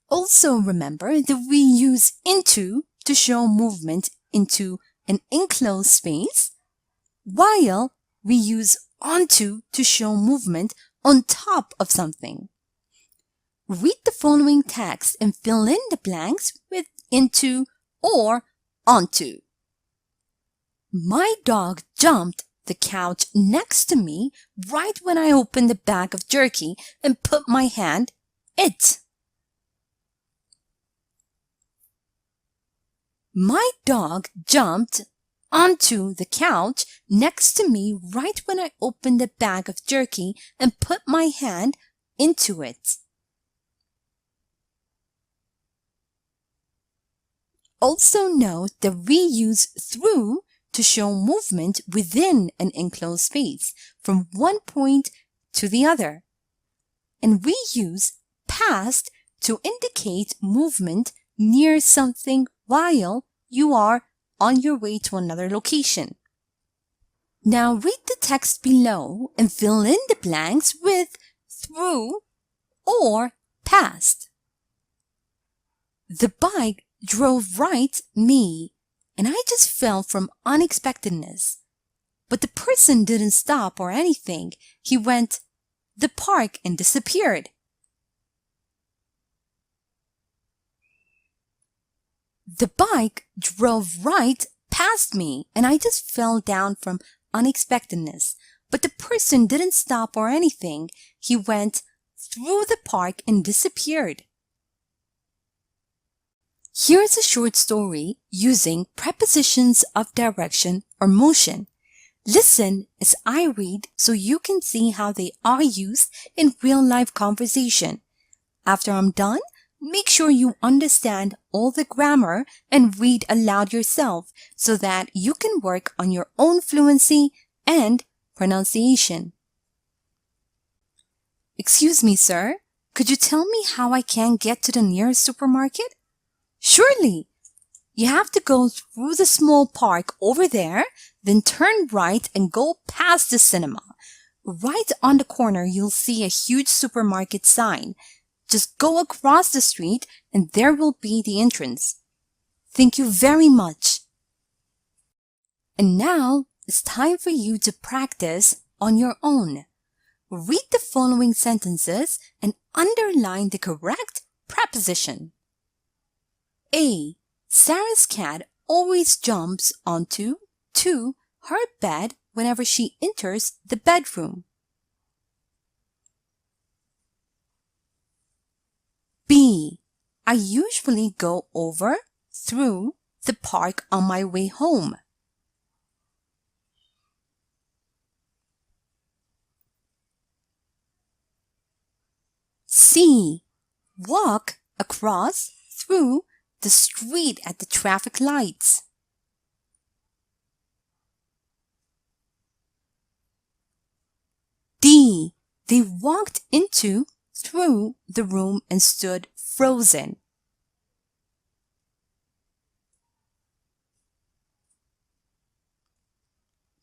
Also remember that we use into to show movement into an enclosed space, while we use onto to show movement on top of something. Read the following text and fill in the blanks with into or onto. My dog jumped the couch next to me right when I opened the bag of jerky and put my hand it. My dog jumped onto the couch next to me right when I opened the bag of jerky and put my hand into it. Also note that we use through to show movement within an enclosed space from one point to the other. And we use past to indicate movement near something while you are on your way to another location. Now read the text below and fill in the blanks with through or past. The bike drove right me, and I just fell from unexpectedness. But the person didn't stop or anything. He went the park and disappeared. The bike drove right past me, and I just fell down from unexpectedness. But the person didn't stop or anything. He went through the park and disappeared. Here's a short story using prepositions of direction or motion. Listen as I read so you can see how they are used in real-life conversation. After I'm done, make sure you understand all the grammar and read aloud yourself so that you can work on your own fluency and pronunciation. Excuse me, sir. Could you tell me how I can get to the nearest supermarket? Surely. You have to go through the small park over there, then turn right and go past the cinema. Right on the corner, you'll see a huge supermarket sign. Just go across the street and there will be the entrance. Thank you very much. And now it's time for you to practice on your own. Read the following sentences and underline the correct preposition. A. Sarah's cat always jumps onto to her bed whenever she enters the bedroom. B. I usually go over through the park on my way home. C. Walk across through the street at the traffic lights. D. They walked through the room and stood frozen.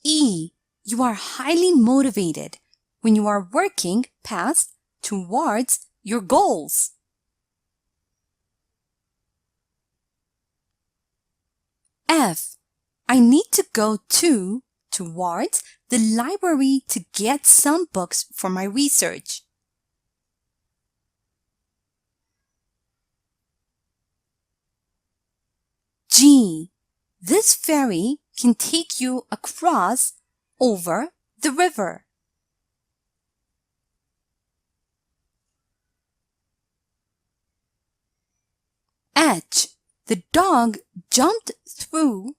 E. You are highly motivated when you are working past towards your goals. F. I need to go towards the library to get some books for my research. G. This ferry can take you across over the river. H. The dog jumped through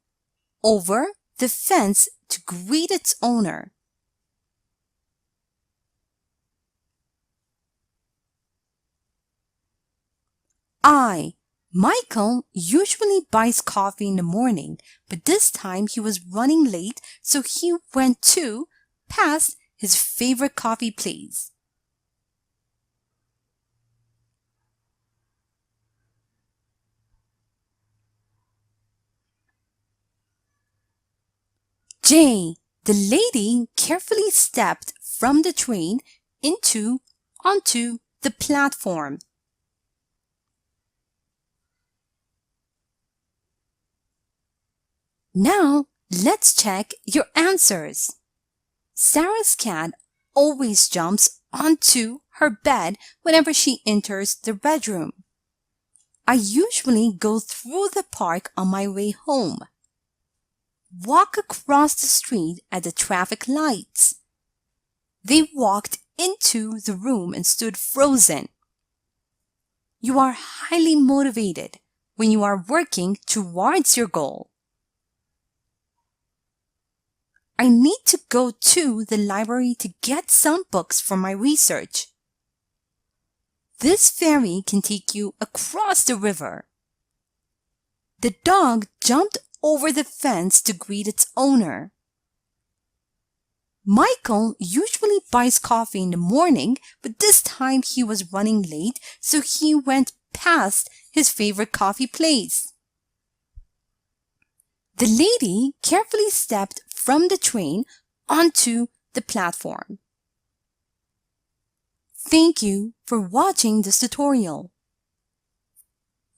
over the fence to greet its owner. I. Michael usually buys coffee in the morning, but this time he was running late, so he went past his favorite coffee place. J. The lady carefully stepped from the train onto the platform. Now, let's check your answers. Sarah's cat always jumps onto her bed whenever she enters the bedroom. I usually go through the park on my way home. Walk across the street at the traffic lights. They walked into the room and stood frozen. You are highly motivated when you are working towards your goal. I need to go to the library to get some books for my research. This ferry can take you across the river. The dog jumped over the fence to greet its owner. Michael usually buys coffee in the morning, but this time he was running late, so he went past his favorite coffee place. The lady carefully stepped from the train onto the platform. Thank you for watching this tutorial.